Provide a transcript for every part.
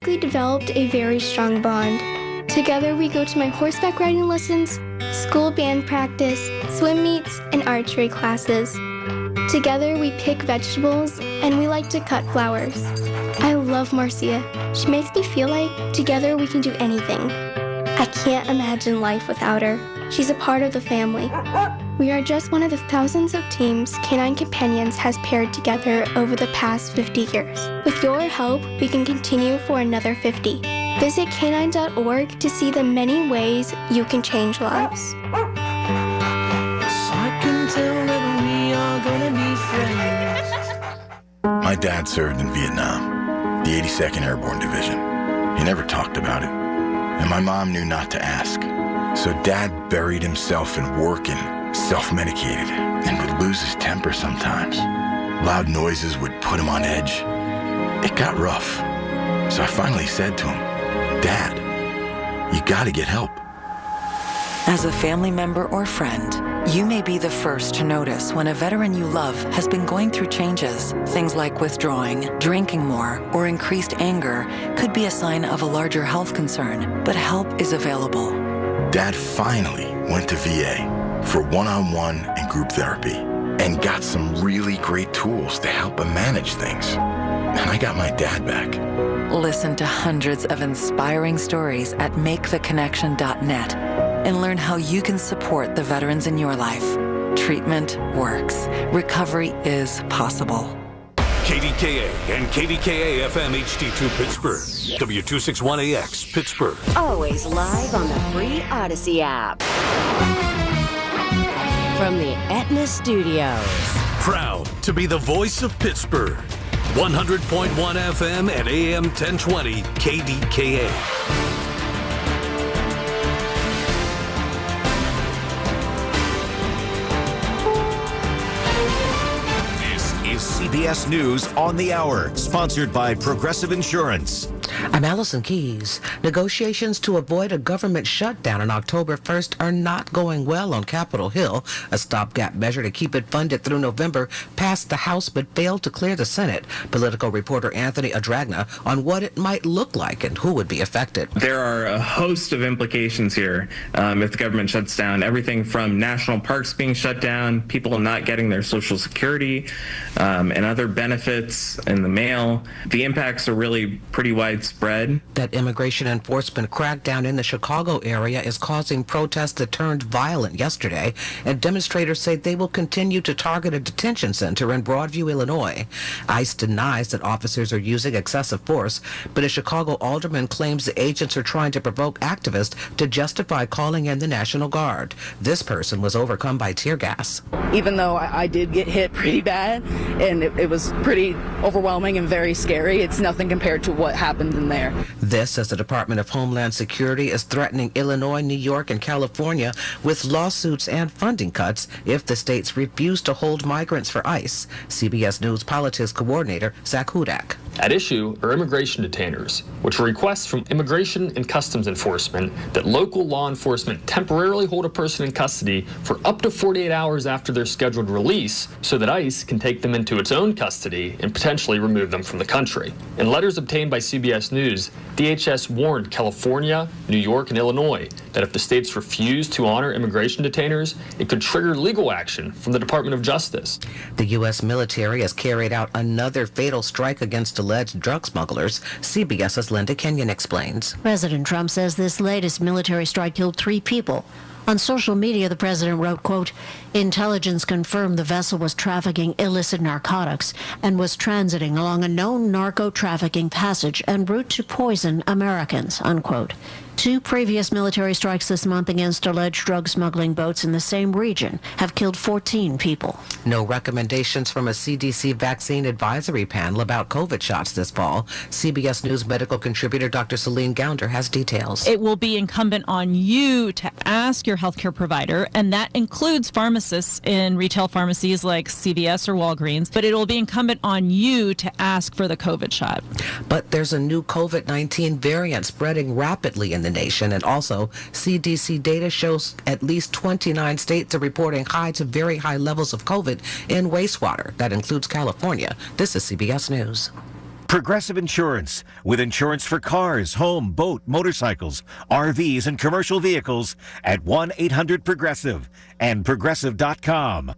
We developed a very strong bond. Together we go to my horseback riding lessons, school band practice, swim meets, and archery classes. Together we pick vegetables and we like to cut flowers. I love Marcia. She makes me feel like together we can do anything. I can't imagine life without her. She's a part of the family. We are just one of the thousands of teams Canine Companions has paired together over the past 50 years. With your help, we can continue for another 50. Visit canine.org to see the many ways you can change lives. I can tell that we are gonna be friends. My dad served in Vietnam, the 82nd Airborne Division. He never talked about it, and my mom knew not to ask. So Dad buried himself in work and self-medicated, and would lose his temper sometimes. Loud noises would put him on edge. It got rough. So I finally said to him, Dad, you gotta get help. As a family member or friend, you may be the first to notice when a veteran you love has been going through changes. Things like withdrawing, drinking more, or increased anger could be a sign of a larger health concern, but help is available. Dad finally went to VA for one-on-one and group therapy and got some really great tools to help him manage things. And I got my dad back. Listen to hundreds of inspiring stories at maketheconnection.net and learn how you can support the veterans in your life. Treatment works. Recovery is possible. KDKA and KDKA-FM HD2 Pittsburgh. W261AX Pittsburgh. Always live on the free Odyssey app. From the Aetna Studios. Proud to be the voice of Pittsburgh. 100.1 FM and AM 1020 KDKA. CBS News on the Hour, sponsored by Progressive Insurance. I'm Allison Keys. Negotiations to avoid a government shutdown on October 1st are not going well on Capitol Hill. A stopgap measure to keep it funded through November passed the House but failed to clear the Senate. Political reporter Anthony Adragna on what it might look like and who would be affected. There are a host of implications here if the government shuts down. Everything from national parks being shut down, people not getting their Social Security and other benefits in the mail. The impacts are really pretty widespread. That immigration enforcement crackdown in the Chicago area is causing protests that turned violent yesterday, and demonstrators say they will continue to target a detention center in Broadview, Illinois. ICE denies that officers are using excessive force, but a Chicago alderman claims the agents are trying to provoke activists to justify calling in the National Guard. This person was overcome by tear gas. Even though I did get hit pretty bad, and it was pretty overwhelming and very scary, it's nothing compared to what happened in there. This as the Department of Homeland Security is threatening Illinois, New York, and California with lawsuits and funding cuts if the states refuse to hold migrants for ICE. CBS News politics coordinator Zach Hudak. At issue are immigration detainers, which are requests from Immigration and Customs Enforcement that local law enforcement temporarily hold a person in custody for up to 48 hours after their scheduled release so that ICE can take them into its own custody and potentially remove them from the country. In letters obtained by CBS News, DHS warned California, New York, and Illinois that if the states refuse to honor immigration detainers, it could trigger legal action from the Department of Justice. The U.S. military has carried out another fatal strike against alleged drug smugglers. CBS's Linda Kenyon explains. President Trump says this latest military strike killed 3 people. On social media, the president wrote, quote, "Intelligence confirmed the vessel was trafficking illicit narcotics and was transiting along a known narco-trafficking passage en route to poison Americans," unquote. 2 previous military strikes this month against alleged drug smuggling boats in the same region have killed 14 people. No recommendations from a CDC vaccine advisory panel about COVID shots this fall. CBS News medical contributor Dr. Celine Gounder has details. It will be incumbent on you to ask your healthcare provider, and that includes pharmacists in retail pharmacies like CVS or Walgreens, but it will be incumbent on you to ask for the COVID shot. But there's a new COVID-19 variant spreading rapidly in the nation, and also CDC data shows at least 29 states are reporting high to very high levels of COVID in wastewater. That includes California. This is CBS News. Progressive Insurance, with insurance for cars, home, boat, motorcycles, RVs, and commercial vehicles at 1-800-PROGRESSIVE and Progressive.com.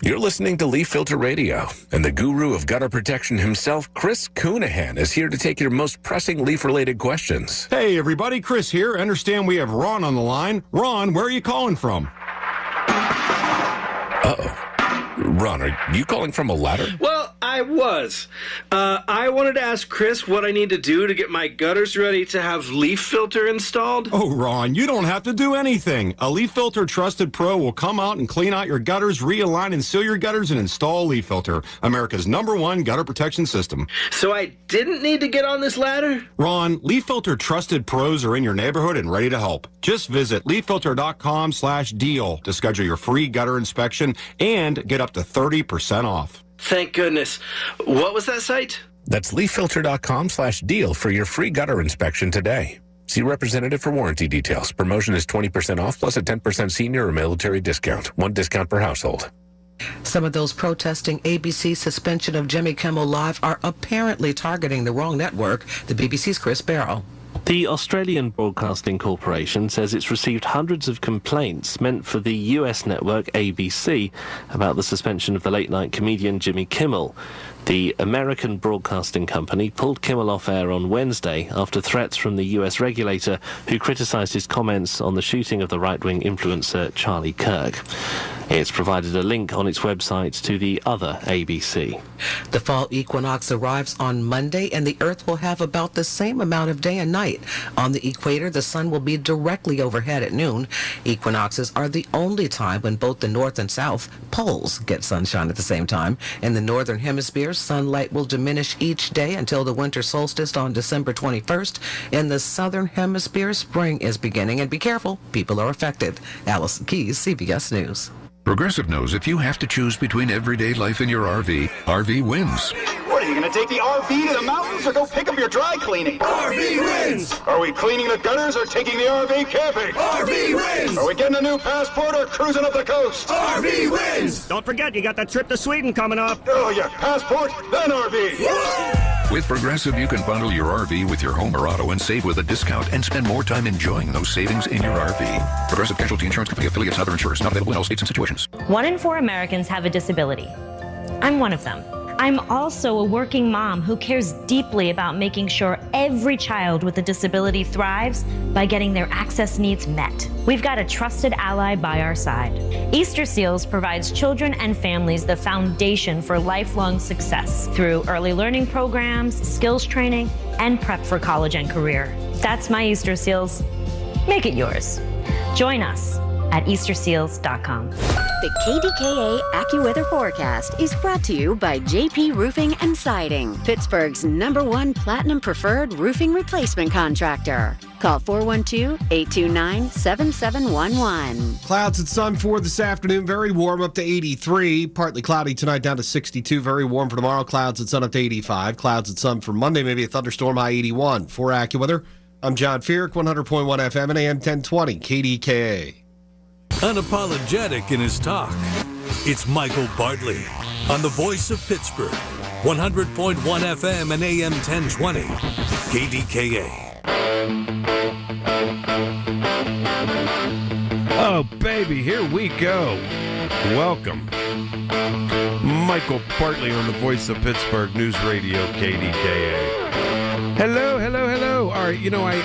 You're listening to Leaf Filter Radio, and the guru of gutter protection himself, Chris Coonahan, is here to take your most pressing leaf-related questions. Hey, everybody, Chris here. I understand we have Ron on the line. Ron, where are you calling from? Uh-oh. Ron, are you calling from a ladder? Well, I was. I wanted to ask Chris what I need to do to get my gutters ready to have Leaf Filter installed. Oh, Ron, you don't have to do anything. A Leaf Filter Trusted Pro will come out and clean out your gutters, realign and seal your gutters, and install Leaf Filter, America's #1 gutter protection system. So I didn't need to get on this ladder? Ron, Leaf Filter Trusted Pros are in your neighborhood and ready to help. Just visit leaffilter.com/deal to schedule your free gutter inspection and get up to 30% off. Thank goodness. What was that site? That's leaffilter.com/deal for your free gutter inspection today. See representative for warranty details. Promotion is 20% off plus a 10% senior or military discount. One discount per household. Some of those protesting ABC's suspension of Jimmy Kimmel Live are apparently targeting the wrong network. The BBC's Chris Barrow. The Australian Broadcasting Corporation says it's received hundreds of complaints meant for the US network ABC about the suspension of the late-night comedian Jimmy Kimmel. The American Broadcasting Company pulled Kimmel off air on Wednesday after threats from the US regulator who criticized his comments on the shooting of the right-wing influencer Charlie Kirk. It's provided a link on its website to the other ABC. The fall equinox arrives on Monday, and the Earth will have about the same amount of day and night. On the equator, the sun will be directly overhead at noon. Equinoxes are the only time when both the north and south poles get sunshine at the same time. In the northern hemisphere, sunlight will diminish each day until the winter solstice on December 21st. In the southern hemisphere, spring is beginning, and be careful, people are affected. Allison Keys, CBS News. Progressive knows if you have to choose between everyday life and your RV wins. What, are you going to take the RV to the mountains or go pick up your dry cleaning? RV wins! Are we cleaning the gutters or taking the RV camping? RV wins! Are we getting a new passport or cruising up the coast? RV wins! Don't forget, you got that trip to Sweden coming up. Oh, yeah, passport, then RV. With Progressive, you can bundle your RV with your home or auto and save with a discount and spend more time enjoying those savings in your RV. Progressive Casualty Insurance Company affiliates and other insurers not available in all states and situations. 1 in 4 Americans have a disability. I'm one of them. I'm also a working mom who cares deeply about making sure every child with a disability thrives by getting their access needs met. We've got a trusted ally by our side. Easter Seals provides children and families the foundation for lifelong success through early learning programs, skills training, and prep for college and career. That's my Easter Seals. Make it yours. Join us at easterseals.com. The KDKA AccuWeather forecast is brought to you by JP Roofing and Siding, Pittsburgh's #1 Platinum Preferred Roofing Replacement Contractor. Call 412-829-7711. Clouds and sun for this afternoon. Very warm, up to 83. Partly cloudy tonight, down to 62. Very warm for tomorrow. Clouds and sun up to 85. Clouds and sun for Monday, maybe a thunderstorm, high 81. For AccuWeather, I'm John Feerick, 100.1 FM and AM 1020, KDKA. Unapologetic in his talk. It's Michael Bartley on the Voice of Pittsburgh, 100.1 FM and AM 1020, KDKA. Oh, baby, here we go. Welcome. Michael Bartley on the Voice of Pittsburgh News Radio, KDKA. Hello, hello, hello. All right, you know, I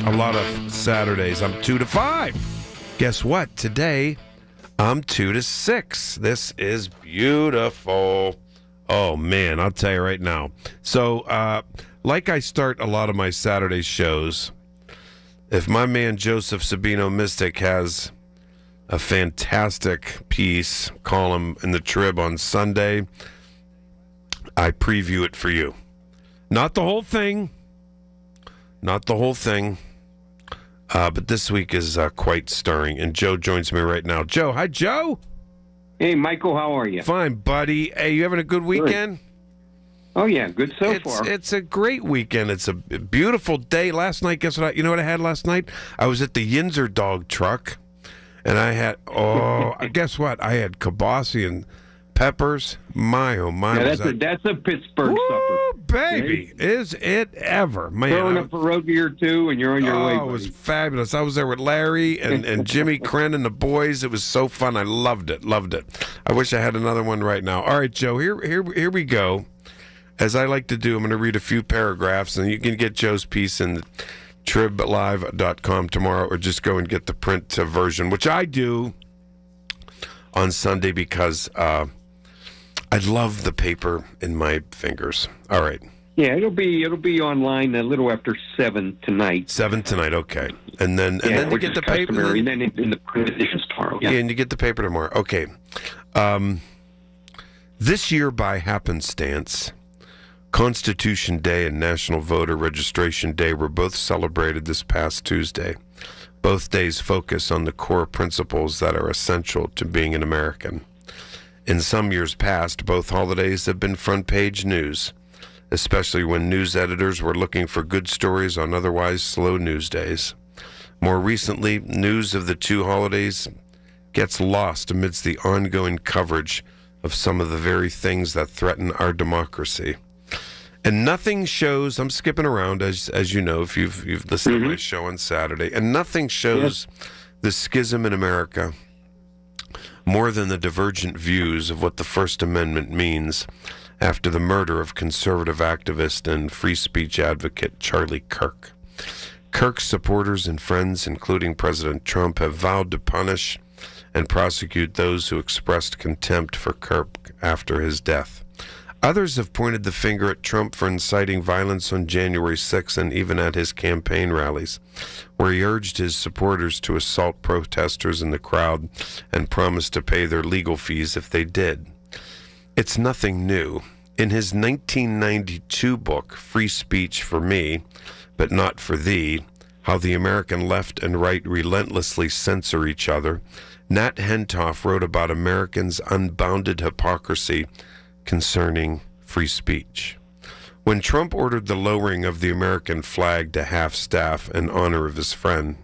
a lot of Saturdays, I'm 2 to 5. Guess what? Today, I'm 2 to 6. This is beautiful. Oh, man, I'll tell you right now. So, like I start a lot of my Saturday shows, if my man Joseph Sabino Mystic has a fantastic piece, column in the Trib on Sunday, I preview it for you. Not the whole thing. Not the whole thing. But this week is quite stirring, and Joe joins me right now. Joe, hi, Joe. Hey, Michael, how are you? Fine, buddy. Hey, you having a good weekend? Good. Oh, yeah, good so far. It's a great weekend. It's a beautiful day. Last night, guess what? You know what I had last night? I was at the Yinzer Dog Truck, and I had, guess what? I had kibasi and peppers. My, oh my. Yeah, that's a Pittsburgh supper. Baby, okay? Is it ever. Man, throwing a pierogi or two, and you're on your way, buddy. It was fabulous. I was there with Larry and Jimmy Krenn and the boys. It was so fun. I loved it. I wish I had another one right now. All right, Joe, here we go. As I like to do, I'm going to read a few paragraphs, and you can get Joe's piece in triblive.com tomorrow, or just go and get the print version, which I do on Sunday because I love the paper in my fingers. All right. Yeah, it'll be online a little after 7 tonight. 7 tonight, okay. And then you get the paper. And then in the print editions tomorrow. Yeah, and you get the paper tomorrow. Okay. This year, by happenstance, Constitution Day and National Voter Registration Day were both celebrated this past Tuesday. Both days focus on the core principles that are essential to being an American. In some years past, both holidays have been front-page news, especially when news editors were looking for good stories on otherwise slow news days. More recently, news of the two holidays gets lost amidst the ongoing coverage of some of the very things that threaten our democracy. And nothing shows, I'm skipping around, as you know, if you've listened to my show on Saturday, and nothing shows the schism in America more than the divergent views of what the First Amendment means after the murder of conservative activist and free speech advocate Charlie Kirk. Kirk's supporters and friends, including President Trump, have vowed to punish and prosecute those who expressed contempt for Kirk after his death. Others have pointed the finger at Trump for inciting violence on January 6th and even at his campaign rallies, where he urged his supporters to assault protesters in the crowd and promised to pay their legal fees if they did. It's nothing new. In his 1992 book, Free Speech for Me, but Not for Thee, How the American Left and Right Relentlessly Censor Each Other, Nat Hentoff wrote about Americans' unbounded hypocrisy concerning free speech. When Trump ordered the lowering of the American flag to half-staff in honor of his friend,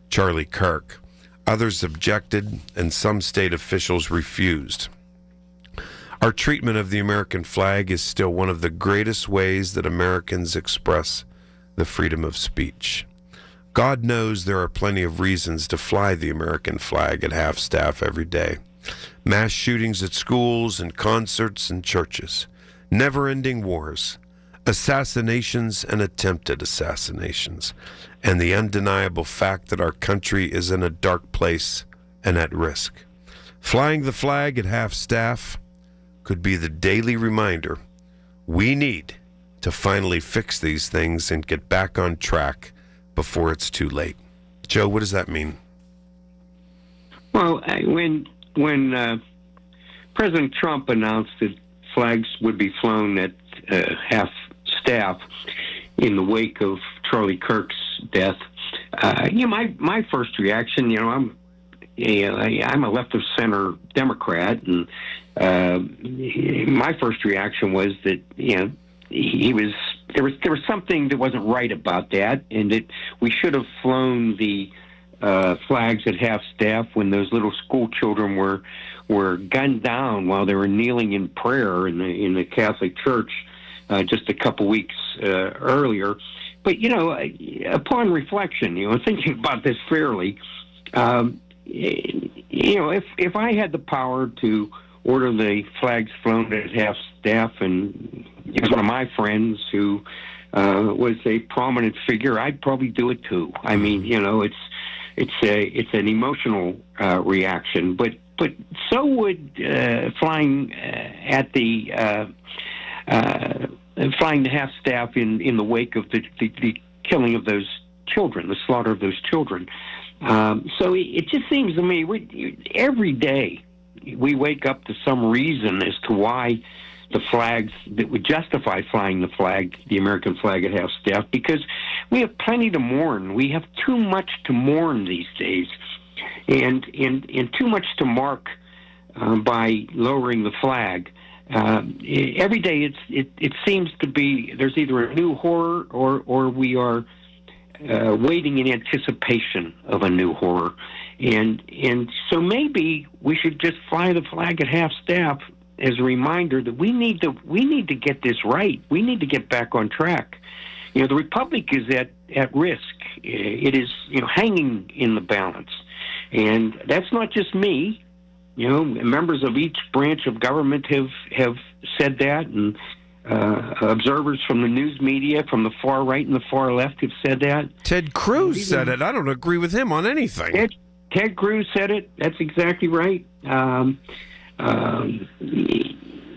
Charlie Kirk, others objected and some state officials refused. Our treatment of the American flag is still one of the greatest ways that Americans express the freedom of speech. God knows there are plenty of reasons to fly the American flag at half-staff every day. Mass shootings at schools and concerts and churches, never-ending wars, assassinations and attempted assassinations, and the undeniable fact that our country is in a dark place and at risk. Flying the flag at half-staff could be the daily reminder we need to finally fix these things and get back on track before it's too late. Joe, what does that mean? Well, when President Trump announced that flags would be flown at half staff in the wake of Charlie Kirk's death, my first reaction, I'm a left of center Democrat, and my first reaction was that there was something that wasn't right about that, and that we should have flown the flags at half staff when those little school children were gunned down while they were kneeling in prayer in the Catholic Church just a couple weeks earlier. But upon reflection, thinking about this fairly, if I had the power to order the flags flown at half staff, and it was one of my friends who was a prominent figure, I'd probably do it too. I mean, it's an emotional reaction, but so would flying at the flying the half staff in the wake of the killing of those children, the slaughter of those children. So it just seems to me every day we wake up to some reason as to why the flags that would justify flying the American flag at half staff, because we have plenty to mourn. We have too much to mourn these days, and too much to mark by lowering the flag. Every day it seems to be there's either a new horror or we are waiting in anticipation of a new horror. And so maybe we should just fly the flag at half staff as a reminder that we need to get this right. We need to get back on track. The republic is at risk. It is hanging in the balance, and that's not just me. Members of each branch of government have said that, and observers from the news media, from the far right and the far left, have said that. Ted Cruz said it. I don't agree with him on anything. Ted Cruz said it. That's exactly right.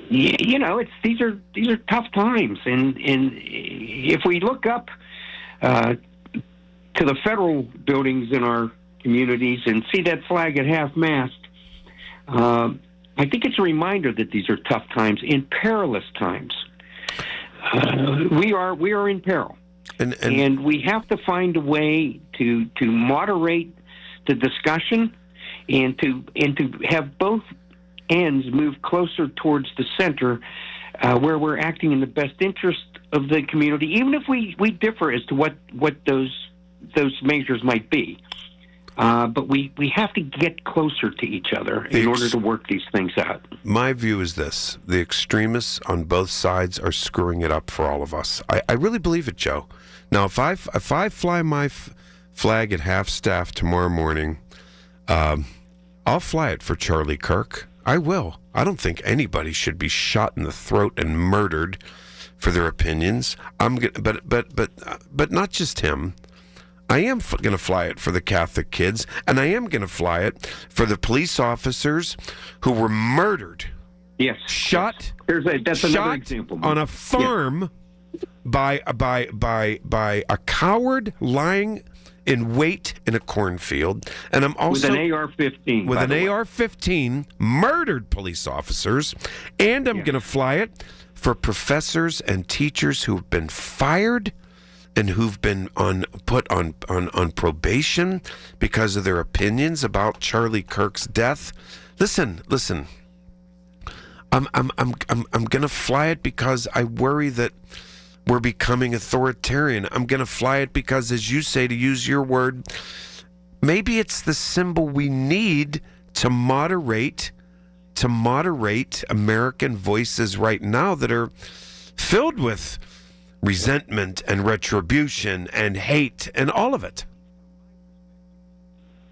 These are tough times, and if we look up to the federal buildings in our communities and see that flag at half-mast, I think it's a reminder that these are tough times, and perilous times. We are in peril, and we have to find a way to moderate the discussion, and to have both ends move closer towards the center, where we're acting in the best interest of the community, even if we differ as to what those measures might be. But we have to get closer to each other in order to work these things out. My view is this: the extremists on both sides are screwing it up for all of us. I really believe it, Joe. Now, if I fly my flag at half-staff tomorrow morning, I'll fly it for Charlie Kirk. I will. I don't think anybody should be shot in the throat and murdered for their opinions. But not just him. I am going to fly it for the Catholic kids, and I am going to fly it for the police officers who were murdered. Yes. Shot. That's another example. On a farm by a coward lying in wait in a cornfield, and I'm also with an AR-15. With an AR-15, murdered police officers, and I'm going to fly it for professors and teachers who've been fired and who've been put on probation because of their opinions about Charlie Kirk's death. Listen. I'm going to fly it because I worry that we're becoming authoritarian. I'm going to fly it because, as you say, to use your word, maybe it's the symbol we need to moderate American voices right now that are filled with resentment and retribution and hate and all of it.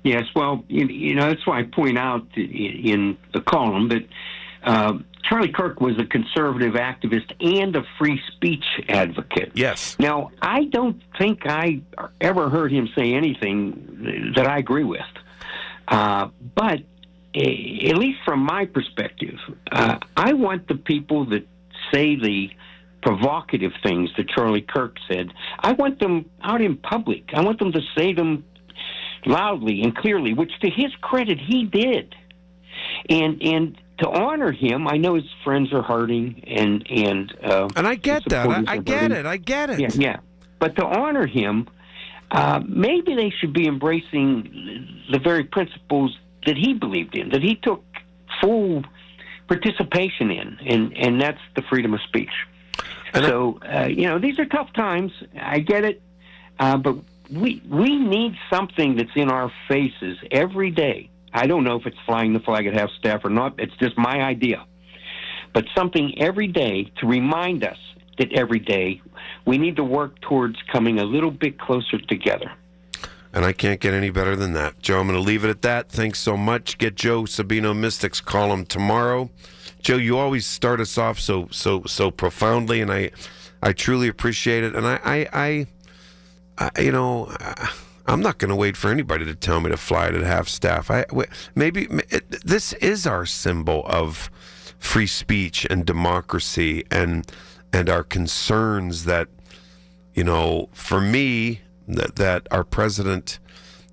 Yes, well, that's why I point out in the column that Charlie Kirk was a conservative activist and a free speech advocate. Yes. Now, I don't think I ever heard him say anything that I agree with. But at least from my perspective, I want the people that say the provocative things that Charlie Kirk said, I want them out in public. I want them to say them loudly and clearly, which to his credit he did. And to honor him, I know his friends are hurting, and I get that. I get it. Yeah. But to honor him, maybe they should be embracing the very principles that he believed in, that he took full participation in, and that's the freedom of speech. So these are tough times. I get it, but we need something that's in our faces every day. I don't know if it's flying the flag at half-staff or not. It's just my idea. But something every day to remind us that every day we need to work towards coming a little bit closer together. And I can't get any better than that. Joe, I'm going to leave it at that. Thanks so much. Get Joe Sabino Mystic's column tomorrow. Joe, you always start us off so profoundly, and I truly appreciate it. And I'm not going to wait for anybody to tell me to fly it at half-staff. This is our symbol of free speech and democracy and our concerns that, for me, that our president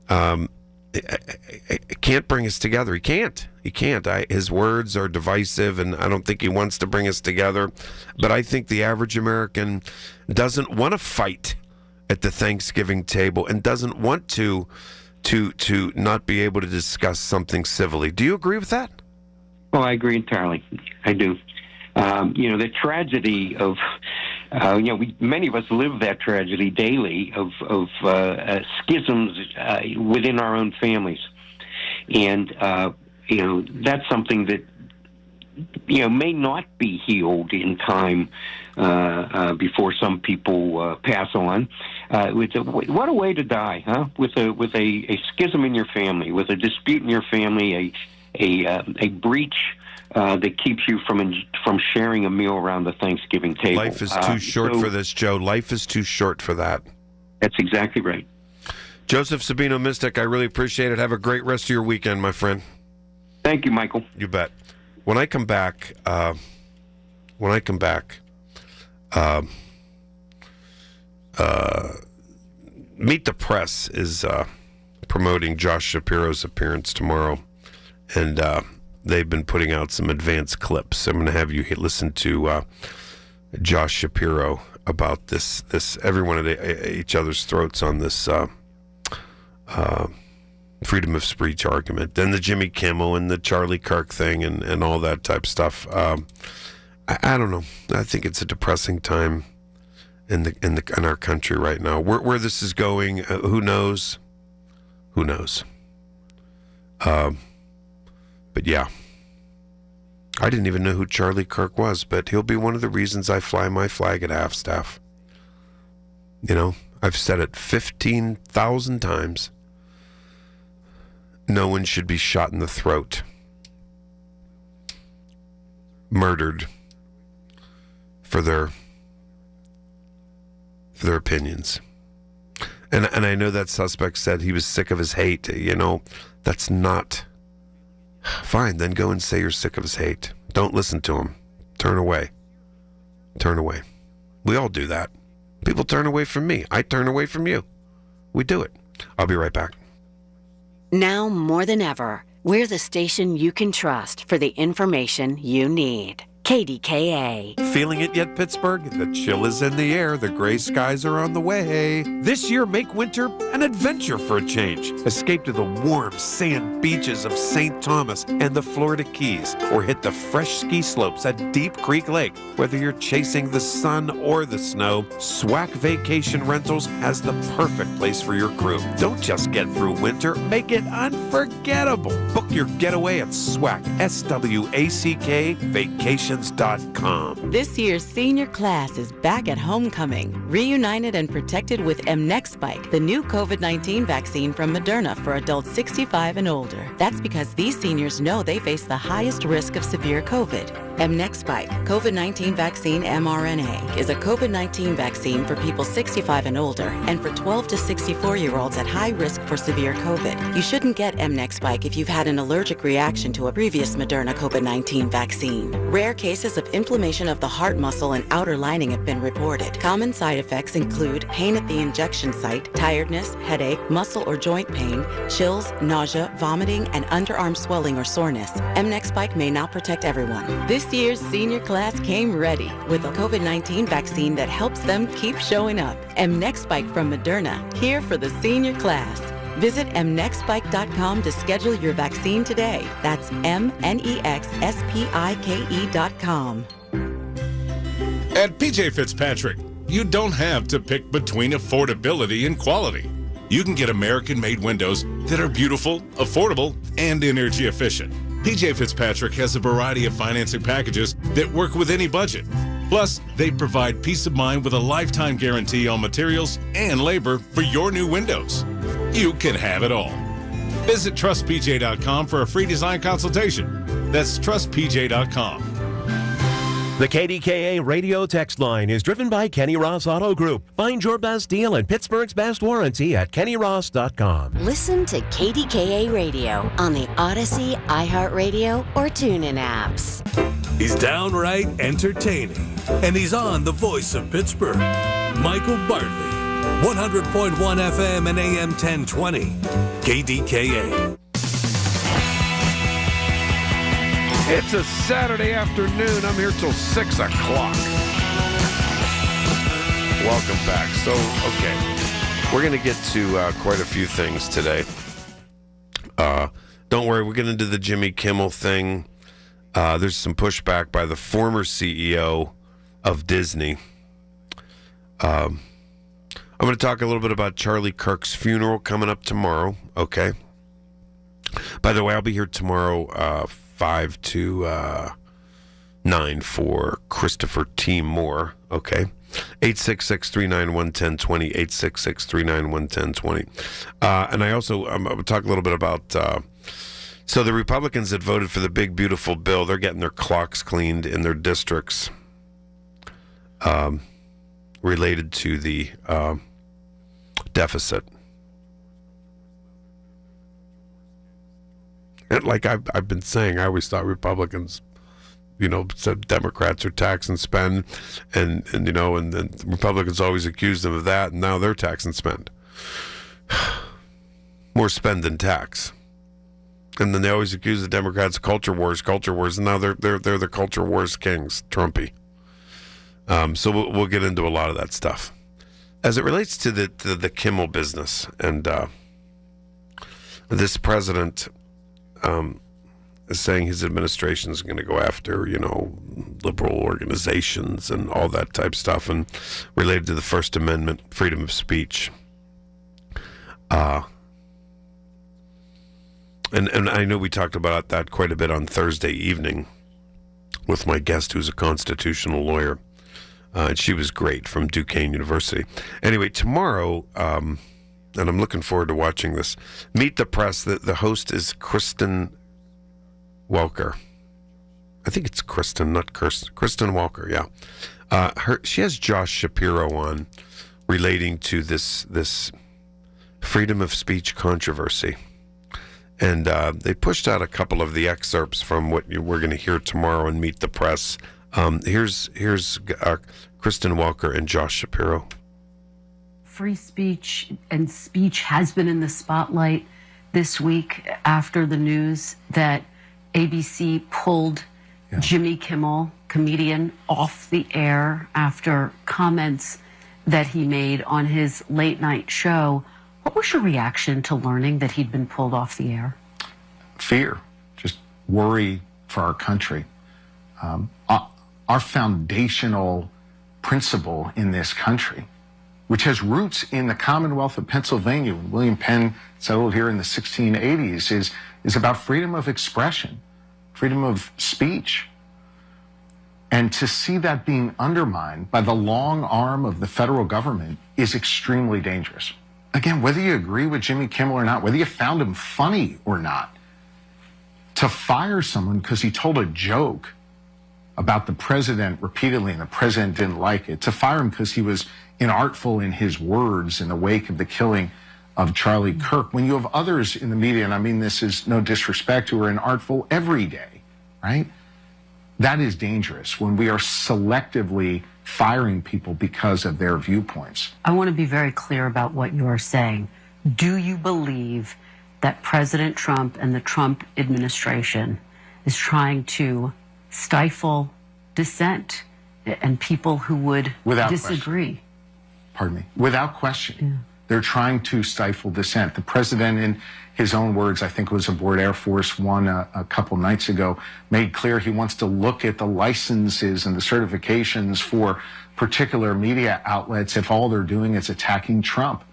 can't bring us together. He can't. His words are divisive, and I don't think he wants to bring us together. But I think the average American doesn't want to fight at the Thanksgiving table and doesn't want to not be able to discuss something civilly. Do you agree with that? Well, I agree entirely. I do. The tragedy of, many of us live that tragedy daily of schisms within our own families. And, that's something that may not be healed in time before some people pass on. What a way to die, huh? With a schism in your family, with a dispute in your family, a breach that keeps you from sharing a meal around the Thanksgiving table. Life is too short for this, Joe. Life is too short for that. That's exactly right. Joseph Sabino Mystic, I really appreciate it. Have a great rest of your weekend, my friend. Thank you, Michael. You bet. When I come back, Meet the Press is promoting Josh Shapiro's appearance tomorrow, and they've been putting out some advanced clips. I'm going to have you listen to Josh Shapiro about this everyone at each other's throats on this freedom of speech argument, then the Jimmy Kimmel and the Charlie Kirk thing and all that type stuff. I don't know. I think it's a depressing time in our country right now. Where this is going, who knows? Who knows? But yeah, I didn't even know who Charlie Kirk was, but he'll be one of the reasons I fly my flag at half-staff. I've said it 15,000 times. No one should be shot in the throat, murdered for their opinions. And I know that suspect said he was sick of his hate. That's not fine. Then go and say you're sick of his hate. Don't listen to him. Turn away. Turn away. We all do that. People turn away from me. I turn away from you. We do it. I'll be right back. Now more than ever, we're the station you can trust for the information you need. KDKA. Feeling it yet, Pittsburgh? The chill is in the air. The gray skies are on the way. This year, make winter an adventure for a change. Escape to the warm sand beaches of St. Thomas and the Florida Keys, or hit the fresh ski slopes at Deep Creek Lake. Whether you're chasing the sun or the snow, SWAC Vacation Rentals has the perfect place for your crew. Don't just get through winter, make it unforgettable. Book your getaway at SWAC, SWACK Vacations.com. This year's senior class is back at homecoming, reunited and protected with mNEXSpike, the new COVID-19 vaccine from Moderna for adults 65 and older. That's because these seniors know they face the highest risk of severe COVID. mNEXSpike, COVID-19 vaccine mRNA, is a COVID-19 vaccine for people 65 and older and for 12 to 64-year-olds at high risk for severe COVID. You shouldn't get mNEXSpike if you've had an allergic reaction to a previous Moderna COVID-19 vaccine. Rare cases of inflammation of the heart muscle and outer lining have been reported. Common side effects include pain at the injection site, tiredness, headache, muscle or joint pain, chills, nausea, vomiting, and underarm swelling or soreness. mNEXSpike may not protect everyone. This year's senior class came ready with a COVID-19 vaccine that helps them keep showing up. mNEXSpike from Moderna, here for the senior class. Visit mnexspike.com to schedule your vaccine today. That's mnexspike.com. At PJ Fitzpatrick, you don't have to pick between affordability and quality. You can get American-made windows that are beautiful, affordable, and energy efficient. PJ Fitzpatrick has a variety of financing packages that work with any budget. Plus, they provide peace of mind with a lifetime guarantee on materials and labor for your new windows. You can have it all. Visit trustpj.com for a free design consultation. That's trustpj.com. The KDKA radio text line is driven by Kenny Ross Auto Group. Find your best deal and Pittsburgh's best warranty at kennyross.com. Listen to KDKA Radio on the Odyssey, iHeartRadio, or TuneIn apps. He's downright entertaining, and he's on the voice of Pittsburgh. Michael Bartley, 100.1 FM and AM 1020, KDKA. It's a Saturday afternoon. I'm here till 6 o'clock. Welcome back. So, okay, we're going to get to quite a few things today. Don't worry, we're getting into the Jimmy Kimmel thing. There's some pushback by the former CEO of Disney. I'm going to talk a little bit about Charlie Kirk's funeral coming up tomorrow, okay? By the way, I'll be here tomorrow 5 to for Christopher T. Moore. Okay. 866-391-1020, 866-391-1020. And I also I'll talk a little bit about, so the Republicans that voted for the big, beautiful bill, they're getting their clocks cleaned in their districts related to the deficit. And like I've been saying, I always thought Republicans, said Democrats are tax and spend, and then Republicans always accused them of that, and now they're tax and spend. More spend than tax. And then they always accuse the Democrats of culture wars, and now they're the culture wars kings, Trumpy. So we'll get into a lot of that stuff. As it relates to the Kimmel business, and this president is saying his administration is going to go after, liberal organizations and all that type stuff, and related to the First Amendment, freedom of speech. And I know we talked about that quite a bit on Thursday evening with my guest, who's a constitutional lawyer. And she was great, from Duquesne University. Anyway, tomorrow, and I'm looking forward to watching this, Meet the Press. The host is Kristen Welker. I think it's Kristen, not Kirsten. Kristen Welker, yeah. She has Josh Shapiro on, relating to this freedom of speech controversy. And they pushed out a couple of the excerpts from what we're going to hear tomorrow in Meet the Press. Here's Kristen Welker and Josh Shapiro. Free speech and speech has been in the spotlight this week after the news that ABC pulled Jimmy Kimmel, comedian, off the air after comments that he made on his late night show. What was your reaction to learning that he'd been pulled off the air? Fear, just worry for our country. Our foundational principle in this country, which has roots in the Commonwealth of Pennsylvania, when William Penn settled here in the 1680s, is about freedom of expression, freedom of speech. And to see that being undermined by the long arm of the federal government is extremely dangerous. Again, whether you agree with Jimmy Kimmel or not, whether you found him funny or not, to fire someone because he told a joke about the president repeatedly and the president didn't like it, to fire him because he was inartful in his words in the wake of the killing of Charlie Kirk, when you have others in the media, and I mean this is no disrespect, who are inartful every day, right? That is dangerous when we are selectively firing people because of their viewpoints. I want to be very clear about what you are saying. Do you believe that President Trump and the Trump administration is trying to stifle dissent and people who would disagree? Pardon me. Without question. They're trying to stifle dissent. The president, in his own words, I think it was aboard Air Force One a couple nights ago, made clear he wants to look at the licenses and the certifications for particular media outlets if all they're doing is attacking Trump.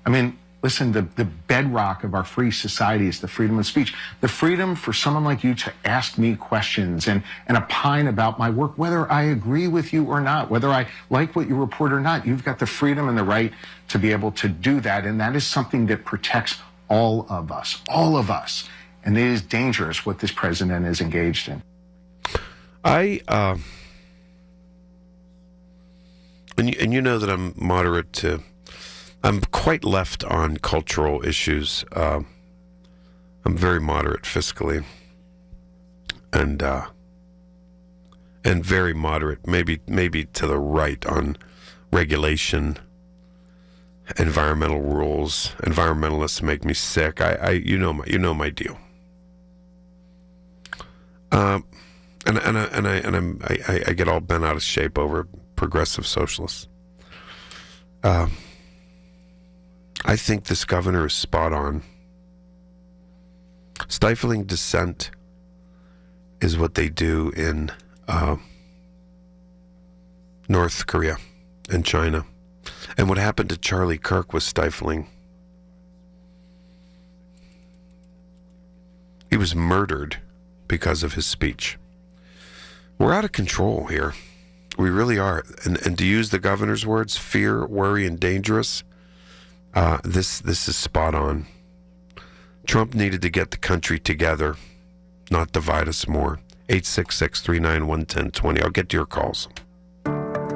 I mean, listen, the bedrock of our free society is the freedom of speech. The freedom for someone like you to ask me questions and opine about my work, whether I agree with you or not, whether I like what you report or not. You've got the freedom and the right to be able to do that. And that is something that protects all of us. And it is dangerous what this president is engaged in. And you know that I'm moderate to... I'm quite left on cultural issues. I'm very moderate fiscally, and very moderate, maybe to the right on regulation, environmental rules. Environmentalists make me sick. You know my deal. I get all bent out of shape over progressive socialists. I think this governor is spot on. Stifling dissent is what they do in North Korea and China. And what happened to Charlie Kirk was stifling. He was murdered because of his speech. We're out of control here. We really are. And to use the governor's words, fear, worry, and dangerous, this is spot on. Trump needed to get the country together, not divide us more. 866-391-1020. I'll get to your calls.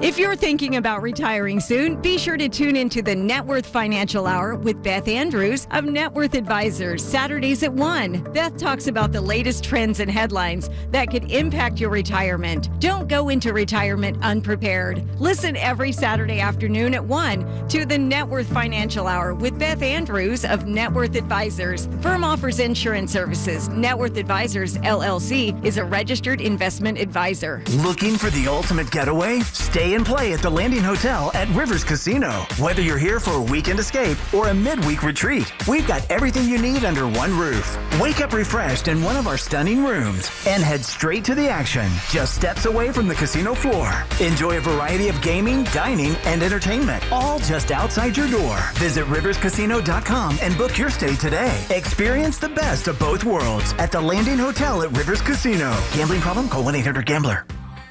If you're thinking about retiring soon, be sure to tune into the Net Worth Financial Hour with Beth Andrews of Net Worth Advisors, Saturdays at 1. Beth talks about the latest trends and headlines that could impact your retirement. Don't go into retirement unprepared. Listen every Saturday afternoon at 1 to the Net Worth Financial Hour with Beth Andrews of Net Worth Advisors. Firm offers insurance services. Net Worth Advisors, LLC, is a registered investment advisor. Looking for the ultimate getaway? Stay and play at the Landing Hotel at Rivers Casino. Whether you're here for a weekend escape or a midweek retreat, we've got everything you need under one roof. Wake up refreshed in one of our stunning rooms and head straight to the action, just steps away from the casino floor. Enjoy a variety of gaming, dining, and entertainment, all just outside your door. Visit riverscasino.com and book your stay today. Experience the best of both worlds at the Landing Hotel at Rivers Casino. Gambling problem? Call 1-800-GAMBLER.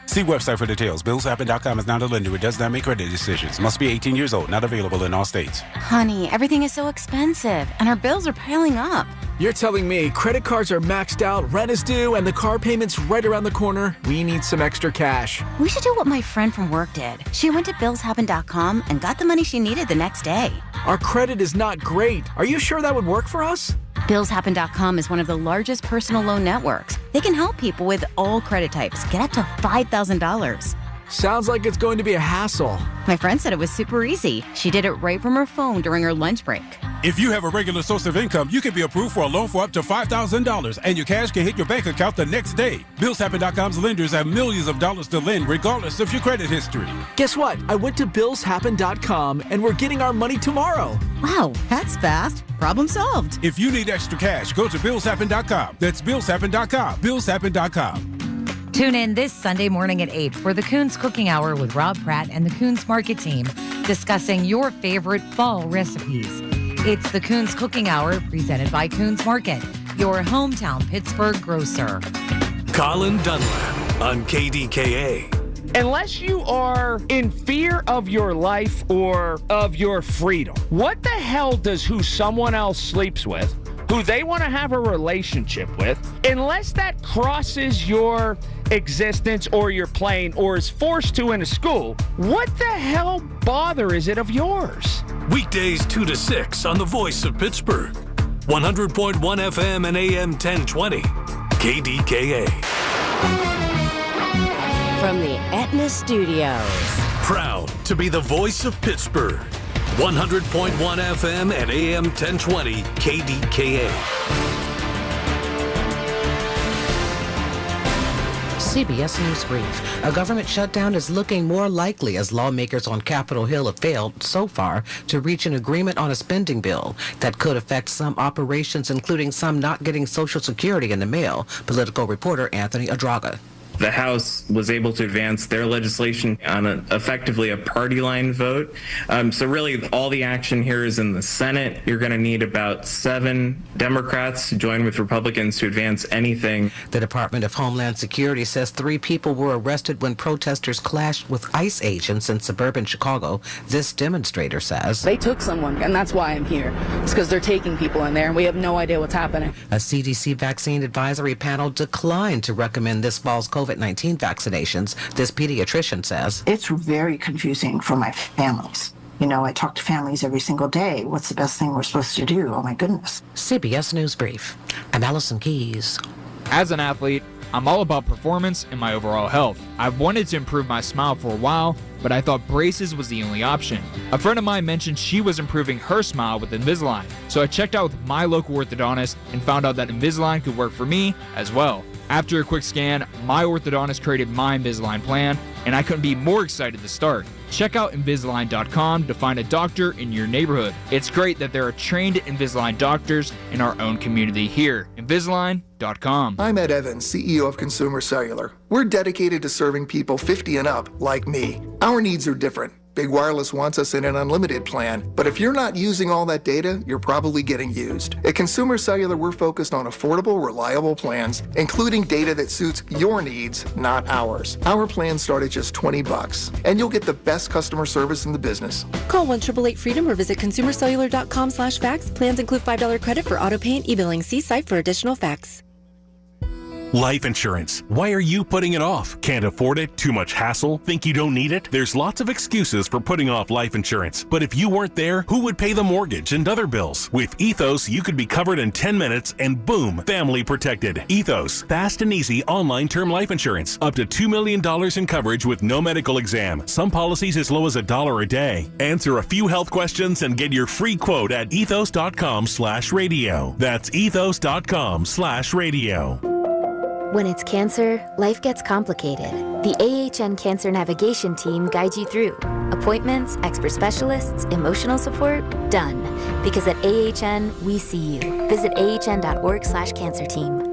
See website for details. BillsHappen.com is not a lender. It does not make credit decisions. Must be 18 years old. Not available in all states. Honey, everything is so expensive, and our bills are piling up. You're telling me credit cards are maxed out, rent is due, and the car payment's right around the corner? We need some extra cash. We should do what my friend from work did. She went to BillsHappen.com and got the money she needed the next day. Our credit is not great. Are you sure that would work for us? BillsHappen.com is one of the largest personal loan networks. They can help people with all credit types get up to $5,000. Sounds like it's going to be a hassle. My friend said it was super easy. She did it right from her phone during her lunch break. If you have a regular source of income, you can be approved for a loan for up to $5,000, and your cash can hit your bank account the next day. BillsHappen.com's lenders have millions of dollars to lend, regardless of your credit history. Guess what? I went to BillsHappen.com, and we're getting our money tomorrow. Wow, that's fast. Problem solved. If you need extra cash, go to BillsHappen.com. That's BillsHappen.com. BillsHappen.com. Tune in this Sunday morning at 8 for the Coons Cooking Hour with Rob Pratt and the Coons Market team, discussing your favorite fall recipes. It's the Coons Cooking Hour presented by Coons Market, your hometown Pittsburgh grocer. Colin Dunlap on KDKA. Unless you are in fear of your life or of your freedom, what the hell does who someone else sleeps with, who they want to have a relationship with, unless that crosses your existence or your plane or is forced to in a school, what the hell bother is it of yours? Weekdays 2 to 6 on the Voice of Pittsburgh. 100.1 FM and AM 1020. KDKA. From the Aetna Studios. Proud to be the voice of Pittsburgh. 100.1 FM and AM 1020 KDKA. CBS News Brief. A government shutdown is looking more likely as lawmakers on Capitol Hill have failed so far to reach an agreement on a spending bill that could affect some operations, including some not getting Social Security in the mail. Political reporter Anthony Adraga. The House was able to advance their legislation on effectively a party line vote. So really all the action here is in the Senate. You're going to need about 7 Democrats to join with Republicans to advance anything. The Department of Homeland Security says 3 people were arrested when protesters clashed with ICE agents in suburban Chicago. This demonstrator says, they took someone, and that's why I'm here. It's because they're taking people in there, and we have no idea what's happening. A CDC vaccine advisory panel declined to recommend this fall's COVID-19 vaccinations. This pediatrician says, it's very confusing for my families. You know, I talk to families every single day. What's the best thing we're supposed to do? Oh my goodness. CBS News Brief. I'm Allison Keys. As an athlete, I'm all about performance and my overall health. I've wanted to improve my smile for a while, but I thought braces was the only option. A friend of mine mentioned she was improving her smile with Invisalign, so I checked out with my local orthodontist and found out that Invisalign could work for me as well. After a quick scan, my orthodontist created my Invisalign plan, and I couldn't be more excited to start. Check out Invisalign.com to find a doctor in your neighborhood. It's great that there are trained Invisalign doctors in our own community here. Invisalign.com. I'm Ed Evans, CEO of Consumer Cellular. We're dedicated to serving people 50 and up, like me. Our needs are different. Big Wireless wants us in an unlimited plan, but if you're not using all that data, you're probably getting used. At Consumer Cellular, we're focused on affordable, reliable plans, including data that suits your needs, not ours. Our plans start at just $20, and you'll get the best customer service in the business. Call 1-888-FREEDOM or visit consumercellular.com/facts. Plans include $5 credit for auto pay and e-billing. See site for additional facts. Life insurance. Why are you putting it off? Can't afford it? Too much hassle? Think you don't need it? There's lots of excuses for putting off life insurance. But if you weren't there, who would pay the mortgage and other bills? With Ethos, you could be covered in 10 minutes and boom, family protected. Ethos, fast and easy online term life insurance. Up to $2 million in coverage with no medical exam. Some policies as low as $1 a day. Answer a few health questions and get your free quote at ethos.com/radio. That's ethos.com/radio. When it's cancer, life gets complicated. The AHN Cancer Navigation Team guides you through. Appointments, expert specialists, emotional support, done. Because at AHN, we see you. Visit ahn.org/cancer team.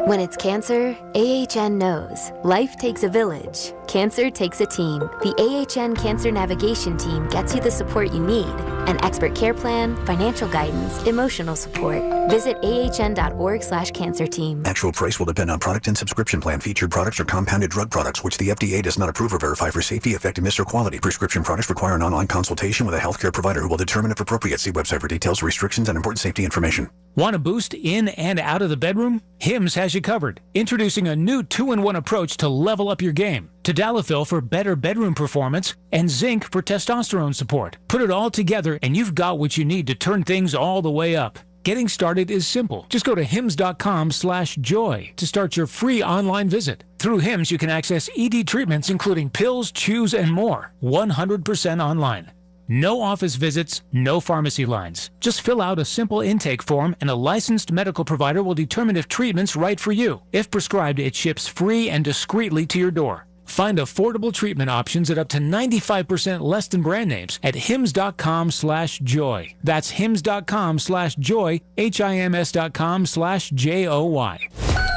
When it's cancer, AHN knows. Life takes a village. Cancer takes a team. The AHN Cancer Navigation Team gets you the support you need. An expert care plan, financial guidance, emotional support. Visit ahn.org/cancer team. Actual price will depend on product and subscription plan. Featured products are compounded drug products, which the FDA does not approve or verify for safety, effectiveness, or quality. Prescription products require an online consultation with a healthcare provider who will determine if appropriate. See website for details, restrictions, and important safety information. Want a boost in and out of the bedroom? Hims has you covered. Introducing a new 2-in-1 approach to level up your game. Tadalafil for better bedroom performance and zinc for testosterone support. Put it all together and you've got what you need to turn things all the way up. Getting started is simple. Just go to hims.com/joy to start your free online visit. Through Hims, you can access ED treatments including pills, chews, and more. 100% online. No office visits, no pharmacy lines. Just fill out a simple intake form and a licensed medical provider will determine if treatment's right for you. If prescribed, it ships free and discreetly to your door. Find affordable treatment options at up to 95% less than brand names at hims.com/joy. That's hims.com/joy, hims.com/joy.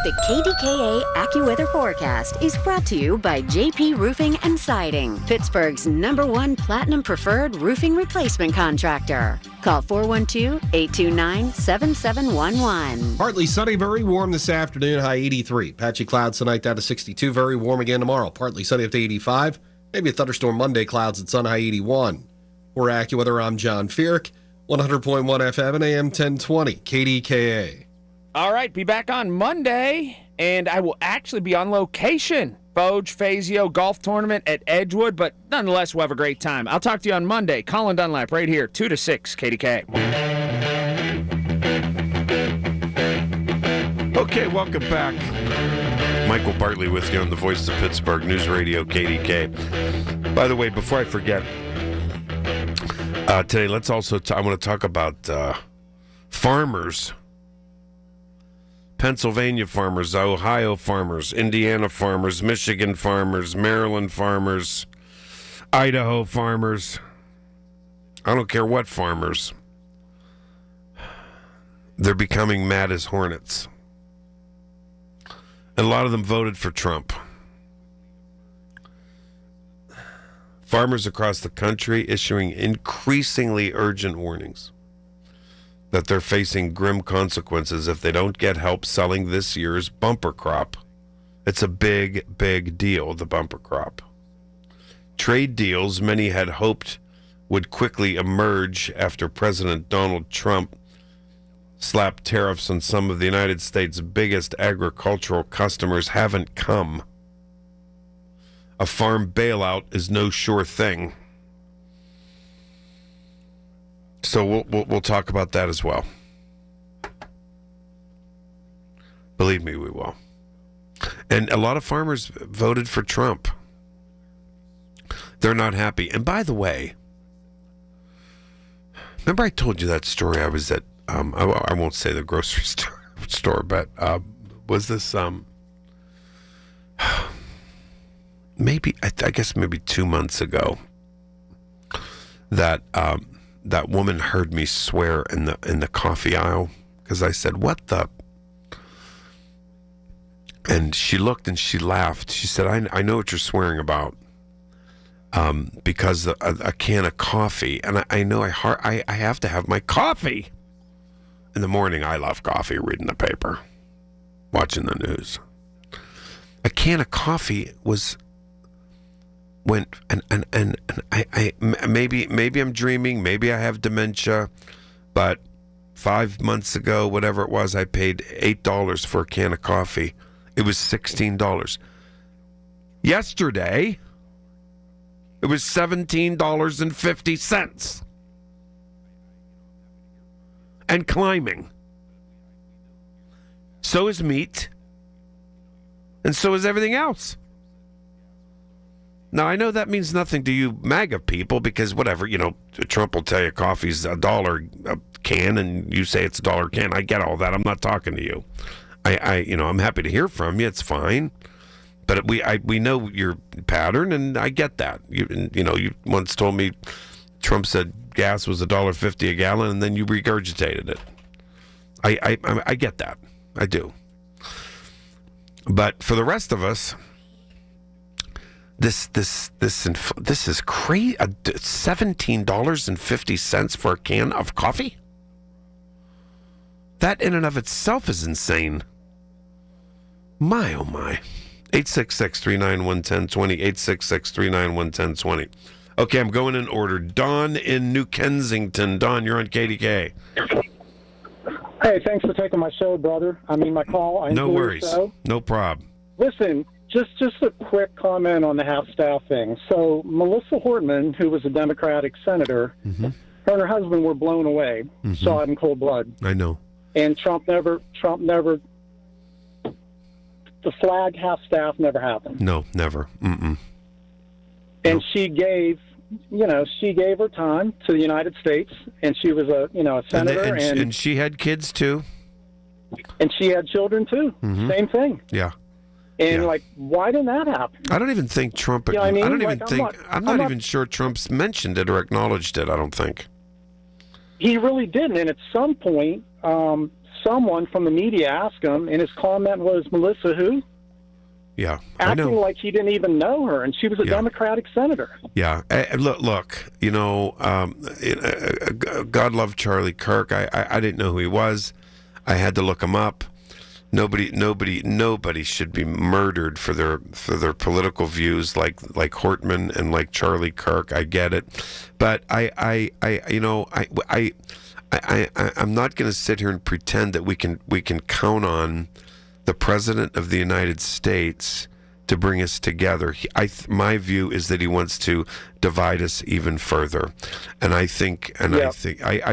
The KDKA AccuWeather forecast is brought to you by JP Roofing and Siding, Pittsburgh's #1 Platinum Preferred Roofing Replacement Contractor. Call 412-829-7711. Partly sunny, very warm this afternoon, high 83. Patchy clouds tonight down to 62, very warm again tomorrow. Partly sunny up to 85. Maybe a thunderstorm Monday, clouds and sun, high 81. For AccuWeather, I'm John Fierk, 100.1 FM and AM 1020, KDKA. All right, be back on Monday, and I will actually be on location. Foge Fazio Golf Tournament at Edgewood, but nonetheless, we'll have a great time. I'll talk to you on Monday. Colin Dunlap right here, 2 to 6, KDK. Okay, welcome back. Michael Bartley with you on the Voice of Pittsburgh News Radio, KDK. By the way, before I forget, today let's also I want to talk about farmers. Pennsylvania farmers, Ohio farmers, Indiana farmers, Michigan farmers, Maryland farmers, Idaho farmers. I don't care what farmers. They're becoming mad as hornets. And a lot of them voted for Trump. Farmers across the country issuing increasingly urgent warnings that they're facing grim consequences if they don't get help selling this year's bumper crop. It's a big, big deal, the bumper crop. Trade deals many had hoped would quickly emerge after President Donald Trump slapped tariffs on some of the United States' biggest agricultural customers haven't come. A farm bailout is no sure thing. So we'll talk about that as well. Believe me, we will. And a lot of farmers voted for Trump. They're not happy. And by the way, remember I told you that story? I was at, I won't say the grocery store, but was this, maybe, I guess maybe 2 months ago, that that woman heard me swear in the coffee aisle because I said, "What the?" And she looked and she laughed. She said, I know what you're swearing about. because a can of coffee, and I know I have to have my coffee in the morning. I love coffee, reading the paper, watching the news. A can of coffee went, and I maybe I'm dreaming, maybe I have dementia, but 5 months ago, whatever it was, I paid $8 for a can of coffee. It was $16. Yesterday, it was $17.50. And climbing. So is meat. And so is everything else. Now, I know that means nothing to you MAGA people because whatever, Trump will tell you coffee's $1 a can and you say it's $1 a can. I get all that. I'm not talking to you. I'm happy to hear from you. It's fine. But we know your pattern, and I get that. You once told me Trump said gas was $1.50 a gallon, and then you regurgitated it. I get that. I do. But for the rest of us, this is crazy. $17.50 for a can of coffee. That in and of itself is insane. My oh my. 866-391-1020, 866-391-1020. Okay, I'm going in order. Don in New Kensington. Don, you're on KDKA. Hey, thanks for taking my show, brother. My call. No worries. No problem. Listen, just a quick comment on the half-staff thing. So Melissa Hortman, who was a Democratic senator, her and her husband were blown away, saw it in cold blood. I know. And Trump never, the flag half-staff never happened. No, never. Mm-mm. And she gave her time to the United States, and she was a senator, and she had kids too, and she had children too. Same thing. Yeah. And why didn't that happen? I don't even think Trump. You know what I mean? I don't even think. I'm not even sure Trump's mentioned it or acknowledged it. I don't think he really didn't. And at some point, someone from the media asked him, and his comment was, "Melissa who?" Yeah, acting like he didn't even know her, and she was a Democratic senator. Yeah, look. God love Charlie Kirk. I didn't know who he was. I had to look him up. Nobody should be murdered for their political views like Hortman and like Charlie Kirk. I get it, but I'm not going to sit here and pretend that we can count on the President of the United States to bring us together. My view is that he wants to divide us even further, and I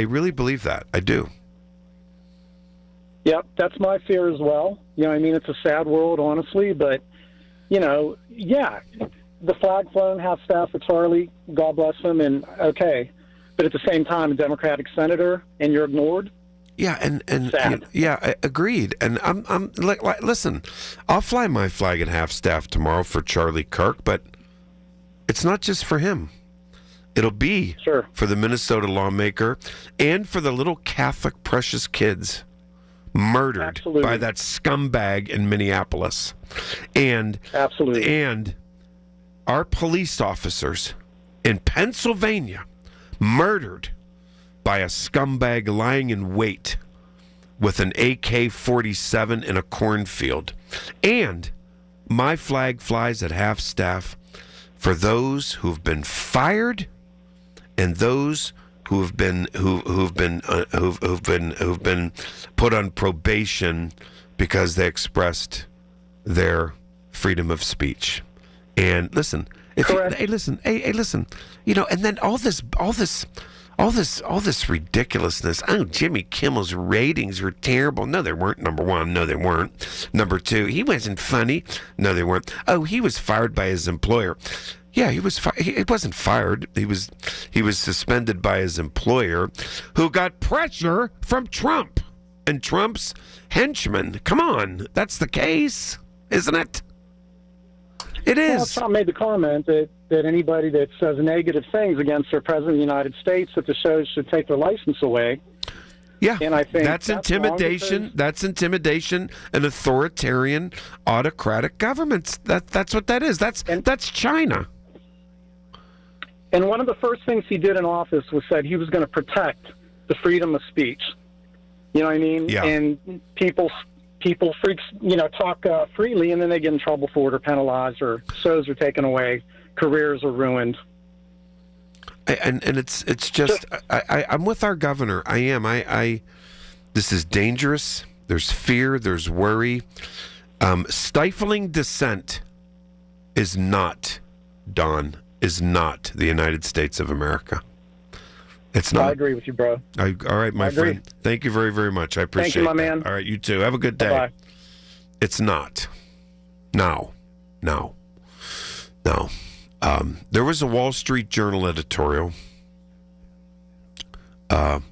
really believe that. I do. Yep, that's my fear as well. It's a sad world, honestly, but, the flag flown, half-staff for Charlie, God bless him, and okay. But at the same time, a Democratic senator, and you're ignored? Yeah, and sad. Agreed. And I'm listen, I'll fly my flag at half-staff tomorrow for Charlie Kirk, but it's not just for him. It'll be for the Minnesota lawmaker and for the little Catholic precious kids murdered by that scumbag in Minneapolis. And our police officers in Pennsylvania murdered by a scumbag lying in wait with an AK-47 in a cornfield. And my flag flies at half-staff for those who've been fired and those who've been put on probation because they expressed their freedom of speech. And listen, listen, and then all this ridiculousness. Oh, Jimmy Kimmel's ratings were terrible. No, they weren't. Number one, no, they weren't. Number two, he wasn't funny. No, they weren't. Oh, he was fired by his employer. Yeah, he was. He wasn't fired. He was suspended by his employer, who got pressure from Trump and Trump's henchmen. Come on, that's the case, isn't it? It is. Well, Trump made the comment that anybody that says negative things against their president of the United States, that the shows should take their license away. Yeah, and I think that's intimidation. That's intimidation. An authoritarian, autocratic governments. That's what that is. That's China. And one of the first things he did in office was said he was going to protect the freedom of speech. You know what I mean? Yeah. And people freaks, talk freely, and then they get in trouble for it or penalized, or shows are taken away, careers are ruined. And it's just I'm with our governor. I am. This is dangerous. There's fear. There's worry. Stifling dissent is not, Don, is not the United States of America. It's not. I agree with you, bro. All right, my friend. Thank you very, very much. I appreciate it. Thank you, my man. All right, you too. Have a good day. Bye-bye. It's not. No. There was a Wall Street Journal editorial under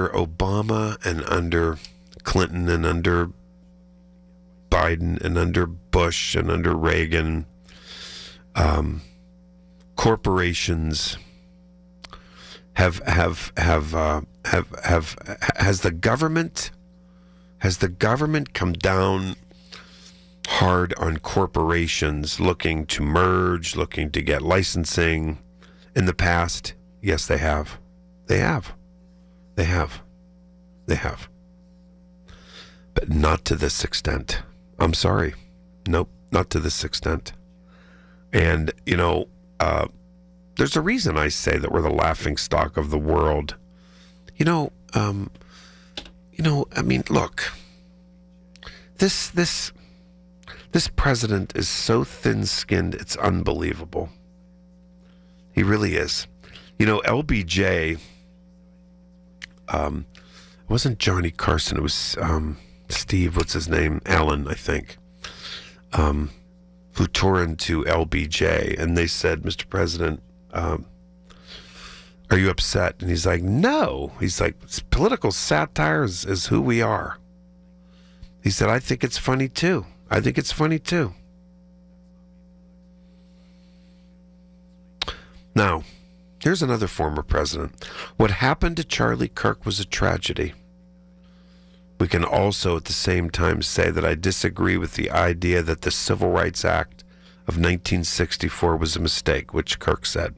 Obama and under Clinton and under Biden and under Bush and under Reagan, corporations has the government come down hard on corporations looking to merge, looking to get licensing in the past? Yes, they have. They have. But not to this extent. I'm sorry. Nope, not to this extent. And, there's a reason I say that we're the laughing stock of the world. Look, this president is so thin-skinned, it's unbelievable. He really is. LBJ, it wasn't Johnny Carson, it was Steve, what's his name? Allen, I think, who tore into LBJ, and they said, Mr. President, are you upset? And he's like, no. He's like, political satire is who we are. He said, I think it's funny too. Now, here's another former president. What happened to Charlie Kirk was a tragedy. We can also at the same time say that I disagree with the idea that the Civil Rights Act of 1964 was a mistake, which Kirk said.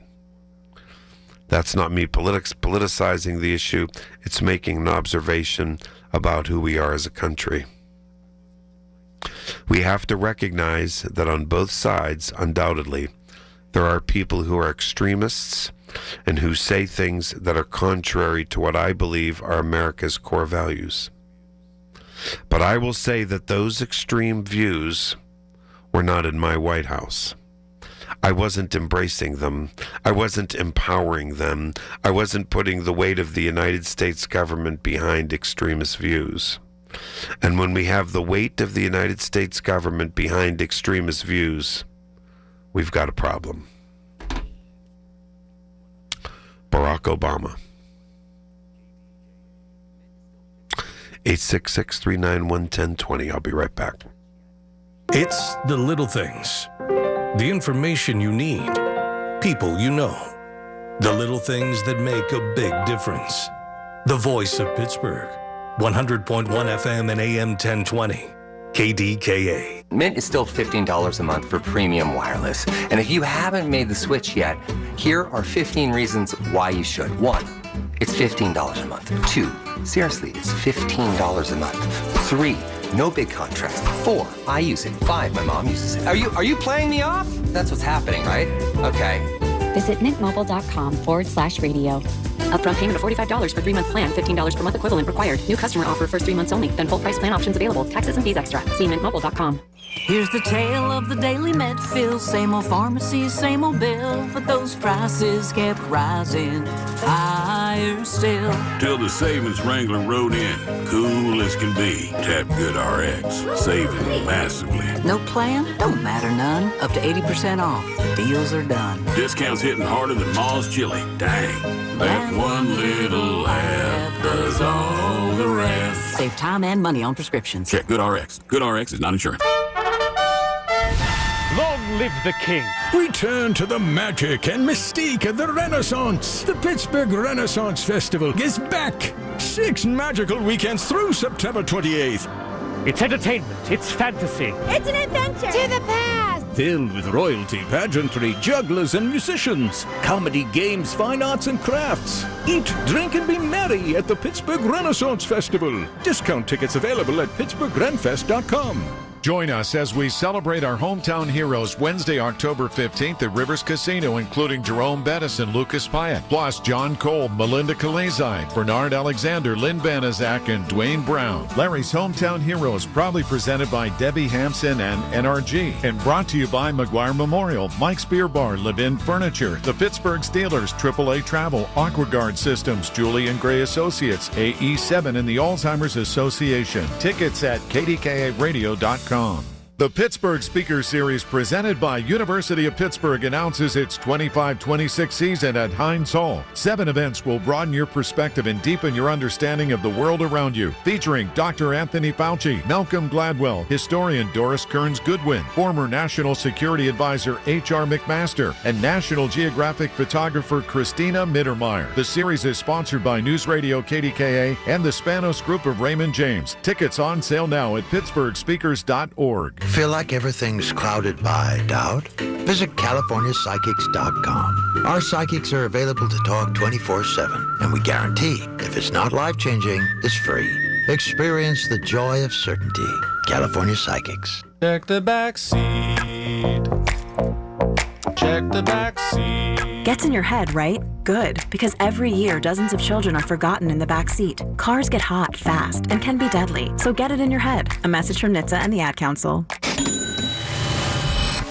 That's not me politicizing the issue. It's making an observation about who we are as a country. We have to recognize that on both sides, undoubtedly, there are people who are extremists and who say things that are contrary to what I believe are America's core values. But I will say that those extreme views were not in my White House. I wasn't embracing them. I wasn't empowering them. I wasn't putting the weight of the United States government behind extremist views. And when we have the weight of the United States government behind extremist views, we've got a problem. Barack Obama. 866-391-1020. I'll be right back. It's the little things. The information you need. People you know. The little things that make a big difference. The voice of Pittsburgh. 100.1 FM and AM 1020. KDKA. Mint is still $15 a month for premium wireless. And if you haven't made the switch yet, here are 15 reasons why you should. 1, it's $15 a month. 2, seriously, it's $15 a month. 3, no big contrast. 4, I use it. 5, my mom uses it. Are you playing me off? That's what's happening, right? Okay. Visit mintmobile.com/radio. Upfront payment of $45 for 3-month plan, $15 per month equivalent required. New customer offer first 3 months only. Then full price plan options available. Taxes and fees extra. See mintmobile.com. Here's the tale of the daily med fill. Same old pharmacy, same old bill. But those prices kept rising higher still. Till the savings Wrangler rode in. Cool as can be. Tap GoodRx. Saving massively. No plan? Don't matter none. Up to 80% off. Deals are done. Discounts hitting harder than Ma's chili. Dang. That one little app does all the rest. Save time and money on prescriptions. Check GoodRx. GoodRx is not insurance. Long live the king. Return to the magic and mystique of the Renaissance. The Pittsburgh Renaissance Festival is back. 6 magical weekends through September 28th. It's entertainment. It's fantasy. It's an adventure. To the past. Filled with royalty, pageantry, jugglers, and musicians. Comedy, games, fine arts, and crafts. Eat, drink, and be merry at the Pittsburgh Renaissance Festival. Discount tickets available at pittsburghrenfest.com. Join us as we celebrate our hometown heroes Wednesday, October 15th at Rivers Casino, including Jerome Bettis and Lucas Pyatt, plus John Cole, Melinda Kalezai, Bernard Alexander, Lynn Banaszak, and Dwayne Brown. Larry's Hometown Heroes, proudly presented by Debbie Hampson and NRG, and brought to you by McGuire Memorial, Mike's Beer Bar, Levin Furniture, the Pittsburgh Steelers, AAA Travel, AquaGuard Systems, Julie and Gray Associates, AE7, and the Alzheimer's Association. Tickets at KDKA-radio.com. The Pittsburgh Speaker Series presented by University of Pittsburgh announces its 25-26 season at Heinz Hall. 7 events will broaden your perspective and deepen your understanding of the world around you. Featuring Dr. Anthony Fauci, Malcolm Gladwell, historian Doris Kearns Goodwin, former National Security Advisor H.R. McMaster, and National Geographic photographer Christina Mittermeier. The series is sponsored by News Radio KDKA and the Spanos Group of Raymond James. Tickets on sale now at pittsburghspeakers.org. Feel like everything's clouded by doubt? Visit CaliforniaPsychics.com. Our psychics are available to talk 24/7, and we guarantee if it's not life-changing, it's free. Experience the joy of certainty. California Psychics. Check the back seat. Check the back seat. Gets in your head, right? Good, because every year dozens of children are forgotten in the back seat. Cars get hot fast and can be deadly, so get it in your head. A message from NHTSA and the Ad Council.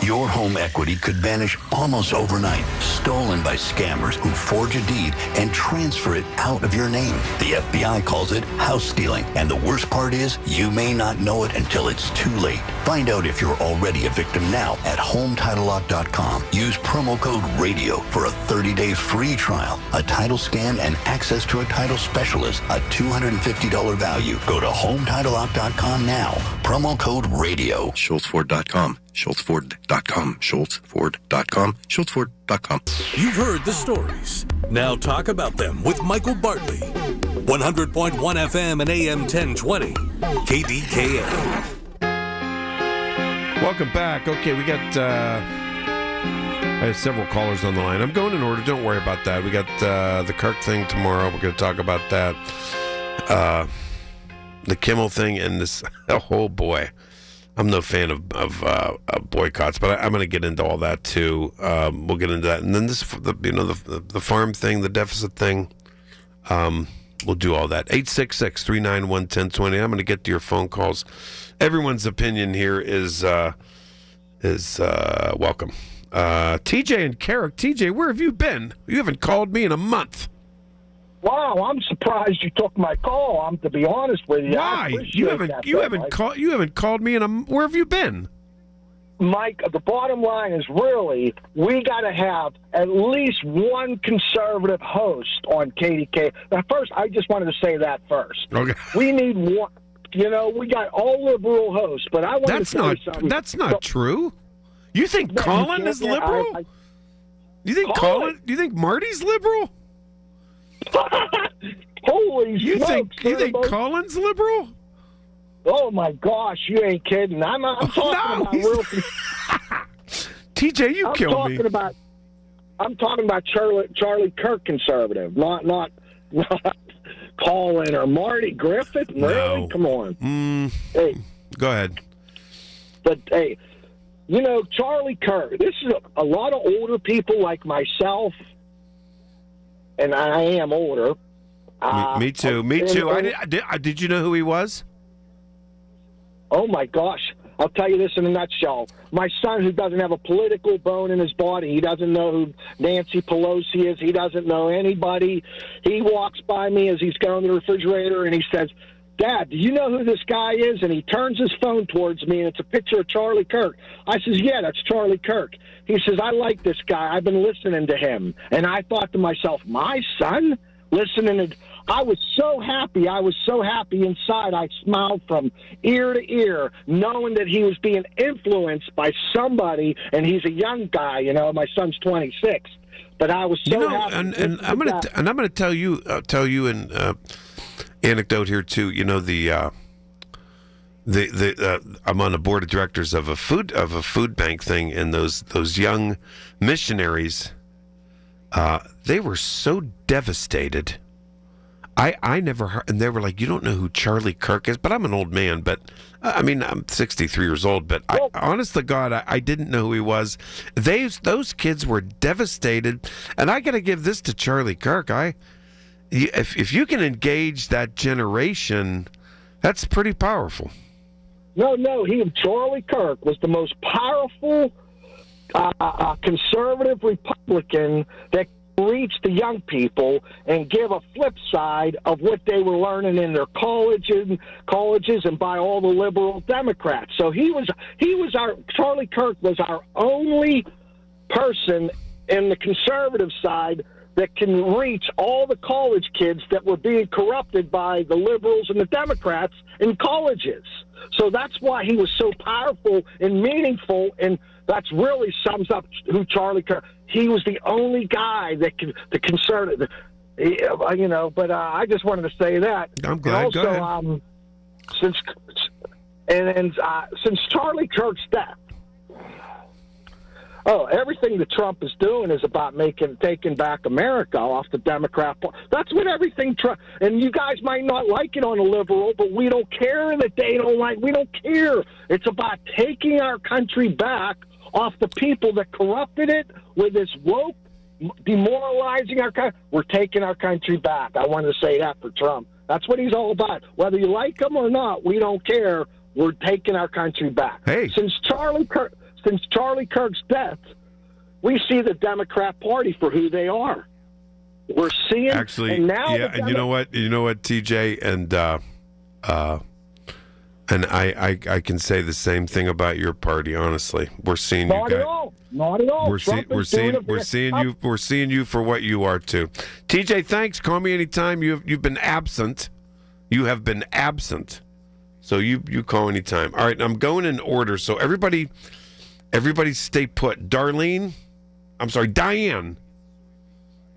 Your home equity could vanish almost overnight, stolen by scammers who forge a deed and transfer it out of your name. The FBI calls it house stealing, and the worst part is you may not know it until it's too late. Find out if you're already a victim now at HomeTitleLock.com. Use promo code RADIO for a 30-day free trial, a title scan, and access to a title specialist, a $250 value. Go to HomeTitleLock.com now. Promo code RADIO. SchultzFord.com. SchultzFord.com. SchultzFord.com. SchultzFord.com. You've heard the stories. Now talk about them with Michael Bartley. 100.1 FM and AM 1020. KDKA. Welcome back. Okay, we got I have several callers on the line. I'm going in order. Don't worry about that. We got the Kirk thing tomorrow. We're going to talk about that. The Kimmel thing and this. Oh, boy. I'm no fan of boycotts, but I'm going to get into all that too. We'll get into that, and then the farm thing, the deficit thing. We'll do all that. 866-391-1020. I'm going to get to your phone calls. Everyone's opinion here is welcome. TJ and Carrick. TJ, where have you been? You haven't called me in a month. Wow, I'm surprised you took my call. I'm to be honest with you. Why? You haven't called me in a. Where have you been? Mike, the bottom line is really we got to have at least one conservative host on KDK. Now, first, I just wanted to say that first. Okay. We need one. You know, we got all liberal hosts, but I want to say something. That's not true. You think Colin is liberal? You think Colin? Do you think Marty's liberal? Holy you smokes! You think Colin's liberal? Oh my gosh, you ain't kidding! I'm talking about real. TJ, you killed me. I'm talking about Charlie Kirk conservative, not Colin or Marty Griffith. No. Really? Come on. Hey, go ahead. But hey, you know Charlie Kirk. This is a lot of older people like myself. And I am older. Me too. Did you know who he was? Oh, my gosh. I'll tell you this in a nutshell. My son, who doesn't have a political bone in his body, he doesn't know who Nancy Pelosi is. He doesn't know anybody. He walks by me as he's going to the refrigerator, and he says, Dad, do you know who this guy is? And he turns his phone towards me, and it's a picture of Charlie Kirk. I says, yeah, that's Charlie Kirk. He says, I like this guy. I've been listening to him. And I thought to myself, my son? Listening to... I was so happy. I was so happy inside. I smiled from ear to ear, knowing that he was being influenced by somebody, and he's a young guy. You know, my son's 26. But I was so happy. And I'm going to tell you an anecdote here too. You know, the I'm on the board of directors of a food bank thing, and those young missionaries, they were so devastated. I never heard, and they were like, you don't know who Charlie Kirk is, but I'm an old man, but I mean, I'm 63 years old, but honest to God, I didn't know who he was. Those kids were devastated, and I got to give this to Charlie Kirk. If you can engage that generation, that's pretty powerful. No, Charlie Kirk was the most powerful conservative Republican that reach the young people and give a flip side of what they were learning in their colleges and by all the liberal Democrats. So Charlie Kirk was our only person in the conservative side that can reach all the college kids that were being corrupted by the liberals and the Democrats in colleges. So that's why he was so powerful and meaningful, and that's really sums up who Charlie Kirk. He was the only guy that the conservative, But I just wanted to say that. I'm glad. And also, since Charlie Kirk's death, everything that Trump is doing is about taking back America off the Democrat Party. That's what everything Trump. And you guys might not like it on a liberal, but we don't care that they don't like. We don't care. It's about taking our country back off the people that corrupted it with this woke, demoralizing our country. We're taking our country back. I wanted to say that for Trump. That's what he's all about. Whether you like him or not, we don't care. We're taking our country back. Hey. Since Charlie Kirk's death, we see the Democrat Party for who they are. We're seeing actually, and now and you know what, TJ, and I can say the same thing about your party. Honestly, we're seeing not you at guys. all. Not at all. We're seeing you for what you are too. TJ, thanks. Call me anytime. You've been absent. You have been absent. So you call anytime. All right, I'm going in order. So everybody stay put. Diane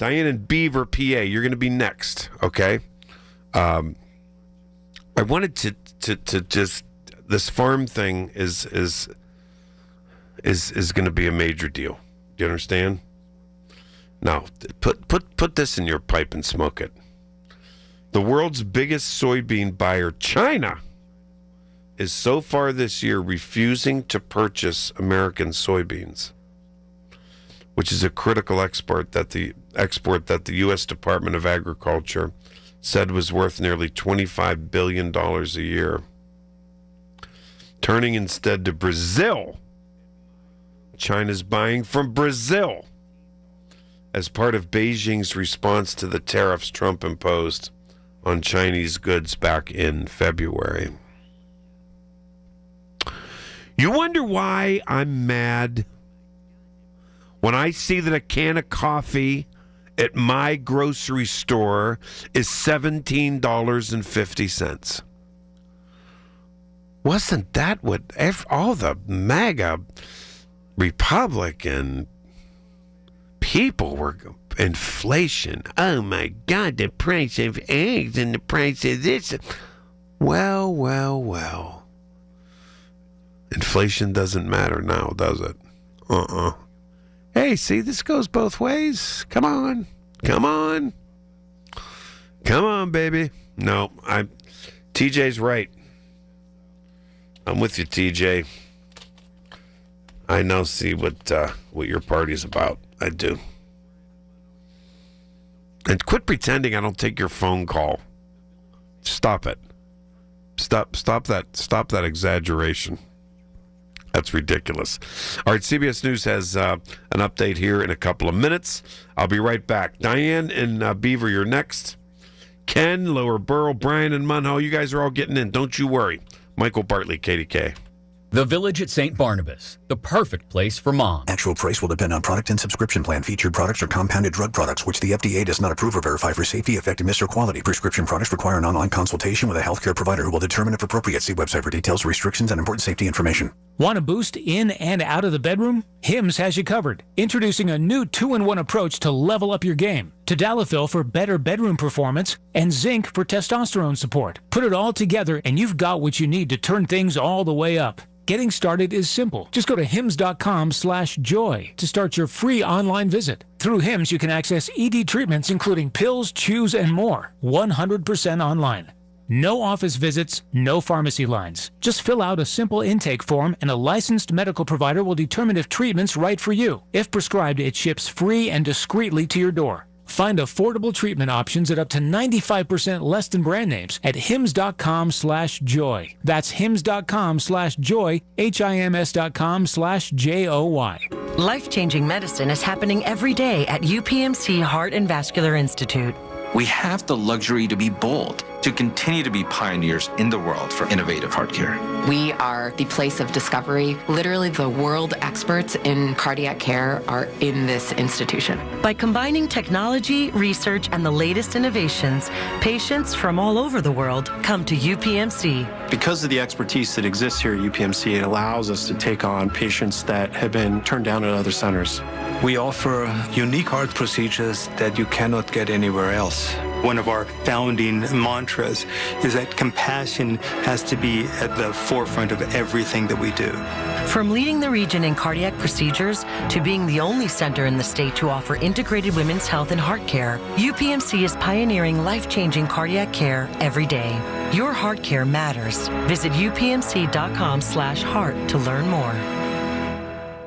in Beaver, PA. You're going to be next. Okay. I wanted to just, this farm thing is going to be a major deal. Do you understand? Now, put this in your pipe and smoke it. The world's biggest soybean buyer, China, is so far this year refusing to purchase American soybeans, which is a critical export that the U.S. Department of Agriculture said was worth nearly $25 billion a year. Turning instead to Brazil. China's buying from Brazil as part of Beijing's response to the tariffs Trump imposed on Chinese goods back in February. You wonder why I'm mad when I see that a can of coffee at my grocery store is $17.50. Wasn't that what all the MAGA Republican people were? Inflation. Oh my God, the price of eggs and the price of this. Well. Inflation doesn't matter now, does it? Hey, see, this goes both ways. Come on, baby. No, TJ's right. I'm with you, TJ. I now see what your party's about. I do. And quit pretending I don't take your phone call. Stop it. Stop that exaggeration. That's ridiculous. All right, CBS News has an update here in a couple of minutes. I'll be right back. Diane and Beaver, you're next. Ken, Lower Borough, Brian, and Munho, you guys are all getting in. Don't you worry. Michael Bartley, KDKA. The Village at St. Barnabas. the perfect place for mom. Actual price will depend on product and subscription plan. Featured products are compounded drug products, which the FDA does not approve or verify for safety, effectiveness, or quality. Prescription products require an online consultation with a healthcare provider who will determine if appropriate. See website for details, restrictions, and important safety information. Want to boost in and out of the bedroom? Hims has you covered. Introducing a new 2-in-1 approach to level up your game. Tadalafil for better bedroom performance and zinc for testosterone support. Put it all together and you've got what you need to turn things all the way up. Getting started is simple. Just go to hims.com/joy to start your free online visit. Through Hims, you can access ED treatments including pills, chews, and more. 100% online. No office visits, no pharmacy lines. Just fill out a simple intake form and a licensed medical provider will determine if treatment's right for you. If prescribed, it ships free and discreetly to your door. Find affordable treatment options at up to 95% less than brand names at hims.com/joy. That's hims.com/joy, hims.com/joy. Life-changing medicine is happening every day at UPMC Heart and Vascular Institute. We have the luxury to be bold, to continue to be pioneers in the world for innovative heart care. We are the place of discovery. Literally, the world experts in cardiac care are in this institution. By combining technology, research, and the latest innovations, patients from all over the world come to UPMC. Because of the expertise that exists here at UPMC, it allows us to take on patients that have been turned down at other centers. We offer unique heart procedures that you cannot get anywhere else. One of our founding mantras is that compassion has to be at the forefront of everything that we do. From leading the region in cardiac procedures to being the only center in the state to offer integrated women's health and heart care, UPMC is pioneering life-changing cardiac care every day. Your heart care matters. Visit upmc.com/heart to learn more.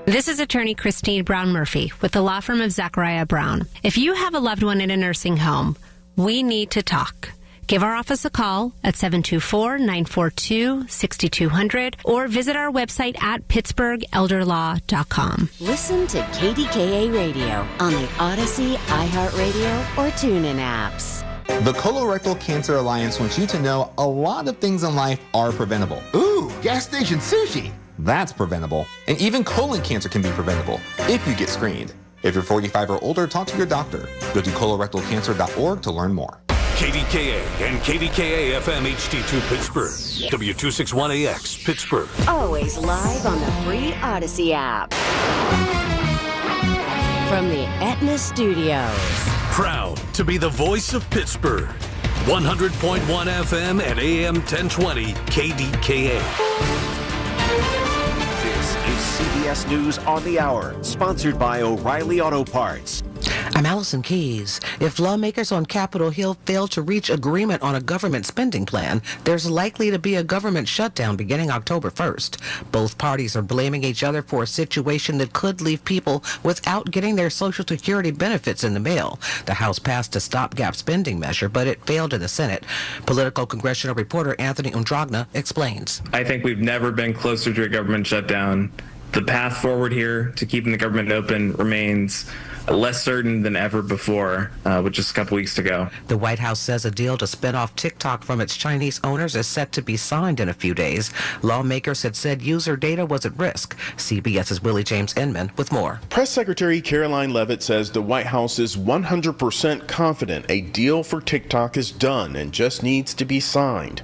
This is attorney Christine Brown Murphy with the law firm of Zachariah Brown. If you have a loved one in a nursing home, we need to talk. Give our office a call at 724-942-6200 or visit our website at pittsburghelderlaw.com. Listen to KDKA Radio on the Odyssey, iHeartRadio, or TuneIn apps. The Colorectal Cancer Alliance wants you to know a lot of things in life are preventable. Ooh, gas station sushi. That's preventable. And even colon cancer can be preventable if you get screened. If you're 45 or older, talk to your doctor. Go to colorectalcancer.org to learn more. KDKA and KDKA-FM HD2 Pittsburgh. W261AX Pittsburgh. Always live on the free Odyssey app. From the Aetna Studios. Proud to be the voice of Pittsburgh. 100.1 FM and AM 1020 KDKA. CBS News on the Hour, sponsored by O'Reilly Auto Parts. I'm Allison Keys. If lawmakers on Capitol Hill fail to reach agreement on a government spending plan, there's likely to be a government shutdown beginning October 1st. Both parties are blaming each other for a situation that could leave people without getting their Social Security benefits in the mail. The House passed a stopgap spending measure, but it failed in the Senate. Political congressional reporter Anthony Undragna explains. I think we've never been closer to a government shutdown. The path forward here to keeping the government open remains less certain than ever before, with just a couple weeks to go. The White House says a deal to spin off TikTok from its Chinese owners is set to be signed in a few days. Lawmakers had said user data was at risk. CBS's Willie James Inman with more. Press Secretary Caroline Leavitt says the White House is 100% confident a deal for TikTok is done and just needs to be signed.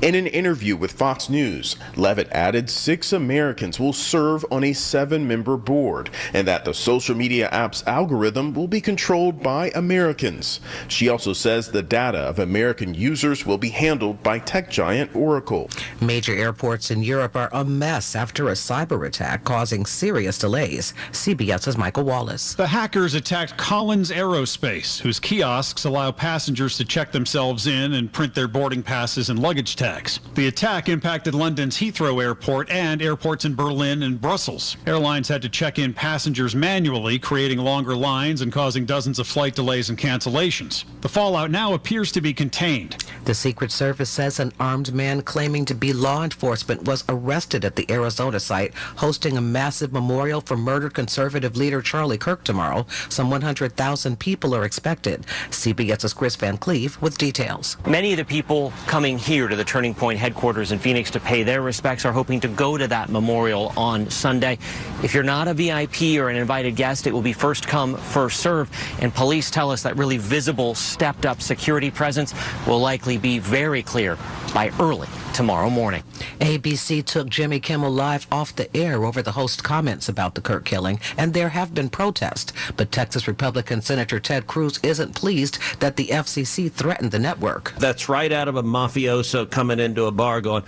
In an interview with Fox News, Leavitt added 6 Americans will serve on a 7-member board and that the social media app's algorithm will be controlled by Americans. She also says the data of American users will be handled by tech giant Oracle. Major airports in Europe are a mess after a cyber attack causing serious delays. CBS's Michael Wallace. The hackers attacked Collins Aerospace, whose kiosks allow passengers to check themselves in and print their boarding passes and luggage tags. The attack impacted London's Heathrow Airport and airports in Berlin and Brussels. Airlines had to check in passengers manually, creating longer lines and causing dozens of flight delays and cancellations. The fallout now appears to be contained. The Secret Service says an armed man claiming to be law enforcement was arrested at the Arizona site, hosting a massive memorial for murdered conservative leader Charlie Kirk tomorrow. Some 100,000 people are expected. CBS's Chris Van Cleve with details. Many of the people coming here to the Turning Point headquarters in Phoenix to pay their respects are hoping to go to that memorial on Sunday. Sunday. If you're not a VIP or an invited guest, it will be first come, first serve. And police tell us that really visible, stepped up security presence will likely be very clear by early tomorrow morning. ABC took Jimmy Kimmel Live off the air over the host's comments about the Kirk killing, and there have been protests. But Texas Republican Senator Ted Cruz isn't pleased that the FCC threatened the network. That's right out of a mafioso coming into a bar going,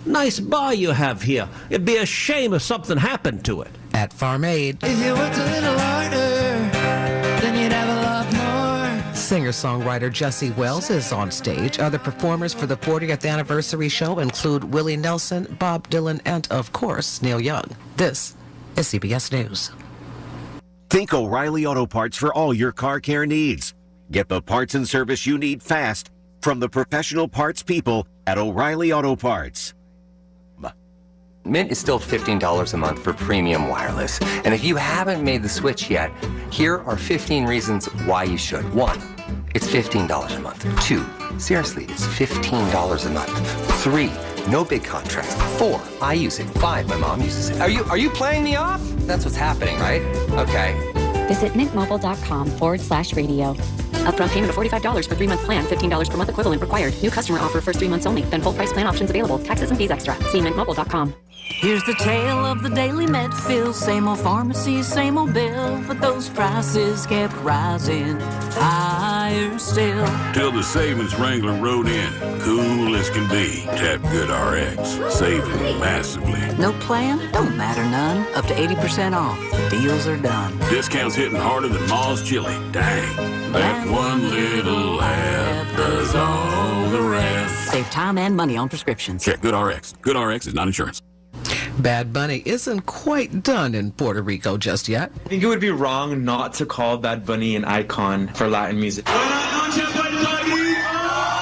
"Nice bar you have here. It'd be a shame if something happened to it." At Farm Aid, if you worked a little harder, then you'd have a lot more. Singer-songwriter Jesse Wells is on stage. Other performers for the 40th anniversary show include Willie Nelson, Bob Dylan, and, of course, Neil Young. This is CBS News. Think O'Reilly Auto Parts for all your car care needs. Get the parts and service you need fast from the professional parts people at O'Reilly Auto Parts. Mint is still $15 a month for premium wireless. And if you haven't made the switch yet, here are 15 reasons why you should. 1, it's $15 a month. 2, seriously, it's $15 a month. 3, no big contracts. 4, I use it. 5, my mom uses it. Are you playing me off? That's what's happening, right? Okay. Visit mintmobile.com/radio. Upfront payment of $45 for 3-month plan, $15 per month equivalent required. New customer offer first 3 months only. Then full price plan options available. Taxes and fees extra. See mintmobile.com. Here's the tale of the daily med fill. Same old pharmacy, same old bill. But those prices kept rising higher still. Till the savings wrangler rode in. Cool as can be. Tap GoodRx. Saving massively. No plan? Don't matter none. Up to 80% off. The deals are done. Discounts hitting harder than Ma's chili. Dang. That one little app does all the rest. Save time and money on prescriptions. Check GoodRx. GoodRx is not insurance. Bad Bunny isn't quite done in Puerto Rico just yet. I think it would be wrong not to call Bad Bunny an icon for Latin music.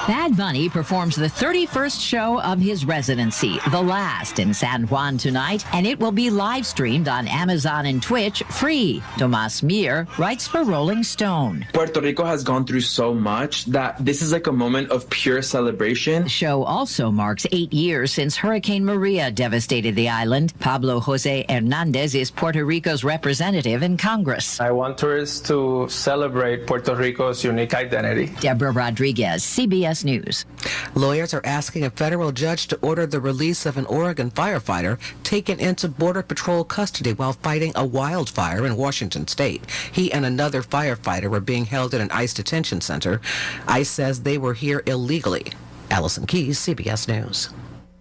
Bad Bunny performs the 31st show of his residency, the last in San Juan tonight, and it will be live streamed on Amazon and Twitch free. Tomas Mir writes for Rolling Stone. Puerto Rico has gone through so much that this is like a moment of pure celebration. The show also marks 8 years since Hurricane Maria devastated the island. Pablo Jose Hernandez is Puerto Rico's representative in Congress. I want tourists to celebrate Puerto Rico's unique identity. Deborah Rodriguez, CBS News. Lawyers are asking a federal judge to order the release of an Oregon firefighter taken into Border Patrol custody while fighting a wildfire in Washington state. He and another firefighter were being held at an ICE detention center. ICE says they were here illegally. Allison Keys, CBS News.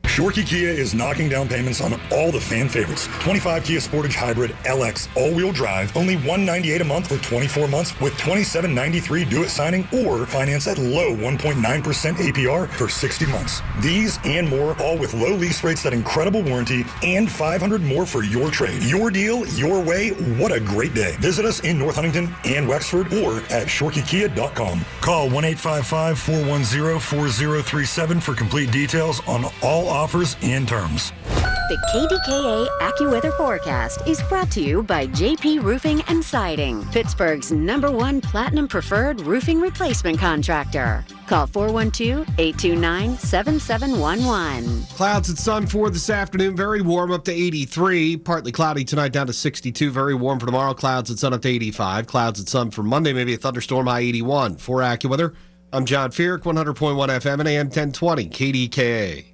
Shorkey Kia is knocking down payments on all the fan favorites. 25 Kia Sportage Hybrid LX all-wheel drive, only $198 a month for 24 months with $27.93 due at signing, or finance at low 1.9% APR for 60 months. These and more, all with low lease rates, that incredible warranty, and $500 more for your trade. Your deal, your way. What a great day. Visit us in North Huntington and Wexford or at shorkeykia.com. Call 1-855-410-4037 for complete details on all offers and terms. The KDKA AccuWeather forecast is brought to you by JP Roofing and Siding, Pittsburgh's #1 Platinum Preferred Roofing Replacement Contractor. Call 412-829-7711. Clouds and sun for this afternoon. Very warm, up to 83. Partly cloudy tonight, down to 62. Very warm for tomorrow. Clouds and sun up to 85. Clouds and sun for Monday, maybe a thunderstorm, high 81. For AccuWeather, I'm John Feerick, 100.1 FM and AM 1020, KDKA.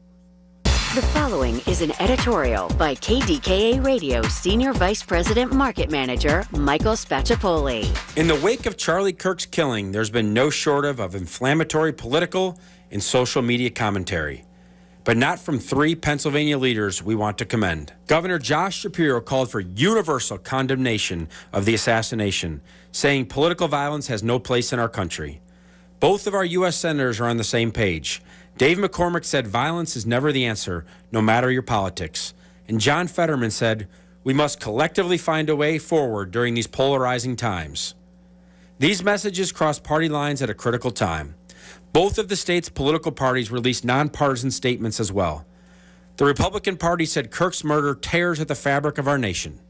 The following is an editorial by KDKA Radio Senior Vice President Market Manager Michael Spacciapoli. In the wake of Charlie Kirk's killing, there's been no shortage of inflammatory political and social media commentary, but not from 3 Pennsylvania leaders we want to commend. Governor Josh Shapiro called for universal condemnation of the assassination, saying political violence has no place in our country. Both of our U.S. senators are on the same page. Dave McCormick said violence is never the answer, no matter your politics. And John Fetterman said, we must collectively find a way forward during these polarizing times. These messages cross party lines at a critical time. Both of the state's political parties released nonpartisan statements as well. The Republican Party said Kirk's murder tears at the fabric of our nation.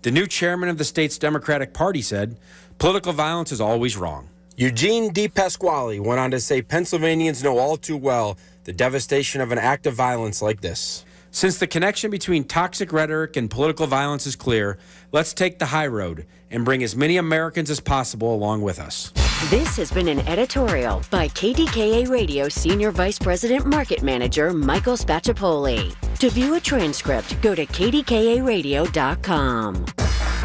The new chairman of the state's Democratic Party said, political violence is always wrong. Eugene D. Pasquale went on to say Pennsylvanians know all too well the devastation of an act of violence like this. Since the connection between toxic rhetoric and political violence is clear, let's take the high road and bring as many Americans as possible along with us. This has been an editorial by KDKA Radio Senior Vice President Market Manager Michael Spacciapoli. To view a transcript, go to kdkaradio.com.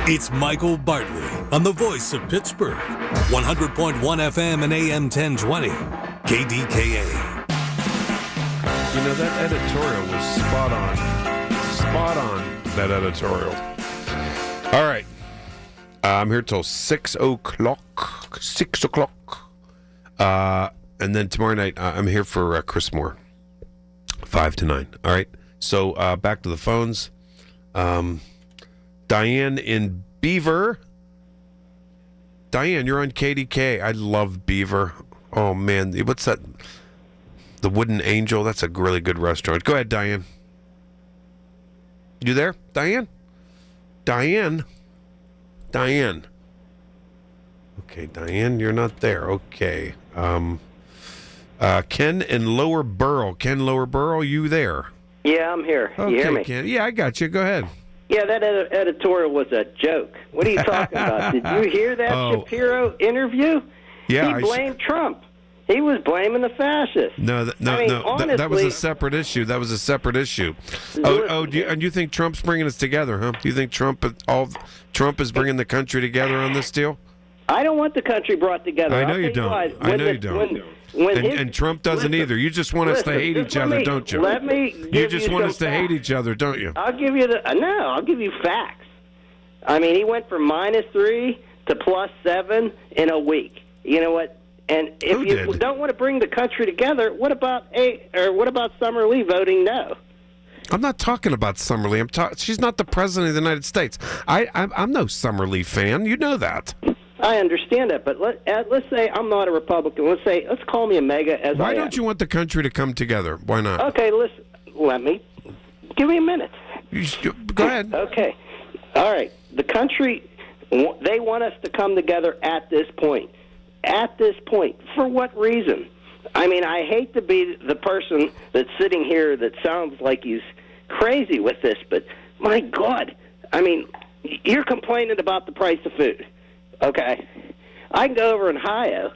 It's Michael Bartley on the voice of Pittsburgh. 100.1 FM and AM 1020. KDKA. You know, that editorial was spot on. Spot on, that editorial. All right. I'm here till 6 o'clock. 6 o'clock. And then tomorrow night, I'm here for Chris Moore. 5 to 9. All right. So back to the phones. Diane in Beaver. Diane, you're on KDK. I love Beaver. Oh, man. What's that? The Wooden Angel. That's a really good restaurant. Go ahead, Diane. You there, Diane? Diane? Diane. Okay, Diane, you're not there. Okay. Ken in Lower Borough. Ken Lower Borough, you there? Yeah, I'm here. Okay, You hear me? Ken. Yeah, I got you. Go ahead. Yeah, that editorial was a joke. What are you talking about? Did you hear that Shapiro interview? Yeah, He blamed Trump. He was blaming the fascists. No, honestly, that was a separate issue. That was a separate issue. And you think Trump's bringing us together, huh? Do you think Trump is bringing the country together on this deal? I don't want the country brought together. I know you don't. I know you don't. And Trump doesn't either. You just want us to hate each other, don't you? Let me. You just want us to hate each other, don't you? I'll give you I'll give you facts. I mean, he went from -3 to +7 in a week. You know what? And if you don't want to bring the country together, what about Summer Lee voting no? I'm not talking about Summer Lee. She's not the president of the United States. I'm no Summer Lee fan. You know that. I understand that, but let's say I'm not a Republican. Let's call me a MAGA as Why I am. don't you want the country to come together? Why not? Okay, listen. Give me a minute. Go ahead. Okay. All right. The country, they want us to come together at this point. At this point. For what reason? I mean, I hate to be the person that's sitting here that sounds like he's crazy with this, but my God. I mean, you're complaining about the price of food. Okay. I can go over in Ohio,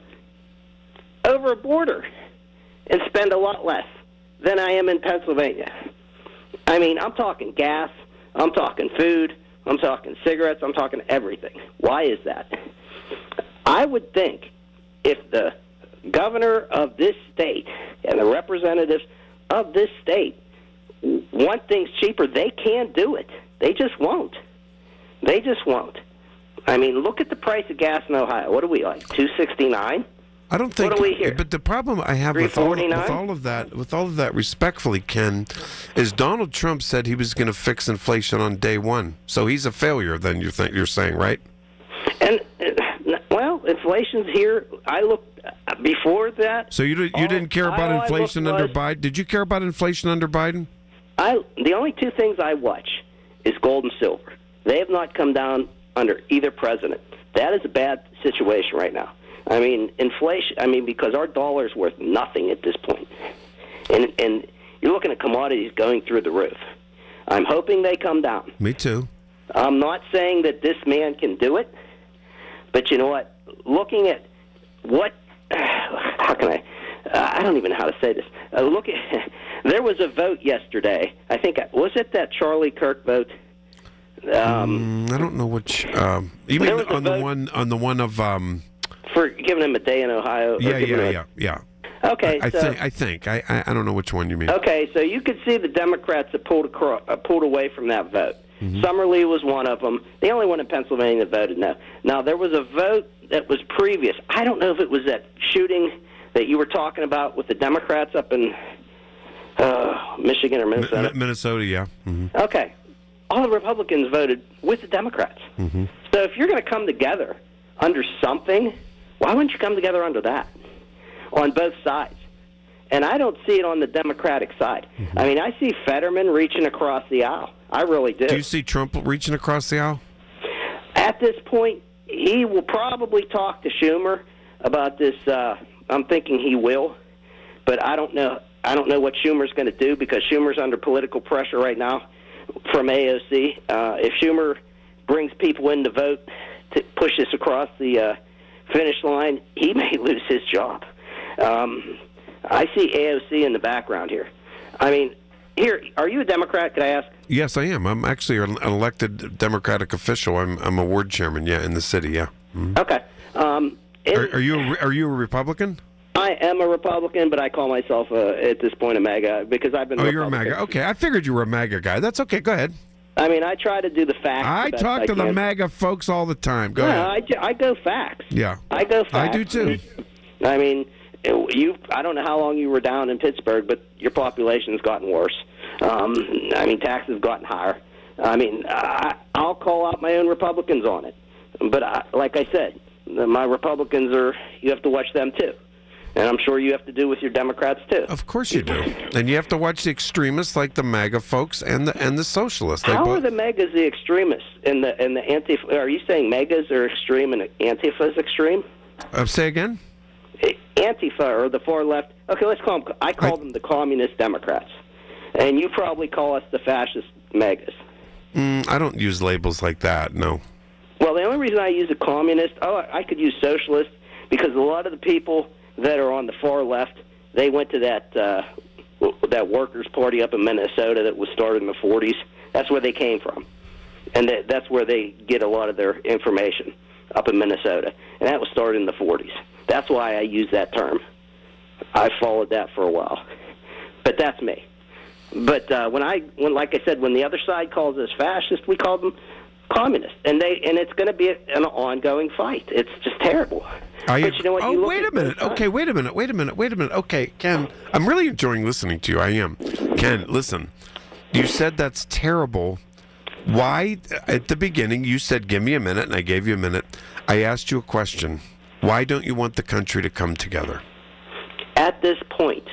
over a border, and spend a lot less than I am in Pennsylvania. I mean, I'm talking gas, I'm talking food, I'm talking cigarettes, I'm talking everything. Why is that? I would think if the governor of this state and the representatives of this state want things cheaper, they can do it. They just won't. They just won't. I mean, look at the price of gas in Ohio. What are we, like, $2.69? I don't think. What do we hear? But the problem I have with all of that, respectfully, Ken, is Donald Trump said he was going to fix inflation on day one. So he's a failure. Then you're saying, right? And well, inflation's here. I looked before that. So you didn't care about inflation under Biden? Did you care about inflation under Biden? The only two things I watch is gold and silver. They have not come down under either president. That is a bad situation right now. I mean, inflation, because our dollar's worth nothing at this point. And you're looking at commodities going through the roof. I'm hoping they come down. Me too. I'm not saying that this man can do it, but you know what? Looking at what, how can I don't even know how to say this. There was a vote yesterday. I think, was it that Charlie Kirk vote? I don't know which. You mean on the one of for giving him a day in Ohio? Yeah. Okay, I think. I don't know which one you mean. Okay, so you could see the Democrats that pulled away from that vote. Mm-hmm. Summer Lee was one of them. The only one in Pennsylvania that voted no. Now, there was a vote that was previous. I don't know if it was that shooting that you were talking about with the Democrats up in Michigan or Minnesota. Minnesota, yeah. Mm-hmm. Okay. All the Republicans voted with the Democrats. Mm-hmm. So if you're going to come together under something, why wouldn't you come together under that on both sides? And I don't see it on the Democratic side. Mm-hmm. I mean, I see Fetterman reaching across the aisle. I really do. Do you see Trump reaching across the aisle? At this point, he will probably talk to Schumer about this. I'm thinking he will, but I don't know. I don't know what Schumer's going to do because Schumer's under political pressure right now from AOC. If Schumer brings people in to vote to push this across the finish line, he may lose his job. I see AOC in the background here. I mean, here, are you a Democrat, could I ask? Yes, I am. I'm actually an elected Democratic official. I'm a ward chairman, in the city, yeah. Mm-hmm. Okay. Are you a Republican? I am a Republican, but I call myself, at this point, a MAGA because I've been Oh, you're a MAGA. Okay, I figured you were a MAGA guy. That's okay. Go ahead. I mean, I try to do the facts. I talk to the MAGA folks all the time. Go ahead. I go facts. Yeah. I go facts. I do, too. I mean, I don't know how long you were down in Pittsburgh, but your population's gotten worse. I mean, taxes have gotten higher. I mean, I'll call out my own Republicans on it. But like I said, my Republicans you have to watch them too. And I'm sure you have to do with your Democrats too. Of course you do. And you have to watch the extremists like the MAGA folks and the socialists. How are the MAGAs the extremists and the Antifa? Are you saying MAGAs are extreme and Antifa is extreme? Say again? Antifa or the far left. Okay, let's call them. I call them the communist Democrats, and you probably call us the fascist MAGAs. I don't use labels like that. No. Well, the only reason I use a communist, I could use socialist because a lot of the people that are on the far left, they went to that workers' party up in Minnesota that was started in the 40s. That's where they came from, and that's where they get a lot of their information up in Minnesota, and that was started in the 40s. That's why I use that term. I followed that for a while, but that's me. But when like I said, when the other side calls us fascist, we call them communist, and it's going to be an ongoing fight. It's just terrible. But you know what? Wait a minute. Okay, wait a minute. Okay, Ken, I'm really enjoying listening to you. I am. Ken, listen. You said that's terrible. Why, at the beginning, you said, give me a minute, and I gave you a minute. I asked you a question. Why don't you want the country to come together? At this point,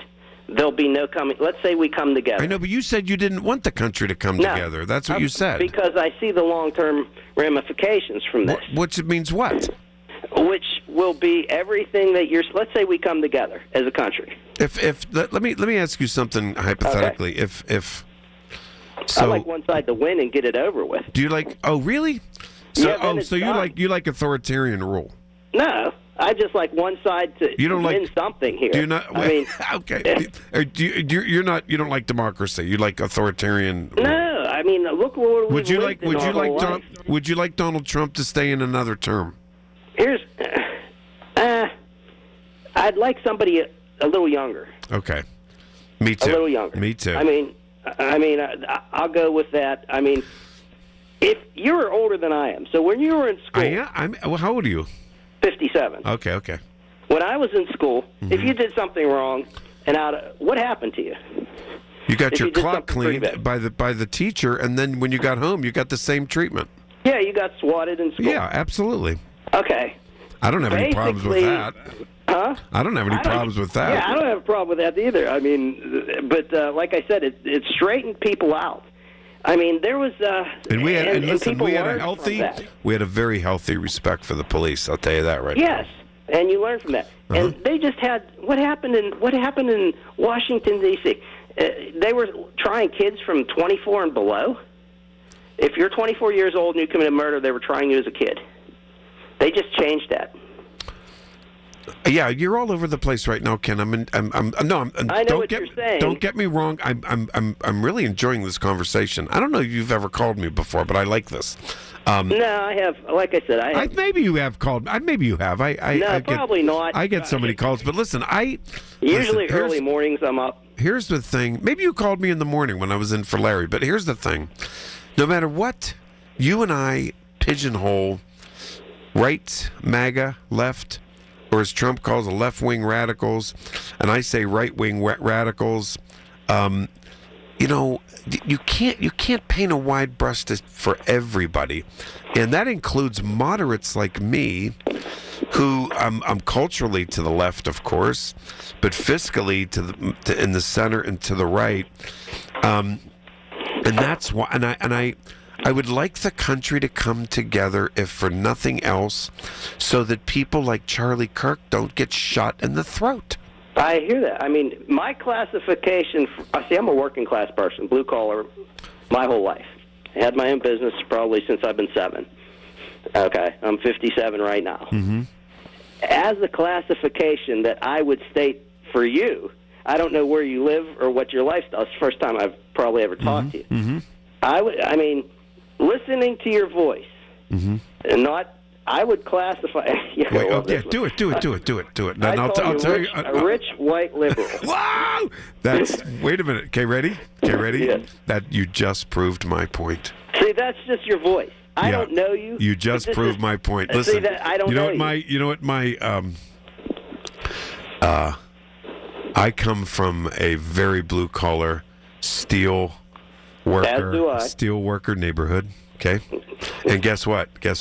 there'll be no coming. Let's say we come together. I know, but you said you didn't want the country to come together. That's what you said. Because I see the long-term ramifications from this. Which means what? Which will be everything that let's say we come together as a country. Let me ask you something hypothetically. Okay. I like one side to win and get it over with. Do you like? Oh, really? So you like authoritarian rule? No, I just like one side to win something here. Do you not? I mean, okay. You don't like democracy. You like authoritarian rule. No, I mean, look what would you like Donald Trump to stay in another term? I'd like somebody a little younger. Okay. Me too. A little younger. Me too. I mean, I'll go with that. I mean, if you're older than I am, so when you were in school, well, how old are you? 57. Okay. When I was in school, if you did something wrong, what happened to you? You got your clock cleaned by the teacher, and then when you got home, you got the same treatment. Yeah, you got swatted in school. Yeah, absolutely. Okay. I don't have any problems with that. Huh? I don't have any problems with that. Yeah, I don't have a problem with that either. I mean, but like I said, it straightened people out. I mean, there was we had a very healthy respect for the police. I'll tell you that right now. Yes, and you learn from that. And they just had what happened in Washington D.C. They were trying kids from 24 and below. If you're 24 years old and you commit a murder, they were trying you as a kid. They just changed that. Yeah, you're all over the place right now, Ken. I know what you're saying. Don't get me wrong. I'm really enjoying this conversation. I don't know if you've ever called me before, but I like this. No, I have. Like I said, maybe you have called. Maybe you have. Probably not. I get so many calls, but listen, usually early mornings I'm up. Here's the thing. Maybe you called me in the morning when I was in for Larry, but here's the thing. No matter what, you and I pigeonhole right, MAGA, left, or as Trump calls the left-wing radicals, and I say right-wing radicals. You can't paint a wide brush for everybody, and that includes moderates like me, who I'm culturally to the left, of course, but fiscally in the center and to the right, and that's why. And I would like the country to come together, if for nothing else, so that people like Charlie Kirk don't get shot in the throat. I hear that. I mean, my classification, I'm a working class person, blue collar, my whole life. I had my own business probably since I've been 7. Okay, I'm 57 right now. Mm-hmm. As a classification that I would state for you, I don't know where you live or what your lifestyle is. It's the first time I've probably ever talked to you. Mm-hmm. I mean, listening to your voice, and not, I would classify. Do it. Then I'll tell you. A rich white liberal. Wow! Wait a minute. Okay, ready? Yes. That you just proved my point. See, that's just your voice. I don't know you. You just proved my point. Listen, see, that I don't know you. You know what my I come from a very blue collar steel worker neighborhood. Okay, and guess what, Ken?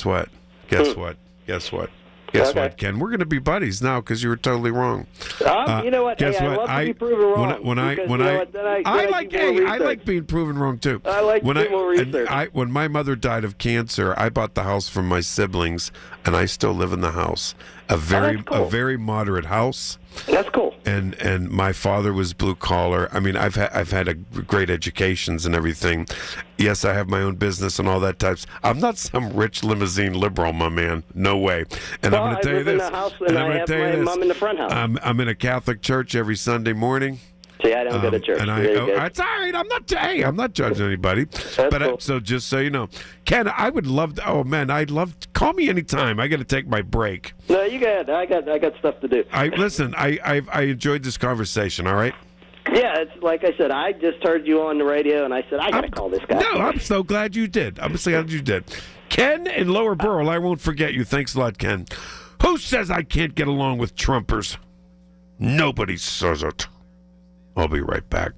We're going to be buddies now because you were totally wrong. You know what? Guess I what? love to be proven wrong. I like being proven wrong too. I like more research. When my mother died of cancer, I bought the house from my siblings, and I still live in the house. A very moderate house. That's cool. And my father was blue collar. I mean, I've had a great educations and everything. Yes, I have my own business and all that types. I'm not some rich limousine liberal, my man. No way. And I'm going to tell you this. I live in the house, and I have my mom in the front house. I'm in a Catholic church every Sunday morning. See, I don't go to church. It's all right. I'm not judging anybody. Cool. So just so you know, Ken, I would love to. Oh man, call me anytime. I got to take my break. No, you got. I got stuff to do. Listen. I enjoyed this conversation. All right. Yeah, it's like I said. I just heard you on the radio, and I said I got to call this guy. No, I'm so glad you did. I'm so glad you did. Ken in Lower Borough, I won't forget you. Thanks a lot, Ken. Who says I can't get along with Trumpers? Nobody says it. I'll be right back.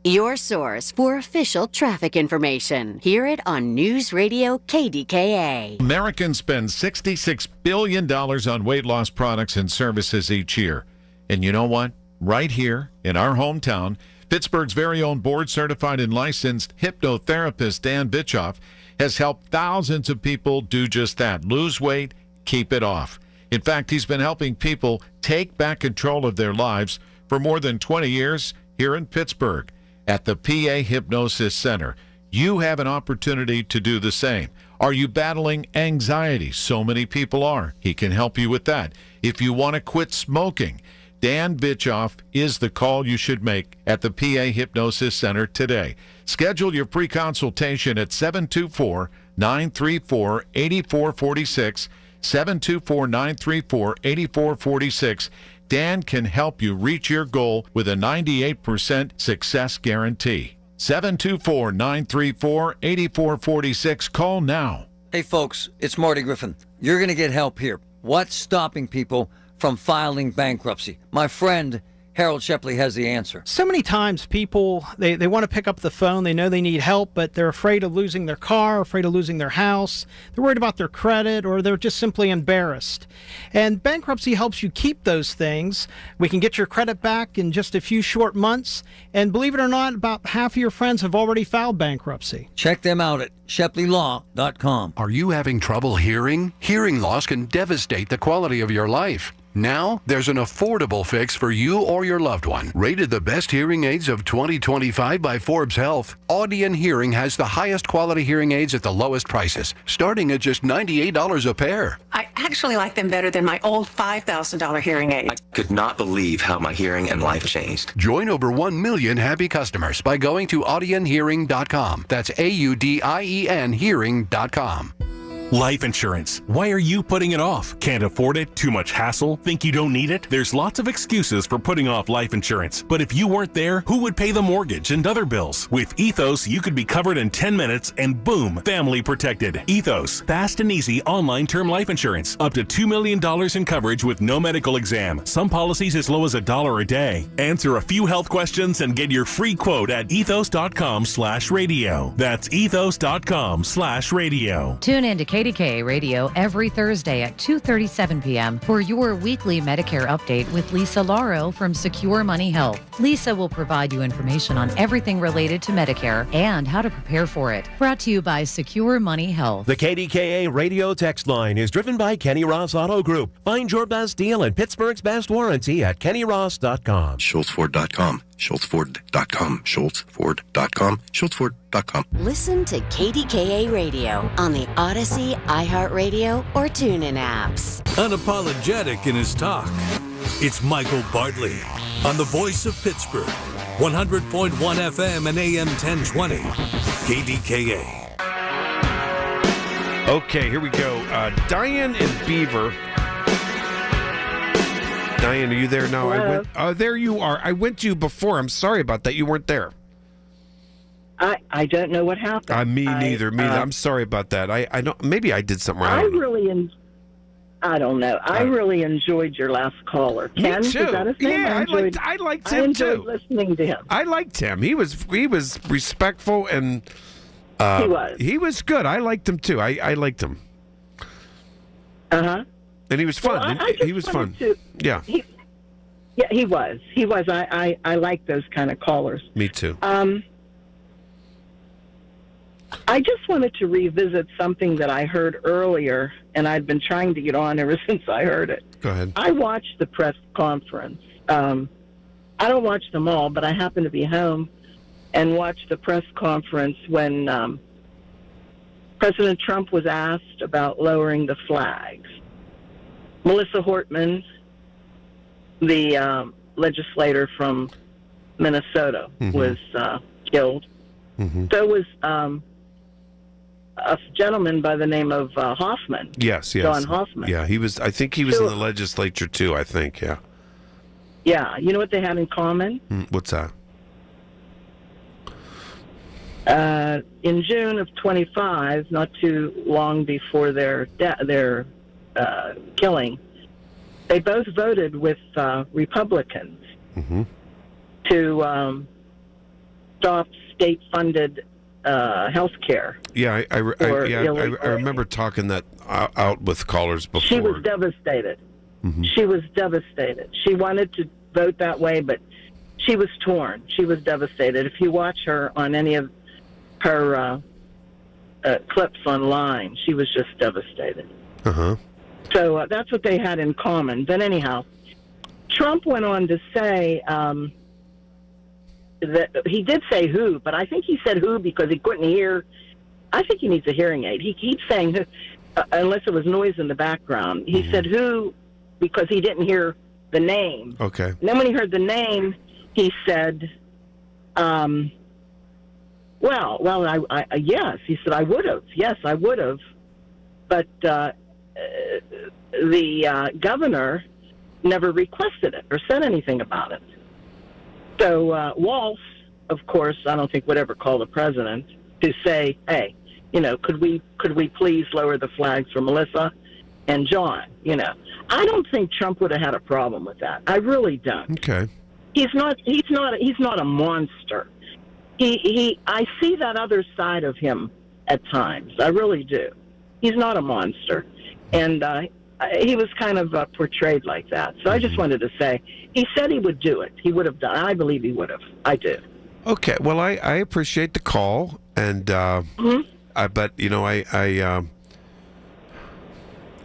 Your source for official traffic information. Hear it on News Radio KDKA. Americans spend $66 billion on weight loss products and services each year. And you know what? Right here in our hometown, Pittsburgh's very own board-certified and licensed hypnotherapist Dan Bitchoff has helped thousands of people do just that. Lose weight, keep it off. In fact, he's been helping people take back control of their lives for more than 20 years here in Pittsburgh at the PA Hypnosis Center. You have an opportunity to do the same. Are you battling anxiety? So many people are. He can help you with that. If you want to quit smoking, Dan Bitchoff is the call you should make at the PA Hypnosis Center today. Schedule your pre-consultation at 724-934-8446, 724-934-8446. Dan can help you reach your goal with a 98% success guarantee. 724-934-8446. Call now. Hey, folks, it's Marty Griffin. You're going to get help here. What's stopping people from filing bankruptcy? My friend Harold Shepley has the answer. So many times people, they want to pick up the phone. They know they need help, but they're afraid of losing their car, afraid of losing their house. They're worried about their credit, or they're just simply embarrassed. And bankruptcy helps you keep those things. We can get your credit back in just a few short months. And believe it or not, about half of your friends have already filed bankruptcy. Check them out at ShepleyLaw.com. Are you having trouble hearing? Hearing loss can devastate the quality of your life. Now, there's an affordable fix for you or your loved one. Rated the best hearing aids of 2025 by Forbes Health, Audion Hearing has the highest quality hearing aids at the lowest prices, starting at just $98 a pair. I actually like them better than my old $5,000 hearing aid. I could not believe how my hearing and life changed. Join over 1 million happy customers by going to audionhearing.com. That's AUDIEN hearing.com. Life insurance. Why are you putting it off? Can't afford it? Too much hassle? Think you don't need it? There's lots of excuses for putting off life insurance. But if you weren't there, who would pay the mortgage and other bills? With Ethos, you could be covered in 10 minutes and boom, family protected. Ethos, fast and easy online term life insurance. Up to $2 million in coverage with no medical exam. Some policies as low as $1 a day. Answer a few health questions and get your free quote at ethos.com/radio. That's ethos.com/radio. Tune in to KDKA Radio every Thursday at 2:37 p.m. for your weekly Medicare update with Lisa Lauro from Secure Money Health. Lisa will provide you information on everything related to Medicare and how to prepare for it. Brought to you by Secure Money Health. The KDKA radio text line is driven by Kenny Ross Auto Group. Find your best deal and Pittsburgh's best warranty at kennyross.com. SchultzFord.com. SchultzFord.com. SchultzFord.com. SchultzFord.com. Listen to KDKA Radio on the Odyssey, iHeartRadio, or TuneIn apps. Unapologetic in his talk. It's Michael Bartley on the Voice of Pittsburgh. 100.1 FM and AM 1020. KDKA. Okay, here we go. Diane and Beaver. Diane, are you there now? Hello? There you are. I went to you before. I'm sorry about that. You weren't there. I don't know what happened. Me neither. I'm sorry about that. I know. Maybe I did something wrong. I don't know. I really enjoyed your last caller. Ken, Me too. is that his name? Yeah, I liked him too. I enjoyed listening to him. I liked him. He was respectful and he was good. I liked him too. I liked him. And he was fun. Well, he was fun. Yeah. He was. I like those kind of callers. Me too. I just wanted to revisit something that I heard earlier, and I'd been trying to get on ever since I heard it. Go ahead. I watched the press conference. I don't watch them all, but I happened to be home and watched the press conference when President Trump was asked about lowering the flags. Melissa Hortman, the legislator from Minnesota, was killed. So was a gentleman by the name of Hoffman. Yes. John Hoffman. Yeah, he was. I think he was in the legislature too. I think. Yeah. Yeah. You know what they had in common? What's that? In June of 25, not too long before their killing, they both voted with Republicans to stop state-funded health care. Yeah, I remember talking that out with callers before. She was devastated. She was devastated. She wanted to vote that way, but she was torn. She was devastated. If you watch her on any of her clips online, she was just devastated. So that's what they had in common. But anyhow, Trump went on to say that he did say who, but I think he said who because he couldn't hear. I think he needs a hearing aid. He keeps saying unless there was noise in the background. He said who because he didn't hear the name. Okay. And then when he heard the name, he said, yes. He said, I would have. Yes, I would have. But the governor never requested it or said anything about it. So Walsh, of course, I don't think would ever call the president to say, hey, could we please lower the flags for Melissa and John? I don't think Trump would have had a problem with that. I really don't. Okay. He's not a monster. I see that other side of him at times. I really do. He's not a monster. And he was kind of portrayed like that. So I just wanted to say, he said he would do it. He would have done. I believe he would have. I do. Okay. Well, I appreciate the call, and but I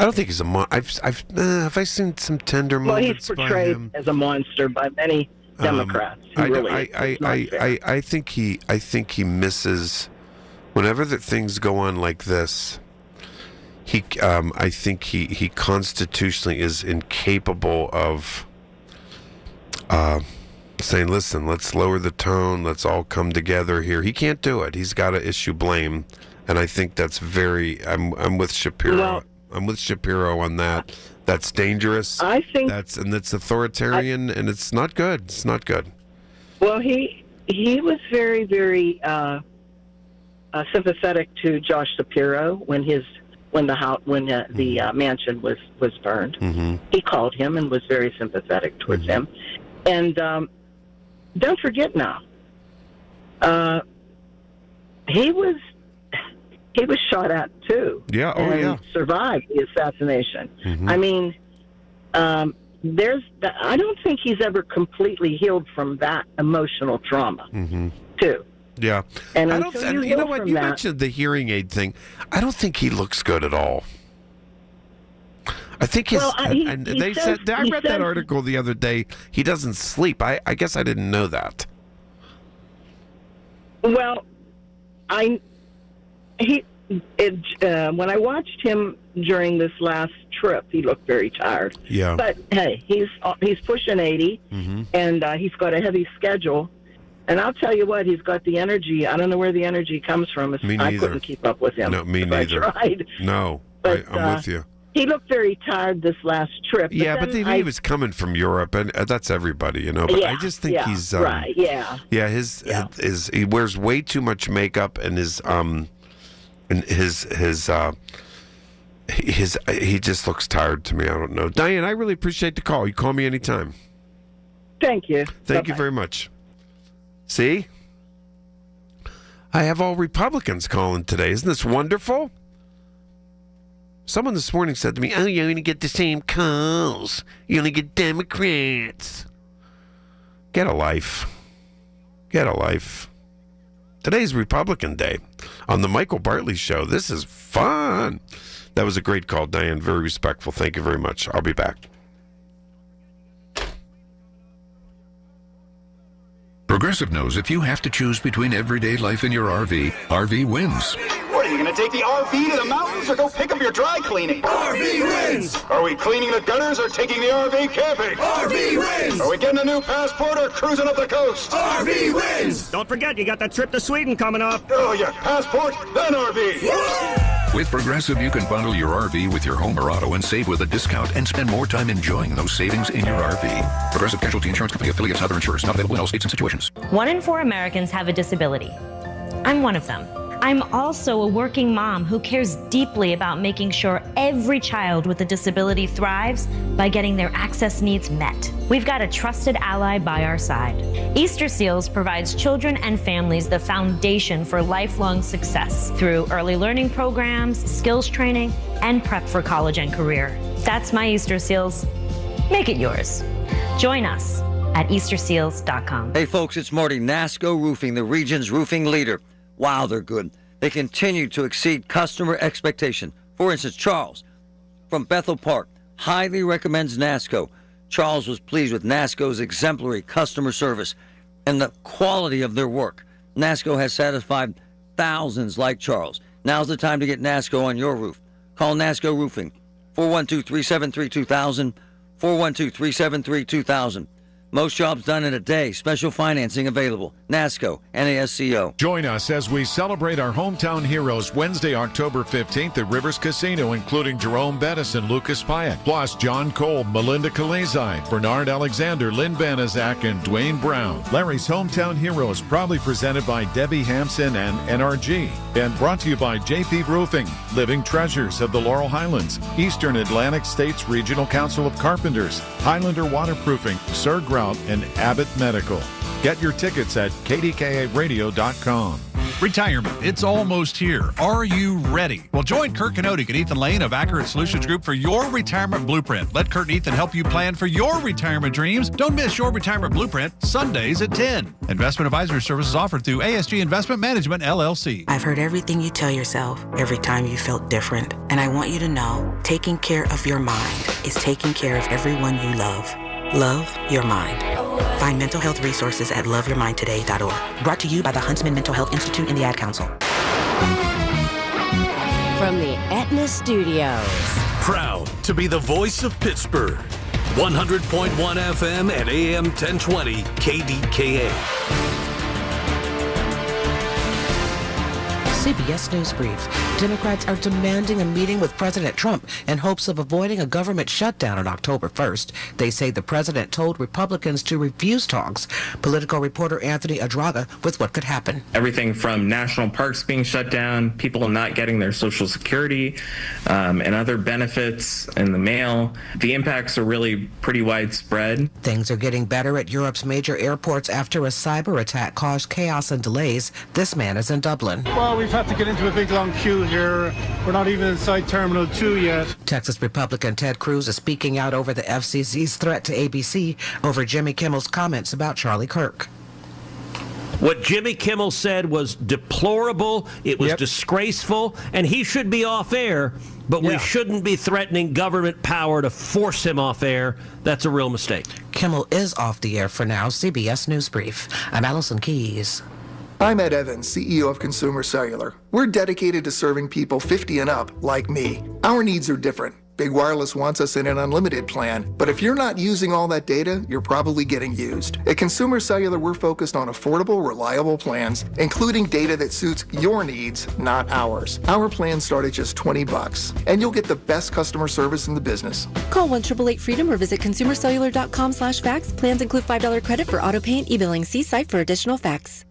don't think he's a monster. Have I seen some tender moments he's portrayed by him? as a monster by many Democrats. I think he misses whenever things go on like this. I think he constitutionally is incapable of saying, "Listen, let's lower the tone. Let's all come together here." He can't do it. He's got to issue blame, and I think that's very. I'm with Shapiro. Well, I'm with Shapiro on that. That's dangerous. I think that's authoritarian, and it's not good. It's not good. Well, he was very, very sympathetic to Josh Shapiro when the mansion was burned. He called him and was very sympathetic towards him. And don't forget now, he was he was shot at too. Yeah, and survived the assassination. Mm-hmm. I mean, I don't think he's ever completely healed from that emotional trauma, too. Yeah. And I don't. until you You know heal what? from You that- mentioned the hearing aid thing. I don't think he looks good at all. I think his. Well, I read that article the other day. He doesn't sleep. I guess I didn't know that. Well, when I watched him during this last trip, he looked very tired. Yeah. But hey, he's pushing 80, and he's got a heavy schedule. And I'll tell you what, he's got the energy. I don't know where the energy comes from. Me I neither. couldn't keep up with him. No, me if neither. I tried. No, But, I'm with you. He looked very tired this last trip. But then he was coming from Europe, and that's everybody, you know. But I just think he's right. Yeah. Yeah, he wears way too much makeup, and he just looks tired to me. I don't know. Diane, I really appreciate the call. You call me anytime. Thank you. Thank you very much. See? I have all Republicans calling today. Isn't this wonderful? Someone this morning said to me, "Oh, you only get the same calls. You only get Democrats." Get a life. Get a life. Today's Republican Day on the Michael Bartley Show. This is fun. That was a great call, Diane. Very respectful. Thank you very much. I'll be back. Progressive knows if you have to choose between everyday life and your RV, RV wins. What, are you going to take the RV to the mountains or go pick up your dry cleaning? RV wins! Are we cleaning the gutters or taking the RV camping? RV wins! Are we getting a new passport or cruising up the coast? RV wins! Don't forget, you got that trip to Sweden coming up. Oh, yeah, passport, then RV. With Progressive, you can bundle your RV with your home or auto and save with a discount and spend more time enjoying those savings in your RV. Progressive Casualty Insurance Company affiliates and other insurers not available in all states and situations. 1 in 4 Americans have a disability. I'm one of them. I'm also a working mom who cares deeply about making sure every child with a disability thrives by getting their access needs met. We've got a trusted ally by our side. Easter Seals provides children and families the foundation for lifelong success through early learning programs, skills training, and prep for college and career. That's my Easter Seals. Make it yours. Join us at easterseals.com. Hey folks, it's Marty. NASCO Roofing, the region's roofing leader. Wow, they're good. They continue to exceed customer expectation. For instance, Charles from Bethel Park highly recommends NASCO. Charles was pleased with NASCO's exemplary customer service and the quality of their work. NASCO has satisfied thousands like Charles. Now's the time to get NASCO on your roof. Call NASCO Roofing, 412-373-2000, 412-373-2000. Most jobs done in a day. Special financing available. NASCO, NASCO. Join us as we celebrate our hometown heroes Wednesday, October 15th at Rivers Casino, including Jerome Bettis and Lucas Pyatt, plus John Cole, Melinda Kalezai, Bernard Alexander, Lynn Banaszak, and Dwayne Brown. Larry's Hometown Heroes, proudly presented by Debbie Hampson and NRG, and brought to you by JP Roofing, Living Treasures of the Laurel Highlands, Eastern Atlantic States Regional Council of Carpenters, Highlander Waterproofing, Sir Grout, and Abbott Medical. Get your tickets at KDKA-Radio.com. Retirement, it's almost here. Are you ready? Well, join Kurt Kanodik and Ethan Lane of Accurate Solutions Group for your retirement blueprint. Let Kurt and Ethan help you plan for your retirement dreams. Don't miss your retirement blueprint, Sundays at 10. Investment advisory services offered through ASG Investment Management, LLC. I've heard everything you tell yourself every time you felt different. And I want you to know, taking care of your mind is taking care of everyone you love. Love your mind. Find mental health resources at loveyourmindtoday.org. Brought to you by the Huntsman Mental Health Institute and the Ad Council. From the Aetna Studios. Proud to be the voice of Pittsburgh. 100.1 FM and AM 1020 KDKA. CBS News Brief. Democrats are demanding a meeting with President Trump in hopes of avoiding a government shutdown on October 1st. They say the president told Republicans to refuse talks. Political reporter Anthony Adraga with what could happen. Everything from national parks being shut down, people not getting their Social Security and other benefits in the mail. The impacts are really pretty widespread. Things are getting better at Europe's major airports after a cyber attack caused chaos and delays. This man is in Dublin. Well, we've had to get into a big long queue here. We're not even inside Terminal 2 yet. Texas Republican Ted Cruz is speaking out over the FCC's threat to ABC over Jimmy Kimmel's comments about Charlie Kirk. What Jimmy Kimmel said was deplorable, it was disgraceful, and he should be off air, but we shouldn't be threatening government power to force him off air. That's a real mistake. Kimmel is off the air for now. CBS News Brief. I'm Allison Keyes. I'm Ed Evans, CEO of Consumer Cellular. We're dedicated to serving people 50 and up, like me. Our needs are different. Big Wireless wants us in an unlimited plan, but if you're not using all that data, you're probably getting used. At Consumer Cellular, we're focused on affordable, reliable plans, including data that suits your needs, not ours. Our plans start at just $20, and you'll get the best customer service in the business. Call 1-888-FREEDOM or visit consumercellular.com/facts. Plans include $5 credit for auto pay and e-billing. See site for additional facts.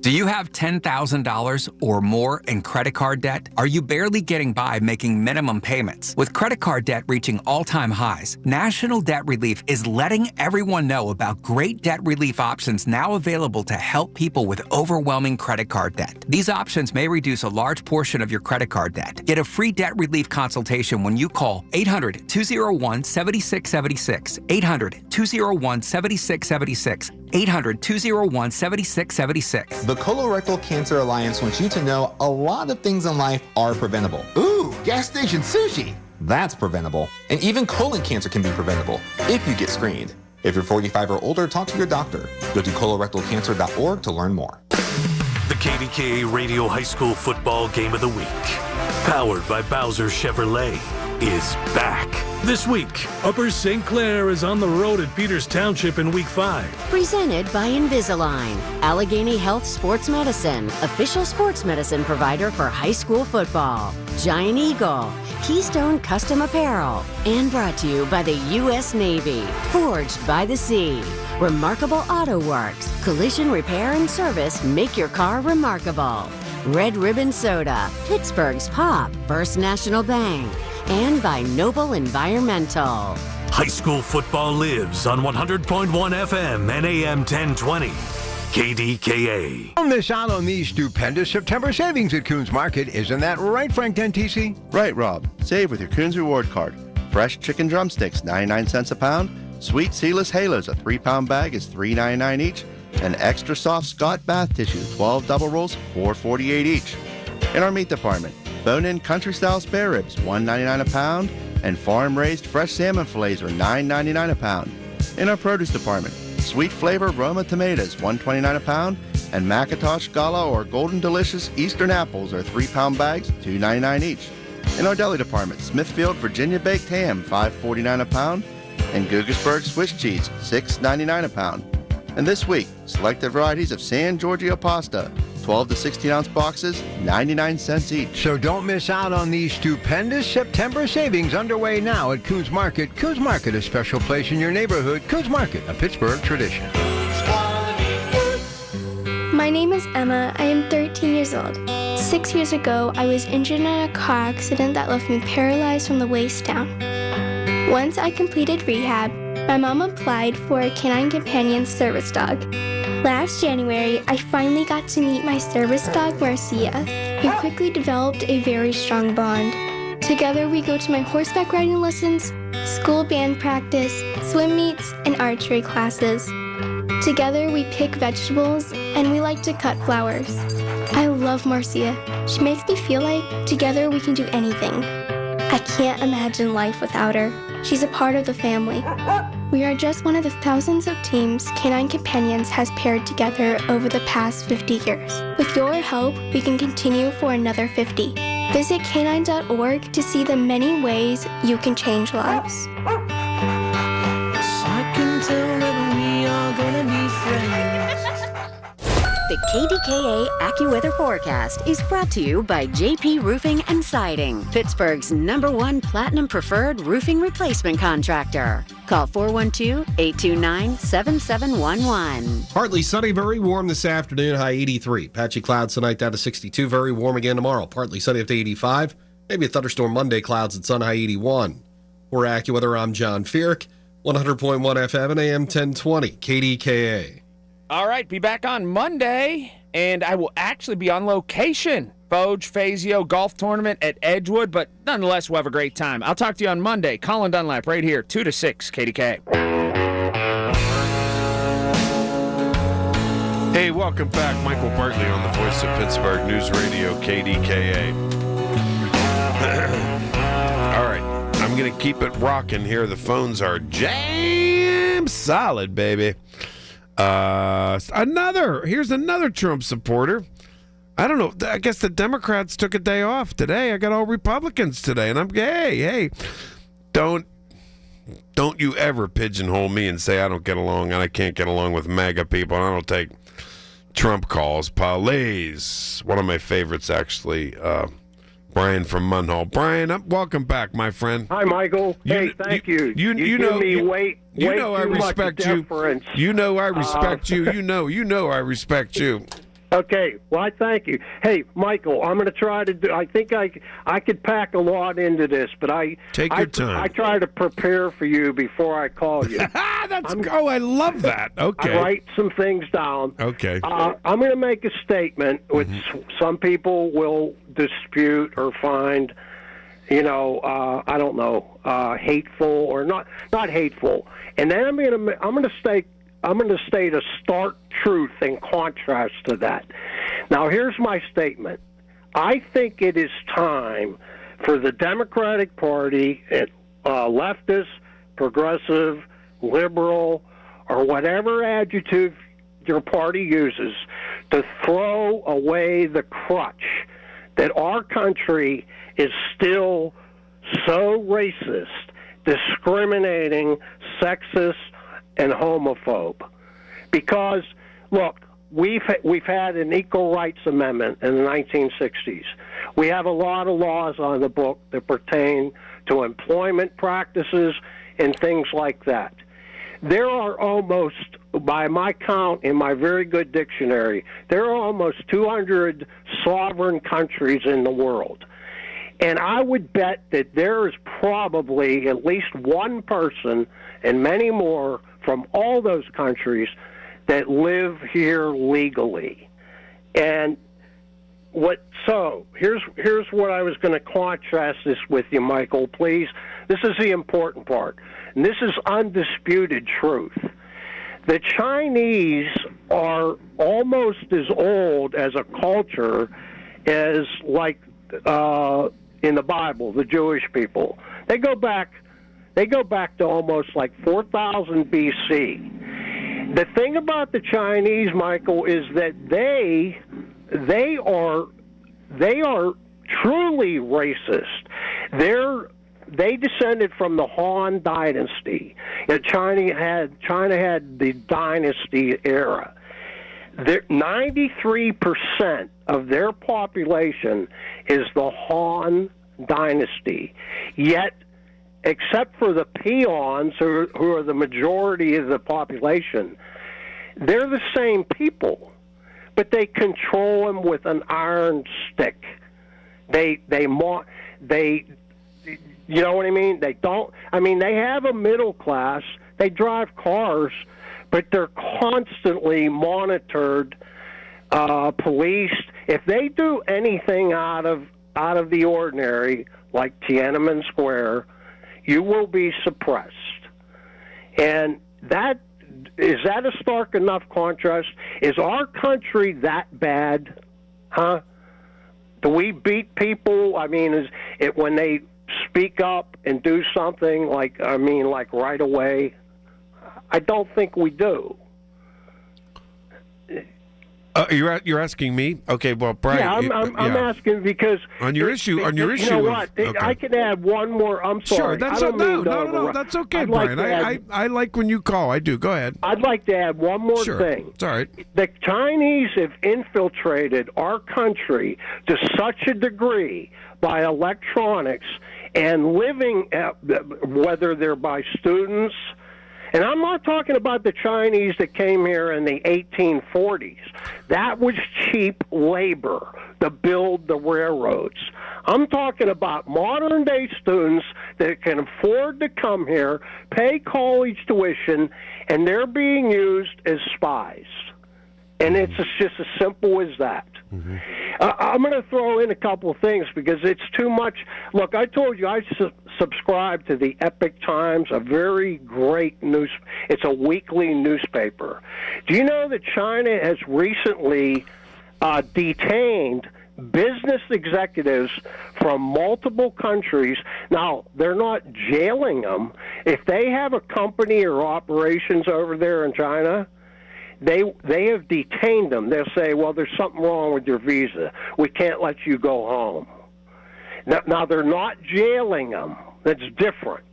Do you have $10,000 or more in credit card debt? Are you barely getting by making minimum payments? With credit card debt reaching all-time highs, National Debt Relief is letting everyone know about great debt relief options now available to help people with overwhelming credit card debt. These options may reduce a large portion of your credit card debt. Get a free debt relief consultation when you call 800-201-7676, 800-201-7676, 800-201-7676. The Colorectal Cancer Alliance wants you to know a lot of things in life are preventable. Ooh, gas station sushi. That's preventable. And even colon cancer can be preventable if you get screened. If you're 45 or older, talk to your doctor. Go to colorectalcancer.org to learn more. The KDKA Radio High School Football Game of the Week, powered by Bowser Chevrolet, is back. This week, Upper St. Clair is on the road at Peters Township in Week 5. Presented by Invisalign, Allegheny Health Sports Medicine, official sports medicine provider for high school football. Giant Eagle, Keystone Custom Apparel, and brought to you by the U.S. Navy. Forged by the Sea, Remarkable Auto Works, collision repair and service make your car remarkable. Red Ribbon Soda, Pittsburgh's Pop, First National Bank, and by Noble Environmental. High school football lives on 100.1 FM and AM 1020. KDKA. Don't miss out on these stupendous September savings at Coons Market. Isn't that right, Frank Dentisi? Right, Rob. Save with your Coons Reward Card. Fresh chicken drumsticks, 99 cents a pound. Sweet Sealess Halos, a 3-pound bag, is $3.99 each. And extra soft Scott bath tissue, 12 double rolls, $4.48 each. In our meat department, bone-in country-style spare ribs, $1.99 a pound, and farm-raised fresh salmon fillets are $9.99 a pound. In our produce department, sweet flavor Roma tomatoes, $1.29 a pound, and Macintosh Gala or Golden Delicious Eastern apples are 3-pound bags, $2.99 each. In our deli department, Smithfield Virginia baked ham, $5.49 a pound, and Guggersburg Swiss cheese, $6.99 a pound. And this week, selected varieties of San Giorgio pasta, 12 to 16-ounce boxes, 99 cents each. So don't miss out on these stupendous September savings underway now at Coons Market. Coons Market, a special place in your neighborhood. Coons Market, a Pittsburgh tradition. My name is Emma. I am 13 years old. 6 years ago, I was injured in a car accident that left me paralyzed from the waist down. Once I completed rehab, my mom applied for a Canine Companion service dog. Last January, I finally got to meet my service dog, Marcia. We quickly developed a very strong bond. Together, we go to my horseback riding lessons, school band practice, swim meets, and archery classes. Together, we pick vegetables, and we like to cut flowers. I love Marcia. She makes me feel like together we can do anything. I can't imagine life without her. She's a part of the family. We are just one of the thousands of teams Canine Companions has paired together over the past 50 years. With your help, we can continue for another 50. Visit canine.org to see the many ways you can change lives. The KDKA AccuWeather forecast is brought to you by JP Roofing and Siding, Pittsburgh's #1 Platinum Preferred roofing replacement contractor. Call 412-829-7711. Partly sunny, very warm this afternoon, high 83. Patchy clouds tonight down to 62, very warm again tomorrow. Partly sunny up to 85. Maybe a thunderstorm Monday, clouds and sun, high 81. For AccuWeather, I'm John Fierk, 100.1 FM and AM 1020, KDKA. All right, be back on Monday, and I will actually be on location. Foge Fazio Golf Tournament at Edgewood, but nonetheless, we'll have a great time. I'll talk to you on Monday. Colin Dunlap right here, 2 to 6, KDK. Hey, welcome back. Michael Bartley on the Voice of Pittsburgh News Radio, KDKA. All right, I'm going to keep it rocking here. The phones are jam solid, baby. Here's another Trump supporter. I don't know. I guess the Democrats took a day off today. I got all Republicans today, and I'm hey, don't you ever pigeonhole me and say I don't get along and I can't get along with MAGA people. And I don't take Trump calls. Please, one of my favorites actually. Brian from Munhall. Brian, welcome back, my friend. Hi, Michael. Thank you. You know I respect you. You know I respect you. You know I respect you. Okay, well, I thank you. Hey, Michael, I'm going to try to do. I think I could pack a lot into this, but take your time. I try to prepare for you before I call you. I love that. Okay. I write some things down. Okay. I'm going to make a statement which some people will dispute or find, I don't know, hateful or not hateful, and then I'm going to state a stark truth in contrast to that. Now, here's my statement. I think it is time for the Democratic Party, leftist, progressive, liberal, or whatever adjective your party uses, to throw away the crutch that our country is still so racist, discriminating, sexist, and homophobe. Because, look, we've had an Equal Rights Amendment in the 1960s. We have a lot of laws on the book that pertain to employment practices and things like that. There are almost, by my count in my very good dictionary, there are almost 200 sovereign countries in the world. And I would bet that there is probably at least one person and many more from all those countries that live here legally. And here's what I was going to contrast this with you, Michael, please. This is the important part. And this is undisputed truth. The Chinese are almost as old as a culture as, like, in the Bible, the Jewish people. They go back to almost like 4000 BC. The thing about the Chinese, Michael, is that they are truly racist. They descended from the Han Dynasty. China had the dynasty era. 93% of their population is the Han Dynasty. Yet, except for the peons, who are the majority of the population, they're the same people, but they control them with an iron stick. They you know what I mean? They have a middle class. They drive cars, but they're constantly monitored, policed. If they do anything out of the ordinary, like Tiananmen Square, you will be suppressed. And is that a stark enough contrast? Is our country that bad? Huh? Do we beat people? I mean, is it when they speak up and do something like right away? I don't think we do. You're asking me? Okay, well, Brian. Yeah, I'm asking because on your issue. You know what? Okay. I can add one more. I'm sorry. Sure, that's no. That's okay, Brian. I like when you call. I do. Go ahead. I'd like to add one more thing. It's all right. The Chinese have infiltrated our country to such a degree by electronics and living, whether they're by students. And I'm not talking about the Chinese that came here in the 1840s. That was cheap labor to build the railroads. I'm talking about modern-day students that can afford to come here, pay college tuition, and they're being used as spies. And it's just as simple as that. Mm-hmm. I'm going to throw in a couple of things because it's too much. Look, I told you I subscribe to the Epoch Times, a very great news. It's a weekly newspaper. Do you know that China has recently detained business executives from multiple countries? Now, they're not jailing them. If they have a company or operations over there in China, they have detained them. They'll say, well, there's something wrong with your visa. We can't let you go home. Now they're not jailing them. That's different.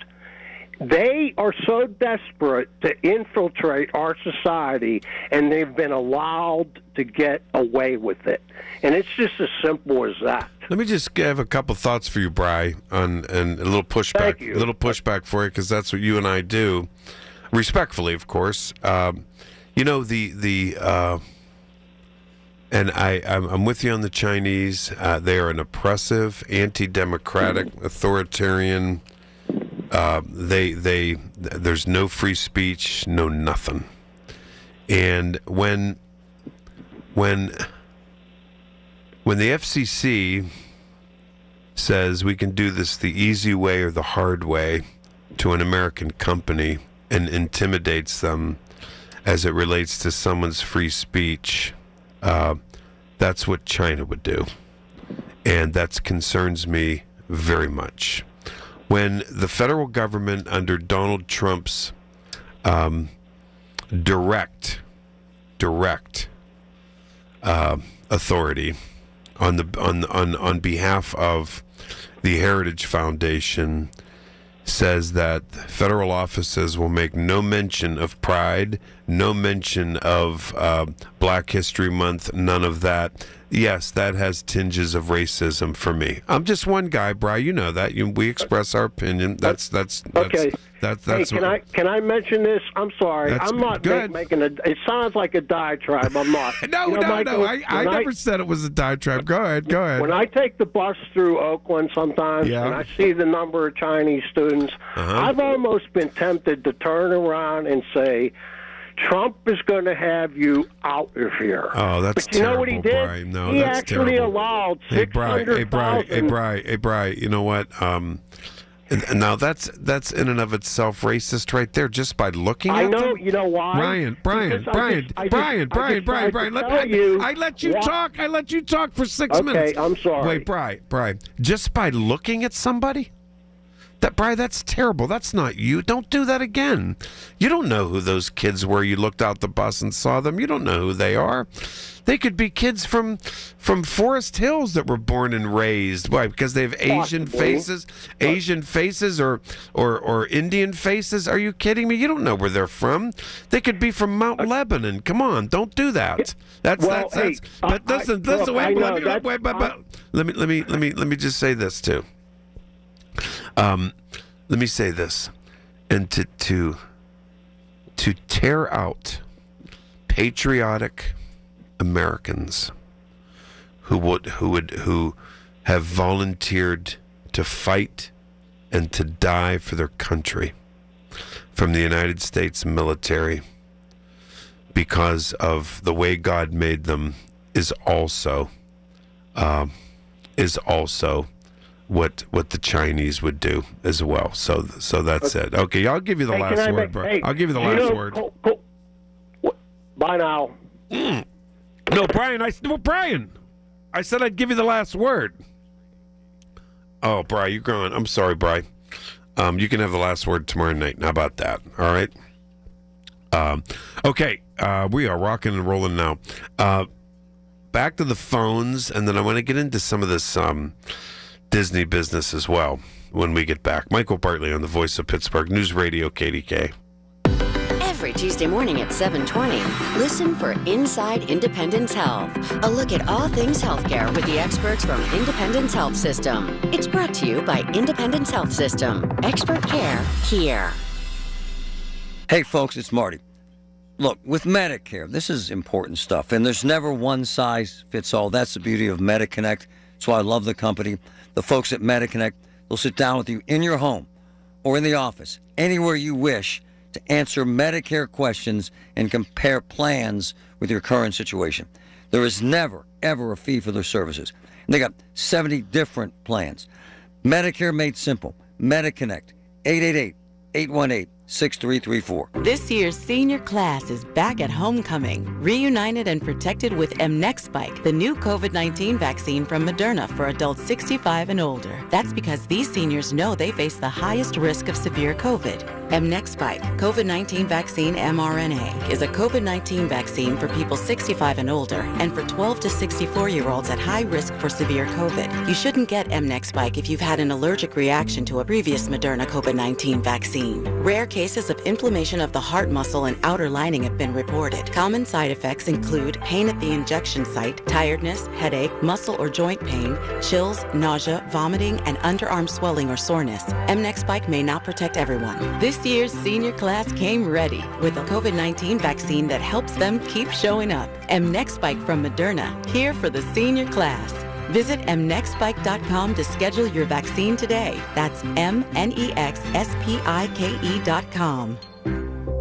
They are so desperate to infiltrate our society, and they've been allowed to get away with it. And it's just as simple as that. Let me just give a couple thoughts for you, Bri, and a little pushback. Thank you. A little pushback for you, because that's what you and I do, respectfully, of course. You know, and I'm with you on the Chinese. They are an oppressive, anti-democratic, authoritarian. There's no free speech, no nothing. And when the FCC says we can do this the easy way or the hard way to an American company and intimidates them as it relates to someone's free speech, that's what China would do. And that concerns me very much. When the federal government under Donald Trump's direct authority on behalf of the Heritage Foundation says that federal offices will make no mention of Pride, no mention of Black History Month, none of that. Yes, that has tinges of racism for me. I'm just one guy, Bri. You know that. We express our opinion. That's okay. That's can I mention this? I'm sorry. I'm not making a. It sounds like a diatribe. I'm not. No. I never said it was a diatribe. Go ahead. When I take the bus through Oakland sometimes, and I see the number of Chinese students, I've almost been tempted to turn around and say, Trump is going to have you out of here. Oh, that's but you terrible, know what he did? Brian. No, he that's actually terrible. allowed 600,000. Hey, Bri. You know what? Now that's in and of itself racist right there, just by looking at them. I know. You know why? Brian. I let you talk. I let you talk for 6 minutes. Okay, I'm sorry. Wait, Bri. Just by looking at somebody. That's terrible. That's not you. Don't do that again. You don't know who those kids were. You looked out the bus and saw them. You don't know who they are. They could be kids from Forest Hills that were born and raised. Why? Because they have Asian faces, or Indian faces. Are you kidding me? You don't know where they're from. They could be from Mount Lebanon. Come on, don't do that. Let me just say this too. Let me say this, and to tear out patriotic Americans who have volunteered to fight and to die for their country from the United States military because of the way God made them is also what the Chinese would do as well. So that's it. Okay, I'll give you the last word, bro. I'll give you the last word. Bye now. No, Brian. I said I'd give you the last word. Oh, Bri, you're going. I'm sorry, Bri. You can have the last word tomorrow night. How about that? All right. Okay. We are rocking and rolling now. back to the phones, and then I want to get into some of this Disney business as well when we get back. Michael Bartley on the Voice of Pittsburgh, News Radio KDK. Every Tuesday morning at 7:20, listen for Inside Independence Health, a look at all things healthcare with the experts from Independence Health System. It's brought to you by Independence Health System. Expert care here. Hey, folks, it's Marty. Look, with Medicare, this is important stuff, and there's never one size fits all. That's the beauty of MediConnect. That's why I love the company. The folks at MediConnect, they'll sit down with you in your home or in the office, anywhere you wish, to answer Medicare questions and compare plans with your current situation. There is never, ever a fee for their services. And they got 70 different plans. Medicare made simple. MediConnect, 888-818-6334. This year's senior class is back at homecoming, reunited and protected with mNEXSpike, the new COVID-19 vaccine from Moderna for adults 65 and older. That's because these seniors know they face the highest risk of severe COVID. mNEXSpike, COVID-19 vaccine mRNA, is a COVID-19 vaccine for people 65 and older and for 12 to 64-year-olds at high risk for severe COVID. You shouldn't get mNEXSpike if you've had an allergic reaction to a previous Moderna COVID-19 vaccine. Rare cases of inflammation of the heart muscle and outer lining have been reported. Common side effects include pain at the injection site, tiredness, headache, muscle or joint pain, chills, nausea, vomiting, and underarm swelling or soreness. mNEXSpike may not protect everyone. This year's senior class came ready with a COVID-19 vaccine that helps them keep showing up. mNEXSpike from Moderna, here for the senior class. Visit mnexspike.com to schedule your vaccine today. That's mnexspike.com.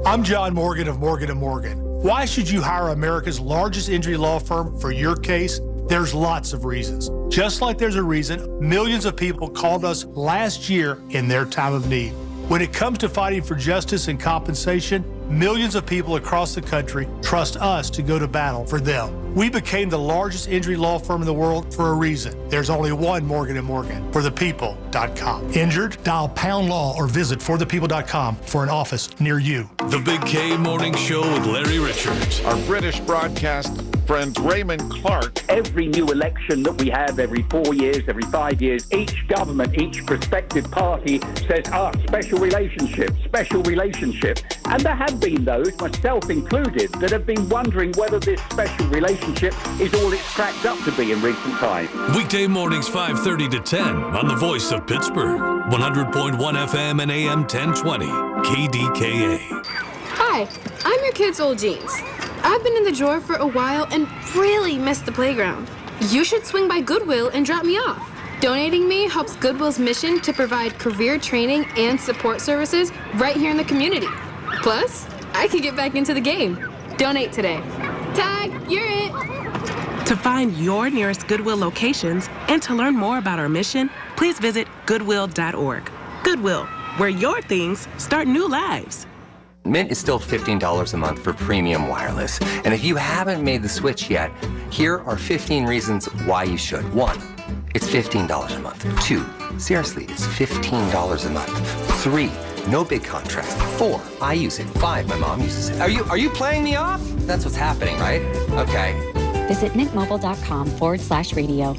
I'm John Morgan of Morgan & Morgan. Why should you hire America's largest injury law firm for your case? There's lots of reasons. Just like there's a reason millions of people called us last year in their time of need. When it comes to fighting for justice and compensation, millions of people across the country trust us to go to battle for them. We became the largest injury law firm in the world for a reason. There's only one Morgan & Morgan, forthepeople.com. Injured? Dial #law or visit forthepeople.com for an office near you. The Big K Morning Show with Larry Richards. Our British broadcast friend Raymond Clark. Every new election that we have every 4 years, every 5 years, each government, each prospective party says, special relationship. And there have been those, myself included, that have been wondering whether this special relationship is all it's cracked up to be in recent times. Weekday mornings 5:30 to 10 on the Voice of Pittsburgh. 100.1 FM and AM 1020. KDKA. Hi, I'm your kid's old jeans. I've been in the drawer for a while and really missed the playground. You should swing by Goodwill and drop me off. Donating me helps Goodwill's mission to provide career training and support services right here in the community. Plus, I can get back into the game. Donate today. Tag, you're it. To find your nearest Goodwill locations and to learn more about our mission, please visit goodwill.org. Goodwill, where your things start new lives. Mint is still $15 a month for premium wireless. And if you haven't made the switch yet, here are 15 reasons why you should. 1, it's $15 a month. 2, seriously, it's $15 a month. 3, no big contrast. 4, I use it. 5, my mom uses it. Are you playing me off? That's what's happening, right? Okay. Visit mintmobile.com/radio.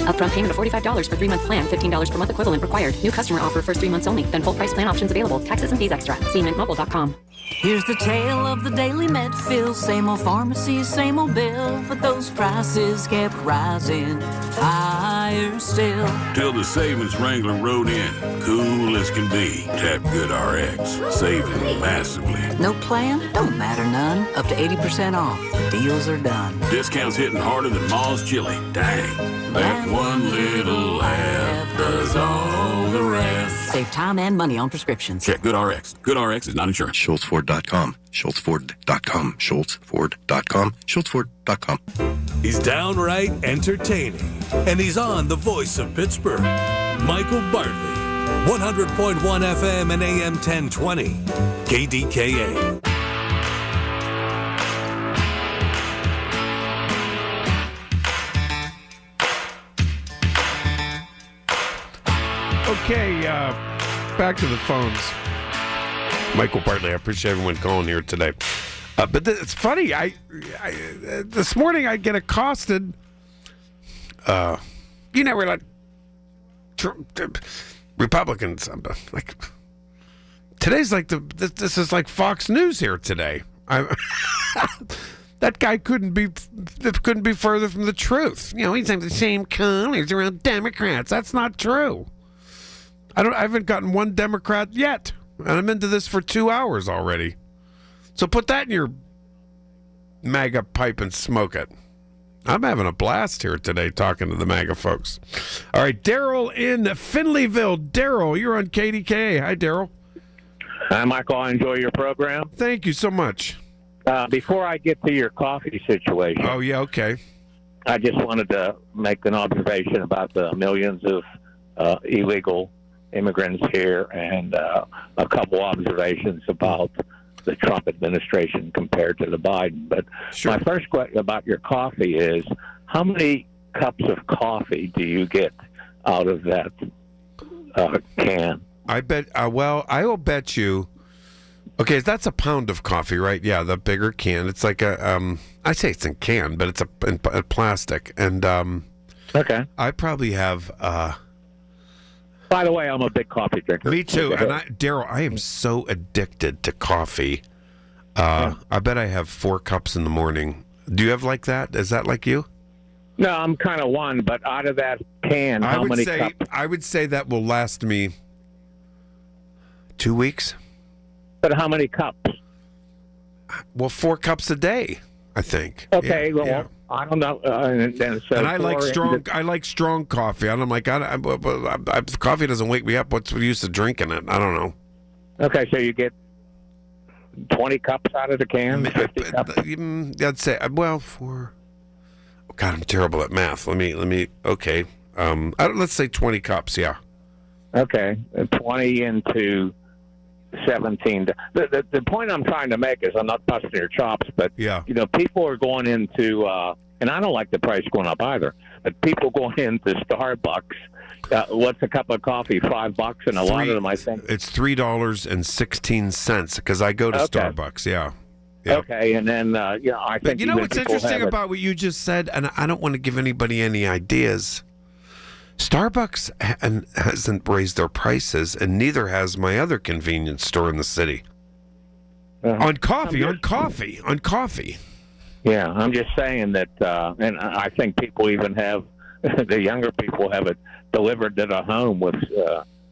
Upfront payment of $45 for 3-month plan, $15 per month equivalent required. New customer offer first 3 months only. Then full price plan options available. Taxes and fees extra. See mintmobile.com. Here's the tale of the daily med fill. Same old pharmacy, same old bill. But those prices kept rising higher still. Till the savings wrangler rode in. Cool as can be. Tap GoodRx. Saving massively. No plan? Don't matter none. Up to 80% off. Deals are done. Discounts hitting harder than Ma's chili. Dang. That one little app does all the rest. Save time and money on prescriptions. Check GoodRx. GoodRx is not insurance. SchultzFord.com. SchultzFord.com. SchultzFord.com. SchultzFord.com. He's downright entertaining, and he's on the Voice of Pittsburgh. Michael Bartley, 100.1 FM and AM 1020. KDKA. Okay, back to the phones. Michael Bartley, I appreciate everyone calling here today. But it's funny. I this morning I get accosted You never let Republicans like. Today's like this is like Fox News here today. That guy couldn't be further from the truth. You know, he's having the same colors around Democrats. That's not true. I haven't gotten one Democrat yet, and I'm into this for 2 hours already. So put that in your MAGA pipe and smoke it. I'm having a blast here today talking to the MAGA folks. All right, Daryl in Finleyville. Daryl, you're on KDKA. Hi, Daryl. Hi, Michael. I enjoy your program. Thank you so much. Before I get to your coffee situation. Oh, yeah, okay. I just wanted to make an observation about the millions of illegal immigrants here and a couple observations about the Trump administration compared to the Biden. But my first question about your coffee is, how many cups of coffee do you get out of that can? I bet, I will bet you, okay, that's a pound of coffee, right? Yeah, the bigger can. It's like I say it's in can, but it's in plastic. And okay, I probably have. By the way, I'm a big coffee drinker. Me too. And Daryl, I am so addicted to coffee. I bet I have 4 cups in the morning. Do you have like that? Is that like you? No, I'm kind of one, but out of that can, how many cups? I would say that will last me 2 weeks. But how many cups? Well, 4 cups a day, I think. Okay, I don't know. And I like strong. I like strong coffee. I'm like, coffee doesn't wake me up. What's the use of drinking it? I don't know. Okay, so you get 20 cups out of the can. 50 cups. I'd say 4. Oh, God, I'm terrible at math. Let me. Okay, let's say 20 cups. Yeah. Okay, 20 into 17. The point I'm trying to make is, I'm not busting your chops, but people are going into, and I don't like the price going up either, but people going into Starbucks. What's a cup of coffee? $5, and a lot of them, I think it's $3.16 because I go to Starbucks. Yeah. Okay, and then I think. But you know what's interesting about what you just said, and I don't want to give anybody any ideas. Starbucks hasn't raised their prices, and neither has my other convenience store in the city. On coffee. Yeah, I'm just saying that, and I think people even have, the younger people have it delivered to the home with,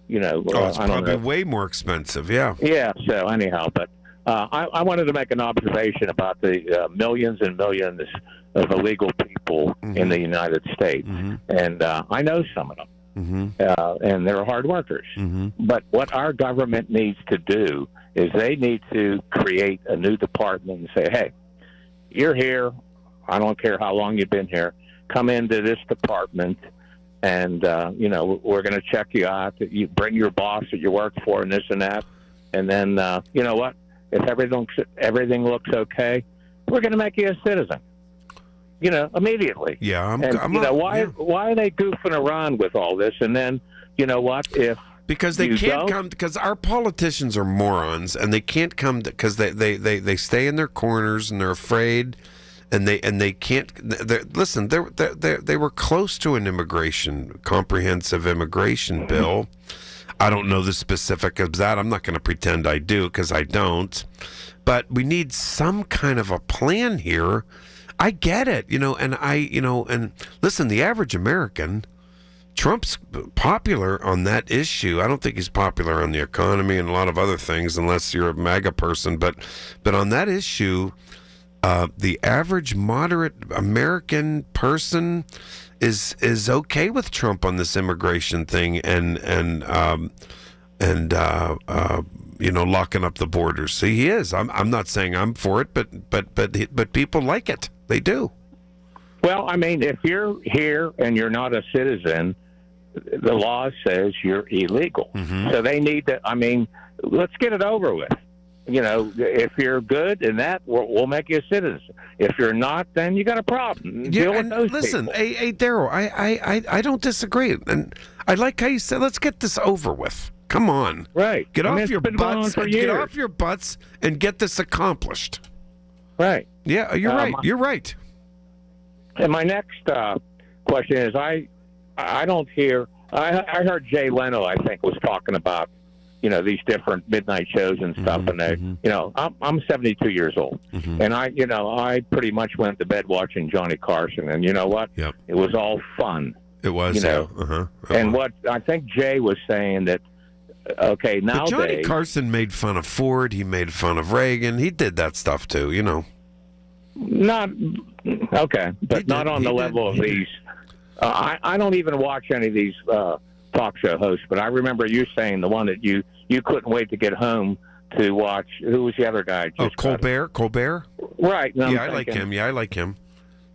it's probably way more expensive, yeah. Yeah, so anyhow, but I wanted to make an observation about the millions and millions of illegal people in the United States. And I know some of them, and they're hard workers. But what our government needs to do is they need to create a new department and say, hey, you're here. I don't care how long you've been here. Come into this department, and, we're going to check you out. You bring your boss that you work for and this and that. And then, you know what? If everything looks okay, we're going to make you a citizen. Immediately. Yeah, why are they goofing around with all this? And then, you know what? Because they can't come, because our politicians are morons, and they can't come because they stay in their corners and they're afraid, and they can't. Listen, they were close to an comprehensive immigration bill. I don't know the specific of that. I'm not going to pretend I do, because I don't. But we need some kind of a plan here. I get it, and listen, the average American, Trump's popular on that issue. I don't think he's popular on the economy and a lot of other things, unless you're a MAGA person. But on that issue, the average moderate American person is okay with Trump on this immigration thing and locking up the borders. See, he is. I'm not saying I'm for it, but people like it. They do. Well, I mean, if you're here and you're not a citizen, the law says you're illegal. So they need to. I mean, let's get it over with. If you're good in that, we'll make you a citizen. If you're not, then you got a problem. Deal with those listen, people. Hey, Daryl, I don't disagree, and I like how you said, let's get this over with. Come on, right? Get off your butts. Get off your butts and get this accomplished. Right. Yeah, you're right. You're right. And my next question is, I don't hear. I heard Jay Leno, I think, was talking about, these different midnight shows and stuff. And I'm 72 years old, and I pretty much went to bed watching Johnny Carson. And you know what? Yep. It was all fun. It was. And what I think Jay was saying that. Okay, nowadays, but Johnny Carson made fun of Ford. He made fun of Reagan. He did that stuff too, Not okay, but not on the level of these. I don't even watch any of these talk show hosts. But I remember you saying the one that you couldn't wait to get home to watch. Who was the other guy? Colbert. Colbert. Right. I like him. Yeah, I like him.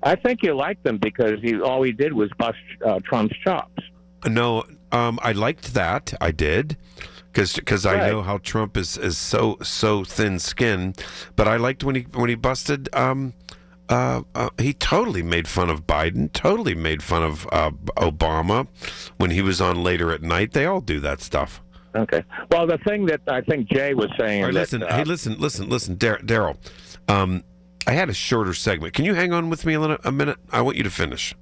I think you liked him because all he did was bust Trump's chops. No, I liked that. I did. Because I know how Trump is so thin-skinned, but I liked when he busted. He totally made fun of Biden. Totally made fun of Obama when he was on later at night. They all do that stuff. Okay. Well, the thing that I think Jay was saying. Right, listen, Daryl. I had a shorter segment. Can you hang on with me a minute? I want you to finish.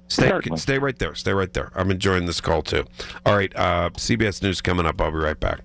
Stay right there. Stay right there. I'm enjoying this call, too. All right, CBS News coming up. I'll be right back.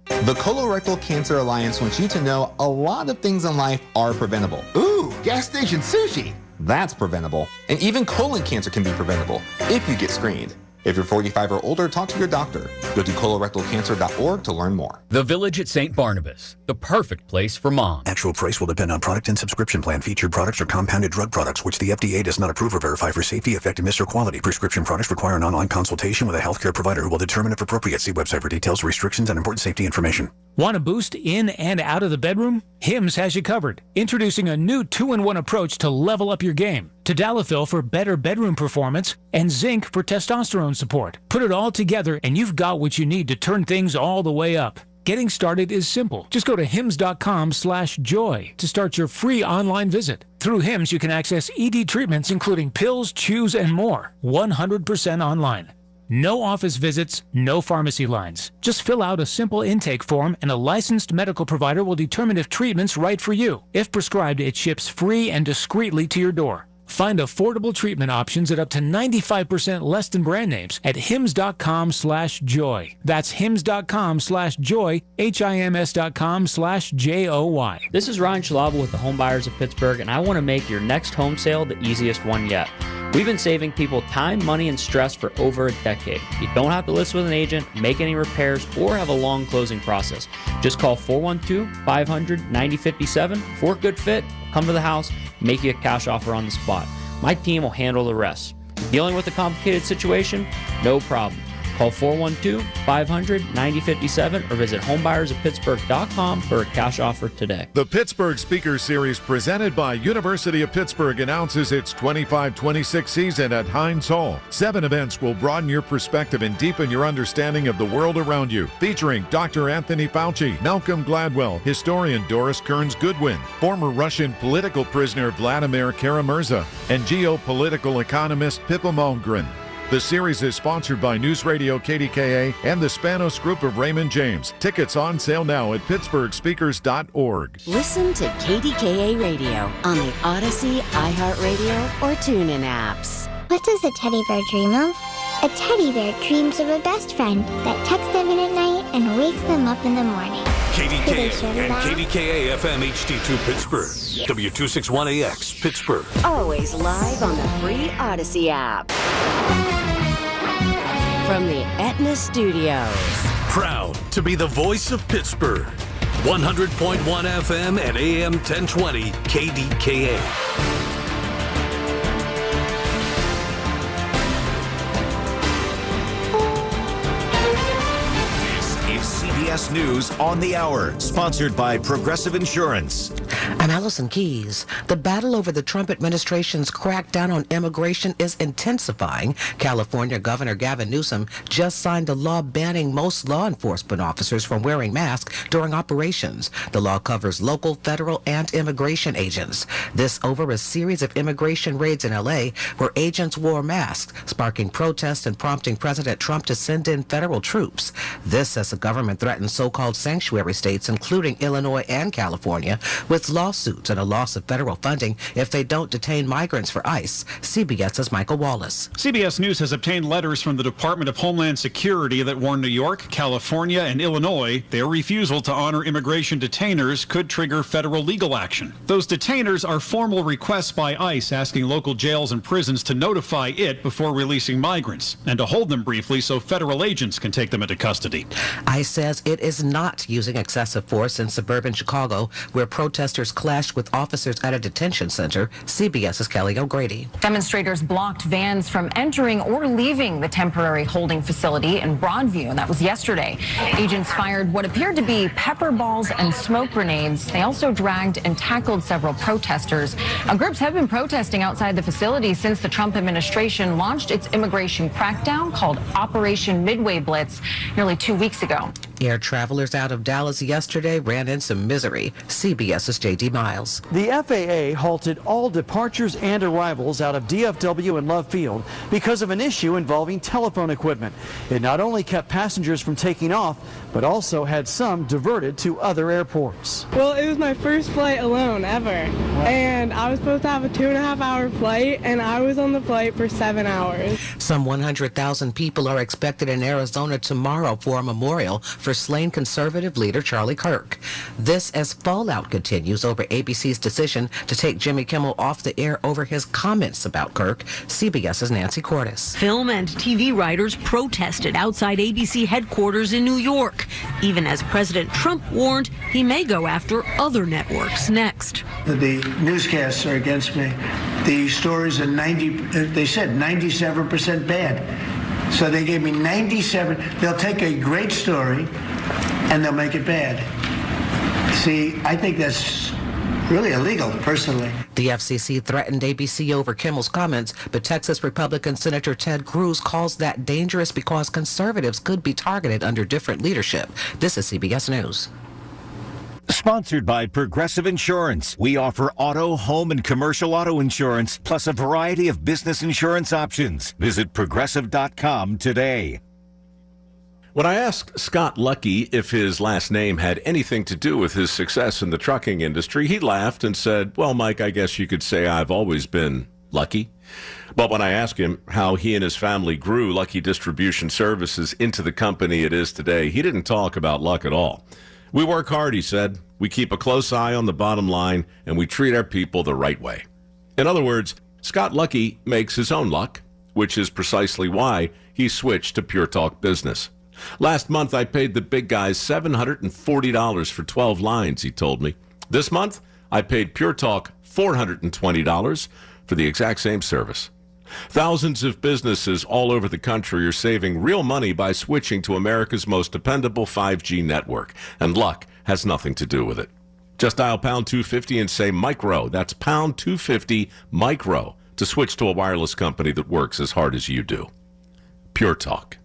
The Colorectal Cancer Alliance wants you to know a lot of things in life are preventable. Ooh, gas station sushi. That's preventable. And even colon cancer can be preventable if you get screened. If you're 45 or older, talk to your doctor. Go to colorectalcancer.org to learn more. The Village at St. Barnabas, the perfect place for mom. Actual price will depend on product and subscription plan. Featured products are compounded drug products, which the FDA does not approve or verify for safety, effectiveness, or quality. Prescription products require an online consultation with a healthcare provider who will determine if appropriate. See website for details, restrictions, and important safety information. Want a boost in and out of the bedroom? Hims has you covered. Introducing a new 2-in-1 approach to level up your game. Tadalafil for better bedroom performance and zinc for testosterone support. Put it all together and you've got what you need to turn things all the way up. Getting started is simple. Just go to hims.com/joy to start your free online visit. Through Hims, you can access ED treatments including pills, chews, and more. 100% online. No office visits, no pharmacy lines. Just fill out a simple intake form and a licensed medical provider will determine if treatment's right for you. If prescribed, it ships free and discreetly to your door. Find affordable treatment options at up to 95% less than brand names at hims.com/joy. That's hims.com/joy, HIMS.com/JOY. This is Ryan Schlabel with the Home Buyers of Pittsburgh, and I want to make your next home sale the easiest one yet. We've been saving people time, money, and stress for over a decade. You don't have to list with an agent, make any repairs, or have a long closing process. Just call 412-500-9057 for a good fit. Come to the house, make you a cash offer on the spot. My team will handle the rest. Dealing with a complicated situation? No problem. Call 412-500-9057 or visit homebuyersoftpittsburgh.com for a cash offer today. The Pittsburgh Speaker Series presented by University of Pittsburgh announces its 25-26 season at Heinz Hall. 7 events will broaden your perspective and deepen your understanding of the world around you. Featuring Dr. Anthony Fauci, Malcolm Gladwell, historian Doris Kearns-Goodwin, former Russian political prisoner Vladimir Kara-Murza, and geopolitical economist Pippa Malmgren. The series is sponsored by News Radio KDKA and the Spanos Group of Raymond James. Tickets on sale now at pittsburghspeakers.org. Listen to KDKA Radio on the Odyssey, iHeartRadio, or TuneIn apps. What does a teddy bear dream of? A teddy bear dreams of a best friend that tucks them in at night and wakes them up in the morning. KDKA and KDKA-FM HD2 Pittsburgh. W261AX Pittsburgh. Always live on the free Odyssey app. From the Aetna Studios. Proud to be the voice of Pittsburgh. 100.1 FM and AM 1020 KDKA. CBS News on the Hour, sponsored by Progressive Insurance. I'm Allison Keys. The battle over the Trump administration's crackdown on immigration is intensifying. California Governor Gavin Newsom just signed a law banning most law enforcement officers from wearing masks during operations. The law covers local, federal, and immigration agents. This over a series of immigration raids in L.A. where agents wore masks, sparking protests and prompting President Trump to send in federal troops. This as the government threatens threatens so-called sanctuary states, including Illinois and California, with lawsuits and a loss of federal funding if they don't detain migrants for ICE. CBS's Michael Wallace. CBS News has obtained letters from the Department of Homeland Security that warn New York, California, and Illinois their refusal to honor immigration detainers could trigger federal legal action. Those detainers are formal requests by ICE asking local jails and prisons to notify it before releasing migrants and to hold them briefly so federal agents can take them into custody. ICE says it is not using excessive force in suburban Chicago, where protesters clashed with officers at a detention center. CBS's Kelly O'Grady. Demonstrators blocked vans from entering or leaving the temporary holding facility in Broadview, and that was yesterday. Agents fired what appeared to be pepper balls and smoke grenades. They also dragged and tackled several protesters. Groups have been protesting outside the facility since the Trump administration launched its immigration crackdown called Operation Midway Blitz nearly 2 weeks ago. Air travelers out of Dallas yesterday ran in some misery. CBS's J.D. Miles. The FAA halted all departures and arrivals out of DFW and Love Field because of an issue involving telephone equipment. It not only kept passengers from taking off, but also had some diverted to other airports. Well, it was my first flight alone ever, and I was supposed to have a 2.5-hour flight, and I was on the flight for 7 hours. Some 100,000 people are expected in Arizona tomorrow for a memorial for slain conservative leader Charlie Kirk. This as fallout continues over ABC's decision to take Jimmy Kimmel off the air over his comments about Kirk. CBS's Nancy Cordes. Film and TV writers protested outside ABC headquarters in New York, even as President Trump warned he may go after other networks next. The newscasts are against me. The stories are they said 97% bad. So they gave me 97. They'll take a great story and they'll make it bad. See, I think that's really illegal, personally. The FCC threatened ABC over Kimmel's comments, but Texas Republican Senator Ted Cruz calls that dangerous because conservatives could be targeted under different leadership. This is CBS News. Sponsored by Progressive Insurance. We offer auto, home, and commercial auto insurance, plus a variety of business insurance options. Visit Progressive.com today. When I asked Scott Lucky if his last name had anything to do with his success in the trucking industry, he laughed and said, "Well, Mike, I guess you could say I've always been lucky." But when I asked him how he and his family grew Lucky Distribution Services into the company it is today, he didn't talk about luck at all. "We work hard," he said. "We keep a close eye on the bottom line, and we treat our people the right way." In other words, Scott Lucky makes his own luck, which is precisely why he switched to Pure Talk Business. "Last month, I paid the big guys $740 for 12 lines," he told me. "This month, I paid Pure Talk $420 for the exact same service." Thousands of businesses all over the country are saving real money by switching to America's most dependable 5G network, and luck has nothing to do with it. Just dial pound 250 and say micro. That's pound 250 micro to switch to a wireless company that works as hard as you do. Pure Talk.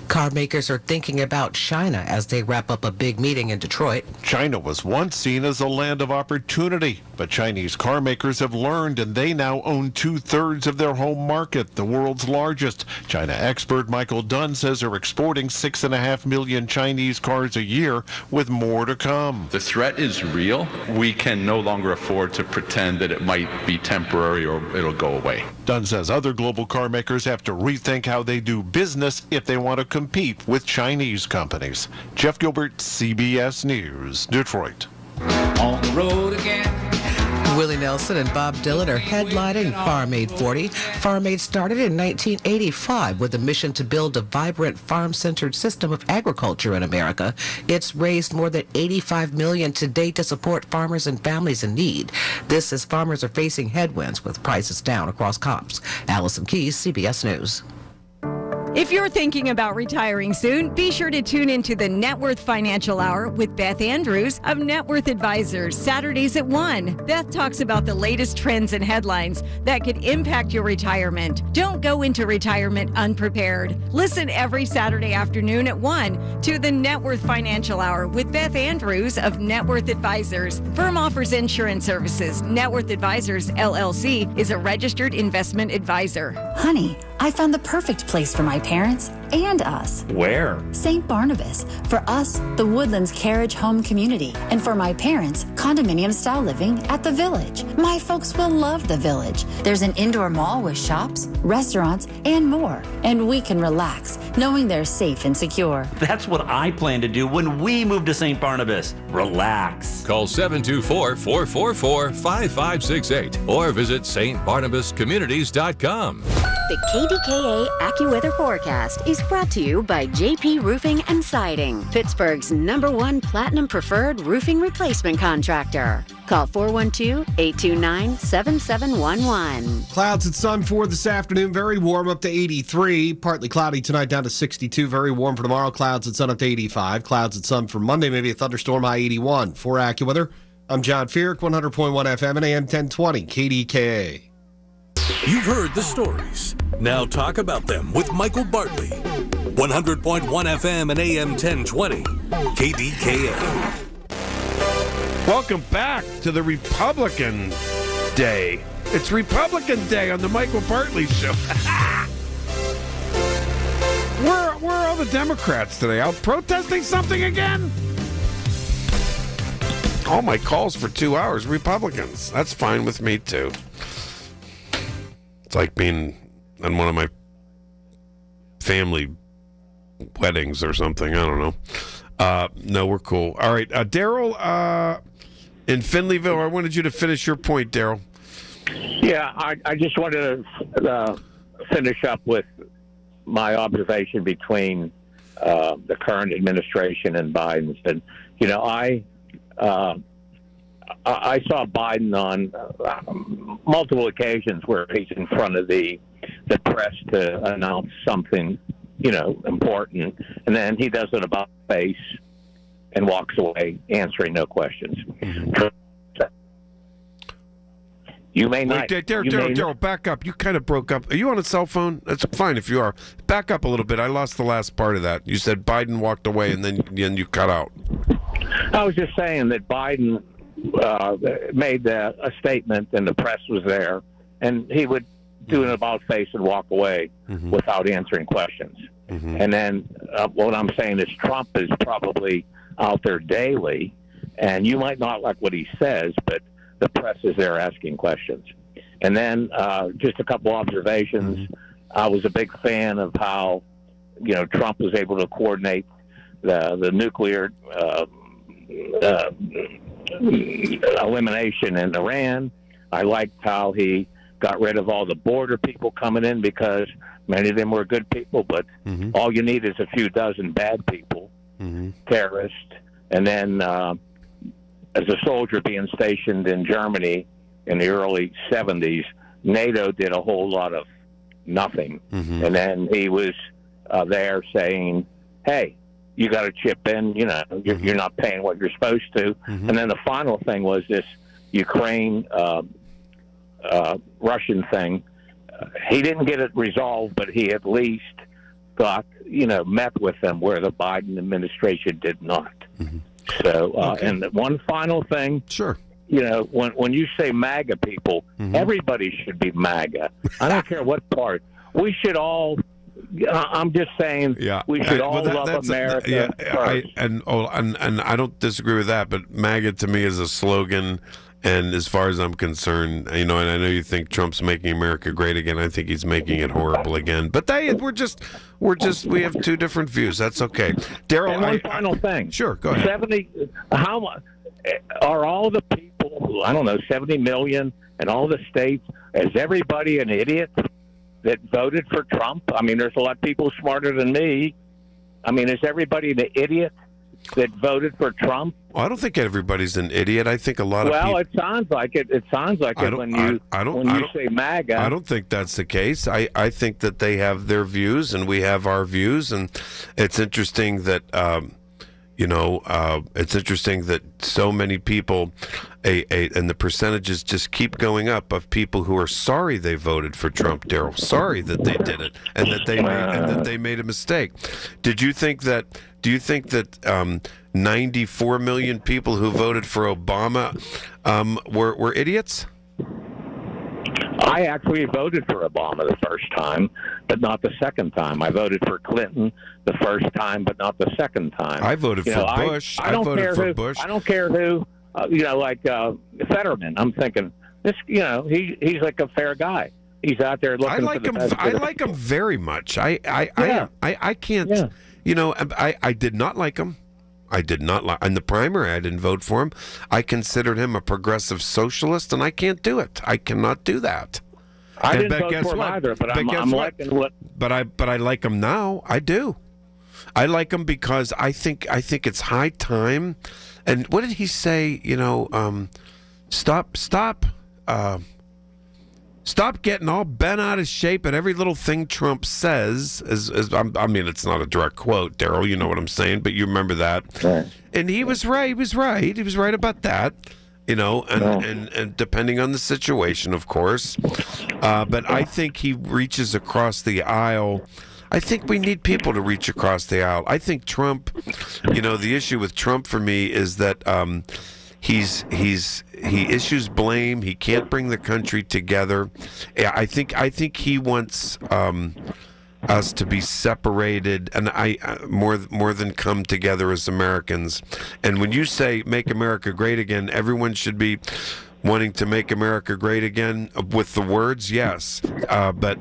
Car makers are thinking about China as they wrap up a big meeting in Detroit. China was once seen as a land of opportunity, but Chinese car makers have learned, and they now own 2/3 of their home market, the world's largest. China expert Michael Dunn says they're exporting 6.5 million Chinese cars a year, with more to come. The threat is real. We can no longer afford to pretend that it might be temporary or it'll go away. Dunn says other global car makers have to rethink how they do business if they want to compete with Chinese companies. Jeff Gilbert, CBS News, Detroit. On the road again. Willie Nelson and Bob Dylan are headlining Farm Aid 40. Farm Aid started in 1985 with a mission to build a vibrant farm-centered system of agriculture in America. It's raised more than $85 million to date to support farmers and families in need. This as farmers are facing headwinds with prices down across crops. Allison Keys, CBS News. If you're thinking about retiring soon, be sure to tune into the Net Worth Financial Hour with Beth Andrews of Net Worth Advisors, Saturdays at 1. Beth talks about the latest trends and headlines that could impact your retirement. Don't go into retirement unprepared. Listen every Saturday afternoon at 1 to the Net Worth Financial Hour with Beth Andrews of Net Worth Advisors. Firm offers insurance services. Net Worth Advisors, LLC, is a registered investment advisor. Honey, I found the perfect place for my parents and us. Where? St. Barnabas. For us, the Woodlands Carriage Home Community. And for my parents, condominium-style living at the Village. My folks will love the Village. There's an indoor mall with shops, restaurants, and more. And we can relax, knowing they're safe and secure. That's what I plan to do when we move to St. Barnabas. Relax. Call 724-444-5568 or visit stbarnabascommunities.com. The KDKA AccuWeather forecast is brought to you by JP Roofing and Siding, Pittsburgh's #1 Platinum Preferred Roofing Replacement Contractor. Call 412-829-7711. Clouds and sun for this afternoon. Very warm, up to 83. Partly cloudy tonight, down to 62. Very warm for tomorrow. Clouds and sun up to 85. Clouds and sun for Monday, maybe a thunderstorm, high 81. For AccuWeather, I'm John Feerick, 100.1 FM and AM 1020, KDKA. You've heard the stories. Now talk about them with Michael Bartley. 100.1 FM and AM 1020, KDKA. Welcome back to the Republican Day. It's Republican Day on the Michael Bartley Show. Where are all the Democrats today? Out protesting something again? All my calls for 2 hours, Republicans. That's fine with me, too. It's like being on one of my family weddings or something. I don't know. No, we're cool. All right. Daryl in Finleyville, I wanted you to finish your point, Daryl. Yeah, I just wanted to finish up with my observation between the current administration and Biden's. And, you know, I saw Biden on multiple occasions where he's in front of the press to announce something, you know, important, and then he does it about face and walks away answering no questions. You may not. Daryl, back up. You kind of broke up. Are you on a cell phone? That's fine if you are. Back up a little bit. I lost the last part of that. You said Biden walked away, and then you cut out. I was just saying that Biden made a statement, and the press was there, and he would do an about-face and walk away without answering questions. And then what I'm saying is Trump is probably out there daily, and you might not like what he says, but the press is there asking questions. And then just a couple observations. I was a big fan of how, you know, Trump was able to coordinate the nuclear elimination in Iran. I liked how he got rid of all the border people coming in because many of them were good people, but all you need is a few dozen bad people, terrorists. And then as a soldier being stationed in Germany in the early 70s, NATO did a whole lot of nothing. And then he was there saying, hey, you got to chip in, you know, you're not paying what you're supposed to. And then the final thing was this Ukraine Russian thing. He didn't get it resolved, but he at least got, you know, met with them where the Biden administration did not. So, and one final thing. Sure. You know, when you say MAGA people, everybody should be MAGA. I don't care what part. We should all. I'm just saying. We should all love America. And I don't disagree with that, but MAGA to me is a slogan. And as far as I'm concerned, you know, and I know you think Trump's making America great again. I think he's making it horrible again. But we have two different views. That's okay. Daryl, one final thing. Sure, go ahead. How much are all the people? I don't know, 70 million in all the states. Is everybody an idiot that voted for Trump? I mean, there's a lot of people smarter than me. I mean, is everybody an idiot that voted for Trump? Well, I don't think everybody's an idiot. I think a lot of people... Well, it sounds like it. It sounds like it when you say MAGA. I don't think that's the case. I think that they have their views and we have our views, and it's interesting that it's interesting that so many people, and the percentages just keep going up of people who are sorry they voted for Trump, Daryl, sorry that they did it, and that they made a mistake. Do you think that 94 million people who voted for Obama were idiots? I actually voted for Obama the first time, but not the second time. I voted for Clinton the first time, but not the second time. I voted for Bush. I voted for Bush. I don't care who, like Fetterman. I'm thinking this. He's like a fair guy. He's out there looking. I like for the him. best I like him very much. I can't. Yeah. I did not like him. I did not like in the primary. I didn't vote for him. I considered him a progressive socialist, and I can't do it. I cannot do that. I didn't vote for him either, but I'm liking what. But I like him now. I do. I like him because I think it's high time. And what did he say? Stop getting all bent out of shape at every little thing Trump says. I mean, it's not a direct quote, Daryl. You know what I'm saying, but you remember that. Right. And he was right. He was right. He was right about that. And depending on the situation, of course. But I think he reaches across the aisle. I think we need people to reach across the aisle. I think Trump, the issue with Trump for me is that he issues blame. He can't bring the country together. I think he wants us to be separated, and more than come together as Americans. And when you say "Make America Great Again," everyone should be wanting to make America great again with the words, yes. But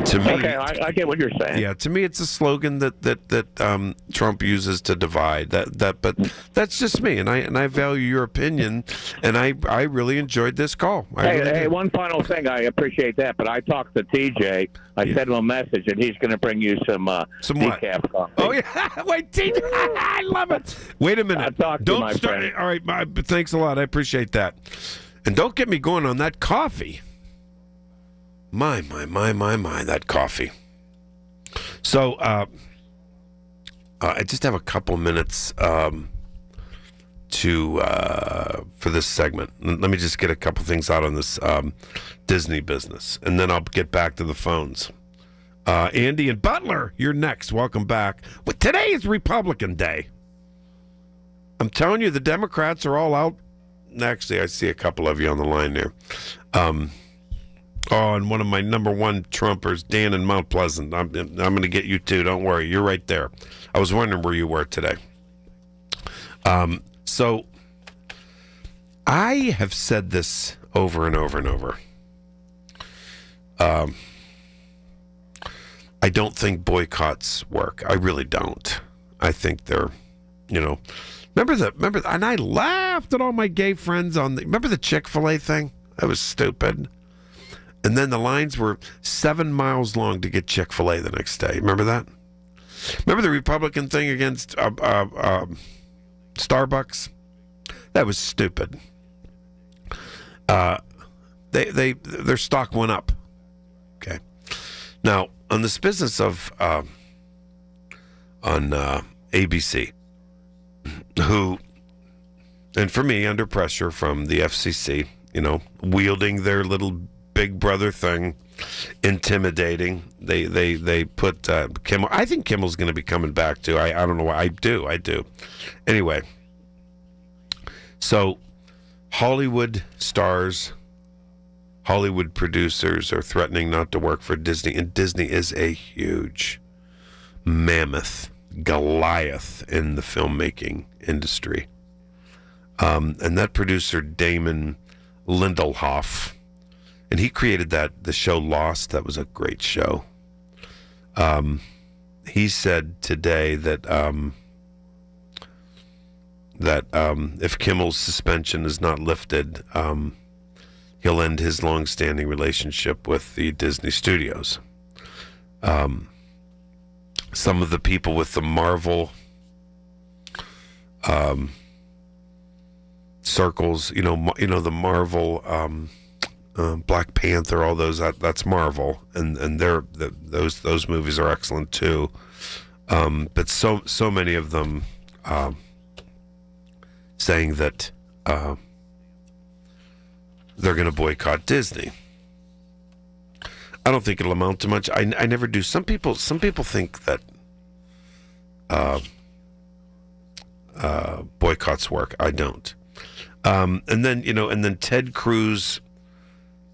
to me, okay, I get what you're saying. Yeah, to me, it's a slogan that Trump uses to divide. But that's just me, and I value your opinion, and I really enjoyed this call. Hey, one final thing, I appreciate that, but I talked to TJ. I sent him a message, and he's going to bring you some decaf coffee. Oh yeah, wait, TJ, I love it. Wait a minute, don't start. Friend. All right, thanks a lot. I appreciate that, and don't get me going on that coffee. My, that coffee. So, I just have a couple minutes for this segment. Let me just get a couple things out on this Disney business, and then I'll get back to the phones. Andy and Butler, you're next. Welcome back. Well, today is Republican Day. I'm telling you, the Democrats are all out. Actually, I see a couple of you on the line there. And one of my number one Trumpers, Dan in Mount Pleasant. I'm going to get you too. Don't worry. You're right there. I was wondering where you were today. So I have said this over and over and over. I don't think boycotts work. I really don't. I think they're, remember, and I laughed at all my gay friends remember the Chick-fil-A thing? That was stupid. And then the lines were 7 miles long to get Chick-fil-A the next day. Remember that? Remember the Republican thing against Starbucks? That was stupid. Their stock went up. Okay. Now, on this business of on ABC, and for me, under pressure from the FCC, wielding their little Big Brother thing, intimidating. They put Kimmel. I think Kimmel's going to be coming back too. I don't know why. I do. Anyway, so Hollywood stars, Hollywood producers are threatening not to work for Disney, and Disney is a huge mammoth, Goliath in the filmmaking industry. And that producer, Damon Lindelof, and he created the show Lost. That was a great show. He said today that if Kimmel's suspension is not lifted, he'll end his long-standing relationship with the Disney studios. Some of the people with the Marvel circles, the Marvel. Black Panther, all those, that's Marvel, and those movies are excellent too. But so many of them saying that they're going to boycott Disney. I don't think it'll amount to much. I never do. Some people think that boycotts work. I don't. And then Ted Cruz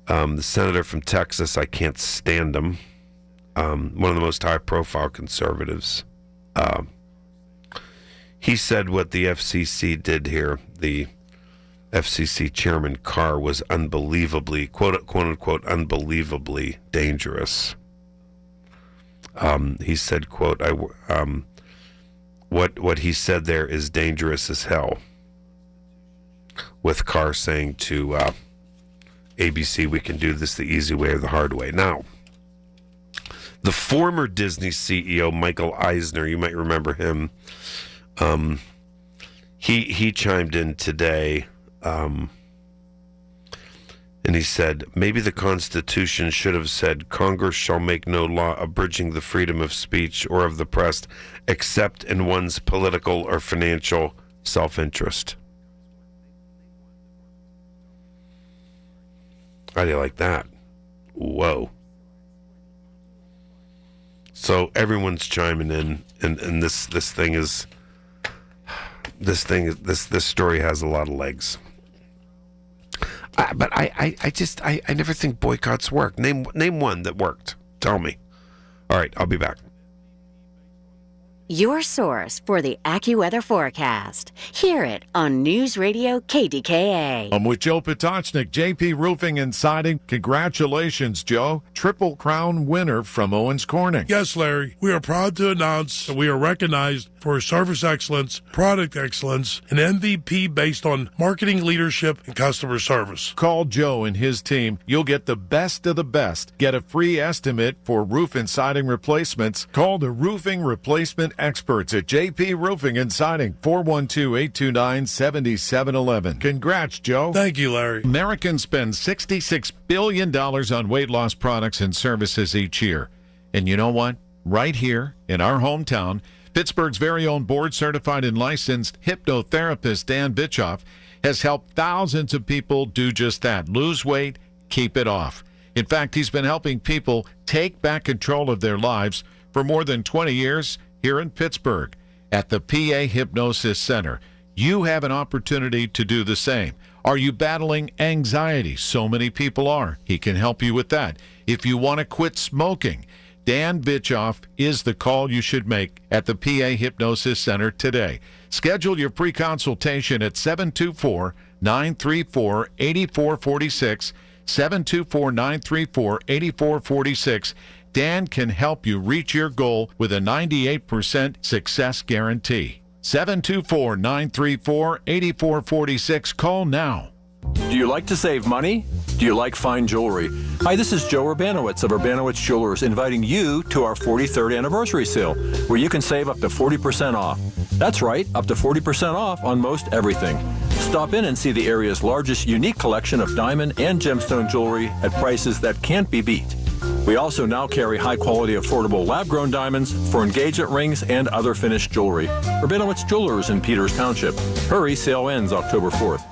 The senator from Texas, I can't stand him. One of the most high-profile conservatives. He said what the FCC did here. The FCC chairman Carr was unbelievably, quote unquote, unbelievably dangerous. He said, quote, what he said there is dangerous as hell. With Carr saying to ABC, we can do this the easy way or the hard way. Now, the former Disney CEO, Michael Eisner, you might remember him, he chimed in today, and he said, maybe the Constitution should have said, Congress shall make no law abridging the freedom of speech or of the press, except in one's political or financial self-interest. How do you like that? Whoa. So everyone's chiming in, and this story has a lot of legs. But I never think boycotts work. Name one that worked. Tell me. All right, I'll be back. Your source for the AccuWeather forecast. Hear it on News Radio KDKA. I'm with Joe Potocznik, JP Roofing and Siding. Congratulations, Joe. Triple Crown winner from Owens Corning. Yes, Larry. We are proud to announce that we are recognized for service excellence, product excellence, and MVP based on marketing leadership and customer service. Call Joe and his team. You'll get the best of the best. Get a free estimate for roof and siding replacements. Call the roofing replacement experts at JP Roofing and Siding, 412-829-7711. Congrats, Joe. Thank you, Larry. Americans spend $66 billion on weight loss products and services each year. And you know what? Right here in our hometown, Pittsburgh's very own board-certified and licensed hypnotherapist Dan Bitchoff has helped thousands of people do just that. Lose weight, keep it off. In fact, he's been helping people take back control of their lives for more than 20 years here in Pittsburgh at the PA Hypnosis Center. You have an opportunity to do the same. Are you battling anxiety? So many people are. He can help you with that. If you want to quit smoking, Dan Bitchoff is the call you should make at the PA Hypnosis Center today. Schedule your pre-consultation at 724-934-8446, 724-934-8446. Dan can help you reach your goal with a 98% success guarantee. 724-934-8446. Call now. Do you like to save money? Do you like fine jewelry? Hi, this is Joe Urbanowitz of Urbanowitz Jewelers inviting you to our 43rd anniversary sale, where you can save up to 40% off. That's right, up to 40% off on most everything. Stop in and see the area's largest unique collection of diamond and gemstone jewelry at prices that can't be beat. We also now carry high-quality, affordable lab-grown diamonds for engagement rings and other finished jewelry. Urbanowitz Jewelers in Peters Township. Hurry, sale ends October 4th.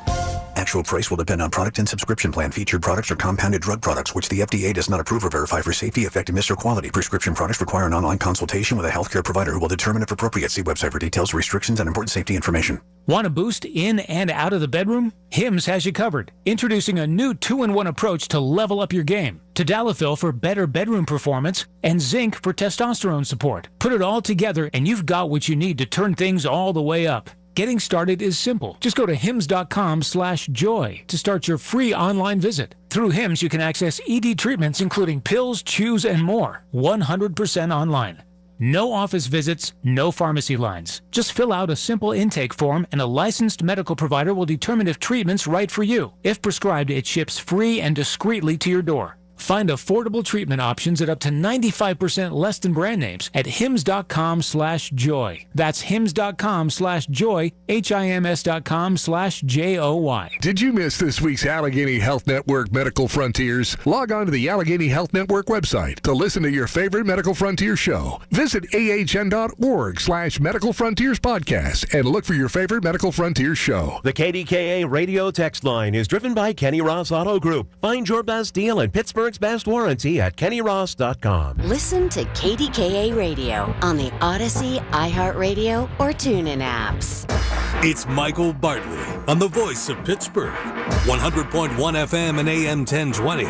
Actual price will depend on product and subscription plan. Featured products are compounded drug products, which the FDA does not approve or verify for safety, effectiveness, or quality. Prescription products require an online consultation with a healthcare provider who will determine if appropriate. See website for details, restrictions, and important safety information. Want a boost in and out of the bedroom? Hims has you covered. Introducing a new 2-in-1 approach to level up your game. Tadalafil for better bedroom performance and zinc for testosterone support. Put it all together and you've got what you need to turn things all the way up. Getting started is simple. Just go to hims.com/joy to start your free online visit. Through Hims, you can access ED treatments including pills, chews, and more. 100% online. No office visits, no pharmacy lines. Just fill out a simple intake form and a licensed medical provider will determine if treatment's right for you. If prescribed, it ships free and discreetly to your door. Find affordable treatment options at up to 95% less than brand names at hims.com/joy. That's hims.com/joy, hims.com/joy. Did you miss this week's Allegheny Health Network Medical Frontiers? Log on to the Allegheny Health Network website to listen to your favorite Medical Frontier show. Visit ahn.org/Medical Frontiers podcast and look for your favorite Medical Frontiers show. The KDKA radio text line is driven by Kenny Ross Auto Group. Find your best deal in Pittsburgh's best warranty at kennyross.com. Listen to KDKA Radio on the Odyssey, iHeartRadio, or TuneIn apps. It's Michael Bartley on the voice of Pittsburgh. 100.1 FM and AM 1020.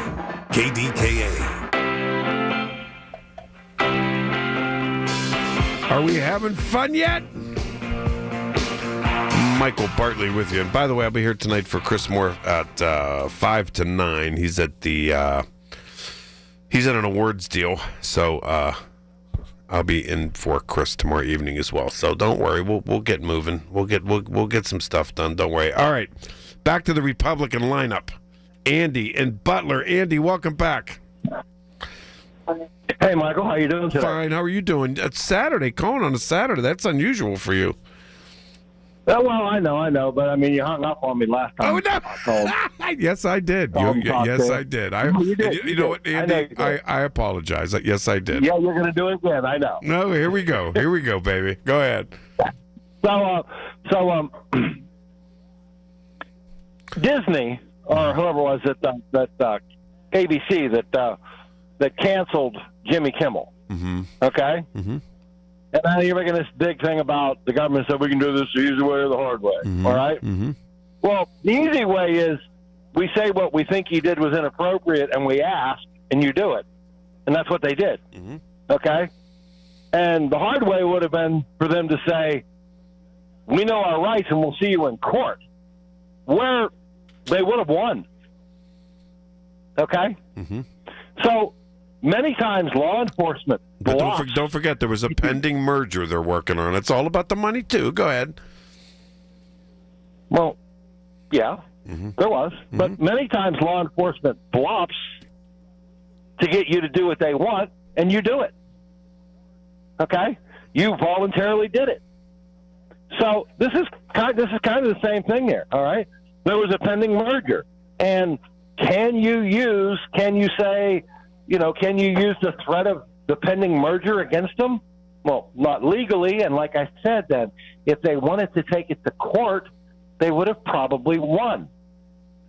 KDKA. Are we having fun yet? Michael Bartley with you. And by the way, I'll be here tonight for Chris Moore at 5 to 9. He's at the he's at an awards deal, so I'll be in for Chris tomorrow evening as well. So don't worry, we'll get moving. We'll get some stuff done. Don't worry. All right, back to the Republican lineup. Andy and Butler. Andy, welcome back. Hey, Michael, how you doing today? Fine. How are you doing? It's Saturday. Calling on a Saturday. That's unusual for you. Oh, well, I know, but I mean, you hung up on me last time. Oh, no. Yes, I did. Yes, I did. You know what, Andy? I apologize. Yes, I did. Yeah, you're going to do it again. I know. No, here we go. Here we go, baby. Go ahead. So, Disney or whoever was it that ABC that canceled Jimmy Kimmel. Mm-hmm. Okay. Mm-hmm. And now you're making this big thing about the government said we can do this the easy way or the hard way. Mm-hmm. All right? Mm-hmm. Well, the easy way is we say what we think he did was inappropriate, and we ask, and you do it. And that's what they did. Mm-hmm. Okay? And the hard way would have been for them to say, we know our rights, and we'll see you in court. Where they would have won. Okay? Mm-hmm. So many times law enforcement blocks. But don't forget, there was a pending merger they're working on. It's all about the money, too. Go ahead. Well, yeah, there was. Mm-hmm. But many times law enforcement blocks to get you to do what they want, and you do it. Okay? You voluntarily did it. So this is kind of the same thing here, all right? There was a pending merger. And can you say, can you use the threat of the pending merger against them? Well, not legally. And like I said, then, if they wanted to take it to court, they would have probably won.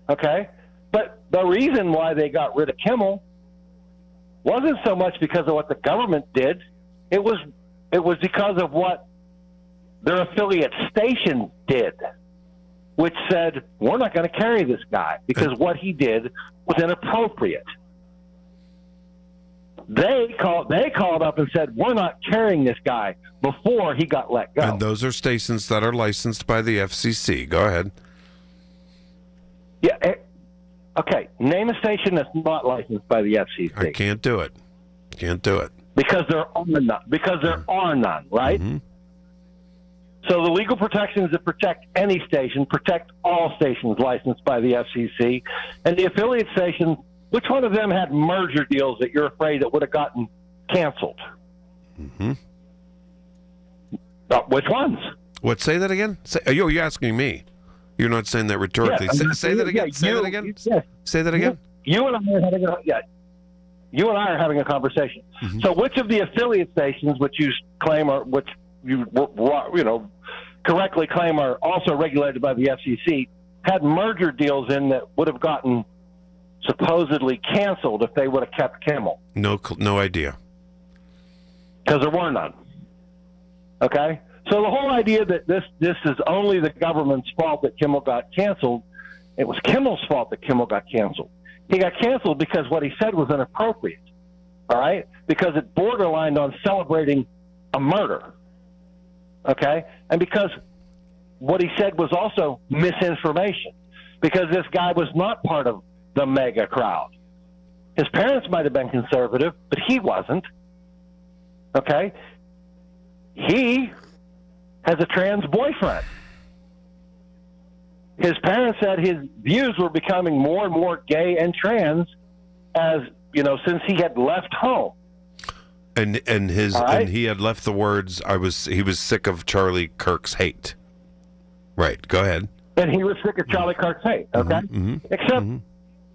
Okay? But the reason why they got rid of Kimmel wasn't so much because of what the government did. It was because of what their affiliate station did, which said, we're not going to carry this guy because what he did was inappropriate. They called up and said, we're not carrying this guy before he got let go. And those are stations that are licensed by the FCC. Go ahead. Yeah. Okay. Name a station that's not licensed by the FCC. I can't do it. Because there are none, right? Mm-hmm. So the legal protections that protect any station protect all stations licensed by the FCC. And the affiliate stations, which one of them had merger deals that you're afraid that would have gotten canceled? Mm-hmm. Which ones? What? Say that again? You're asking me. You're not saying that rhetorically. Yeah, say that again. Say that again. Yes. Say that again. You and I are having a conversation. Mm-hmm. So which of the affiliate stations, which you claim are, which you correctly claim are also regulated by the FCC, had merger deals in that would have gotten supposedly canceled if they would have kept Kimmel? No idea. Because there were none. Okay? So the whole idea that this is only the government's fault that Kimmel got canceled, it was Kimmel's fault that Kimmel got canceled. He got canceled because what he said was inappropriate. All right? Because it borderlined on celebrating a murder. Okay? And because what he said was also misinformation. Because this guy was not part of the mega crowd. His parents might have been conservative, but he wasn't. Okay? He has a trans boyfriend. His parents said his views were becoming more and more gay and trans as, since he had left home. And he had left the words, he was sick of Charlie Kirk's hate. Right, go ahead. And he was sick of Charlie Kirk's hate, okay? Mm-hmm. Except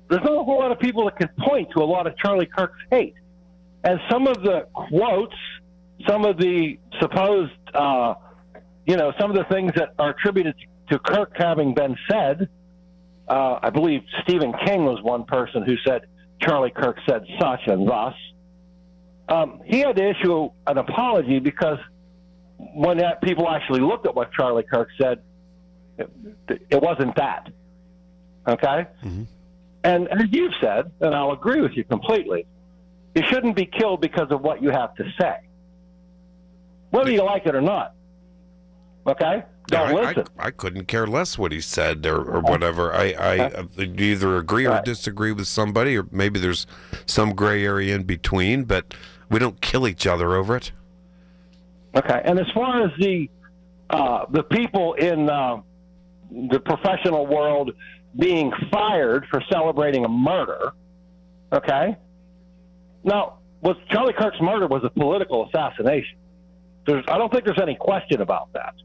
there's not a whole lot of people that can point to a lot of Charlie Kirk's hate. And some of the quotes, some of the supposed, some of the things that are attributed to Kirk having been said, I believe Stephen King was one person who said Charlie Kirk said such and thus. He had to issue an apology because when people actually looked at what Charlie Kirk said, It wasn't that. Okay? Mm-hmm. And as you've said, and I'll agree with you completely, you shouldn't be killed because of what you have to say, whether you like it or not. Okay? Don't listen. I couldn't care less what he said or whatever. I either agree or disagree with somebody, or maybe there's some gray area in between, but we don't kill each other over it. Okay. And as far as the people in the professional world being fired for celebrating a murder, okay? Now, Charlie Kirk's murder was a political assassination. I don't think there's any question about that,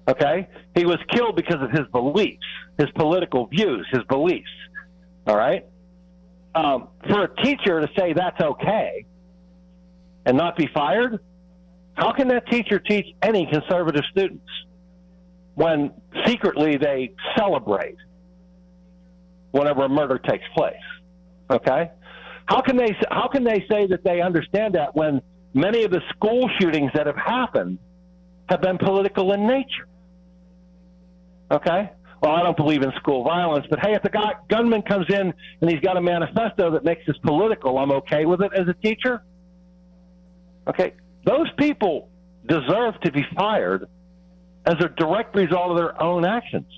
okay? He was killed because of his beliefs, his political views, his beliefs, all right? For a teacher to say that's okay and not be fired, how can that teacher teach any conservative students when secretly they celebrate whenever a murder takes place? Okay? How can they say that they understand that when many of the school shootings that have happened have been political in nature? Okay? Well, I don't believe in school violence, but hey, if the gunman comes in and he's got a manifesto that makes this political, I'm okay with it as a teacher? Okay? Those people deserve to be fired as a direct result of their own actions.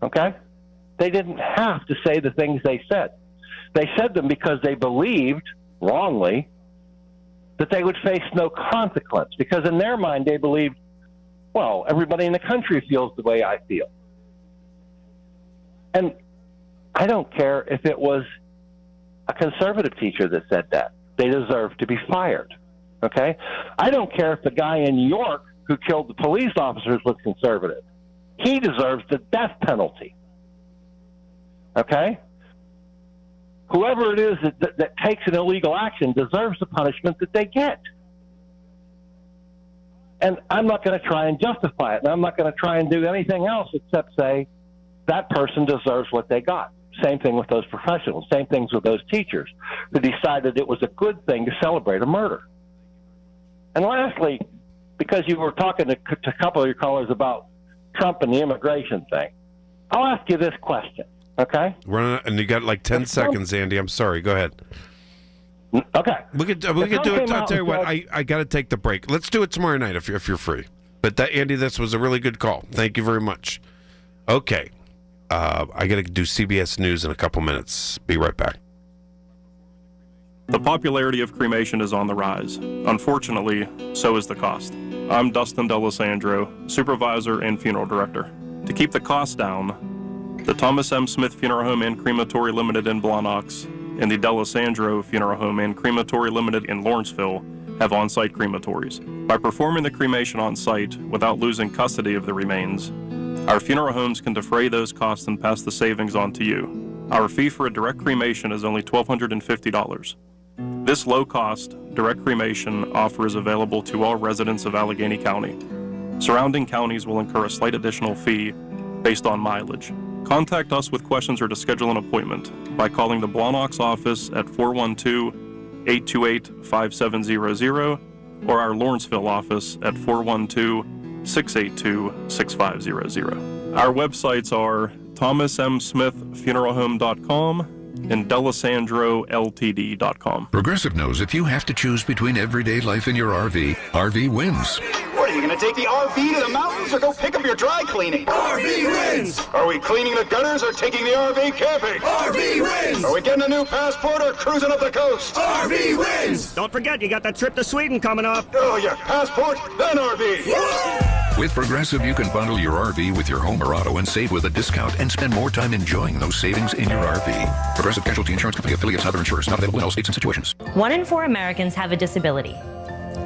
Okay? They didn't have to say the things they said. They said them because they believed, wrongly, that they would face no consequence. Because in their mind, they believed, well, everybody in the country feels the way I feel. And I don't care if it was a conservative teacher that said that. They deserve to be fired. Okay? I don't care if the guy in New York who killed the police officers was conservative. He deserves the death penalty. Okay? Whoever it is that takes an illegal action deserves the punishment that they get. And I'm not going to try and justify it, and I'm not going to try and do anything else except say that person deserves what they got. Same thing with those professionals. Same things with those teachers who decided it was a good thing to celebrate a murder. And lastly, because you were talking to a couple of your callers about Trump and the immigration thing, I'll ask you this question, okay? And you got like 10 seconds, Andy. I'm sorry. Go ahead. Okay. We could do it. I'll tell you what, I got to take the break. Let's do it tomorrow night if you're free. But Andy, this was a really good call. Thank you very much. Okay. I got to do CBS News in a couple minutes. Be right back. The popularity of cremation is on the rise. Unfortunately, so is the cost. I'm Dustin D'Alessandro, supervisor and funeral director. To keep the cost down, the Thomas M. Smith Funeral Home and Crematory Limited in Blawnox and the D'Alessandro Funeral Home and Crematory Limited in Lawrenceville have on-site crematories. By performing the cremation on-site without losing custody of the remains, our funeral homes can defray those costs and pass the savings on to you. Our fee for a direct cremation is only $1,250. This low-cost, direct cremation offer is available to all residents of Allegheny County. Surrounding counties will incur a slight additional fee based on mileage. Contact us with questions or to schedule an appointment by calling the Blawnox office at 412-828-5700 or our Lawrenceville office at 412-682-6500. Our websites are thomasmsmithfuneralhome.com and DeLisandroLTD.com. Progressive knows if you have to choose between everyday life and your RV wins. What, are you going to take the RV to the mountains or go pick up your dry cleaning? RV wins! Are we cleaning the gutters or taking the RV camping? RV wins! Are we getting a new passport or cruising up the coast? RV wins! Don't forget, you got that trip to Sweden coming up. Oh, yeah, passport, then RV. With Progressive, you can bundle your RV with your home or auto and save with a discount and spend more time enjoying those savings in your RV. Progressive Casualty Insurance Company affiliates and other insurers not available in all states and situations. 1 in 4 Americans have a disability.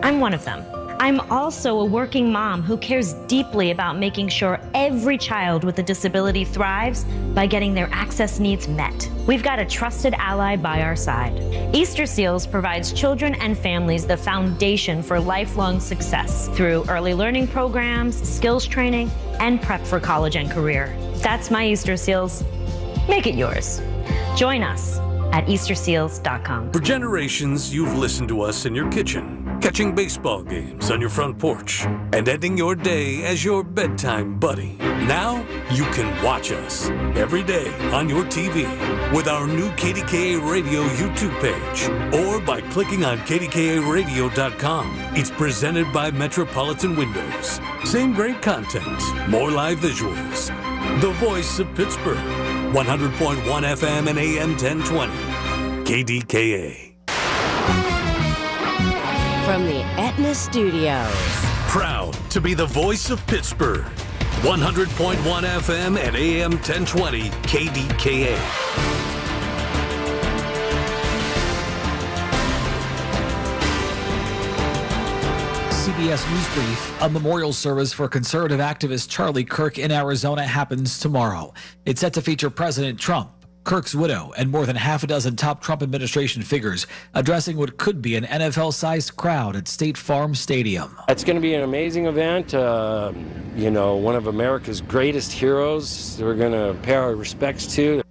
I'm one of them. I'm also a working mom who cares deeply about making sure every child with a disability thrives by getting their access needs met. We've got a trusted ally by our side. Easter Seals provides children and families the foundation for lifelong success through early learning programs, skills training, and prep for college and career. That's my Easter Seals. Make it yours. Join us at easterseals.com. For generations, you've listened to us in your kitchen. catching baseball games on your front porch, and ending your day as your bedtime buddy. Now you can watch us every day on your TV with our new KDKA Radio YouTube page or by clicking on KDKARadio.com. It's presented by Metropolitan Windows. Same great content, more live visuals. The voice of Pittsburgh, 100.1 FM and AM 1020. KDKA. From the Aetna Studios. Proud to be the voice of Pittsburgh. 100.1 FM and AM 1020 KDKA. CBS News Brief. A memorial service for conservative activist Charlie Kirk in Arizona happens tomorrow. It's set to feature President Trump, Kirk's widow, and more than half a dozen top Trump administration figures addressing what could be an NFL-sized crowd at State Farm Stadium. It's going to be an amazing event. One of America's greatest heroes we're going to pay our respects to.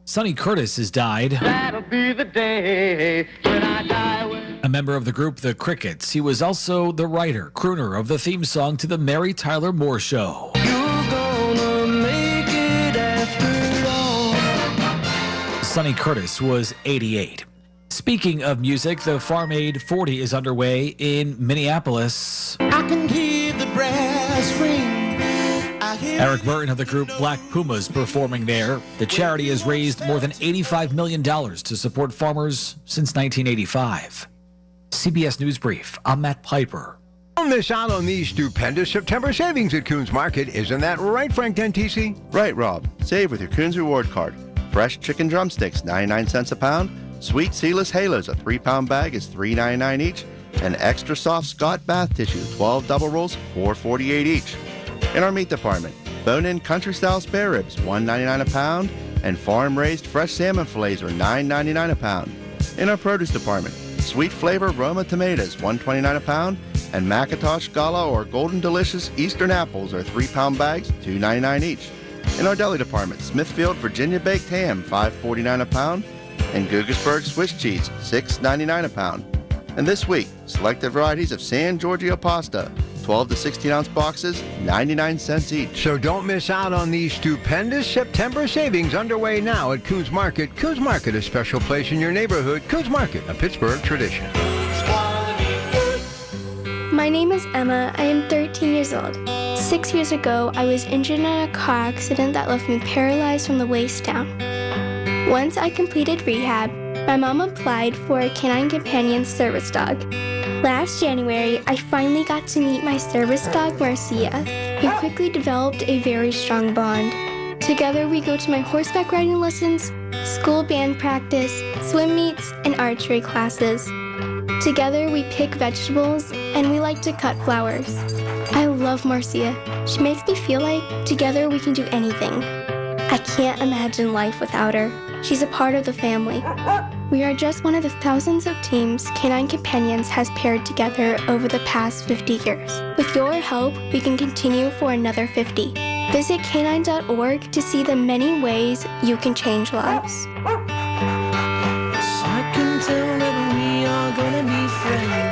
Sonny Curtis has died. That'll be the day when I die with... A member of the group The Crickets, he was also the writer, crooner of the theme song to the Mary Tyler Moore Show. You're gonna make it after all. Sonny Curtis was 88. Speaking of music, the Farm Aid 40 is underway in Minneapolis. I can hear the brass ring. Eric Burton of the group Black Pumas performing there. The charity has raised more than $85 million to support farmers since 1985. CBS News Brief, I'm Matt Piper. Don't miss out on these stupendous September savings at Coons Market. Isn't that right, Frank Dentisi? Right, Rob. Save with your Coons Reward Card. Fresh chicken drumsticks, 99 cents a pound. Sweet seedless halos, a 3-pound bag is $3.99 each. And extra soft Scott bath tissue, 12 double rolls, $4.48 each. In our meat department, bone-in country-style spare ribs, $1.99 a pound, and farm-raised fresh salmon fillets are $9.99 a pound. In our produce department, sweet flavor Roma tomatoes, $1.29 a pound, and Macintosh Gala or Golden Delicious Eastern apples are 3-pound bags, $2.99 each. In our deli department, Smithfield Virginia baked ham, $5.49 a pound, and Guggisberg Swiss cheese, $6.99 a pound. And this week, selected varieties of San Giorgio pasta, 12 to 16-ounce boxes, 99 cents each. So don't miss out on these stupendous September savings underway now at Coons Market. Coons Market, a special place in your neighborhood. Coons Market, a Pittsburgh tradition. My name is Emma. I am 13 years old. 6 years ago, I was injured in a car accident that left me paralyzed from the waist down. Once I completed rehab, my mom applied for a canine companion service dog. Last January, I finally got to meet my service dog, Marcia. We quickly developed a very strong bond. Together, we go to my horseback riding lessons, school band practice, swim meets, and archery classes. Together, we pick vegetables, and we like to cut flowers. I love Marcia. She makes me feel like together we can do anything. I can't imagine life without her. She's a part of the family. We are just one of the thousands of teams Canine Companions has paired together over the past 50 years. With your help, we can continue for another 50. Visit canine.org to see the many ways you can change lives. I can tell that we are gonna be friends.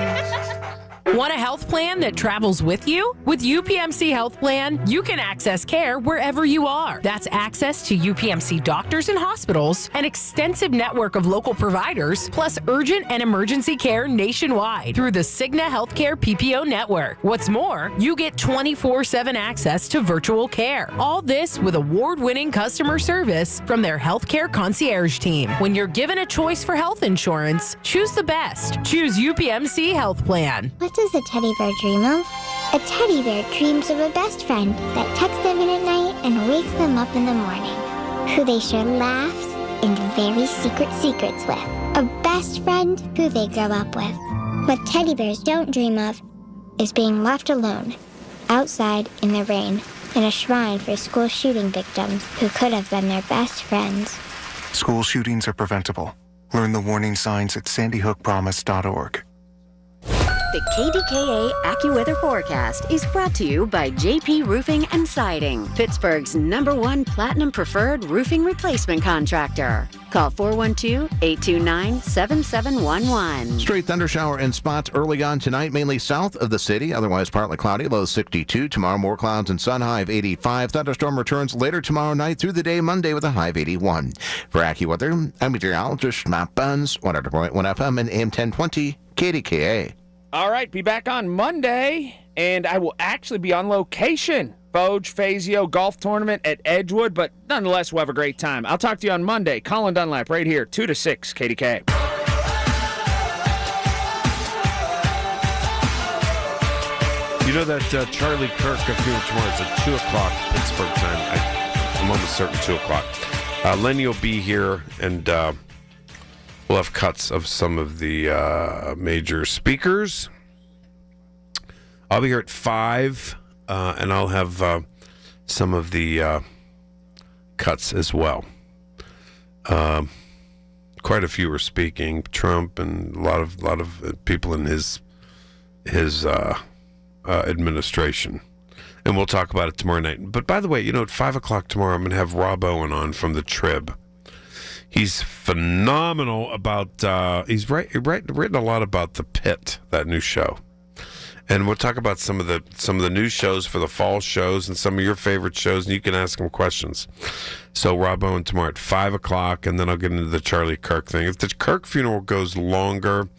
Want a health plan that travels with you? With UPMC Health Plan, you can access care wherever you are. That's access to UPMC doctors and hospitals, an extensive network of local providers, plus urgent and emergency care nationwide through the Cigna Healthcare PPO network. What's more, you get 24/7 access to virtual care. All this with award-winning customer service from their healthcare concierge team. When you're given a choice for health insurance, choose the best. Choose UPMC Health Plan. What does a teddy bear dream of? A teddy bear dreams of a best friend that tucks them in at night and wakes them up in the morning, who they share laughs and very secret secrets with. A best friend who they grow up with. What teddy bears don't dream of is being left alone, outside in the rain, in a shrine for school shooting victims who could have been their best friends. School shootings are preventable. Learn the warning signs at sandyhookpromise.org. The KDKA AccuWeather forecast is brought to you by JP Roofing and Siding, Pittsburgh's #1 Platinum Preferred roofing replacement contractor. Call 412-829-7711. Straight thundershower in spots early on tonight, mainly south of the city. Otherwise partly cloudy, low 62. Tomorrow more clouds and sun, high of 85. Thunderstorm returns later tomorrow night through the day Monday with a high of 81. For AccuWeather, I'm meteorologist Matt Buns, 100.1 FM and AM 1020 KDKA. All right, be back on Monday, and I will actually be on location. Foge Fazio Golf Tournament at Edgewood, but nonetheless, we'll have a great time. I'll talk to you on Monday. Colin Dunlap right here, 2 to 6, KDKA. You know that Charlie Kirk appearing tomorrow is at 2 o'clock Pittsburgh time. I'm almost certain 2 o'clock. Lenny will be here, and we'll have cuts of some of the major speakers. I'll be here at 5, and I'll have some of the cuts as well. Quite a few are speaking. Trump and a lot of people in his administration. And we'll talk about it tomorrow night. But by the way, at 5 o'clock tomorrow, I'm going to have Rob Owen on from the Trib. He's phenomenal about, he's written a lot about The Pit, that new show. And we'll talk about some of the new shows for the fall shows and some of your favorite shows, and you can ask him questions. So Rob Owen tomorrow at 5 o'clock, and then I'll get into the Charlie Kirk thing. If the Kirk funeral goes longer,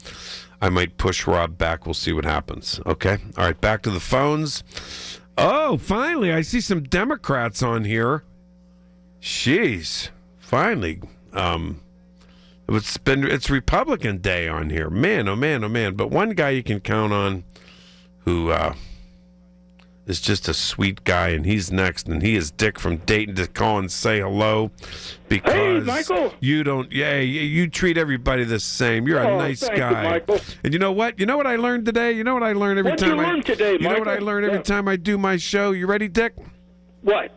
I might push Rob back. We'll see what happens. Okay? All right, back to the phones. Oh, finally, I see some Democrats on here. Jeez. Finally. It's Republican Day on here. Man, oh man, oh man. But one guy you can count on who is just a sweet guy, and he's next, and he is Dick from Dayton to call and say hello because hey, Michael. You treat everybody the same. You're a nice guy. You, Michael. And you know what? You know what I learned today? You know what I learn every time You know what I learn every time I do my show? You ready, Dick? What?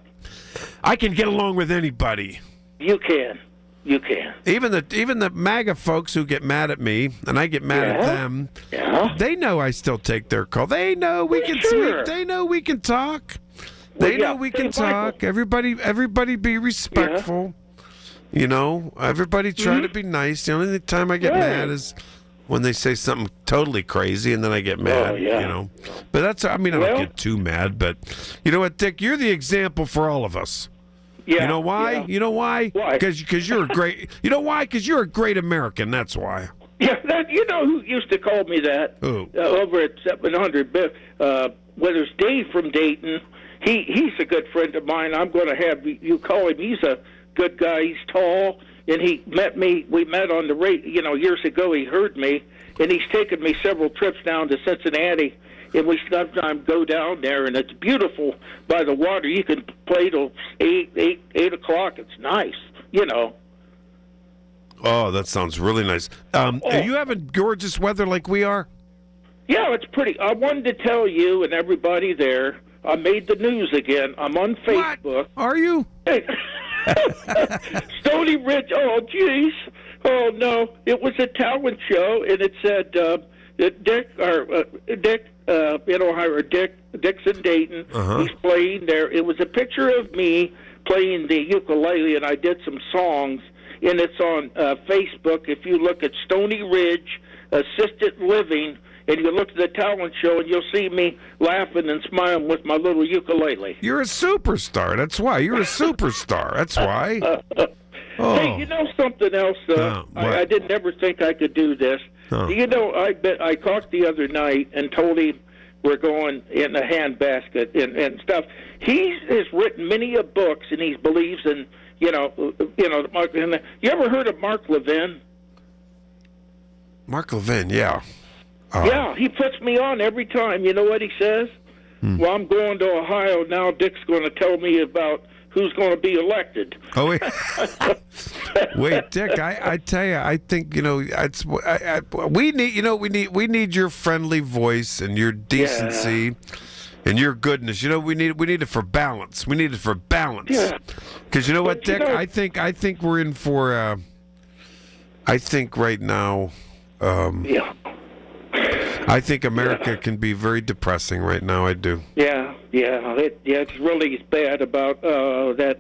I can get along with anybody. You can. You can. Even the MAGA folks who get mad at me, and I get mad at them, they know I still take their call. They know we can speak. They know we can talk. They know we can talk. Everybody be respectful. Everybody try to be nice. The only time I get mad is when they say something totally crazy, and then I get mad. But that's, I don't get too mad. But you know what, Dick? You're the example for all of us. Yeah, you know why? Yeah. You know why? Why? Because you're a great. You know why? Because you're a great American. That's why. Yeah, you know who used to call me that? Who? Over at 700. Whether it's Dave from Dayton, he's a good friend of mine. I'm going to have you call him. He's a good guy. He's tall, and he met me. We met on the radio. Years ago. He heard me, and he's taken me several trips down to Cincinnati. And we sometimes go down there, and it's beautiful by the water. You can play till 8 o'clock. It's nice, Oh, that sounds really nice. Are you having gorgeous weather like we are? Yeah, it's pretty. I wanted to tell you and everybody there, I made the news again. I'm on Facebook. What? Are you? Hey. Stony Ridge. Oh, jeez. Oh, no. It was a talent show, and it said Dick in Ohio, or Dick's in Dayton. He's playing there. It was a picture of me playing the ukulele, and I did some songs, and it's on Facebook. If you look at Stony Ridge Assisted Living, and you look at the talent show, and you'll see me laughing and smiling with my little ukulele. You're a superstar. That's why. You're a superstar. That's why. Hey, you know something else? I didn't ever think I could do this. I talked the other night and told him we're going in a handbasket and stuff. He has written many a books, and he believes in you ever heard of Mark Levin? Mark Levin, yeah. Yeah, he puts me on every time. You know what he says? Well, I'm going to Ohio now. Dick's going to tell me about who's going to be elected. Oh, wait. Wait, Dick, I tell you, I think, we need your friendly voice and your decency and your goodness. We need it for balance. We need it for balance. Yeah. Because you know what, Dick? I think we're in for, I think right now, I think America can be very depressing right now. I do. Yeah. It's really bad about that,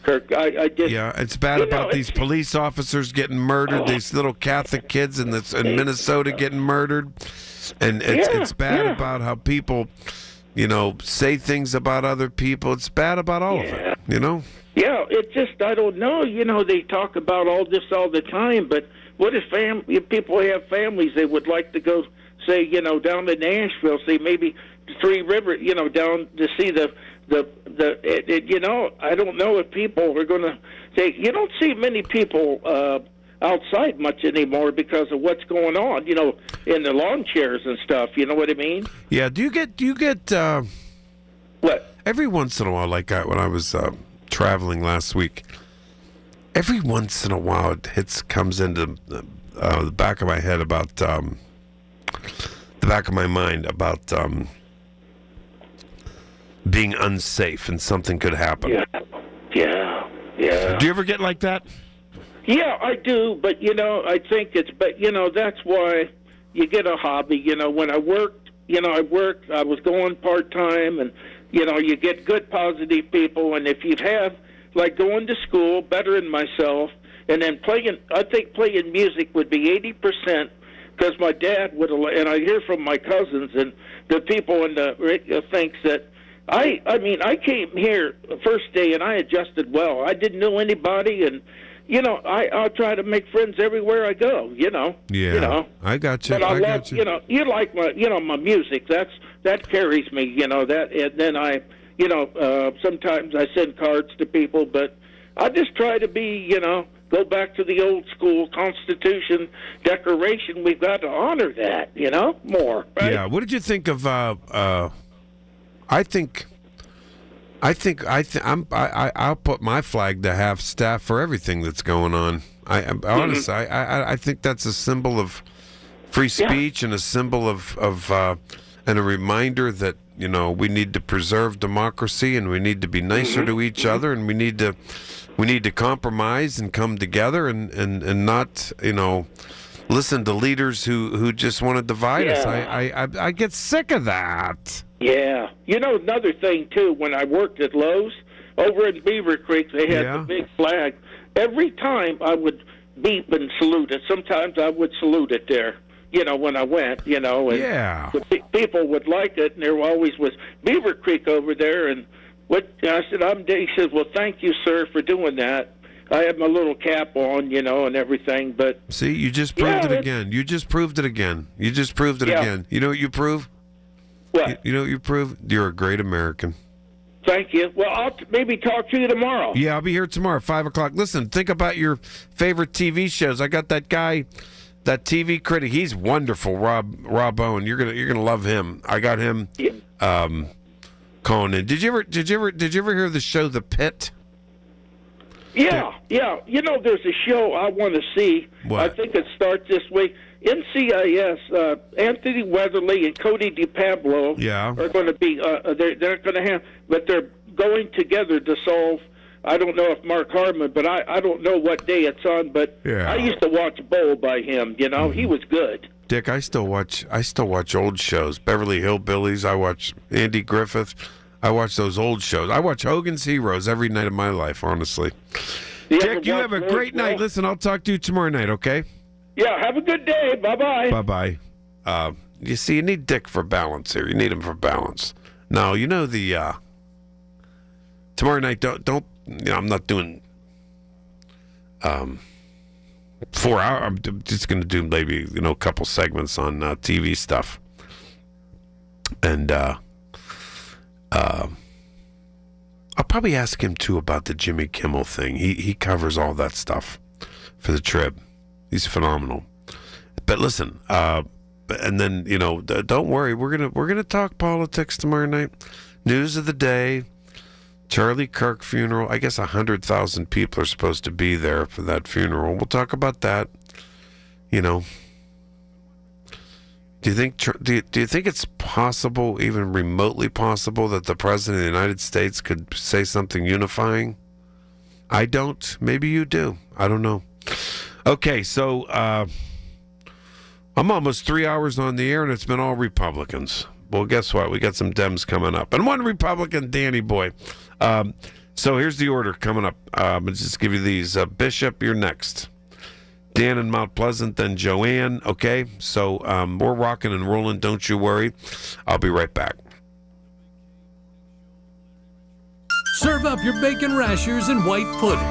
Kirk. I just. Yeah, it's bad about these police officers getting murdered. These little Catholic kids in Minnesota getting murdered, and it's bad about how people, say things about other people. It's bad about all of it. Yeah, it's just I don't know. They talk about all this all the time, but what if people have families they would like to go, say, down to Nashville, say maybe Three River, down to see the I don't know if people are going to say, you don't see many people outside much anymore because of what's going on, in the lawn chairs and stuff. You know what I mean? Yeah. Do you get what? Every once in a while, like when I was traveling last week, every once in a while it comes into the back of my head about the back of my mind about being unsafe and something could happen. Yeah. Do you ever get like that? Yeah, I do, but I think that's why you get a hobby. When I worked, I was going part-time, and you get good positive people, and if you have like going to school, bettering myself, and then playing music would be 80%, because my dad would, and I hear from my cousins and the people in the thinks that I came here the first day and I adjusted well. I didn't know anybody, and I'll try to make friends everywhere I go. Yeah. I got you. But I got love, you like my music. That carries me. That, and then I, sometimes I send cards to people, but I just try to be, go back to the old school Constitution Declaration. We've got to honor that, more. Right? Yeah. What did you think of? I'll put my flag to half staff for everything that's going on. Honestly, I think that's a symbol of free speech and a symbol of and a reminder that we need to preserve democracy and we need to be nicer to each other and we need to compromise and come together and not listen to leaders who just want to divide us. I get sick of that. Yeah. Another thing, too, when I worked at Lowe's, over in Beaver Creek, they had the big flag. Every time I would beep and salute it. Sometimes I would salute it there, when I went, and the people would like it, and there always was Beaver Creek over there. And I said, he says, well, thank you, sir, for doing that. I had my little cap on, and everything, but... See, you just proved it again. You just proved it again. Again. You know what you prove? What? You know what you prove? You're a great American. Thank you. Well, I'll maybe talk to you tomorrow. Yeah, I'll be here tomorrow, 5 o'clock. Listen, think about your favorite TV shows. I got that guy, that TV critic. He's wonderful, Rob Owen. You're gonna love him. I got him calling in. Did you ever hear the show The Pit? Yeah. There's a show I want to see. What? I think it starts this week. NCIS, Anthony Weatherly and Cody DiPablo are going to be, they're going to have, but they're going together to solve, I don't know if Mark Harmon, but I don't know what day it's on, but I used to watch Bowl by him, he was good. Dick, I still watch old shows. Beverly Hillbillies, I watch Andy Griffith. I watch those old shows. I watch Hogan's Heroes every night of my life, honestly. Dick, you have a great night. Listen, I'll talk to you tomorrow night, okay? Yeah, have a good day. Bye-bye. Bye-bye. You see, you need Dick for balance here. You need him for balance. Now, the tomorrow night, don't I'm not doing 4 hours. I'm just going to do maybe, a couple segments on TV stuff. And I'll probably ask him, too, about the Jimmy Kimmel thing. He covers all that stuff for the Trib. He's phenomenal. But listen, and then, don't worry. We're gonna talk politics tomorrow night. News of the day. Charlie Kirk funeral. I guess 100,000 people are supposed to be there for that funeral. We'll talk about that. Do you think it's possible, even remotely possible, that the president of the United States could say something unifying? I don't. Maybe you do. I don't know. Okay, so I'm almost 3 hours on the air, and it's been all Republicans. Well, guess what? We got some Dems coming up. And one Republican, Danny Boy. So here's the order coming up. I'll just give you these. Bishop, you're next. Dan in Mount Pleasant, then Joanne. Okay, so we're rocking and rolling. Don't you worry. I'll be right back. Serve up your bacon rashers and white pudding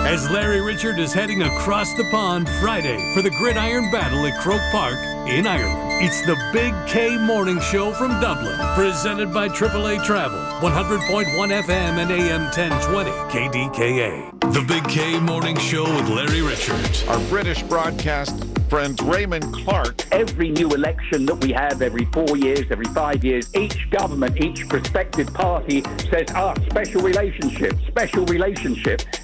as Larry Richard is heading across the pond Friday for the Gridiron Battle at Croke Park in Ireland. It's the Big K Morning Show from Dublin, presented by AAA Travel, 100.1 FM and AM 1020, KDKA. The Big K Morning Show with Larry Richards. Our British broadcast friend Raymond Clark. Every new election that we have every 4 years, every 5 years, each government, each prospective party says, special relationship.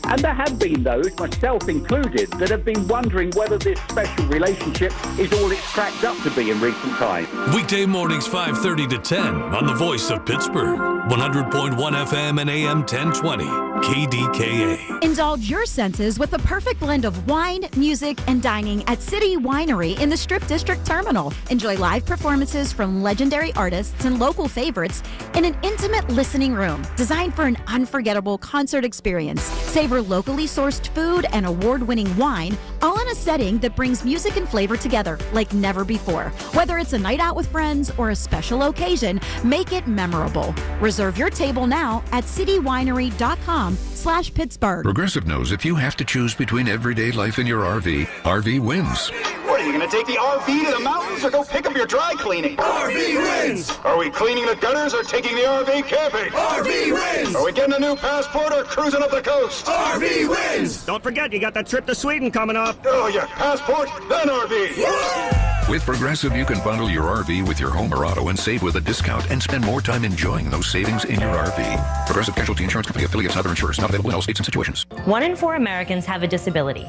And there have been those, myself included, that have been wondering whether this special relationship is all it's cracked up to be in recent times. Weekday mornings 5:30 to 10 on the Voice of Pittsburgh, 100.1 FM and AM 1020, KDKA. Indulge your senses with the perfect blend of wine, music, and dining at City Winery in the Strip District Terminal. Enjoy live performances from legendary artists and local favorites in an intimate listening room designed for an unforgettable concert experience. Savor locally sourced food and award-winning wine, all in a setting that brings music and flavor together like never before. Whether it's a night out with friends or a special occasion, make it memorable. Reserve your table now at citywinery.com/Pittsburgh. Progressive knows if you have to choose between everyday life and your RV wins. What, are you going to take the RV to the mountains or go pick up your dry cleaning? RV wins! Are we cleaning the gutters or taking the RV camping? RV wins! Are we getting a new passport or cruising up the coast? RV wins! Don't forget, you got that trip to Sweden coming up. Oh, yeah, passport, then RV. With Progressive, you can bundle your RV with your home or auto and save with a discount and spend more time enjoying those savings in your RV. Progressive Casualty Insurance Company affiliates and other insurers. Not available in all states and situations. 1 in 4 Americans have a disability.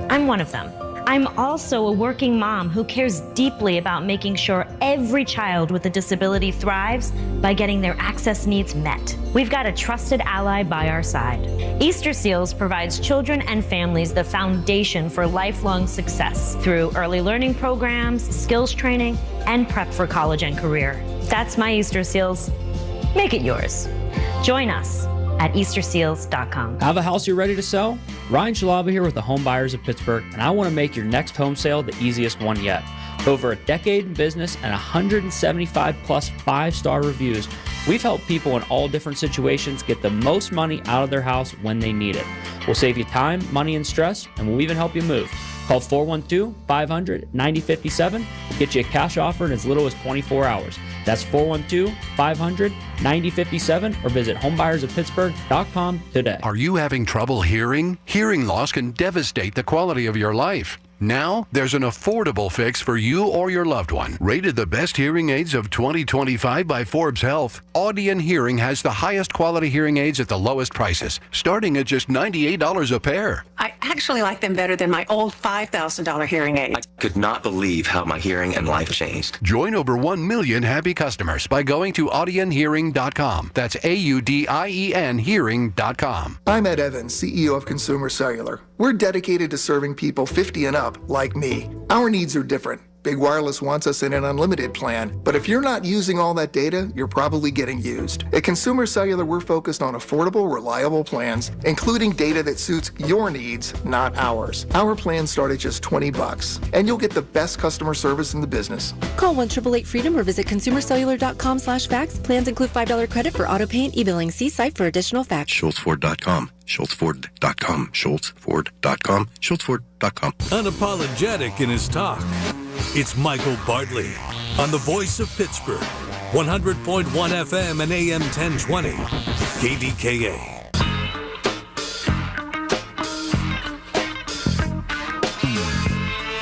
I'm one of them. I'm also a working mom who cares deeply about making sure every child with a disability thrives by getting their access needs met. We've got a trusted ally by our side. Easter Seals provides children and families the foundation for lifelong success through early learning programs, skills training, and prep for college and career. That's my Easter Seals. Make it yours. Join us at easterseals.com. Have a house you're ready to sell? Ryan Shalaba here with the Home Buyers of Pittsburgh, and I want to make your next home sale the easiest one yet. Over a decade in business and 175 plus 5-star reviews, we've helped people in all different situations get the most money out of their house when they need it. We'll save you time, money, and stress, and we'll even help you move. Call 412-500-9057. We'll get you a cash offer in as little as 24 hours. That's 412-500-9057 or visit homebuyersoftpittsburgh.com today. Are you having trouble hearing? Hearing loss can devastate the quality of your life. Now, there's an affordable fix for you or your loved one. Rated the best hearing aids of 2025 by Forbes Health, Audion Hearing has the highest quality hearing aids at the lowest prices, starting at just $98 a pair. I actually like them better than my old $5,000 hearing aid. I could not believe how my hearing and life changed. Join over 1 million happy customers by going to audionhearing.com. That's AUDIEN hearing.com. I'm Ed Evans, CEO of Consumer Cellular. We're dedicated to serving people 50 and up, like me. Our needs are different. Big Wireless wants us in an unlimited plan, but if you're not using all that data, you're probably getting used. At Consumer Cellular, we're focused on affordable, reliable plans, including data that suits your needs, not ours. Our plans start at just $20, and you'll get the best customer service in the business. Call 1-888-FREEDOM or visit consumercellular.com/facts. Plans include $5 credit for auto pay and e-billing. See site for additional facts. SchultzFord.com. SchultzFord.com. SchultzFord.com. SchultzFord.com. Unapologetic in his talk. It's Michael Bartley on the Voice of Pittsburgh, 100.1 FM and AM 1020, KDKA.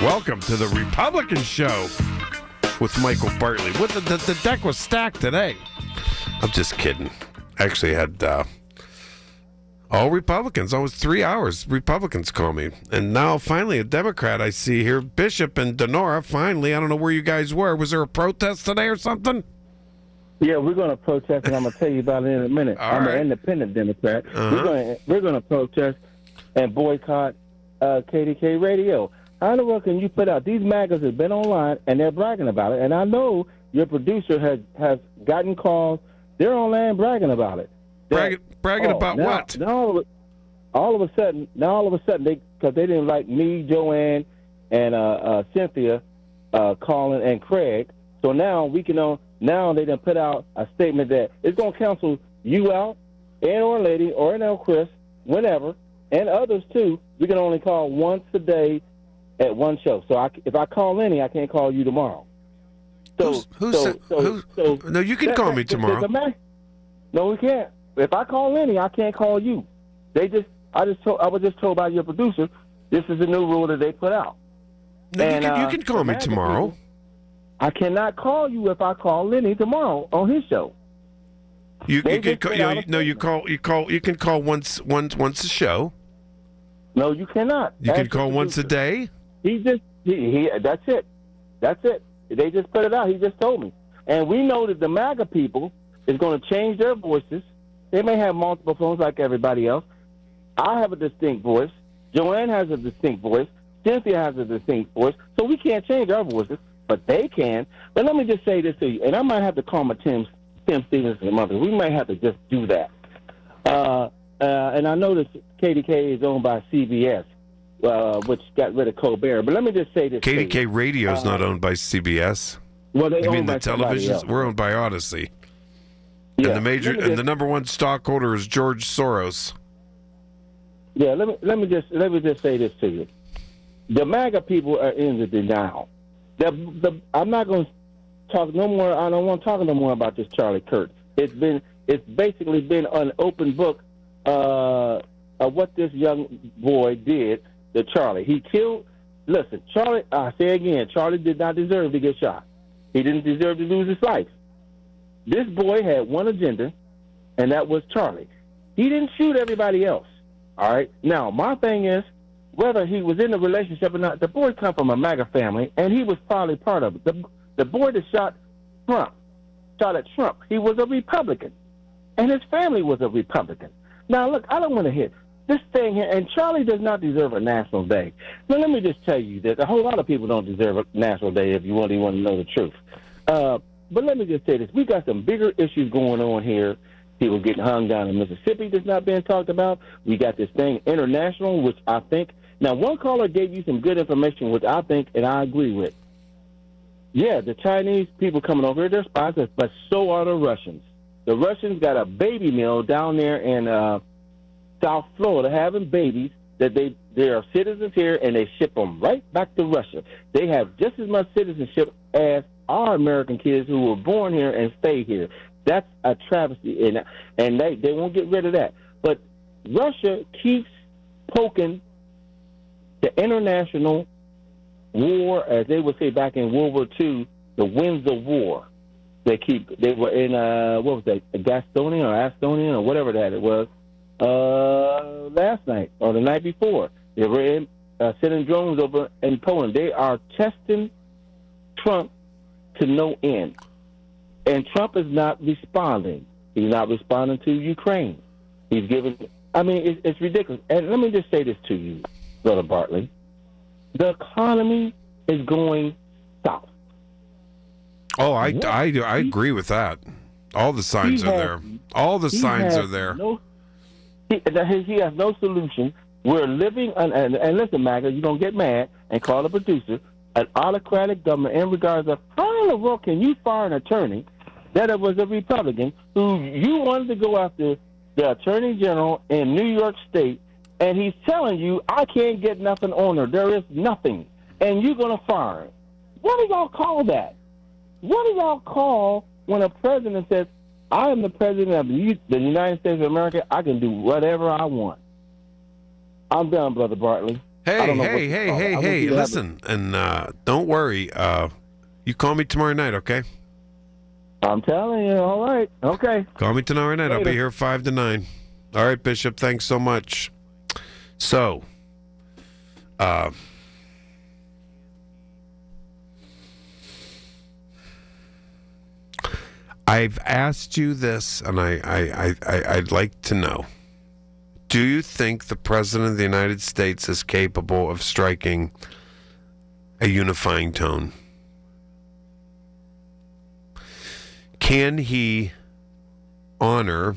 Welcome to the Republican Show with Michael Bartley. The deck was stacked today. I'm just kidding. Actually had all Republicans. Almost 3 hours. Republicans call me. And now finally a Democrat I see here. Bishop and Denora, finally. I don't know where you guys were. Was there a protest today or something? Yeah, we're going to protest, and I'm going to tell you about it in a minute. I'm an independent Democrat. We're going to protest and boycott KDKA Radio. how in the world can you put out these magazines have been online and they're bragging about it? And I know your producer has gotten calls. They're online bragging about it. Bragging about what? Now all of a sudden, because they didn't like me, Joanne, and Cynthia, Colin, and Craig. So now now they done put out a statement that it's going to cancel you out, and or Lady, or an Chris, whenever, and others too. We can only call once a day at one show. So if I call any, I can't call you tomorrow. No, you can call me tomorrow. No, we can't. If I call any, I can't call you. I was just told by your producer, this is a new rule that they put out. No, you can call me tomorrow. I cannot call you if I call Lenny tomorrow on his show. You can call once a show. No, you cannot. You can call once a day. That's it. They just put it out. He just told me, and we know that the MAGA people is going to change their voices. They may have multiple phones like everybody else. I have a distinct voice. Joanne has a distinct voice. Cynthia has a distinct voice. So we can't change our voices, but they can. But let me just say this to you, and I might have to call my Tim Stevens and mother. We might have to just do that. And I know this KDKA is owned by CBS, which got rid of Colbert. But let me just say this. KDK Radio is not owned by CBS. Well, they you own mean by the televisions? We're owned by Odyssey. Yeah. And the number one stockholder is George Soros. Yeah, let me just say this to you. The MAGA people are in the denial. I'm not going to talk no more. I don't want to talk no more about this Charlie Kirk. It's basically been an open book of what this young boy did to Charlie. He killed. Listen, Charlie. I say again, Charlie did not deserve to get shot. He didn't deserve to lose his life. This boy had one agenda, and that was Charlie. He didn't shoot everybody else. All right. Now, my thing is, whether he was in a relationship or not, the boy come from a MAGA family, and he was probably part of it. The boy that shot at Trump, he was a Republican, and his family was a Republican. Now, look, I don't want to hit this thing here, and Charlie does not deserve a national day. Now, let me just tell you that a whole lot of people don't deserve a national day if you really want to know the truth. But let me just say this. We got some bigger issues going on here. People getting hung down in Mississippi that's not being talked about. We got this thing international, which I think... Now, one caller gave you some good information, which I think and I agree with. Yeah, the Chinese people coming over here, they're spies, but so are the Russians. The Russians got a baby mill down there in South Florida having babies that they are citizens here, and they ship them right back to Russia. They have just as much citizenship as our American kids who were born here and stay here. That's a travesty, and they won't get rid of that. But Russia keeps poking the international war, as they would say back in World War II, the winds of war. They were in what was that, Gastonia or whatever that it was, last night or the night before. They were sending drones over in Poland. They are testing Trump to no end. And Trump is not responding. He's not responding to Ukraine. He's giving... I mean, it's ridiculous. And let me just say this to you, Brother Bartley. The economy is going south. Oh, I agree with that. All the signs are there. All the signs are there. He has no solution. We're living... And listen, MAGA, you don't get mad and call the producer an autocratic government in regards of how in the world can you fire an attorney that was a Republican who you wanted to go after the attorney general in New York State, and he's telling you, I can't get nothing on her. There is nothing. And you're going to fire him. What do y'all call that? What do y'all call when a president says, I am the president of the United States of America. I can do whatever I want. I'm done, Brother Bartley. Hey, listen, and don't worry. You call me tomorrow night, okay? I'm telling you, all right. Okay. Call me tomorrow night. Later. I'll be here 5 to 9. All right, Bishop, thanks so much. So, I've asked you this, and I'd like to know. Do you think the President of the United States is capable of striking a unifying tone? Can he honor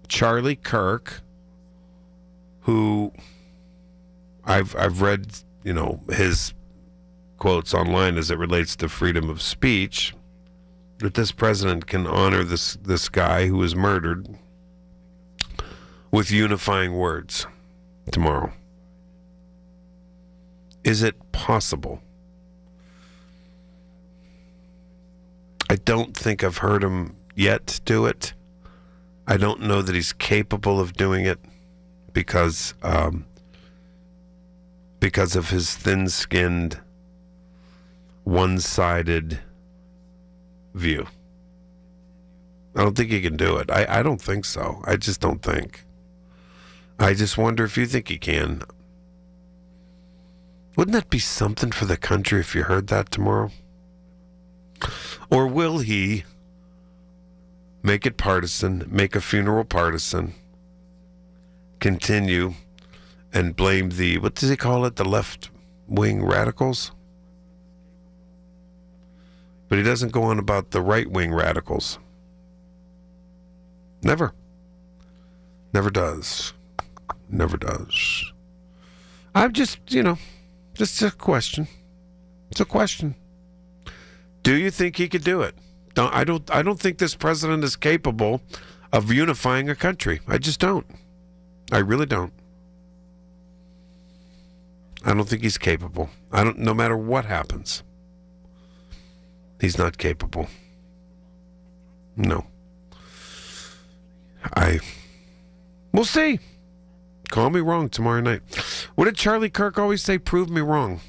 Charlie Kirk, who I've read, his quotes online as it relates to freedom of speech, that this president can honor this guy who was murdered with unifying words tomorrow? Is it possible? I don't think I've heard him yet do it. I don't know that he's capable of doing it because of his thin-skinned, one-sided view. I don't think he can do it. I don't think so. I just don't think. I just wonder if you think he can. Wouldn't that be something for the country if you heard that tomorrow? Or will he make it partisan, make a funeral partisan, continue and blame the, what does he call it, the left-wing radicals? But he doesn't go on about the right-wing radicals. Never. Never does. Never does. I'm just, just a question. It's a question. Do you think he could do it? I don't think this president is capable of unifying a country. I just don't. I really don't. I don't think he's capable. No matter what happens. He's not capable. No. We'll see. Call me wrong tomorrow night. What did Charlie Kirk always say? Prove me wrong.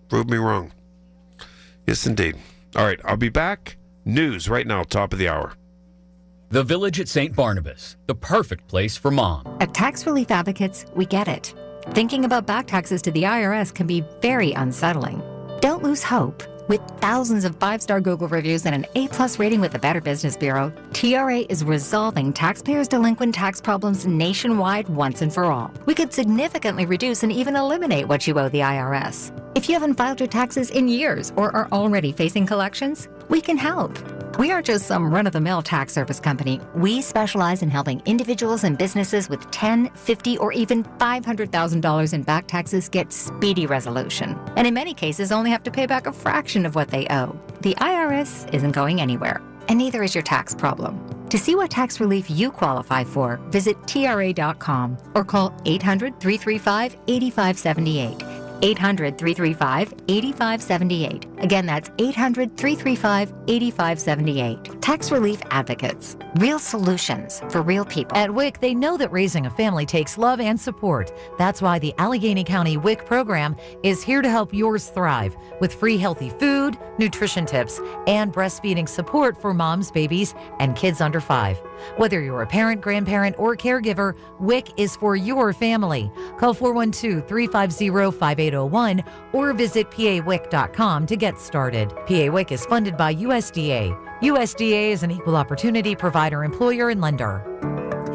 Prove me wrong. Yes, indeed. All right, I'll be back. News right now, top of the hour. The Village at St. Barnabas, the perfect place for mom. At Tax Relief Advocates, we get it. Thinking about back taxes to the IRS can be very unsettling. Don't lose hope. With thousands of 5-star Google reviews and an A+ rating with the Better Business Bureau, TRA is resolving taxpayers' delinquent tax problems nationwide once and for all. We could significantly reduce and even eliminate what you owe the IRS. If you haven't filed your taxes in years or are already facing collections, we can help. We aren't just some run-of-the-mill tax service company. We specialize in helping individuals and businesses with $10,000, $50,000, or even $500,000 in back taxes get speedy resolution. And in many cases, only have to pay back a fraction of what they owe. The IRS isn't going anywhere, and neither is your tax problem. To see what tax relief you qualify for, visit TRA.com or call 800-335-8578. 800-335-8578. Again, that's 800-335-8578. Tax Relief Advocates. Real solutions for real people. At WIC, they know that raising a family takes love and support. That's why the Allegheny County WIC program is here to help yours thrive with free healthy food, nutrition tips, and breastfeeding support for moms, babies, and kids under 5. Whether you're a parent, grandparent, or caregiver, WIC is for your family. Call 412-350-5801 or visit pawic.com to get started. PA WIC is funded by USDA. USDA is an equal opportunity provider, employer, and lender.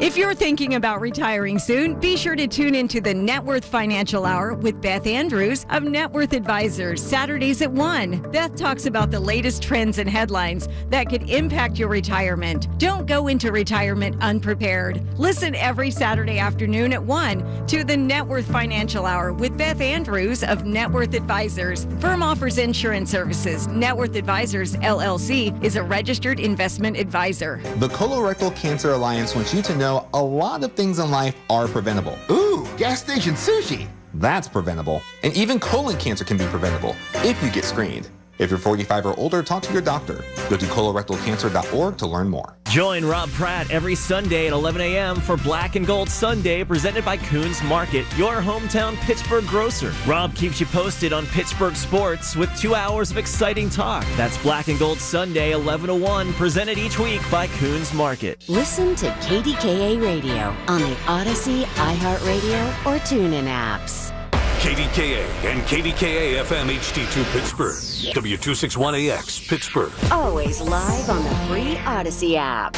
If you're thinking about retiring soon, be sure to tune into the Net Worth Financial Hour with Beth Andrews of Net Worth Advisors, Saturdays at 1. Beth talks about the latest trends and headlines that could impact your retirement. Don't go into retirement unprepared. Listen every Saturday afternoon at 1 to the Net Worth Financial Hour with Beth Andrews of Net Worth Advisors. Firm offers insurance services. Net Worth Advisors, LLC, is a registered investment advisor. The Colorectal Cancer Alliance wants you to know a lot of things in life are preventable. Ooh, gas station sushi. That's preventable. And even colon cancer can be preventable if you get screened. If you're 45 or older, talk to your doctor. Go to colorectalcancer.org to learn more. Join Rob Pratt every Sunday at 11 a.m. for Black and Gold Sunday, presented by Coons Market, your hometown Pittsburgh grocer. Rob keeps you posted on Pittsburgh sports with 2 hours of exciting talk. That's Black and Gold Sunday, 11 to 1, presented each week by Coons Market. Listen to KDKA Radio on the Odyssey, iHeartRadio, or TuneIn apps. KDKA and KDKA-FM HD2 Pittsburgh. W261AX Pittsburgh. Always live on the free Odyssey app.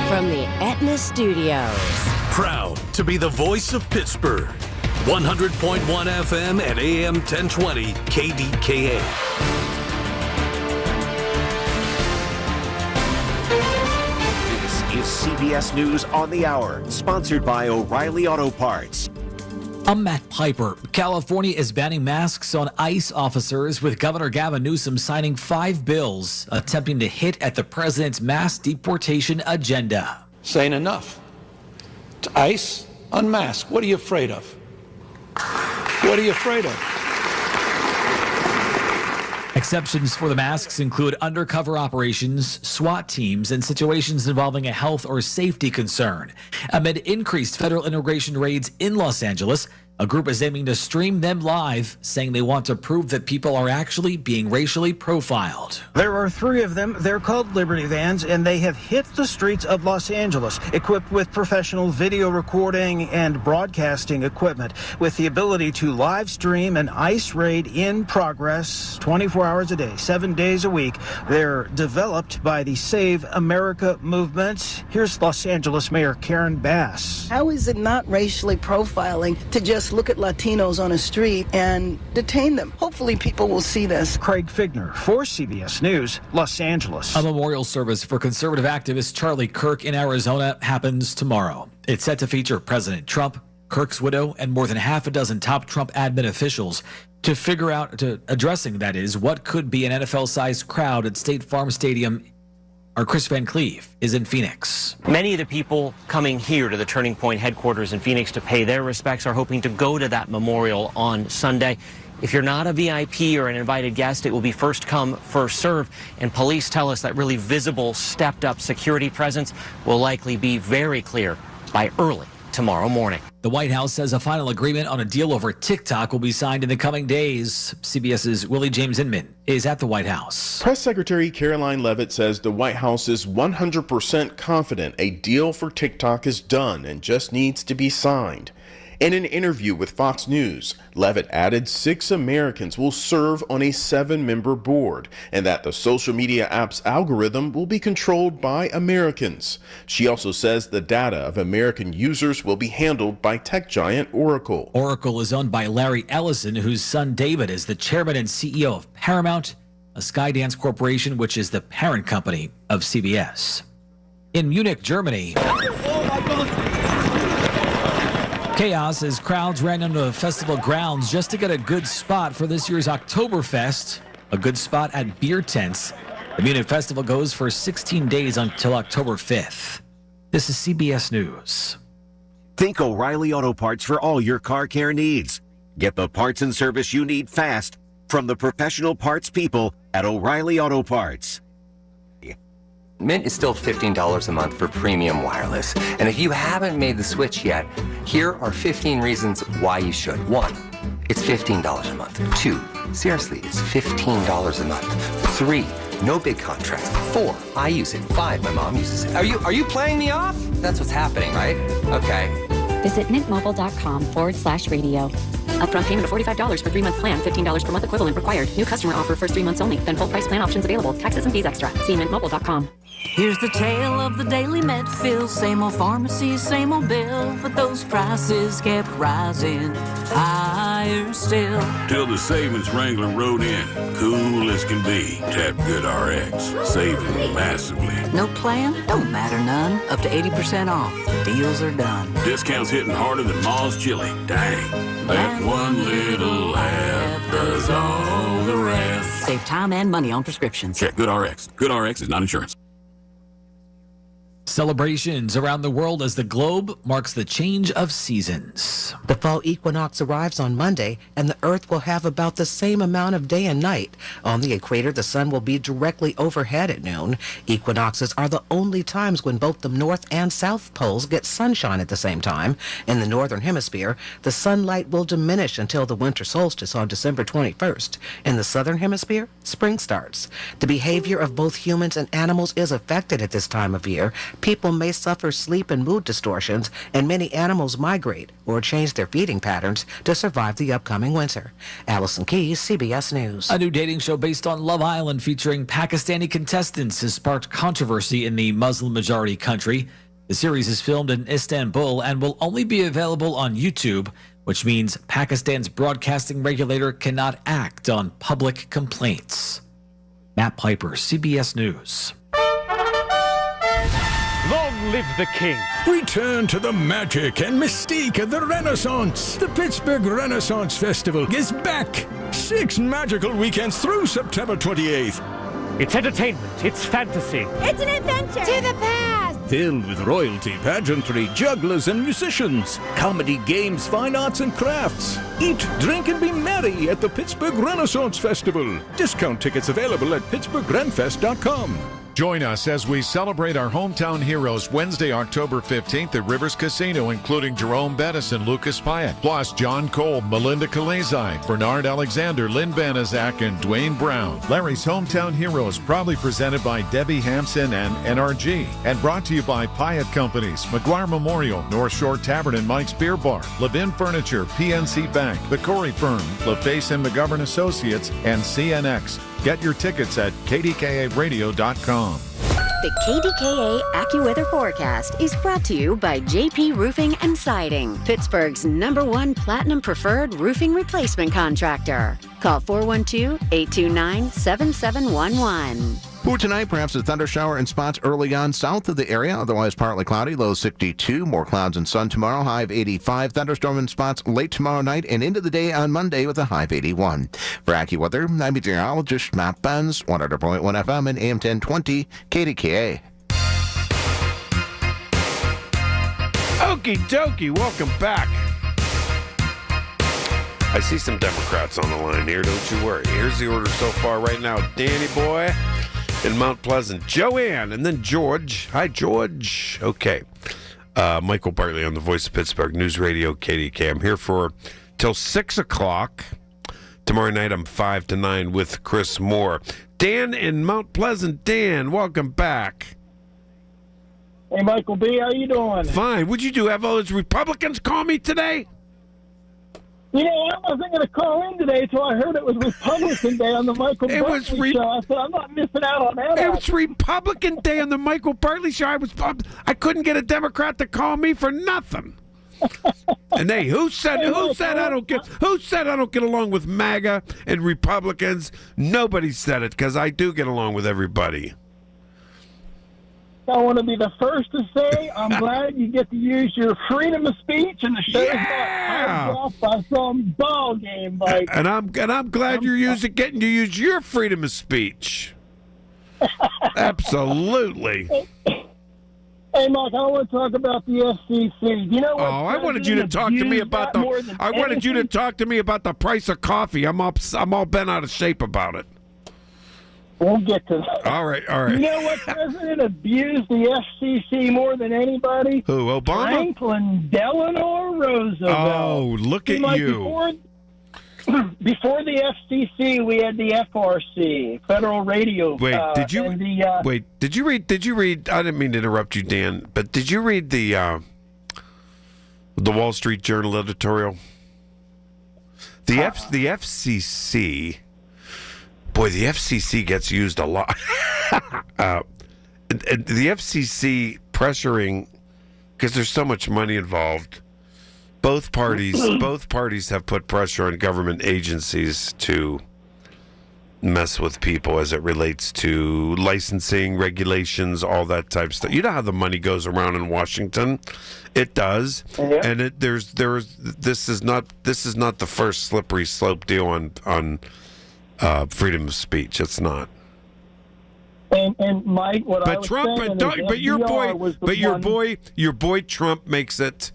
From the Aetna Studios. Proud to be the voice of Pittsburgh. 100.1 FM and AM 1020 KDKA. This is CBS News on the Hour, sponsored by O'Reilly Auto Parts. I'm Matt Piper. California is banning masks on ICE officers, with Governor Gavin Newsom signing 5 bills attempting to hit at the president's mass deportation agenda. Saying enough. To ICE, unmask. What are you afraid of? What are you afraid of? Exceptions for the masks include undercover operations, SWAT teams, and situations involving a health or safety concern. Amid increased federal immigration raids in Los Angeles, a group is aiming to stream them live, saying they want to prove that people are actually being racially profiled. There are 3 of them. They're called Liberty Vans, and they have hit the streets of Los Angeles, equipped with professional video recording and broadcasting equipment, with the ability to live stream an ICE raid in progress 24 hours a day, 7 days a week. They're developed by the Save America movement. Here's Los Angeles Mayor Karen Bass. How is it not racially profiling to just look at Latinos on a street and detain them? Hopefully people will see this. Craig Figner for CBS News, Los Angeles. A memorial service for conservative activist Charlie Kirk in Arizona happens tomorrow. It's set to feature President Trump, Kirk's widow, and more than half a dozen top Trump admin officials addressing, that is, what could be an NFL-sized crowd at State Farm Stadium. Our Chris Van Cleve is in Phoenix. Many of the people coming here to the Turning Point headquarters in Phoenix to pay their respects are hoping to go to that memorial on Sunday. If you're not a VIP or an invited guest, it will be first come, first serve. And police tell us that really visible, stepped up security presence will likely be very clear by early tomorrow morning. The White House says a final agreement on a deal over TikTok will be signed in the coming days. CBS's Willie James Inman is at the White House. Press Secretary Caroline Leavitt says the White House is 100% confident a deal for TikTok is done and just needs to be signed. In an interview with Fox News, Leavitt added 6 Americans will serve on a 7-member board and that the social media app's algorithm will be controlled by Americans. She also says the data of American users will be handled by tech giant Oracle. Oracle is owned by Larry Ellison, whose son David is the chairman and CEO of Paramount, a Skydance corporation which is the parent company of CBS. In Munich, Germany, chaos as crowds ran into the festival grounds just to get a good spot for this year's Oktoberfest, a good spot at beer tents. The Munich Festival goes for 16 days until October 5th. This is CBS News. Think O'Reilly Auto Parts for all your car care needs. Get the parts and service you need fast from the professional parts people at O'Reilly Auto Parts. Mint is still $15 a month for premium wireless. And if you haven't made the switch yet, here are 15 reasons why you should. 1, it's $15 a month. 2, seriously, it's $15 a month. 3, no big contract. 4, I use it. 5, my mom uses it. Are you playing me off? That's what's happening, right? Okay. Visit mintmobile.com/radio. Upfront payment of $45 for 3-month plan, $15 per month equivalent required. New customer offer first 3 months only. Then full price plan options available. Taxes and fees extra. See mintmobile.com. Here's the tale of the daily med fill. Same old pharmacy, same old bill. But those prices kept rising higher still. Till the savings Wrangler rode in. Cool as can be. Tap GoodRx. Saving massively. No plan? Don't matter none. Up to 80% off. Deals are done. Discounts hitting harder than Ma's chili. Dang. That one little app does all the rest. Save time and money on prescriptions. Check GoodRx. GoodRx is not insurance. Celebrations around the world as the globe marks the change of seasons. The fall equinox arrives on Monday, and the Earth will have about the same amount of day and night. On the equator, the sun will be directly overhead at noon. Equinoxes are the only times when both the north and south poles get sunshine at the same time. In the northern hemisphere, the sunlight will diminish until the winter solstice on December 21st. In the southern hemisphere, spring starts. The behavior of both humans and animals is affected at this time of year. People may suffer sleep and mood distortions, and many animals migrate or change their feeding patterns to survive the upcoming winter. Allison Keyes, CBS News. A new dating show based on Love Island featuring Pakistani contestants has sparked controversy in the Muslim-majority country. The series is filmed in Istanbul and will only be available on YouTube. which means Pakistan's broadcasting regulator cannot act on public complaints. Matt Piper, CBS News. Long live the king. Return to the magic and mystique of the Renaissance. The Pittsburgh Renaissance Festival is back. 6 magical weekends through September 28th. It's entertainment. It's fantasy. It's an adventure. To the past. Filled with royalty, pageantry, jugglers, and musicians. Comedy, games, fine arts, and crafts. Eat, drink, and be merry at the Pittsburgh Renaissance Festival. Discount tickets available at pittsburghrenfest.com. Join us as we celebrate our hometown heroes Wednesday, October 15th at Rivers Casino, including Jerome Bettis and Lucas Pyatt, plus John Cole, Melinda Kalezai, Bernard Alexander, Lynn Banaszak, and Dwayne Brown. Larry's Hometown Heroes, proudly presented by Debbie Hampson and NRG, and brought to you by Pyatt Companies, McGuire Memorial, North Shore Tavern and Mike's Beer Bar, Levin Furniture, PNC Bank, The Corey Firm, LaFace and McGovern Associates, and CNX. Get your tickets at KDKA-Radio.com. The KDKA AccuWeather forecast is brought to you by JP Roofing and Siding, Pittsburgh's #1 Platinum Preferred roofing replacement contractor. Call 412-829-7711. For tonight, perhaps a thunder shower in spots early on south of the area, otherwise partly cloudy, low 62. More clouds and sun tomorrow, high of 85. Thunderstorm in spots late tomorrow night and into the day on Monday with a high of 81. For AccuWeather, I'm meteorologist Matt Benz, 100.1 FM and AM 1020 KDKA. Okie dokie, welcome back. I see some Democrats on the line here, don't you worry. Here's the order so far right now. Danny boy in Mount Pleasant, Joanne, and then George. Hi, George. Okay. Michael Bartley on the Voice of Pittsburgh News Radio KDK. I'm here for till 6 o'clock. Tomorrow night I'm 5 to 9 with Chris Moore. Dan in Mount Pleasant. Dan, welcome back. Hey, Michael B., how you doing? Fine. What'd you do? Have all those Republicans call me today? You know, I wasn't going to call in today until I heard it was Republican Day on the Michael Bartley Show. I said, I'm not missing out on that. It was Republican Day on the Michael Bartley Show. I couldn't get a Democrat to call me for nothing. And hey, who said I don't get along with MAGA and Republicans? Nobody said it, because I do get along with everybody. I want to be the first to say I'm glad you get to use your freedom of speech, and the show's not off by some ball game, Mike. And I'm glad you're getting to use your freedom of speech. Absolutely. Hey, Mike, I want to talk about the FCC. You know what? Oh, I wanted you to talk to me about the price of coffee. I'm all bent out of shape about it. We'll get to that. All right. You know what president abused the FCC more than anybody? Who, Obama? Franklin Delano Roosevelt. Oh, look at you. Before the FCC, we had the FRC, Federal Radio. Did you read? I didn't mean to interrupt you, Dan, but did you read the Wall Street Journal editorial? The FCC. Boy, the FCC gets used a lot. The FCC pressuring, because there's so much money involved. Both parties have put pressure on government agencies to mess with people as it relates to licensing, regulations, all that type of stuff. You know how the money goes around in Washington? It does, and this is not the first slippery slope deal on freedom of speech. It's not. And Mike, your boy Trump makes it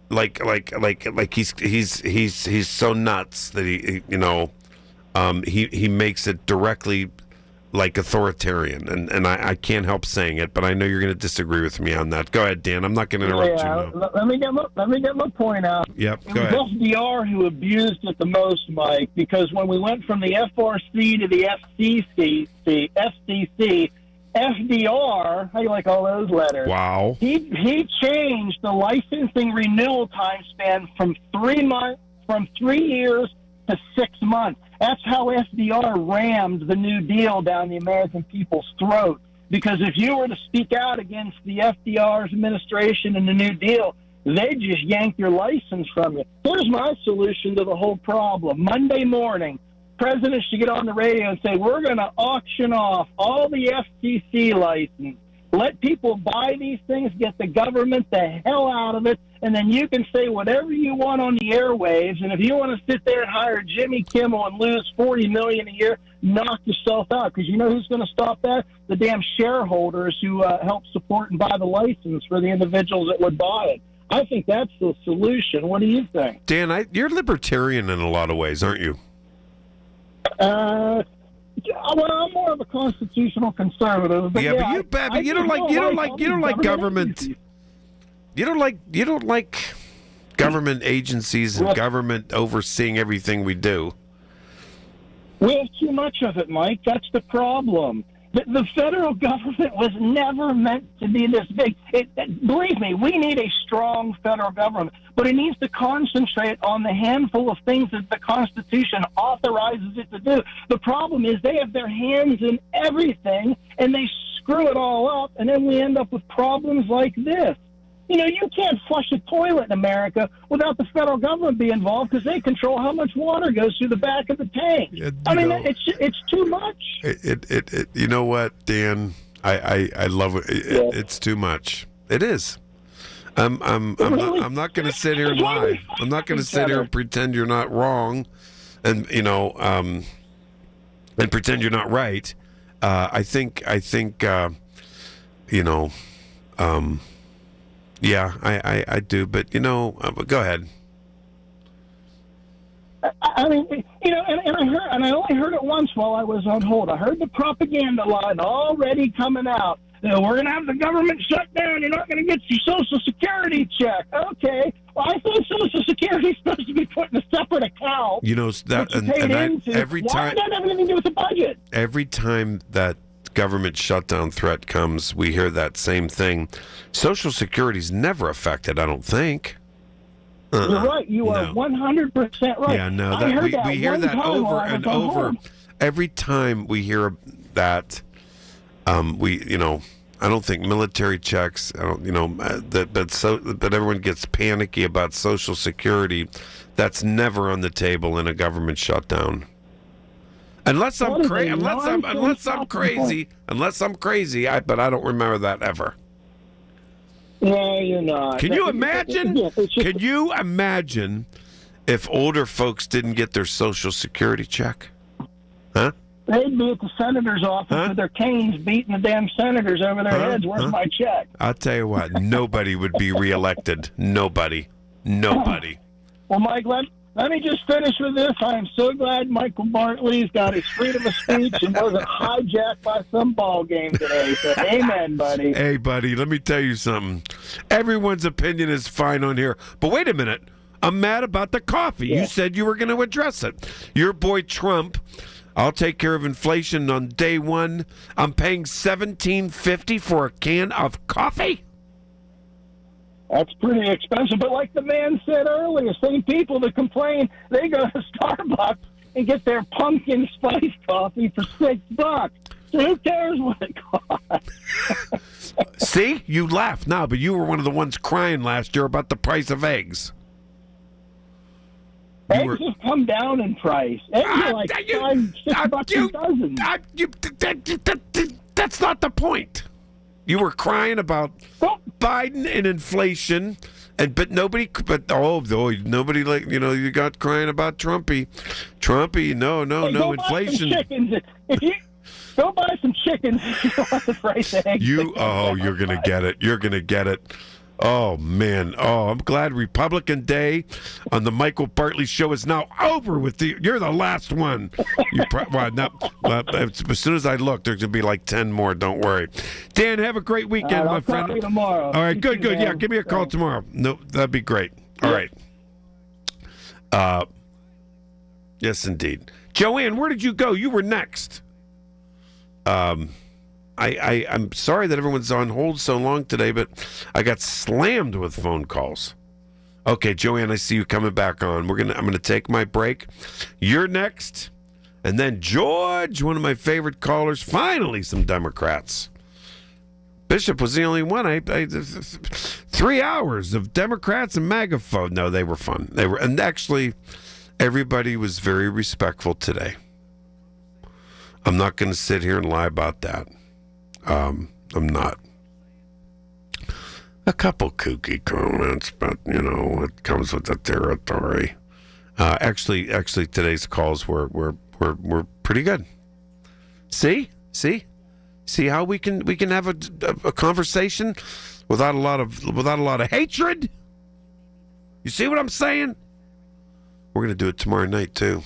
like he's so nuts that he makes it directly like authoritarian, and I can't help saying it, but I know you're going to disagree with me on that. Go ahead, Dan. I'm not going to interrupt you now. Let me get my point out. Yep, go ahead. It was FDR who abused it the most, Mike, because when we went from the FRC to the FCC, FDR, how do you like all those letters? Wow. He changed the licensing renewal time span from 3 years to 6 months. That's how FDR rammed the New Deal down the American people's throat. Because if you were to speak out against the FDR's administration and the New Deal, They just yank your license from you. Here's my solution to the whole problem. Monday morning, president should get on the radio and say, we're going to auction off all the FCC license. Let people buy these things, get the government the hell out of it, and then you can say whatever you want on the airwaves. And if you want to sit there and hire Jimmy Kimmel and lose $40 million a year, knock yourself out. Because you know who's going to stop that? The damn shareholders who help support and buy the license for the individuals that would buy it. I think that's the solution. What do you think? Dan, you're libertarian in a lot of ways, aren't you? Well, I'm more of a constitutional conservative. But but you don't like government. You don't like government agencies and government overseeing everything we do. We have too much of it, Mike. That's the problem. The federal government was never meant to be this big. Believe me, we need a strong federal government, but it needs to concentrate on the handful of things that the Constitution authorizes it to do. The problem is they have their hands in everything, and they screw it all up, and then we end up with problems like this. You know, you can't flush a toilet in America without the federal government being involved because they control how much water goes through the back of the tank. It's too much. You know what, Dan? I love it. It's too much. It is. I'm not going to sit here and lie. I'm not going to sit here and pretend you're not wrong, and and pretend you're not right. I think. Yeah, I do, but go ahead. I mean, and I only heard it once while I was on hold. I heard the propaganda line already coming out. We're going to have the government shut down. You're not going to get your Social Security check. Okay. Well, I thought Social Security is supposed to be put in a separate account. Every time. Why does that have anything to do with the budget? Every time that government shutdown threat comes, we hear that same thing. Social Security's never affected, I don't think. You're right. You are 100% right. Yeah, no, we hear that over and over. Every time we hear that, I don't think military checks. I don't, that everyone gets panicky about Social Security. That's never on the table in a government shutdown. Unless I'm crazy, but I don't remember that ever. No, you're not. Can you imagine? Can you imagine if older folks didn't get their Social Security check? Huh? They'd be at the senator's office with their canes beating the damn senators over their heads. Where's my check? I'll tell you what, nobody would be reelected. Nobody. Well, Mike, let me just finish with this. I am so glad Michael Bartley's got his freedom of speech and wasn't hijacked by some ball game today. So, amen, buddy. Hey, buddy, let me tell you something. Everyone's opinion is fine on here. But wait a minute. I'm mad about the coffee. Yeah. You said you were going to address it. Your boy Trump, I'll take care of inflation on day one. I'm paying $17.50 for a can of coffee? That's pretty expensive. But like the man said earlier, same people that complain, they go to Starbucks and get their pumpkin spice coffee for $6. So who cares what it costs? See? You laugh now, but you were one of the ones crying last year about the price of eggs. Eggs have come down in price. Eggs are like $6 a dozen. That's not the point. You were crying about Biden and inflation, but nobody you got crying about Trumpy, no inflation. If you go buy some chickens, you don't want the price of eggs. You're gonna get it. You're gonna get it. Oh, man. Oh, I'm glad Republican Day on the Michael Bartley Show is now over with you. You're the last one. As soon as I look, there's going to be like 10 more. Don't worry. Dan, have a great weekend, my friend. I'll call you tomorrow. All right, good. Yeah, give me a call tomorrow. No, that'd be great. All right. Yes, indeed. Joanne, where did you go? You were next. I'm sorry that everyone's on hold so long today, but I got slammed with phone calls. Okay, Joanne, I see you coming back on. I'm gonna take my break. You're next, and then George, one of my favorite callers. Finally, some Democrats. Bishop was the only one. I 3 hours of Democrats and MAGA folk. No, they were fun. And actually, everybody was very respectful today. I'm not going to sit here and lie about that. I'm not. A couple kooky comments, but it comes with the territory. Actually, today's calls were pretty good. See how we can have a conversation without a lot of hatred. You see what I'm saying? We're gonna do it tomorrow night too.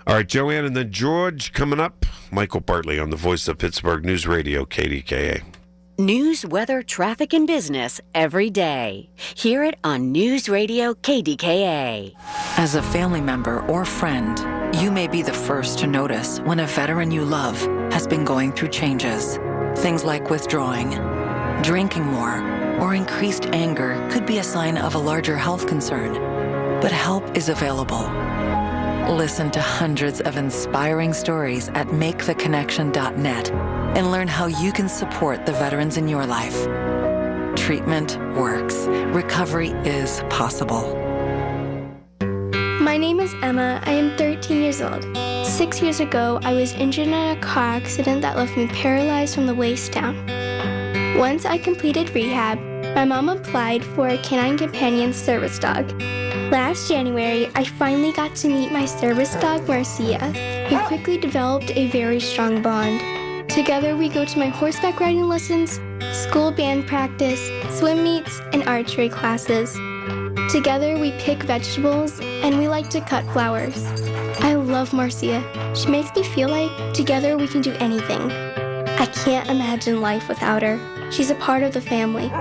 All right, Joanne, and then George coming up. Michael Bartley on the Voice of Pittsburgh News Radio, KDKA. News, weather, traffic, and business every day. Hear it on News Radio KDKA. As a family member or friend, you may be the first to notice when a veteran you love has been going through changes. Things like withdrawing, drinking more, or increased anger could be a sign of a larger health concern. But help is available. Listen to hundreds of inspiring stories at maketheconnection.net and learn how you can support the veterans in your life. Treatment works. Recovery is possible. My name is Emma. I am 13 years old. 6 years ago, I was injured in a car accident that left me paralyzed from the waist down. Once I completed rehab, my mom applied for a canine companion service dog. Last January, I finally got to meet my service dog, Marcia. We quickly developed a very strong bond. Together, we go to my horseback riding lessons, school band practice, swim meets, and archery classes. Together, we pick vegetables, and we like to cut flowers. I love Marcia. She makes me feel like together we can do anything. I can't imagine life without her. She's a part of the family.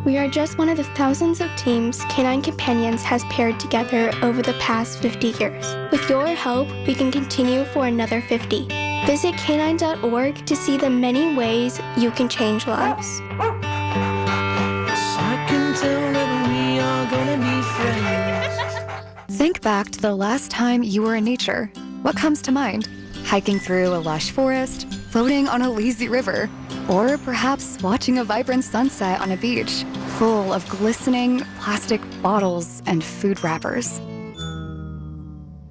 We are just one of the thousands of teams Canine Companions has paired together over the past 50 years. With your help, we can continue for another 50. Visit canine.org to see the many ways you can change lives. Think back to the last time you were in nature. What comes to mind? Hiking through a lush forest, floating on a lazy river, or perhaps watching a vibrant sunset on a beach full of glistening plastic bottles and food wrappers.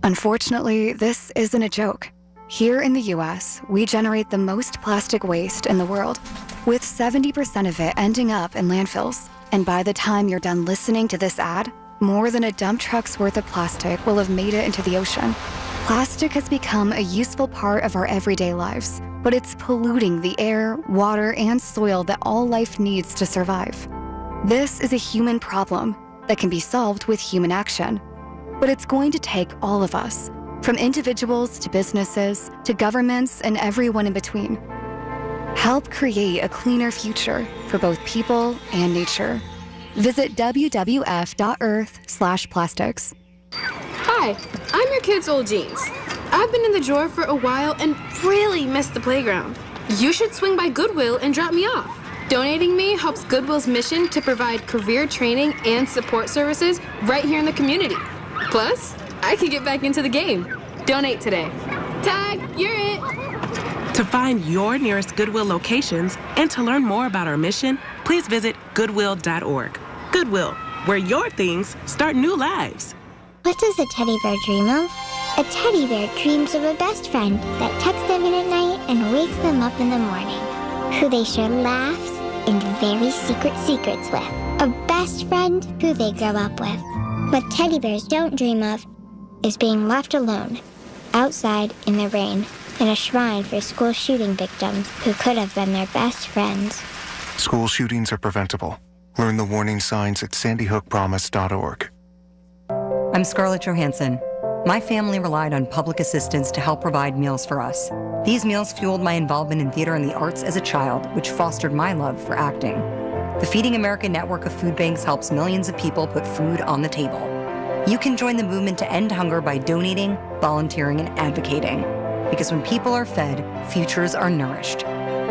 Unfortunately, this isn't a joke. Here in the US, we generate the most plastic waste in the world, with 70% of it ending up in landfills. And by the time you're done listening to this ad, more than a dump truck's worth of plastic will have made it into the ocean. Plastic has become a useful part of our everyday lives, but it's polluting the air, water, and soil that all life needs to survive. This is a human problem that can be solved with human action. But it's going to take all of us, from individuals to businesses to governments and everyone in between. Help create a cleaner future for both people and nature. Visit wwf.earth/plastics. Hi, I'm your kid's old jeans. I've been in the drawer for a while and really missed the playground. You should swing by Goodwill and drop me off. Donating me helps Goodwill's mission to provide career training and support services right here in the community. Plus, I can get back into the game. Donate today. Tag, you're it. To find your nearest Goodwill locations and to learn more about our mission, please visit goodwill.org. Goodwill, where your things start new lives. What does a teddy bear dream of? A teddy bear dreams of a best friend that tucks them in at night and wakes them up in the morning, who they share laughs and very secret secrets with. A best friend who they grow up with. What teddy bears don't dream of is being left alone, outside in the rain, in a shrine for school shooting victims who could have been their best friends. School shootings are preventable. Learn the warning signs at sandyhookpromise.org. I'm Scarlett Johansson. My family relied on public assistance to help provide meals for us. These meals fueled my involvement in theater and the arts as a child, which fostered my love for acting. The Feeding America network of food banks helps millions of people put food on the table. You can join the movement to end hunger by donating, volunteering, and advocating. Because when people are fed, futures are nourished.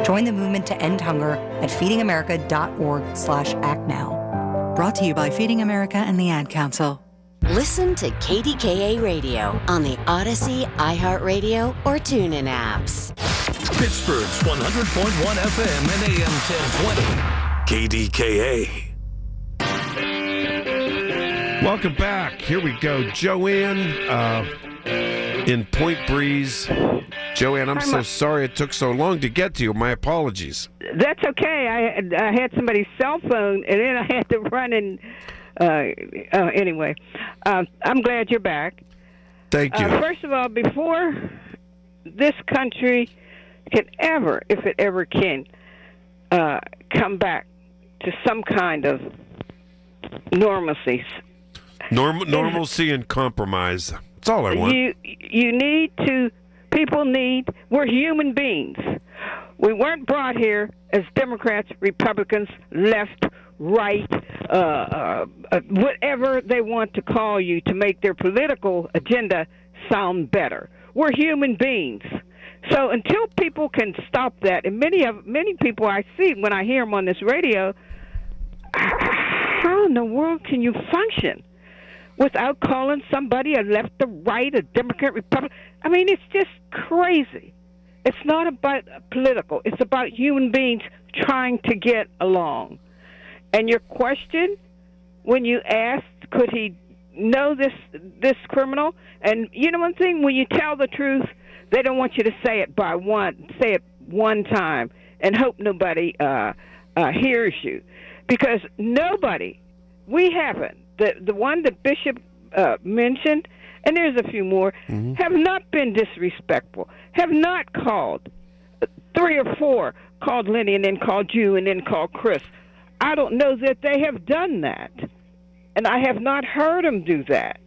Join the movement to end hunger at feedingamerica.org/actnow. Brought to you by Feeding America and the Ad Council. Listen to KDKA Radio on the Odyssey, iHeartRadio, or TuneIn apps. Pittsburgh's 100.1 FM and AM 1020. KDKA. Welcome back. Here we go. Joanne in Point Breeze. Joanne, I'm so sorry it took so long to get to you. My apologies. That's okay. I had somebody's cell phone, and then I had to run and... anyway, I'm glad you're back. Thank you. First of all, before this country can ever, if it ever can, come back to some kind of normalcy. Normalcy and compromise. That's all I want. We're human beings. We weren't brought here as Democrats, Republicans, left, right, whatever they want to call you to make their political agenda sound better. We're human beings. So until people can stop that, and many people I see when I hear them on this radio, how in the world can you function without calling somebody a left, a right, a Democrat, Republican? I mean, it's just crazy. It's not about political. It's about human beings trying to get along. And your question, when you asked, could he know this criminal? And you know one thing, when you tell the truth, they don't want you to say it one time and hope nobody hears you, because we haven't. The one that Bishop mentioned, and there's a few more, have not been disrespectful, have not called 3 or 4, called Lenny and then called you and then called Chris. I don't know that they have done that, and I have not heard them do that.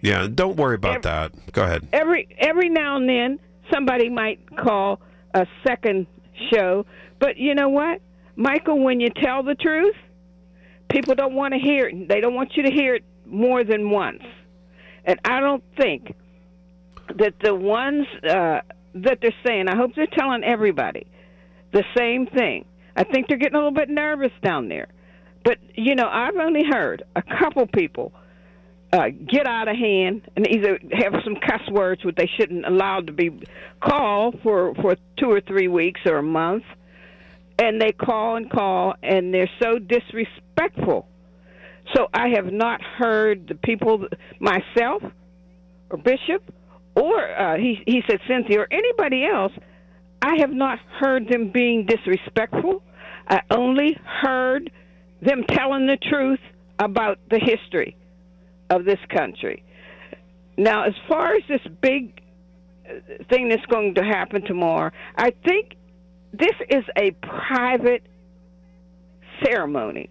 Yeah, don't worry about that. Go ahead. Every now and then, somebody might call a second show, but you know what, Michael, when you tell the truth, people don't want to hear it. They don't want you to hear it more than once. And I don't think that the ones that they're saying, I hope they're telling everybody the same thing. I think they're getting a little bit nervous down there. But, I've only heard a couple people get out of hand and either have some cuss words which they shouldn't allowed to be called for 2 or 3 weeks or a month. And they call, and they're so disrespectful. So I have not heard the people, myself or Bishop, or he said Cynthia, or anybody else, I have not heard them being disrespectful. I only heard them telling the truth about the history of this country. Now, as far as this big thing that's going to happen tomorrow, I think this is a private ceremony.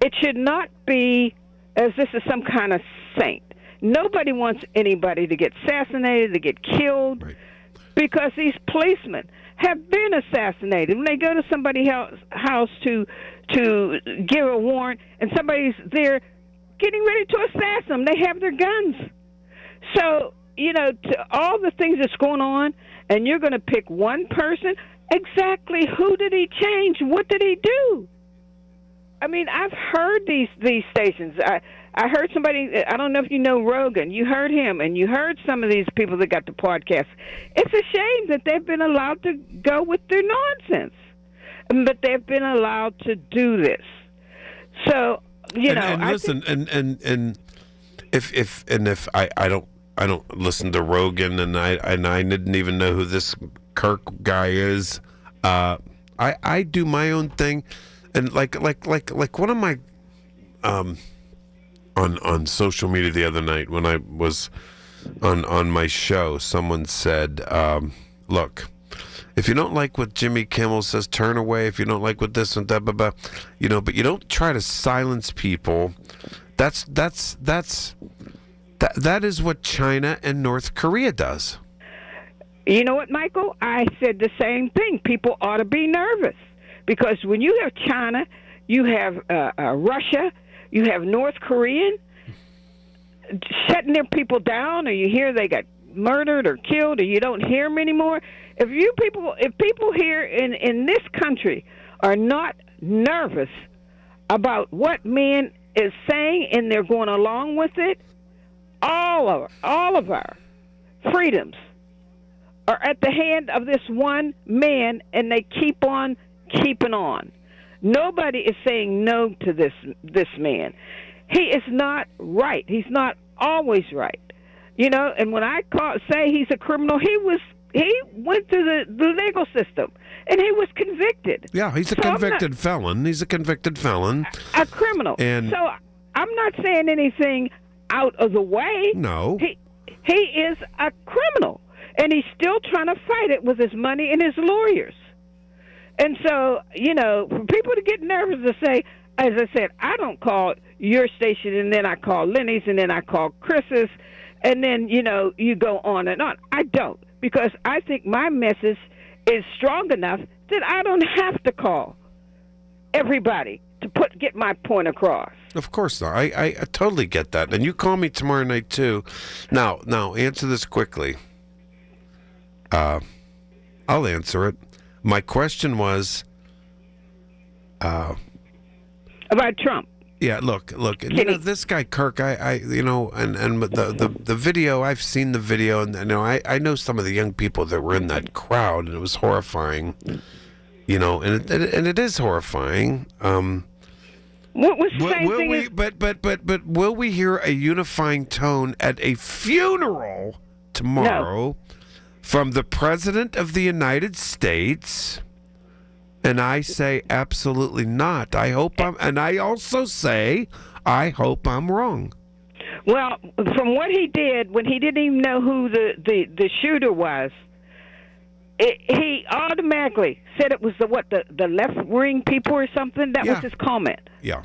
It should not be as this is some kind of saint. Nobody wants anybody to get assassinated, to get killed, because these policemen have been assassinated. When they go to somebody's house to give a warrant, and somebody's there getting ready to assassinate them, they have their guns. So, to all the things that's going on, and you're going to pick one person, exactly who did he change? What did he do? I mean, I've heard these stations. I heard somebody, I don't know if you know Rogan, you heard him, and you heard some of these people that got the podcast. It's a shame that they've been allowed to go with their nonsense, but they've been allowed to do this. So, listen, and if I don't listen to Rogan, and I didn't even know who this Kirk guy is. I do my own thing, and like one of my on social media the other night when I was on my show, someone said, look, if you don't like what Jimmy Kimmel says, turn away. If you don't like what this and that, blah, blah, but you don't try to silence people. That is what China and North Korea does. You know what, Michael? I said the same thing. People ought to be nervous, because when you have China, you have Russia, you have North Korean shutting their people down, or you hear they got murdered or killed, or you don't hear them anymore. If people here in this country are not nervous about what man is saying and they're going along with it, all of our freedoms are at the hand of this one man, and they keep on keeping on. Nobody is saying no to this man. He is not right. He's not always right. You know, and when I say he's a criminal, he went through the legal system, and he was convicted. Yeah, he's a convicted felon. He's a convicted felon. A criminal. And so I'm not saying anything out of the way. No. He is a criminal, and he's still trying to fight it with his money and his lawyers. And so, you know, for people to get nervous to say, as I said, I don't call your station, and then I call Lenny's, and then I call Chris's, and then, you know, you go on and on. I don't, because I think my message is strong enough that I don't have to call everybody to get my point across. Of course not. I totally get that. And you call me tomorrow night, too. Now, answer this quickly. I'll answer it. My question was... about Trump. Yeah, look. You know, this guy Kirk, you know, and the video. I've seen the video, and you know, I know some of the young people that were in that crowd, and it was horrifying. You know, and it is horrifying. What was will we? But will we hear a unifying tone at a funeral tomorrow from the President of the United States? And I say absolutely not. I hope I also say I hope I'm wrong. Well, from what he did when he didn't even know who the shooter was, he automatically said it was the left wing people or something. That was his comment. Yeah.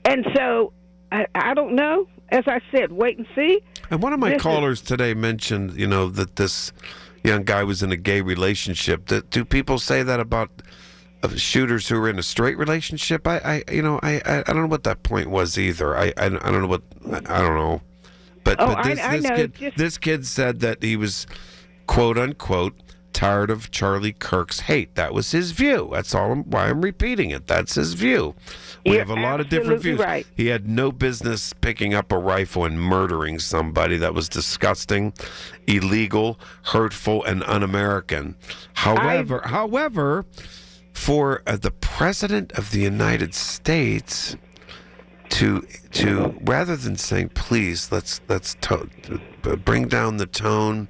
And so I don't know. As I said, wait and see. And one of my callers today mentioned, you know, that this young guy was in a gay relationship. Do people say that about shooters who are in a straight relationship? I don't know what that point was either. I don't know. But this kid said that he was, quote unquote, tired of Charlie Kirk's hate. That was his view. That's why I'm repeating it. That's his view. We have a lot of different views. Right. He had no business picking up a rifle and murdering somebody. That was disgusting, illegal, hurtful, and un-American. However, for the President of the United States to rather than saying, please, let's bring down the tone,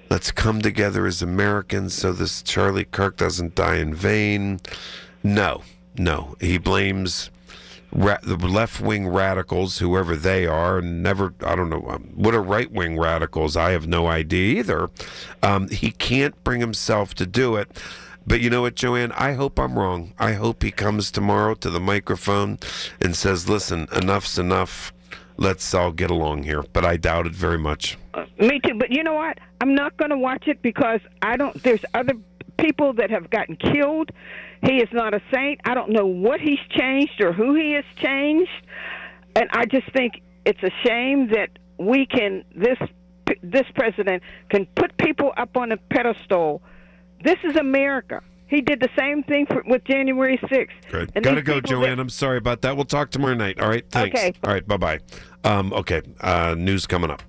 let's come together as Americans so this Charlie Kirk doesn't die in vain. No, he blames the left-wing radicals, whoever they are, and I don't know, what are right-wing radicals? I have no idea either. He can't bring himself to do it. But you know what, Joanne? I hope I'm wrong. I hope he comes tomorrow to the microphone and says, listen, enough's enough. Let's all get along here. But I doubt it very much. Me too. But you know what? I'm not going to watch it because there's other people that have gotten killed. He is not a saint. I don't know what he's changed or who he has changed. And I just think it's a shame that this president can put people up on a pedestal. This is America. He did the same thing with January 6th. Good. Gotta go, Joanne. I'm sorry about that. We'll talk tomorrow night. All right. Thanks. Okay. All right. Bye-bye. News coming up.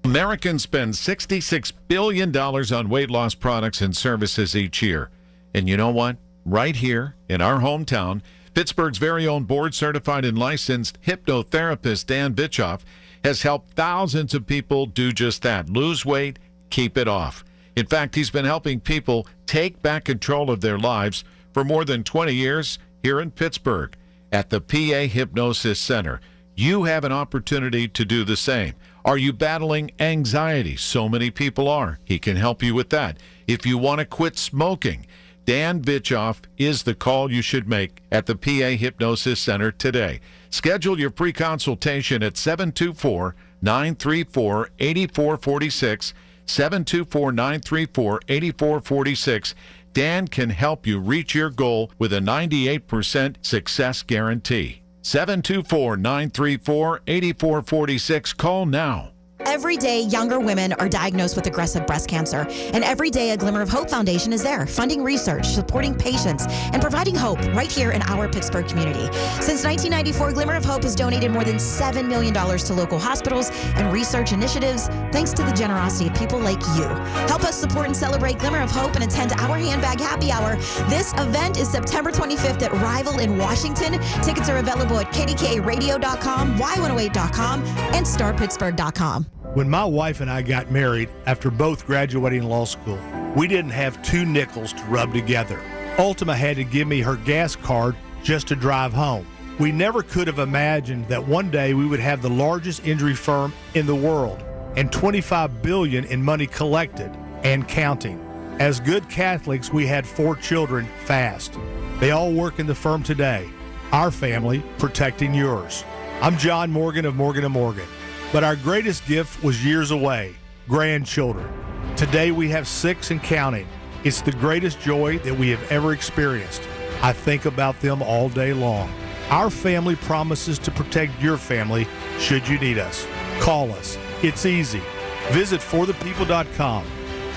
Americans spend $66 billion on weight loss products and services each year. And you know what? Right here in our hometown, Pittsburgh's very own board-certified and licensed hypnotherapist Dan Bitchoff has helped thousands of people do just that. Lose weight, keep it off. In fact, he's been helping people take back control of their lives for more than 20 years here in Pittsburgh at the PA Hypnosis Center. You have an opportunity to do the same. Are you battling anxiety? So many people are. He can help you with that. If you want to quit smoking, Dan Bitchoff is the call you should make at the PA Hypnosis Center today. Schedule your free consultation at 724-934-8446. 724-934-8446. Dan can help you reach your goal with a 98% success guarantee. 724-934-8446. Call now. Every day, younger women are diagnosed with aggressive breast cancer. And every day, a Glimmer of Hope Foundation is there, funding research, supporting patients, and providing hope right here in our Pittsburgh community. Since 1994, Glimmer of Hope has donated more than $7 million to local hospitals and research initiatives, thanks to the generosity of people like you. Help us support and celebrate Glimmer of Hope and attend our Handbag Happy Hour. This event is September 25th at Rival in Washington. Tickets are available at KDKA-Radio.com, Y108.com, and StarPittsburgh.com. When my wife and I got married after both graduating law school, we didn't have 2 nickels to rub together. Ultima had to give me her gas card just to drive home. We never could have imagined that one day we would have the largest injury firm in the world and $25 billion in money collected and counting. As good Catholics, we had 4 children fast. They all work in the firm today. Our family protecting yours. I'm John Morgan of Morgan & Morgan. But our greatest gift was years away, grandchildren. Today we have 6 and counting. It's the greatest joy that we have ever experienced. I think about them all day long. Our family promises to protect your family should you need us. Call us. It's easy. Visit forthepeople.com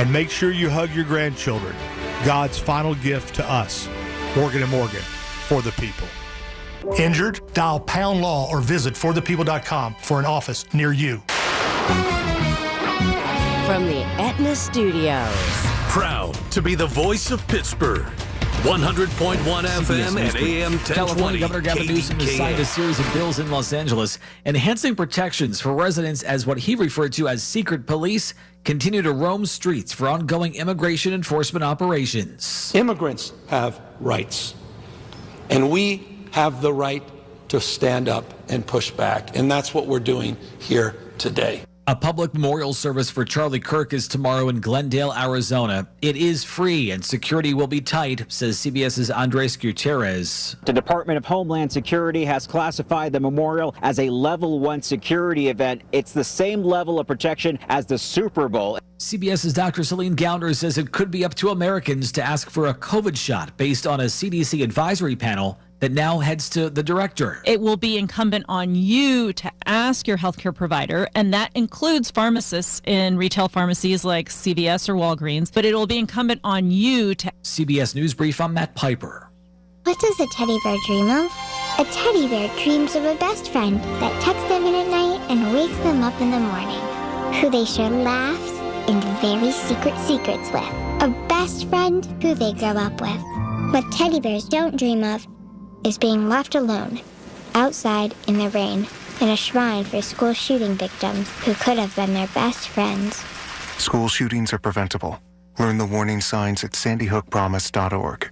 and make sure you hug your grandchildren. God's final gift to us. Morgan & Morgan, for the people. Injured? Dial Pound Law or visit forthepeople.com for an office near you. From the Aetna Studios. Proud to be the voice of Pittsburgh. 100.1 FM and AM 1020. California Governor Gavin Newsom has signed a series of bills in Los Angeles enhancing protections for residents as what he referred to as secret police continue to roam streets for ongoing immigration enforcement operations. Immigrants have rights, and we have the right to stand up and push back, and that's what we're doing here today. A public memorial service for Charlie Kirk is tomorrow in Glendale, Arizona. It is free and security will be tight, says CBS's Andres Gutierrez. The Department of Homeland Security has classified the memorial as a level 1 security event. It's the same level of protection as the Super Bowl. CBS's Dr. Celine Gounder says it could be up to Americans to ask for a COVID shot based on a CDC advisory panel that now heads to the director. It will be incumbent on you to ask your healthcare provider, and that includes pharmacists in retail pharmacies like CVS or Walgreens, but it will be incumbent on you to... CBS News Brief, I'm Matt Piper. What does a teddy bear dream of? A teddy bear dreams of a best friend that tucks them in at night and wakes them up in the morning, who they share laughs and very secret secrets with. A best friend who they grow up with. What teddy bears don't dream of is being left alone, outside in the rain, in a shrine for school shooting victims who could have been their best friends. School shootings are preventable. Learn the warning signs at sandyhookpromise.org.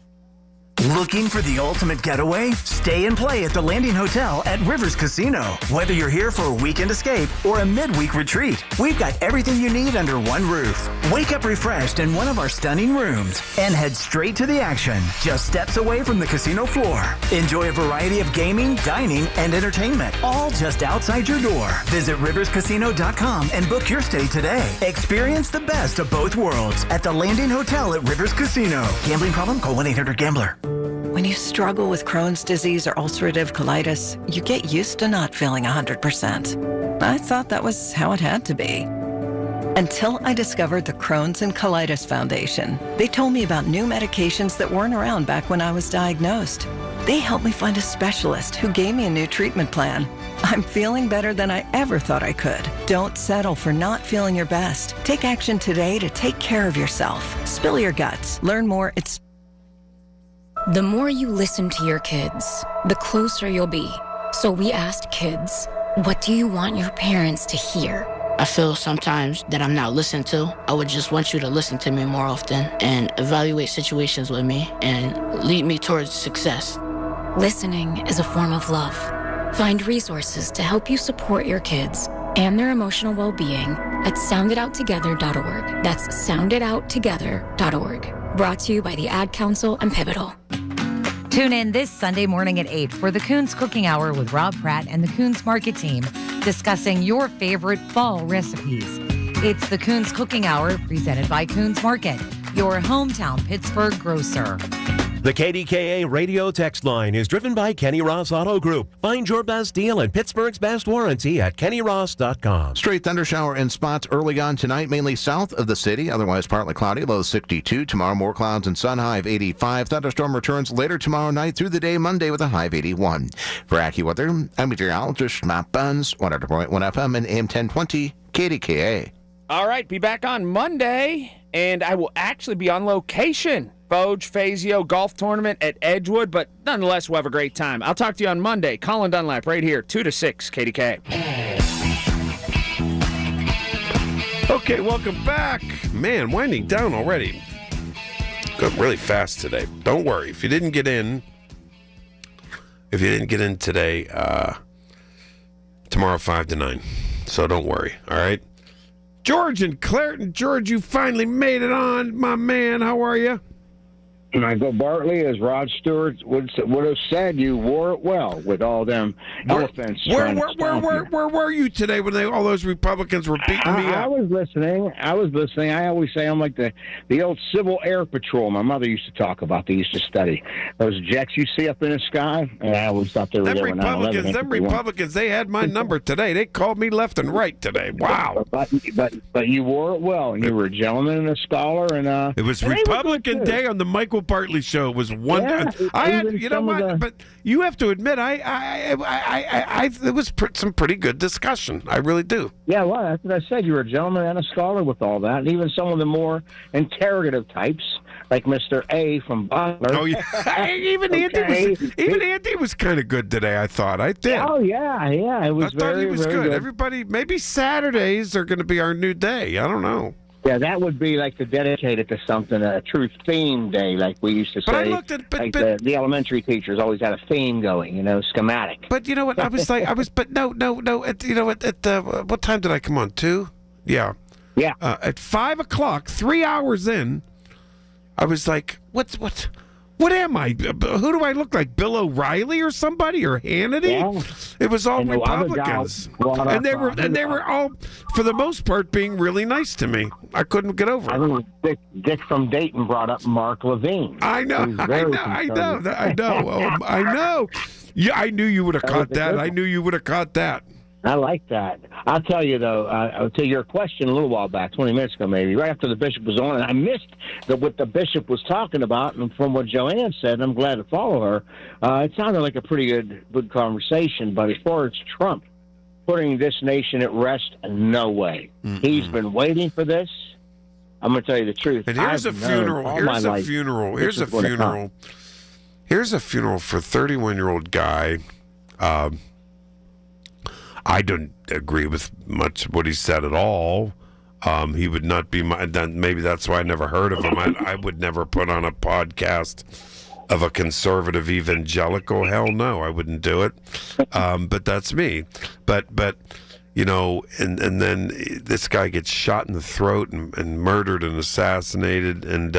Looking for the ultimate getaway? Stay and play at the Landing Hotel at Rivers Casino. Whether you're here for a weekend escape or a midweek retreat, we've got everything you need under one roof. Wake up refreshed in one of our stunning rooms and head straight to the action, just steps away from the casino floor. Enjoy a variety of gaming, dining, and entertainment, all just outside your door. Visit riverscasino.com and book your stay today. Experience the best of both worlds at the Landing Hotel at Rivers Casino. Gambling problem? Call 1-800-GAMBLER. When you struggle with Crohn's disease or ulcerative colitis, you get used to not feeling 100%. I thought that was how it had to be. Until I discovered the Crohn's and Colitis Foundation. They told me about new medications that weren't around back when I was diagnosed. They helped me find a specialist who gave me a new treatment plan. I'm feeling better than I ever thought I could. Don't settle for not feeling your best. Take action today to take care of yourself. Spill your guts. Learn more at The more you listen to your kids, the closer you'll be. So we asked kids, what do you want your parents to hear? I feel sometimes that I'm not listened to. I would just want you to listen to me more often and evaluate situations with me and lead me towards success. Listening is a form of love. Find resources to help you support your kids and their emotional well-being at sounditouttogether.org. That's sounditouttogether.org. Brought to you by the Ad Council and Pivotal. Tune in this Sunday morning at 8 for the Coons Cooking Hour with Rob Pratt and the Coons Market team discussing your favorite fall recipes. It's the Coons Cooking Hour presented by Coons Market, your hometown Pittsburgh grocer. The KDKA radio text line is driven by Kenny Ross Auto Group. Find your best deal and Pittsburgh's best warranty at kennyross.com. Straight thundershower in spots early on tonight, mainly south of the city. Otherwise partly cloudy, low 62. Tomorrow more clouds and sun, high of 85. Thunderstorm returns later tomorrow night through the day Monday with a high of 81. For AccuWeather, I'm meteorologist Matt Buns, 100.1 FM and AM 1020 KDKA. All right, be back on Monday, and I will actually be on location. Foge Fazio Golf Tournament at Edgewood, but nonetheless, we'll have a great time. I'll talk to you on Monday. Colin Dunlap right here, 2 to 6, KDK. Okay, welcome back. Man, winding down already. Going really fast today. Don't worry. If you didn't get in today, tomorrow 5 to 9. So don't worry, all right? George in Clareton. George, you finally made it on, my man. How are you? Michael Bartley, as Rod Stewart would have said, you wore it well with all them elephants. Where were you today when all those Republicans were beating me up? I was listening. I always say I'm like the old Civil Air Patrol. My mother used to talk about. They used to study those jets you see up in the sky. And I always thought they were there when 9/11. Them Republicans, they had my number today. They called me left and right today. Wow. But you wore it well. You were a gentleman and a scholar. And it was Republican Day on the Michael Bartley Show. It was one. Yeah, I had, you know what? But you have to admit, it was some pretty good discussion. I really do. Yeah, well, that's what I said. You were a gentleman and a scholar with all that, and even some of the more interrogative types, like Mr. A from Butler. Oh yeah, even Andy was kind of good today. I thought. I did. Oh yeah, it was. I thought he was good. Everybody, maybe Saturdays are going to be our new day. I don't know. Yeah, that would be like to dedicate it to something, a truth theme day, like we used to say. But I looked at, the elementary teachers always had a theme going, schematic. But you know what? But no. What time did I come on? 2? Yeah. Yeah. At 5 o'clock, 3 hours in, I was like, what am I? Who do I look like? Bill O'Reilly or somebody or Hannity? Yeah. It was all Republicans, and they were all, for the most part, being really nice to me. I couldn't get over it. I think Dick from Dayton brought up Mark Levine. I know. Yeah, I knew you would have caught that. I like that. I'll tell you, though, to your question a little while back, 20 minutes ago maybe, right after the bishop was on, and I missed what the bishop was talking about, and from what Joanne said, and I'm glad to follow her, it sounded like a pretty good conversation, but as far as Trump putting this nation at rest, no way. Mm-hmm. He's been waiting for this. I'm going to tell you the truth. And here's a funeral. Here's a funeral for a 31-year-old guy. I don't agree with much what he said at all. He would not be maybe that's why I never heard of him. I would never put on a podcast of a conservative evangelical. Hell no, I wouldn't do it. But that's me. But and then this guy gets shot in the throat and murdered and assassinated, and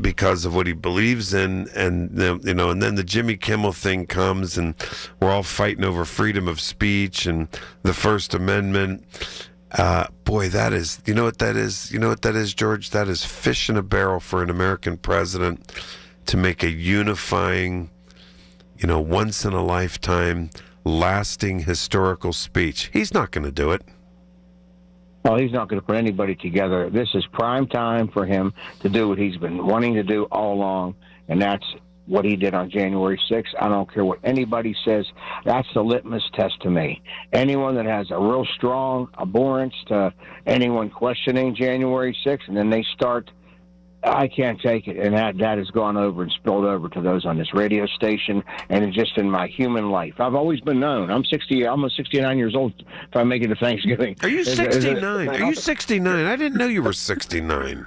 because of what he believes in, and then the Jimmy Kimmel thing comes, and we're all fighting over freedom of speech and the First Amendment. Boy, that is, you know what that is, George? That is fish in a barrel for an American president to make a unifying, once in a lifetime, lasting historical speech. He's not going to do it. Oh, he's not going to put anybody together. This is prime time for him to do what he's been wanting to do all along, and that's what he did on January 6th. I don't care what anybody says. That's the litmus test to me. Anyone that has a real strong abhorrence to anyone questioning January 6th, and then they start, I can't take it. And that has gone over and spilled over to those on this radio station and just in my human life. I've always been known. I'm almost 69 years old if I make it to Thanksgiving. Are you 69? Are you 69? I didn't know you were 69.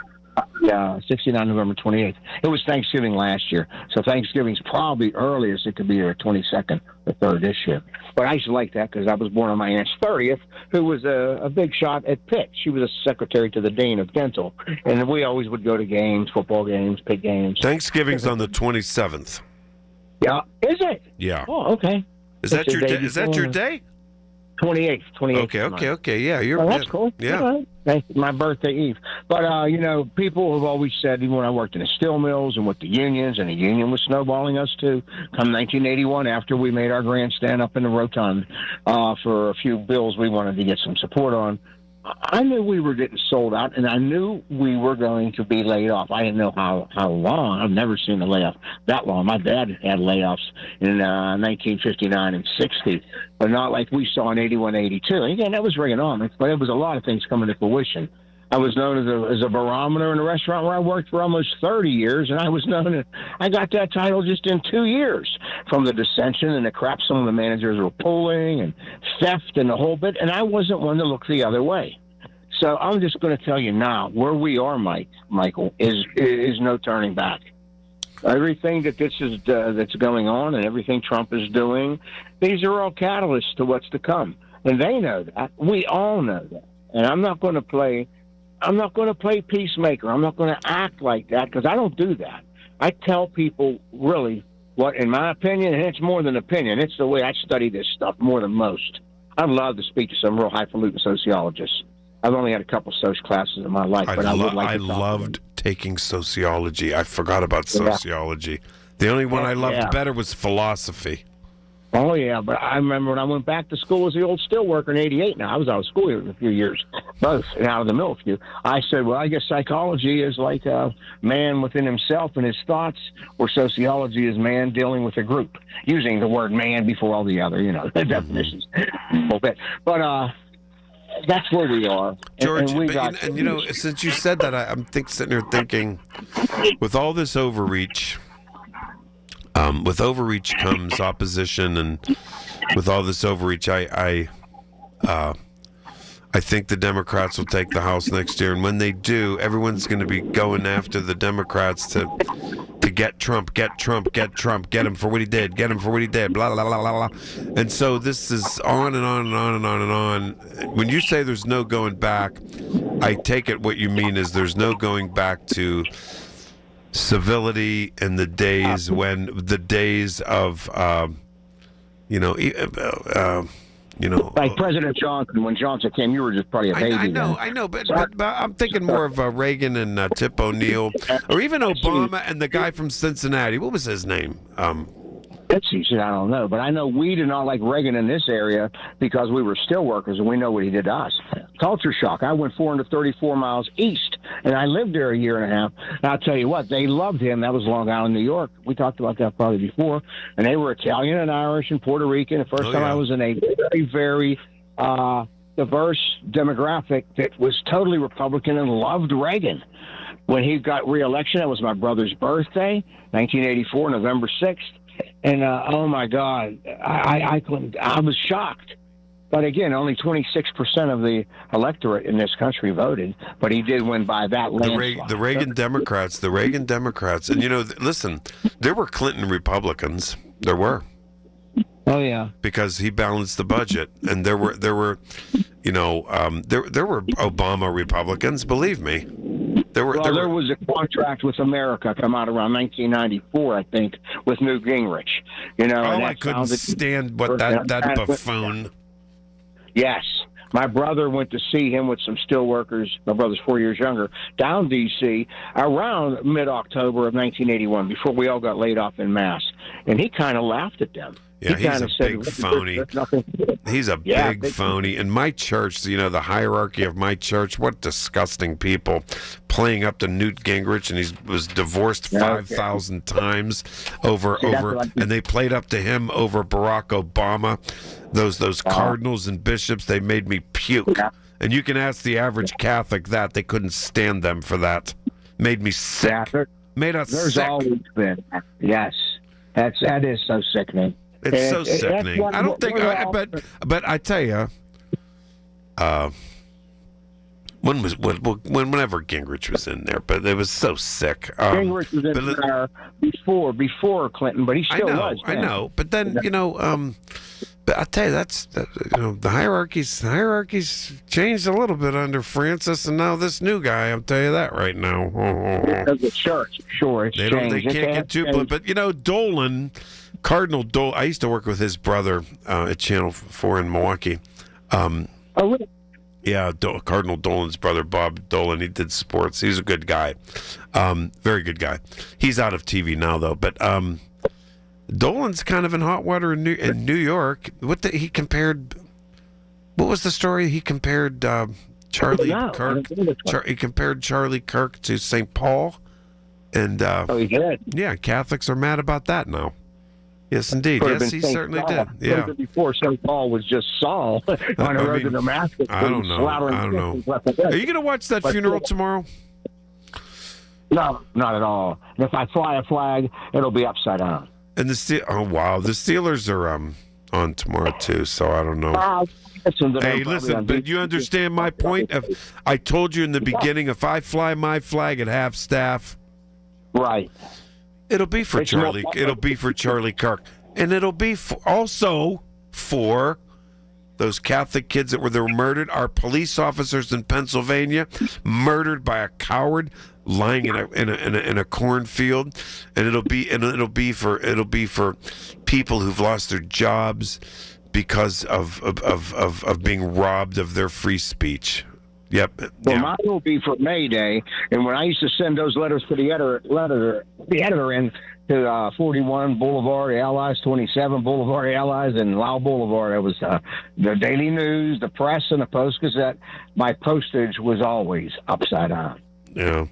Yeah, 69 November 28th. It was Thanksgiving last year. So Thanksgiving's probably earliest. It could be the 22nd or 3rd this year. But I used to like that because I was born on my aunt's 30th, who was a big shot at Pitt. She was a secretary to the dean of dental. And we always would go to games, football games, Pitt games. Thanksgiving's on the 27th. Yeah. Is it? Yeah. Oh, okay. Is that your day? 28th. Okay. Yeah, you're. Oh, that's cool. Yeah. All right. Thanks. My birthday eve. But, people have always said, even when I worked in the steel mills and with the unions, and the union was snowballing us too, come 1981, after we made our grandstand up in the Rotund for a few bills we wanted to get some support on, I knew we were getting sold out, and I knew we were going to be laid off. I didn't know how long. I've never seen a layoff that long. My dad had layoffs in 1959 and 60, but not like we saw in 81, 82. And again, that was Reaganomics, but it was a lot of things coming to fruition. I was known as a barometer in a restaurant where I worked for almost 30 years, and I got that title just in 2 years from the dissension and the crap some of the managers were pulling and theft and the whole bit, and I wasn't one to look the other way. So I'm just going to tell you now, where we are, Michael, is no turning back. Everything that's going on and everything Trump is doing, these are all catalysts to what's to come, and they know that. We all know that, and I'm not going to play peacemaker. I'm not going to act like that because I don't do that. I tell people really what, in my opinion, and it's more than opinion, it's the way I study this stuff more than most. I'd love to speak to some real highfalutin sociologists. I've only had a couple social classes in my life, but I would like to talk loved taking sociology. I forgot about sociology. Yeah. The only one I loved better was philosophy. Oh, yeah, but I remember when I went back to school as the old steelworker in 88. Now, I was out of school here in a few years, both, and out of the mill a few. I said, well, I guess psychology is like a man within himself and his thoughts, where sociology is man dealing with a group, using the word man before all the other, definitions a little bit. But that's where we are. George, since you said that, I'm sitting here thinking, with all this overreach... with overreach comes opposition, and with all this overreach, I think the Democrats will take the House next year, and when they do, everyone's going to be going after the Democrats to get Trump, get him for what he did, blah, blah, blah, blah, blah. And so this is on and on and on and on and on. When you say there's no going back, I take it what you mean is there's no going back to civility in the days of like President Johnson. When Johnson came, you were just probably a baby. I know, but I'm thinking more of Reagan and Tip O'Neill, or even Obama and the guy from Cincinnati. What was his name? I don't know, but I know we did not like Reagan in this area because we were steel workers, and we know what he did to us. Culture shock. I went 434 miles east, and I lived there a year and a half. And I'll tell you what, they loved him. That was Long Island, New York. We talked about that probably before. And they were Italian and Irish and Puerto Rican. The first time I was in a very, very diverse demographic that was totally Republican and loved Reagan. When he got reelection, that was my brother's birthday, 1984, November 6th. And, oh, my God, I was shocked. But, again, only 26% of the electorate in this country voted. But he did win by that landslide. The Reagan Democrats. And, listen, there were Clinton Republicans. There were. Oh, yeah. Because he balanced the budget. And there were there were Obama Republicans, believe me. There was a contract with America come out around 1994, I think, with Newt Gingrich. I couldn't stand that buffoon. Yes. My brother went to see him with some steel workers. My brother's 4 years younger, down D.C. around mid-October of 1981, before we all got laid off en masse. And he kind of laughed at them. Yeah, he's a big phony. He's a big phony. And my church, the hierarchy of my church, what disgusting people playing up to Newt Gingrich, and he was divorced 5,000 times over, and they played up to him over Barack Obama. Those cardinals and bishops, they made me puke. And you can ask the average Catholic that. They couldn't stand them for that. Made me sick. Made us sick. There's always been. Yes. That is so sickening. It's so sickening. I don't think, but I tell you, whenever Gingrich was in there, but it was so sick. Gingrich was in there before Clinton, but he still was. I know, but then But I'll tell you, the hierarchies changed a little bit under Francis, and now this new guy. I'll tell you that right now. The church, sure, it's They changed. can't get too, but Dolan, Cardinal Dolan. I used to work with his brother at Channel 4 in Milwaukee. Really? Yeah, Cardinal Dolan's brother, Bob Dolan. He did sports. He's a good guy, very good guy. He's out of TV now, though, but. Dolan's kind of in hot water in New York. What was the story? He compared Charlie Kirk. He compared Charlie Kirk to St. Paul, and he did. Yeah, Catholics are mad about that now. Yes, indeed. Yes, he certainly did. Yeah. Before St. Paul was just Saul on the road to Damascus. I don't know. Are you going to watch that funeral tomorrow? No, not at all. And if I fly a flag, it'll be upside down. And the Steelers are on tomorrow too, so I don't know. Hey, listen, but you understand my point? I told you in the beginning, if I fly my flag at half staff, right, it'll be for Charlie. It'll be for Charlie Kirk, and it'll be also for those Catholic kids that were murdered. Our police officers in Pennsylvania murdered by a coward lying in a cornfield, and it'll be for people who've lost their jobs because of being robbed of their free speech. Yep. Well, mine will be for May Day, and when I used to send those letters to the editor in to 41 Boulevard Allies, 27 Boulevard Allies, and Lau Boulevard. It was the Daily News, the Press, and the Post-Gazette. My postage was always upside down. Yeah.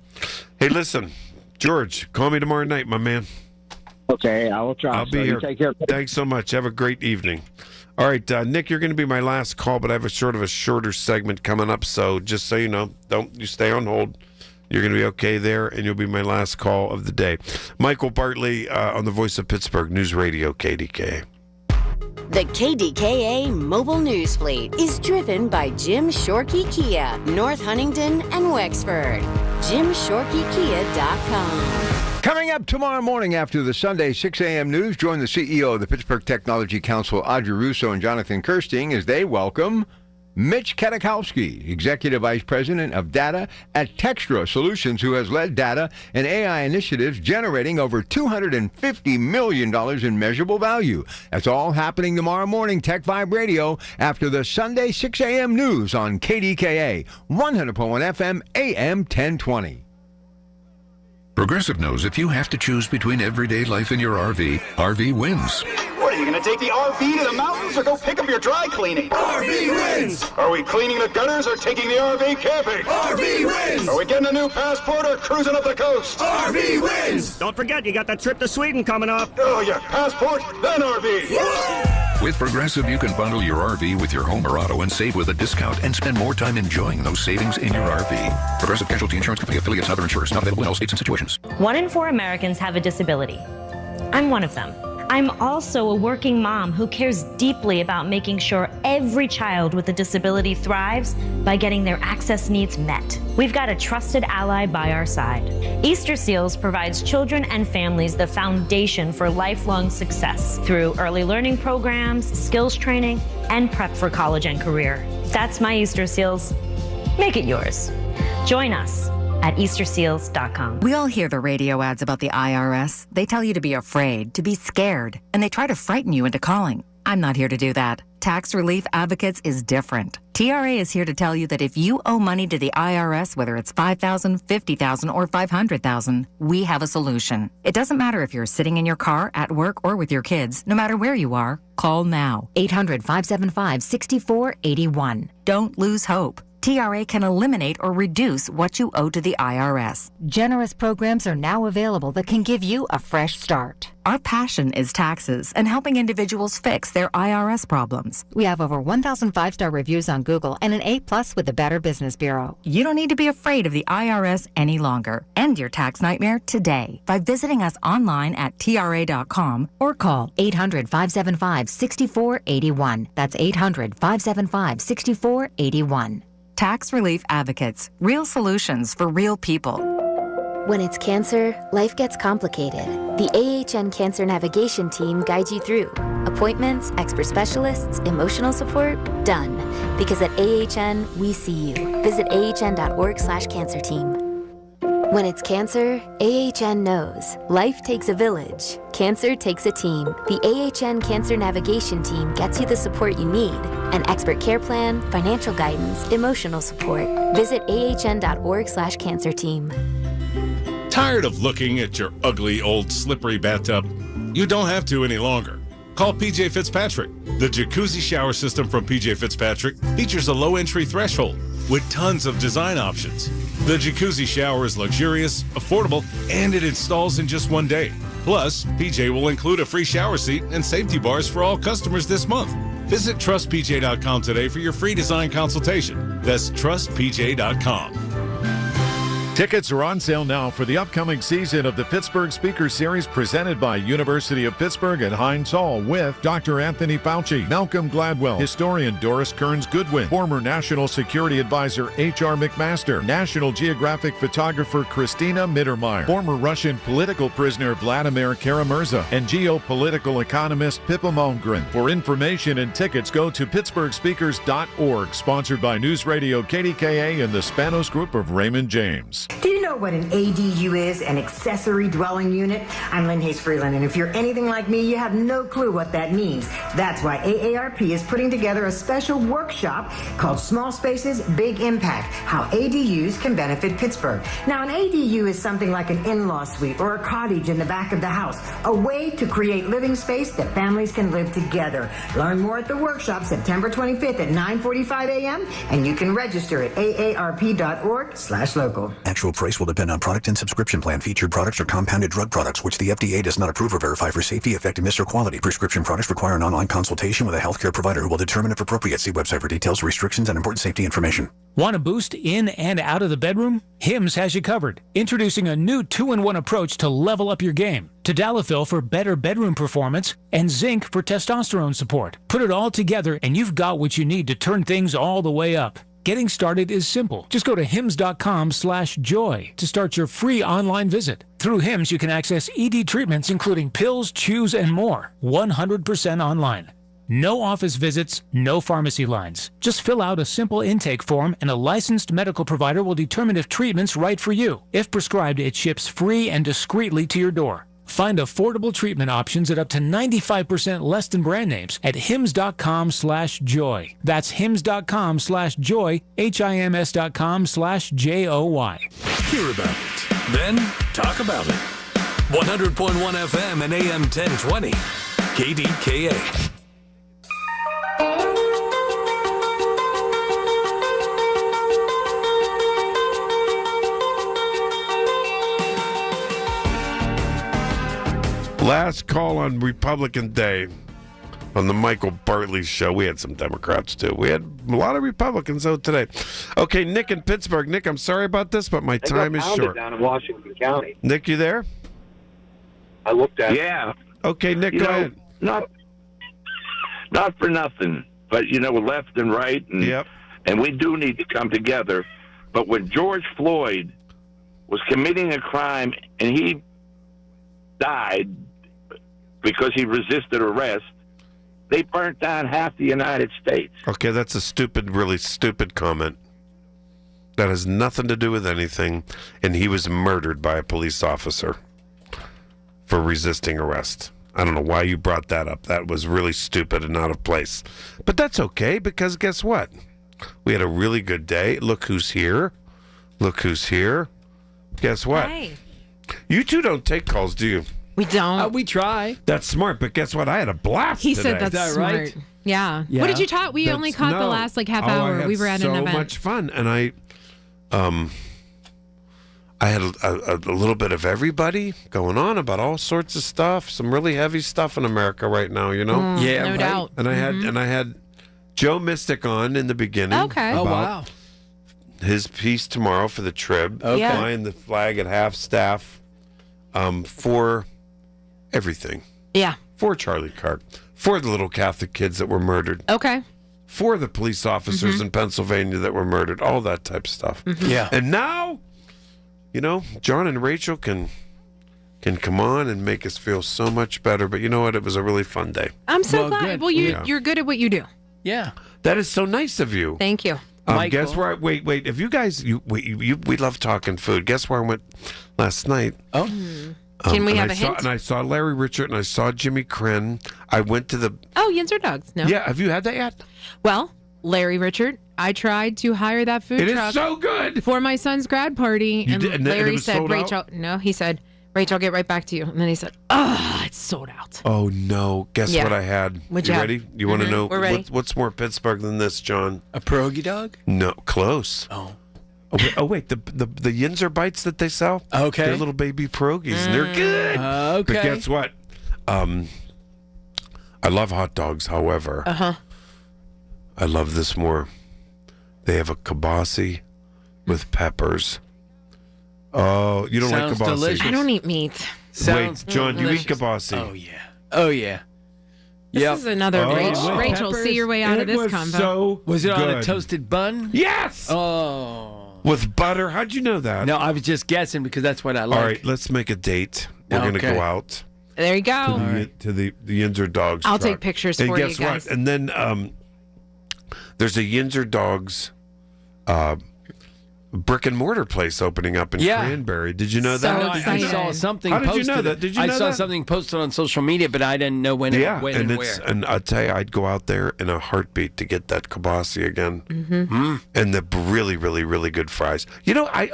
Hey, listen, George, call me tomorrow night, my man. Okay, I will try. I'll be here. Take care. Thanks so much. Have a great evening. All right, Nick, you're going to be my last call, but I have a shorter segment coming up. So just so you know, you stay on hold. You're going to be okay there, and you'll be my last call of the day. Michael Bartley on the Voice of Pittsburgh News Radio, KDKA. The KDKA Mobile News Fleet is driven by Jim Shorkey Kia, North Huntington and Wexford. JimShorkeyKia.com. Coming up tomorrow morning after the Sunday 6 a.m. news, join the CEO of the Pittsburgh Technology Council, Audrey Russo and Jonathan Kirsting, as they welcome Mitch Katakowski, Executive Vice President of Data at Textra Solutions, who has led data and AI initiatives generating over $250 million in measurable value. That's all happening tomorrow morning, Tech Vibe Radio, after the Sunday 6 a.m. news on KDKA, 100.1 FM, AM 1020. Progressive knows if you have to choose between everyday life and your RV wins. What, are you going to take the RV to the mountains or go pick up your dry cleaning? RV wins! Are we cleaning the gutters or taking the RV camping? RV wins! Are we getting a new passport or cruising up the coast? RV wins! Don't forget, you got that trip to Sweden coming up. Oh, yeah, passport, then RV. With Progressive, you can bundle your RV with your home or auto and save with a discount and spend more time enjoying those savings in your RV. Progressive Casualty Insurance Company affiliates and other insurers not available in all states and situations. 1 in 4 Americans have a disability. I'm one of them. I'm also a working mom who cares deeply about making sure every child with a disability thrives by getting their access needs met. We've got a trusted ally by our side. Easter Seals provides children and families the foundation for lifelong success through early learning programs, skills training, and prep for college and career. That's my Easter Seals. Make it yours. Join us at easterseals.com. We all hear the radio ads about the IRS. They tell you to be afraid, to be scared, and they try to frighten you into calling. I'm not here to do that. Tax Relief Advocates is different. TRA is here to tell you that if you owe money to the IRS, whether it's $5,000, $50,000, or $500,000, we have a solution. It doesn't matter if you're sitting in your car, at work, or with your kids. No matter where you are, call now. 800-575-6481. Don't lose hope. TRA can eliminate or reduce what you owe to the IRS. Generous programs are now available that can give you a fresh start. Our passion is taxes and helping individuals fix their IRS problems. We have over 1,000 5-star reviews on Google and an A+ with the Better Business Bureau. You don't need to be afraid of the IRS any longer. End your tax nightmare today by visiting us online at TRA.com or call 800-575-6481. That's 800-575-6481. Tax Relief Advocates. Real solutions for real people. When it's cancer, life gets complicated. The AHN Cancer Navigation Team guides you through. Appointments, expert specialists, emotional support, done. Because at AHN, we see you. Visit ahn.org/cancer team. When it's cancer, AHN knows. Life takes a village. Cancer takes a team. The AHN Cancer Navigation Team gets you the support you need. An expert care plan, financial guidance, emotional support. Visit ahn.org/cancer team. Tired of looking at your ugly, old, slippery bathtub? You don't have to any longer. Call PJ Fitzpatrick. The jacuzzi shower system from PJ Fitzpatrick features a low entry threshold with tons of design options. The jacuzzi shower is luxurious, affordable, and it installs in just 1 day. Plus, PJ will include a free shower seat and safety bars for all customers this month. Visit trustpj.com today for your free design consultation. That's trustpj.com. Tickets are on sale now for the upcoming season of the Pittsburgh Speaker Series presented by University of Pittsburgh and Heinz Hall with Dr. Anthony Fauci, Malcolm Gladwell, historian Doris Kearns Goodwin, former National Security Advisor H.R. McMaster, National Geographic photographer Christina Mittermeier, former Russian political prisoner Vladimir Kara-Murza, and geopolitical economist Pippa Malmgren. For information and tickets, go to pittsburghspeakers.org, sponsored by News Radio KDKA and the Spanos Group of Raymond James. Do you know what an ADU is, an accessory dwelling unit? I'm Lynn Hayes Freeland, and if you're anything like me, you have no clue what that means. That's why AARP is putting together a special workshop called Small Spaces, Big Impact, How ADUs Can Benefit Pittsburgh. Now, an ADU is something like an in-law suite or a cottage in the back of the house, a way to create living space that families can live together. Learn more at the workshop September 25th at 9:45 a.m., and you can register at aarp.org/local. Actual price will depend on product and subscription plan. Featured products are compounded drug products, which the FDA does not approve or verify for safety, effectiveness, or quality. Prescription products require an online consultation with a healthcare provider who will determine if appropriate. See website for details, restrictions, and important safety information. Want a boost in and out of the bedroom? Hims has you covered. Introducing a new 2-in-1 approach to level up your game. Tadalafil for better bedroom performance and zinc for testosterone support. Put it all together and you've got what you need to turn things all the way up. Getting started is simple. Just go to hims.com/joy to start your free online visit. Through Hims, you can access ED treatments including pills, chews, and more. 100% online. No office visits, no pharmacy lines. Just fill out a simple intake form and a licensed medical provider will determine if treatment's right for you. If prescribed, it ships free and discreetly to your door. Find affordable treatment options at up to 95% less than brand names at hims.com/joy. That's hims.com/joy, HIMS.com/JOY. Hear about it, then talk about it. 100.1 FM and AM 1020, KDKA. Last call on Republican Day on the Michael Bartley Show. We had some Democrats, too. We had a lot of Republicans out today. Okay, Nick in Pittsburgh. Nick, I'm sorry about this, but my time is short. Down in Washington County. Nick, you there? I looked at it. Yeah. Okay, Nick, go ahead. Not for nothing, but, left and right, and we do need to come together. But when George Floyd was committing a crime and he died because he resisted arrest, they burnt down half the United States. Okay, that's a really stupid comment. That has nothing to do with anything, and he was murdered by a police officer for resisting arrest. I don't know why you brought that up. That was really stupid and out of place. But that's okay, because guess what? We had a really good day. Look who's here. Look who's here. Guess what? Hey. You two don't take calls, do you? We don't. We try. That's smart, but guess what? I had a blast He today. said that's smart. Right? Yeah. What did you talk? We only caught the last half hour. We were at an event. So much fun, and I had a little bit of everybody going on about all sorts of stuff. Some really heavy stuff in America right now, No doubt. And I had Joe Mystic on in the beginning. Okay. Oh wow. His piece tomorrow for the Trib, flying the flag at half staff, for everything. Yeah. For Charlie Kirk, for the little Catholic kids that were murdered. Okay. For the police officers in Pennsylvania that were murdered, all that type of stuff. Yeah. And now, You know, John and Rachel can come on and make us feel so much better. But you know what? It was a really fun day. I'm so glad. good. Well, you're good at what you do. Yeah. That is so nice of you. Thank you. Guess where? Wait. If you guys, we love talking food. Guess where I went last night? Oh. Can we have a hint? And I saw Larry Richard and I saw Jimmy Krenn. I went to the. Oh, Yinzer Dogs. No. Yeah. Have you had that yet? Well, Larry Richard, I tried to hire that food It truck. is so good. For my son's grad party. You did- and it Larry was said, sold Rachel, out? no, he said, Rachel, I'll get right back to you. And then he said, it's sold out. Oh no! Guess Yeah. what I had? What'd you you ready? have? You want to know We're ready. what's more Pittsburgh than this, John? A pierogi dog? No, close. Oh. Wait, the Yinzer bites that they sell? Okay. They're little baby pierogies, and they're good. Okay. But guess what? I love hot dogs. However, I love this more. They have a kibasi with peppers. Oh, you don't Sounds like kibasi? delicious. I don't eat meat. Sounds Wait, John, you eat delicious. kibasi? Oh yeah. Oh yeah. This is another Oh. Rachel, see your way out of this was combo. so Was it on a good. toasted bun? Yes. Oh. With butter? How'd you know that? No, I was just guessing because that's what I like. All right, let's make a date. We're going to Okay. go out There you go. to the Yinzer Dogs I'll truck. take pictures and for you guess guys. what? And then there's a Yinzer Dogs brick and mortar place opening up in Cranberry. Did you know So that? excited. I saw something How did posted. you know that? Did you I know saw that? something posted on social media, but I didn't know when, when and where. And I'll tell you, I'd go out there in a heartbeat to get that kibasi again. Mm-hmm. And the really, really, really good fries. You know, I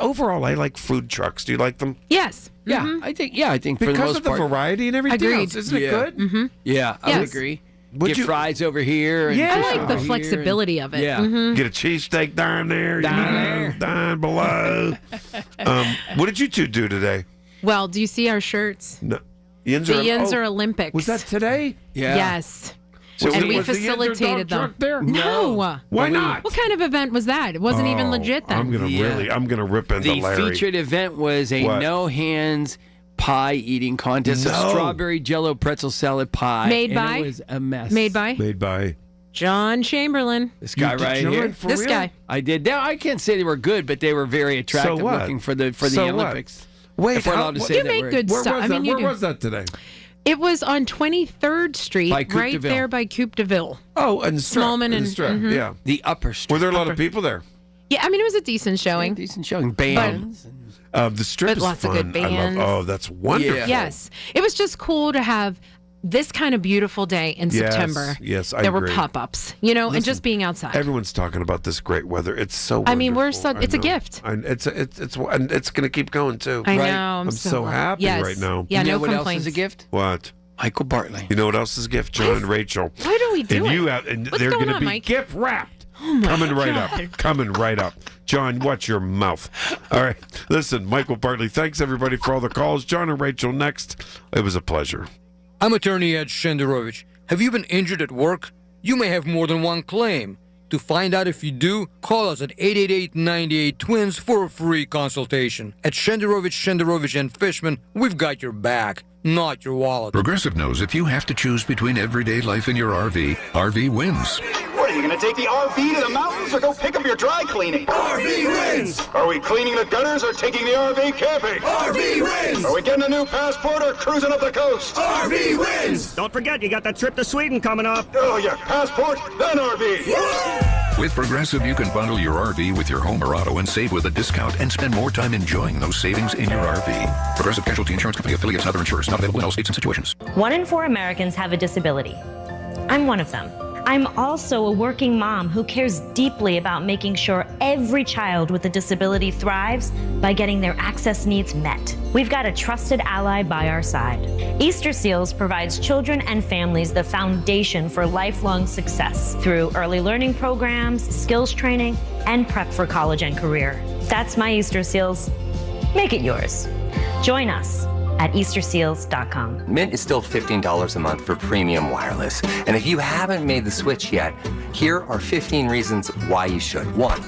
like food trucks. Do you like them? Yes. Yeah, Mhm. I think for the Because most of the part. variety and everything Agreed. else. Isn't it Yeah. good? Mm-hmm. Yeah, I would Yes. agree. Would Get you- fries over here. And Yeah. fish I like over the here flexibility of it. Yeah. Mhm. Get a cheesesteak down there. Down there. Down below. What did you two do today? Well, do you see our shirts? No. The Yinzer Olympics. Was that today? Yeah. Yes. So and we was the Yinzer facilitated dog them. truck there? No. Why not? What kind of event was that? It wasn't even Oh, legit then. I'm gonna rip into The Larry. featured event was a What? no hands pie eating contest of No. strawberry jello pretzel salad pie. Made and by? It was a mess. Made by Made by. John Chamberlain. This guy did right John here. for This real? guy. I did. Now I can't say they were good, but they were very attractive what? looking for the So what? Olympics. Wait, if we're how- allowed to what- say You that make word. good Where stuff. was I that? mean, you Where do. was that today? It was on 23rd Street, By Coupe de right Ville. there by Coupe de Ville. Oh, and Smallman and mhm. yeah. The upper street. Were there a lot of people there? Yeah, I mean, it was a decent showing. Decent showing. Bands. The strip But is lots of fun. good I love. bands. Oh, that's wonderful. Yeah. Yes. It was just cool to have this kind of beautiful day in Yes, September. yes, I There were agree. pop-ups, you know, and Listen, just being outside. Everyone's talking about this great weather. It's so. I mean, we're wonderful. so- it's a I know. gift. And it's and it's going to keep going too. I know. Right. I'm so happy yes. right now. Yeah, You know no what complaints. else is a gift? What? Michael Bartley. You know what else is a gift? John and Rachel. Why do we do and it? you have, and What's they're going gonna on, be Mike? gift wrapped. Oh my Coming right God. up. Coming right up. John, watch your mouth. All right. Listen, Michael Bartley, thanks everybody for all the calls. John and Rachel next. It was a pleasure. I'm attorney Ed Shenderovich. Have you been injured at work? You may have more than one claim. To find out if you do, call us at 888-98-TWINS for a free consultation. At Shenderovich and Fishman, we've got your back, not your wallet. Progressive knows if you have to choose between everyday life and your RV, RV wins. What, are you going to take the RV to the mountains or go pick up your dry cleaning? RV wins! Are we cleaning the gutters or taking the RV camping? RV wins! Are we getting a new passport or cruising up the coast? RV wins! Don't forget, you got that trip to Sweden coming up. Oh, yeah, passport, then RV. With Progressive, you can bundle your RV with your home or auto and save with a discount and spend more time enjoying those savings in your RV. Progressive Casualty Insurance Company affiliates and other insurers. Not available in all states and situations. 1 in 4 Americans have a disability. I'm one of them. I'm also a working mom who cares deeply about making sure every child with a disability thrives by getting their access needs met. We've got a trusted ally by our side. Easter Seals provides children and families the foundation for lifelong success through early learning programs, skills training, and prep for college and career. That's my Easter Seals. Make it yours. Join us at easterseals.com. Mint is still $15 a month for premium wireless. And if you haven't made the switch yet, here are 15 reasons why you should. 1,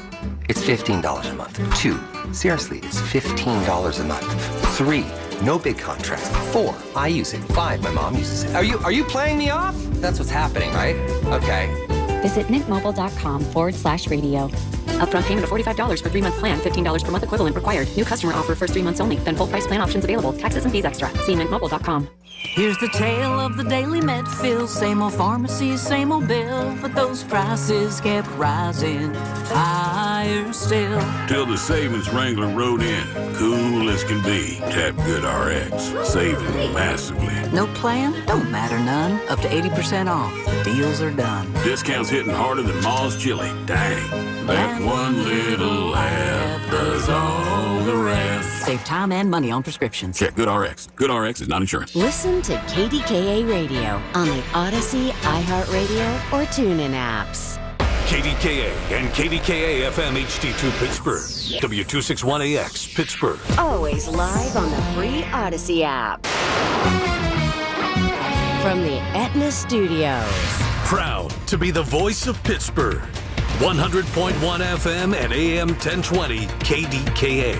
it's $15 a month. 2, seriously, it's $15 a month. 3, no big contracts. 4, I use it. 5, my mom uses it. Are you playing me off? That's what's happening, right? Okay. Visit mintmobile.com/radio. Upfront payment of $45 for 3-month plan, $15 per month equivalent required. New customer offer first 3 months only. Then full price plan options available. Taxes and fees extra. See mintmobile.com. Here's the tale of the daily med fill. Same old pharmacy, same old bill. But those prices kept rising higher still. Till the savings wrangler rode in. Cool as can be. Tap Good RX. Saving massively. No plan? Don't matter none. Up to 80% off. The deals are done. Discounts hitting harder than Ma's chili. Dang. That one little app does all the rest. Save time and money on prescriptions. Check Good RX. Good RX is not insurance. Listen to KDKA Radio on the Odyssey, iHeartRadio, or TuneIn apps. KDKA and KDKA-FM HD2 Pittsburgh. W261AX Pittsburgh. Always live on the free Odyssey app. From the Aetna Studios. Proud to be the voice of Pittsburgh. 100.1 FM and AM 1020 KDKA.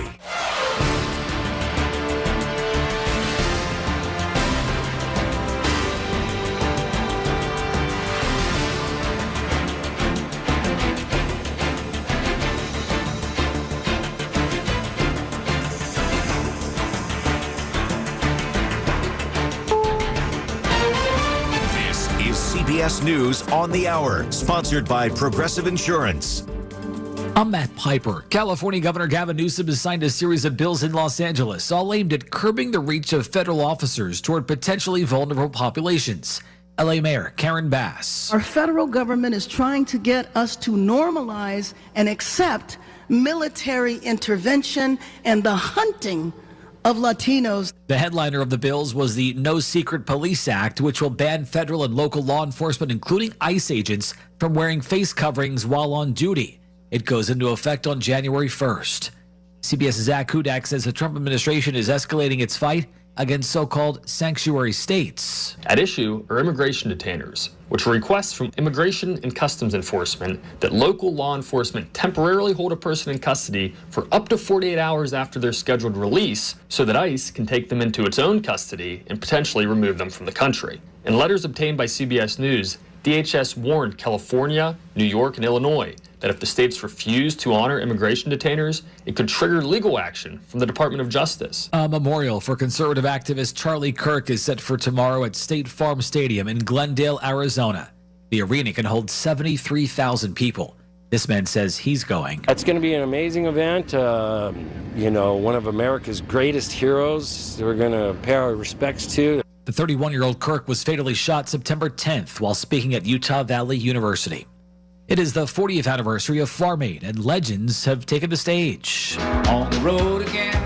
CBS News on the Hour, sponsored by Progressive Insurance. I'm Matt Piper. California Governor Gavin Newsom has signed a series of bills in Los Angeles, all aimed at curbing the reach of federal officers toward potentially vulnerable populations. LA Mayor Karen Bass. Our federal government is trying to get us to normalize and accept military intervention and the hunting of Latinos. The headliner of the bills was the No Secret Police Act, which will ban federal and local law enforcement, including ICE agents, from wearing face coverings while on duty. It goes into effect on January 1st. CBS's Zach Hudak says the Trump administration is escalating its fight against so-called sanctuary states. At issue are immigration detainers, which are requests from Immigration and Customs Enforcement that local law enforcement temporarily hold a person in custody for up to 48 hours after their scheduled release so that ICE can take them into its own custody and potentially remove them from the country. In letters obtained by CBS News, DHS warned California, New York, and Illinois that if the states refuse to honor immigration detainers, it could trigger legal action from the Department of Justice. A memorial for conservative activist Charlie Kirk is set for tomorrow at State Farm Stadium in Glendale, Arizona. The arena can hold 73,000 people. This man says he's going. It's going to be an amazing event. One of America's greatest heroes we're going to pay our respects to. The 31-year-old Kirk was fatally shot September 10th while speaking at Utah Valley University. It is the 40th anniversary of Farm Aid, and legends have taken the stage. On the road again.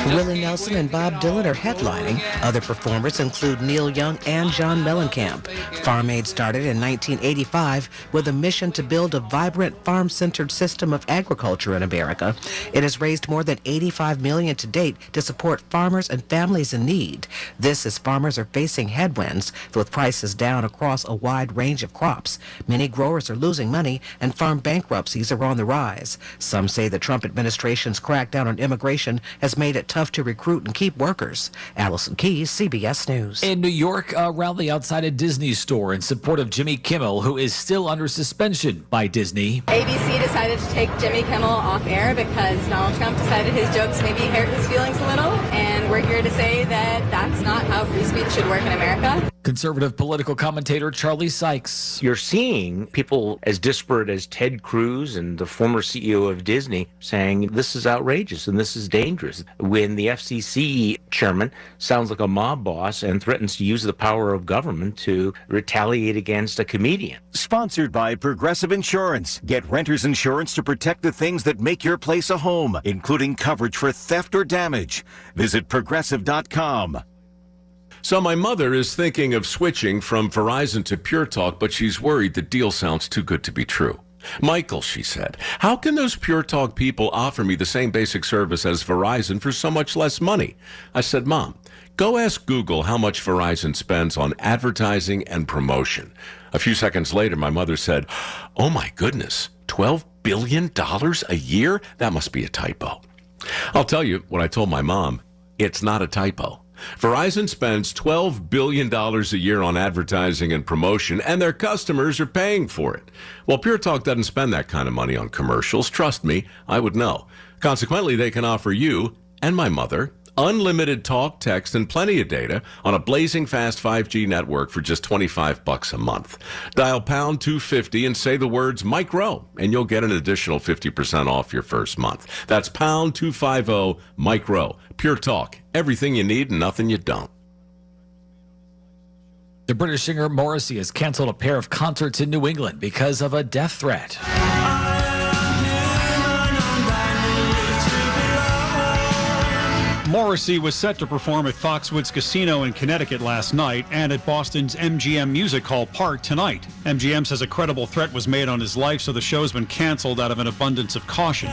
Willie Nelson and Bob Dylan are headlining. Other performers include Neil Young and John Mellencamp. Farm Aid started in 1985 with a mission to build a vibrant farm-centered system of agriculture in America. It has raised more than $85 million to date to support farmers and families in need. This as farmers are facing headwinds, with prices down across a wide range of crops. Many growers are losing money, and farm bankruptcies are on the rise. Some say the Trump administration's crackdown on immigration has made it tough to recruit and keep workers. Allison Keyes, CBS News. In New York, a rally outside a Disney store in support of Jimmy Kimmel, who is still under suspension by Disney. ABC decided to take Jimmy Kimmel off air because Donald Trump decided his jokes maybe hurt his feelings a little, and we're here to say that that's not how free speech should work in America. Conservative political commentator Charlie Sykes. You're seeing people as disparate as Ted Cruz and the former CEO of Disney saying this is outrageous and this is dangerous. When the FCC chairman sounds like a mob boss and threatens to use the power of government to retaliate against a comedian. Sponsored by Progressive Insurance. Get renter's insurance to protect the things that make your place a home, including coverage for theft or damage. Visit Progressive.com. So my mother is thinking of switching from Verizon to Pure Talk, but she's worried the deal sounds too good to be true. Michael, she said, how can those Pure Talk people offer me the same basic service as Verizon for so much less money? I said, Mom, go ask Google how much Verizon spends on advertising and promotion. A few seconds later, my mother said, oh my goodness, $12 billion a year? That must be a typo. I'll tell you what I told my mom. It's not a typo. Verizon spends $12 billion a year on advertising and promotion, and their customers are paying for it. Well, Pure Talk doesn't spend that kind of money on commercials. Trust me, I would know. Consequently, they can offer you and my mother unlimited talk, text, and plenty of data on a blazing fast 5G network for just $25 a month. Dial pound 250 and say the words Mike Rowe, and you'll get an additional 50% off your first month. That's pound 250 Mike Rowe. Pure Talk. Everything you need and nothing you don't. The British singer Morrissey has canceled a pair of concerts in New England because of a death threat. Morrissey was set to perform at Foxwoods Casino in Connecticut last night and at Boston's MGM Music Hall Park tonight. MGM says a credible threat was made on his life, so the show's been canceled out of an abundance of caution.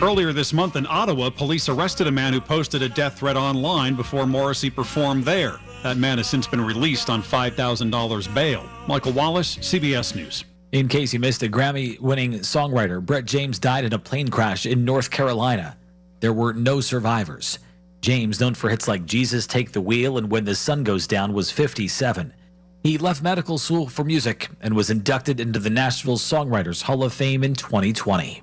Earlier this month in Ottawa, police arrested a man who posted a death threat online before Morrissey performed there. That man has since been released on $5,000 bail. Michael Wallace, CBS News. In case you missed it, Grammy-winning songwriter Brett James died in a plane crash in North Carolina. There were no survivors. James, known for hits like Jesus Take the Wheel and When the Sun Goes Down, was 57. He left medical school for music and was inducted into the Nashville Songwriters Hall of Fame in 2020.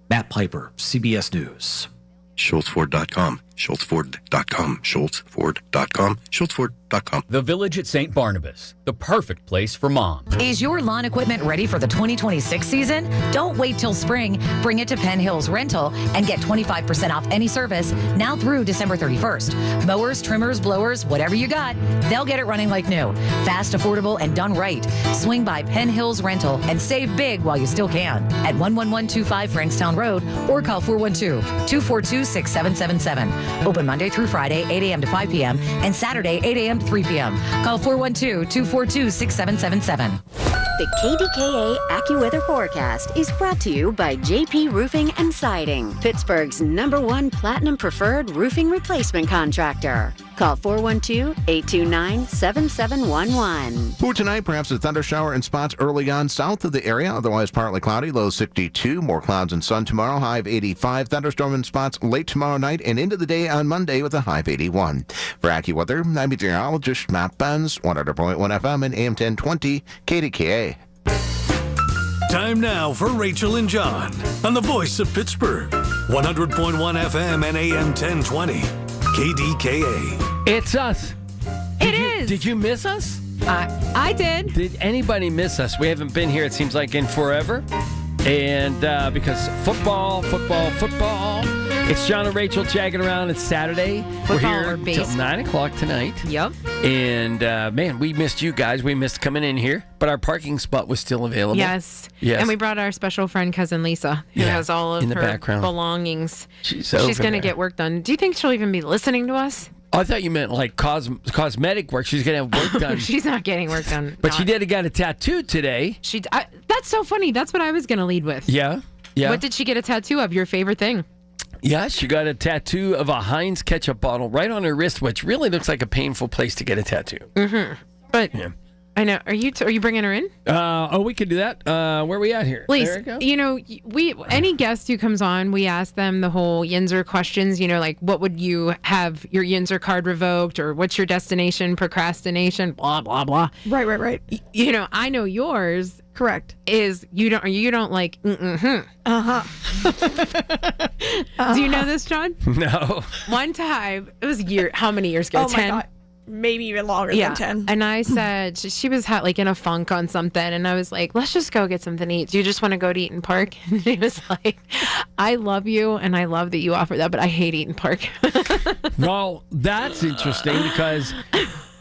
Matt Piper, CBS News. SchultzFord.com, SchultzFord.com, SchultzFord.com, SchultzFord.com. The Village at St. Barnabas, the perfect place for mom. Is your lawn equipment ready for the 2026 season? Don't wait till spring. Bring it to Penn Hills Rental and get 25% off any service now through December 31st. Mowers, trimmers, blowers, whatever you got, they'll get it running like new. Fast, affordable, and done right. Swing by Penn Hills Rental and save big while you still can at 11125 Frankstown Road or call 412-242-6777. Open Monday through Friday, 8 a.m. to 5 p.m. and Saturday, 8 a.m. to 3 p.m. Call 412-242-6777. The KDKA AccuWeather forecast is brought to you by JP Roofing and Siding, Pittsburgh's #1 Platinum Preferred Roofing Replacement Contractor. Call 412-829-7711. For tonight, perhaps a thunder shower in spots early on south of the area, otherwise partly cloudy, low 62. More clouds and sun tomorrow, high of 85. Thunderstorm in spots late tomorrow night and into the day on Monday with a high of 81. For AccuWeather, I'm meteorologist Matt Benz, 100.1 FM and AM 1020 KDKA. Time now for Rachel and John on the voice of Pittsburgh, 100.1 FM and AM 1020 KDKA. It's us. It is. Did you miss us? I did. Did anybody miss us? We haven't been here, it seems like, in forever. And because football. It's John and Rachel jagging around. It's Saturday. Football We're here till 9 o'clock tonight. Yep. And, man, we missed you guys. We missed coming in here. But our parking spot was still available. Yes. And we brought our special friend, Cousin Lisa, who has all of in the her background belongings. She's going to get work done. Do you think she'll even be listening to us? I thought you meant like cosmetic work. She's going to have work done. She's not getting work done. But she did get a tattoo today. That's so funny. That's what I was going to lead with. Yeah. What did she get a tattoo of? Your favorite thing? Yeah, she got a tattoo of a Heinz ketchup bottle right on her wrist, which really looks like a painful place to get a tattoo. Mm-hmm. But I know. Are you bringing her in? We could do that. Where are we at here? Please. There we go. You know, any guest who comes on, we ask them the whole Yinzer questions. You know, like what would you have your Yinzer card revoked, or what's your destination? Procrastination. Blah blah blah. Right. You know, I know yours. Correct. Is you don't like. Do you know this, John? No. One time, it was how many years ago? 10? My God. Maybe even longer than 10. And I said, she was like in a funk on something. And I was like, let's just go get something to eat. Do you just want to go to Eaton Park? And she was like, I love you. And I love that you offer that, but I hate Eaton Park. Well, that's interesting because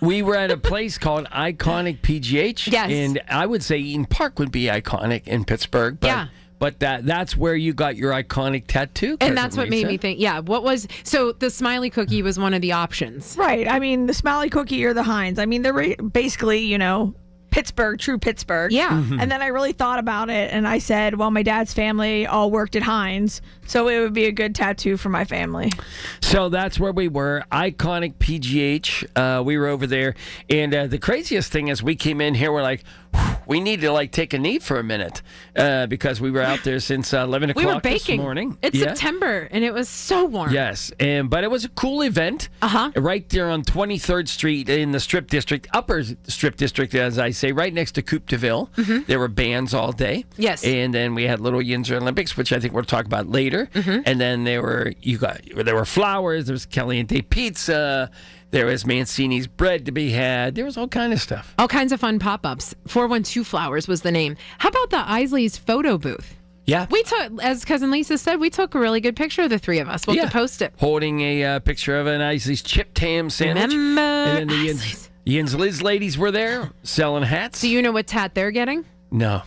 we were at a place called Iconic PGH. Yes. And I would say Eaton Park would be iconic in Pittsburgh. But But that's where you got your iconic tattoo. And that's what made me think, so the Smiley Cookie was one of the options. Right. I mean, the Smiley Cookie or the Heinz. I mean, they're basically, Pittsburgh, true Pittsburgh. Yeah. Mm-hmm. And then I really thought about it, and I said, well, my dad's family all worked at Heinz, so it would be a good tattoo for my family. So that's where we were, Iconic PGH. We were over there, and the craziest thing is we came in here, we're like, We need to take a knee for a minute because we were out there since 11 o'clock We were baking. this morning. It's September, and it was so warm. Yes, but it was a cool event. Right there on 23rd Street in the Strip District, Upper Strip District, as I say, right next to Coupe de Ville. There were bands all day. Yes. And then we had Little Yinzer Olympics, which I think we'll talk about later. And then there were flowers. There was Caliente Pizza. There was Mancini's bread to be had. There was all kind of stuff. All kinds of fun pop-ups. 412 Flowers was the name. How about the Isley's photo booth? Yeah. We took, as Cousin Lisa said, we took a really good picture of the three of us. We'll have to post it. Holding a picture of an Isley's chipped ham sandwich. Remember and then the Yins Liz ladies were there selling hats. Do you know what tat they're getting? No.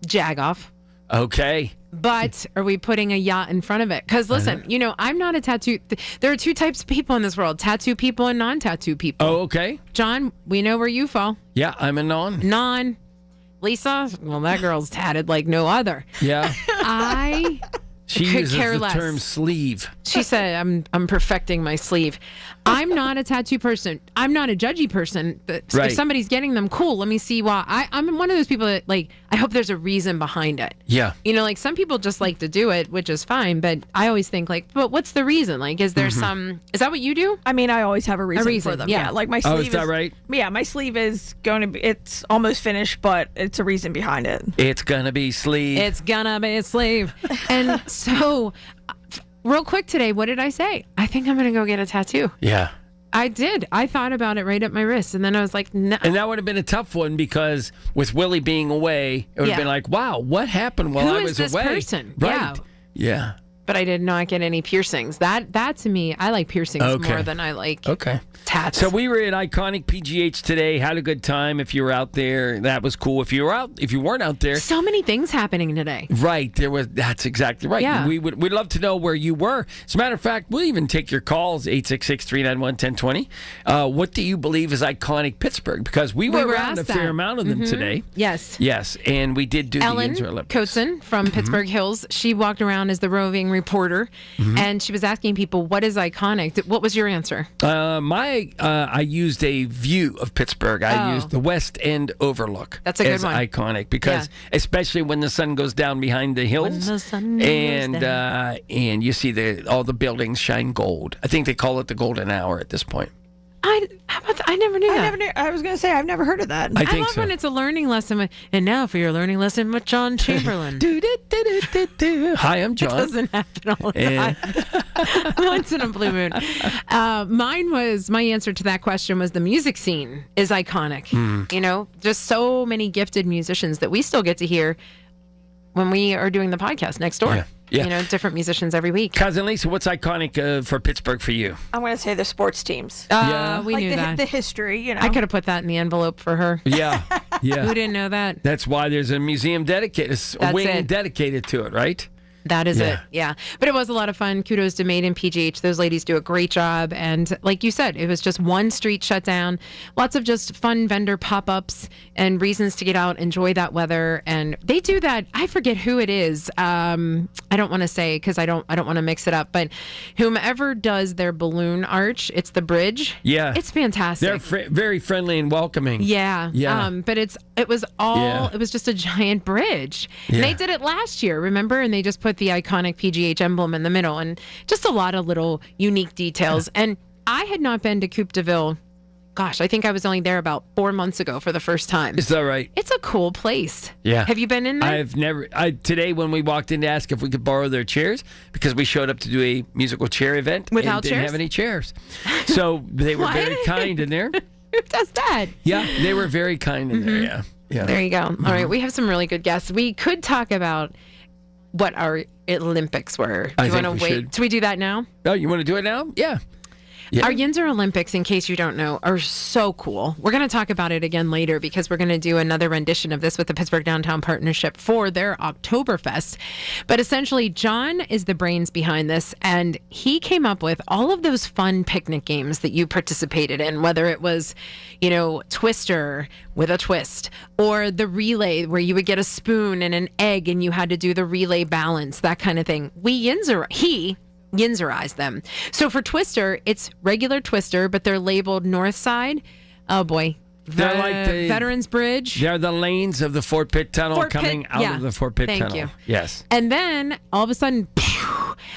Jagoff. Okay. But are we putting a yacht in front of it? Because listen, I'm not a tattoo. There are two types of people in this world: tattoo people and non-tattoo people. Oh, okay. John, we know where you fall. Yeah, I'm a non. Non. Lisa, well, that girl's tatted like no other. Yeah. She could uses care the less. term sleeve. She said, I'm perfecting my sleeve. I'm not a tattoo person. I'm not a judgy person. But Right. If somebody's getting them, cool. Let me see why. I'm one of those people that, I hope there's a reason behind it. Yeah. Some people just like to do it, which is fine. But I always think, but what's the reason? Is there some, is that what you do? I mean, I always have a reason for them. yeah. Like my sleeve. Oh, is that right? Yeah, my sleeve is going to be, it's almost finished, but it's a reason behind it. It's going to be sleeve. It's gonna be a sleeve. And so, real quick today, what did I say? I think I'm going to go get a tattoo. Yeah. I did. I thought about it right up my wrist. And then I was like, no. And that would have been a tough one because with Willie being away, it would have been like, wow, what happened while Who I is was this away? person? Right. Yeah. But I did not get any piercings. That to me, I like piercings more than I like tats. So we were at Iconic PGH today. Had a good time. If you were out there, that was cool. If you weren't out there, so many things happening today. Right. That's exactly right. Yeah. We'd love to know where you were. As a matter of fact, we'll even take your calls, 866-391-1020. What do you believe is iconic Pittsburgh? Because we were around a fair amount of them today. Yes. Yes. And we did do Ellen the Yinzer Olympics. Coatzen from Pittsburgh Hills, she walked around as the roving reporter, and she was asking people, what is iconic? What was your answer? I used a view of Pittsburgh. I used the West End overlook. That's a good as one. Iconic because especially when the sun goes down behind the hills, When the sun goes and you see all the buildings shine gold. I think they call it the golden hour at this point. I never knew that. I was going to say, I've never heard of that. I think love so. when it's a learning lesson. And now for your learning lesson with John Chamberlain. Hi, I'm John. It doesn't happen all the time. Once in a blue moon. My answer to that question was the music scene is iconic. Just so many gifted musicians that we still get to hear when we are doing the podcast next door. Yeah. Different musicians every week. Cousin Lisa, what's iconic for Pittsburgh for you? I'm going to say the sports teams. We like knew that. The history, I could have put that in the envelope for her. Yeah. Who didn't know that? That's why there's a museum dedicated, a wing dedicated to it, right? That is it. Yeah. But it was a lot of fun. Kudos to Made in PGH. Those ladies do a great job. And like you said, it was just one street shut down. Lots of just fun vendor pop-ups and reasons to get out, enjoy that weather. And they do that. I forget who it is. I don't want to say because I don't want to mix it up. But whomever does their balloon arch, it's the bridge. Yeah. It's fantastic. They're very friendly and welcoming. Yeah. Yeah. But it was just a giant bridge. And Yeah. they did it last year, remember? And they just put the iconic PGH emblem in the middle and just a lot of little unique details. And I had not been to Coupe de Ville. Gosh, I think I was only there about 4 months ago for the first time. Is that right? It's a cool place. Yeah. Have you been in there? I've never. Today when we walked in to ask if we could borrow their chairs because we showed up to do a musical chair event Without and didn't chairs? have any chairs. So they were very kind in there. Who does that? Yeah, they were very kind in there. Yeah. Yeah. There you go. All right, we have some really good guests. We could talk about what our Olympics were. I Do you think want we to wait? should. Do we do that now? Oh, you want to do it now? Yeah. Yeah. Our Yinzer Olympics, in case you don't know, are so cool. We're going to talk about it again later because we're going to do another rendition of this with the Pittsburgh Downtown Partnership for their Oktoberfest. But essentially, John is the brains behind this, and he came up with all of those fun picnic games that you participated in, whether it was, Twister with a twist, or the relay where you would get a spoon and an egg and you had to do the relay balance, that kind of thing. He Yinzerized them. So for Twister, it's regular Twister, but they're labeled north side. Oh boy, They're like the Veterans Bridge. They're the lanes of the Fort Pitt Tunnel Fort Pitt, coming out yeah. of the Fort Pitt Thank Tunnel. you. Yes. And then all of a sudden,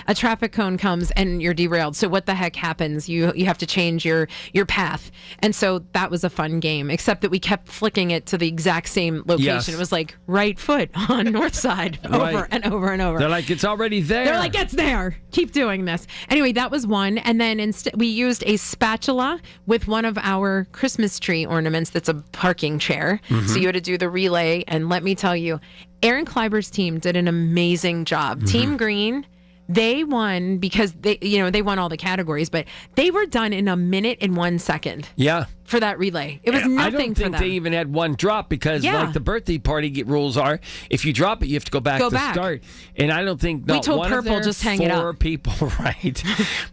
a traffic cone comes and you're derailed. So what the heck happens? You have to change your path. And so that was a fun game, except that we kept flicking it to the exact same location. Yes. It was like right foot on north side over and over and over. They're like, it's already there. They're like, it's there. Keep doing this. Anyway, that was one. And then we used a spatula with one of our Christmas tree ornaments that's a parking chair. Mm-hmm. So you had to do the relay. And let me tell you, Aaron Kleiber's team did an amazing job. Mm-hmm. Team Green, they won because they won all the categories, but they were done in a minute and 1 second. Yeah. For that relay. It was nothing I don't for think them. they even had one drop because, Yeah. like the birthday party rules are, if you drop it, you have to go back to start. And I don't think We not told one Purple, of their just hang it up. 4 people, right?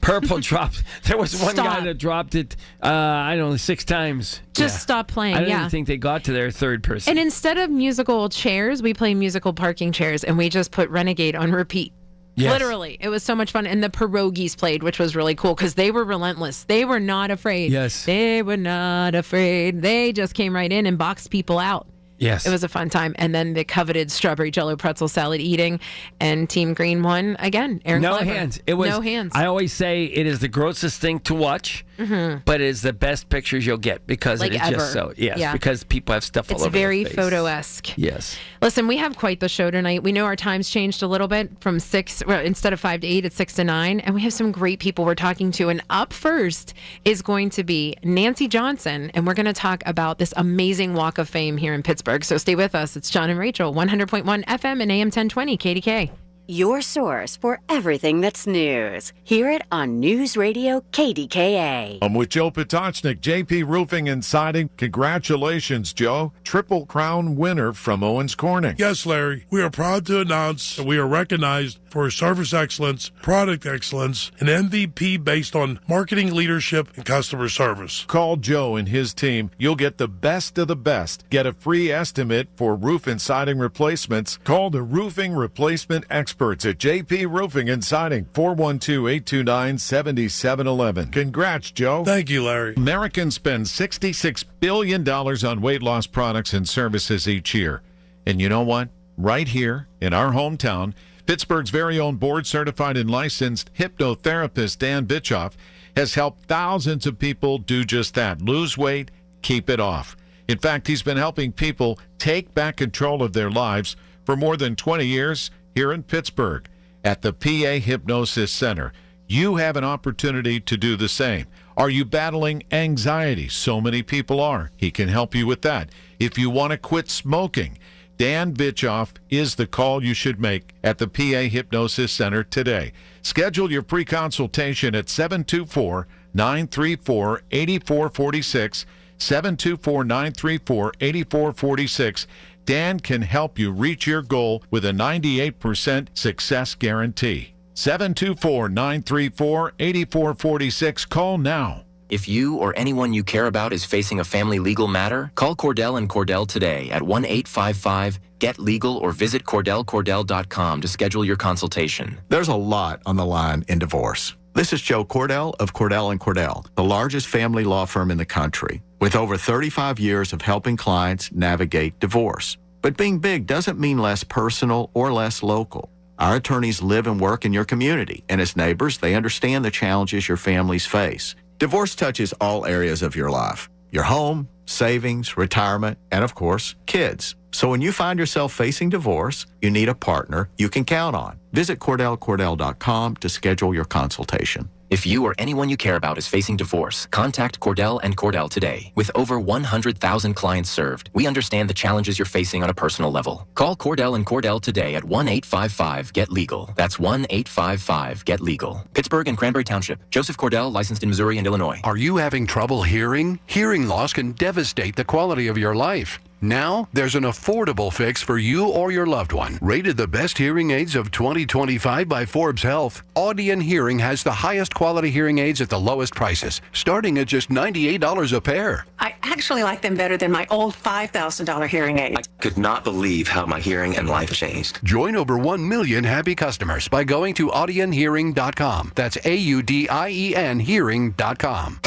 Purple dropped. There was one guy Stop. that dropped it. I don't know, 6 times. Just stop playing. I don't yeah. even think they got to their third person. And instead of musical chairs, we play musical parking chairs, and we just put Renegade on repeat. Yes. Literally. It was so much fun. And the pierogies played, which was really cool because they were relentless. They were not afraid. Yes. They were not afraid. They just came right in and boxed people out. Yes. It was a fun time. And then the coveted strawberry jello pretzel salad eating, and Team Green won again. Aaron No Kleiber. hands. It was no hands. I always say it is the grossest thing to watch, but it is the best pictures you'll get because Like it is ever. just so. Yes, Yeah. because people have stuff all It's over very their face. photo-esque. Yes. Listen, we have quite the show tonight. We know our times changed a little bit from 6, well, instead of 5 to 8, it's 6 to 9. And we have some great people we're talking to. And up first is going to be Nancy Johnson. And we're going to talk about this amazing walk of fame here in Pittsburgh. So stay with us. It's John and Rachel, 100.1 FM and AM 1020 KDK. Your source for everything that's news. Hear it on News Radio KDKA. I'm with Joe Potocznik, JP Roofing and Siding. Congratulations, Joe. Triple Crown winner from Owens Corning. Yes, Larry. We are proud to announce that we are recognized for service excellence, product excellence, and MVP based on marketing leadership and customer service. Call Joe and his team. You'll get the best of the best. Get a free estimate for roof and siding replacements. Call the roofing replacement experts at JP Roofing and Siding, 412-829-7711. Congrats, Joe. Thank you, Larry. Americans spend $66 billion on weight loss products and services each year. And you know what? Right here in our hometown, Pittsburgh's very own board-certified and licensed hypnotherapist Dan Bitchoff has helped thousands of people do just that. Lose weight, keep it off. In fact, he's been helping people take back control of their lives for more than 20 years here in Pittsburgh at the PA Hypnosis Center. You have an opportunity to do the same. Are you battling anxiety? So many people are. He can help you with that. If you want to quit smoking, Dan Bitchoff is the call you should make at the PA Hypnosis Center today. Schedule your pre-consultation at 724-934-8446, 724-934-8446. Dan can help you reach your goal with a 98% success guarantee. 724-934-8446. Call now. If you or anyone you care about is facing a family legal matter, call Cordell and Cordell today at 1-855-GET-LEGAL or visit CordellCordell.com to schedule your consultation. There's a lot on the line in divorce. This is Joe Cordell of Cordell & Cordell, the largest family law firm in the country, with over 35 years of helping clients navigate divorce. But being big doesn't mean less personal or less local. Our attorneys live and work in your community, and as neighbors, they understand the challenges your families face. Divorce touches all areas of your life: your home, savings, retirement, and of course, kids. So when you find yourself facing divorce, you need a partner you can count on. Visit CordellCordell.com to schedule your consultation. If you or anyone you care about is facing divorce, contact Cordell and Cordell today. With over 100,000 clients served, we understand the challenges you're facing on a personal level. Call Cordell and Cordell today at 1-855-GET-LEGAL. That's 1-855-GET-LEGAL. Pittsburgh and Cranberry Township. Joseph Cordell, licensed in Missouri and Illinois. Are you having trouble hearing? Hearing loss can devastate the quality of your life. Now, there's an affordable fix for you or your loved one. Rated the best hearing aids of 2025 by Forbes Health, Audion Hearing has the highest quality hearing aids at the lowest prices, starting at just $98 a pair. I actually like them better than my old $5,000 hearing aid. I could not believe how my hearing and life changed. Join over 1 million happy customers by going to audionhearing.com. That's AUDIEN hearing.com.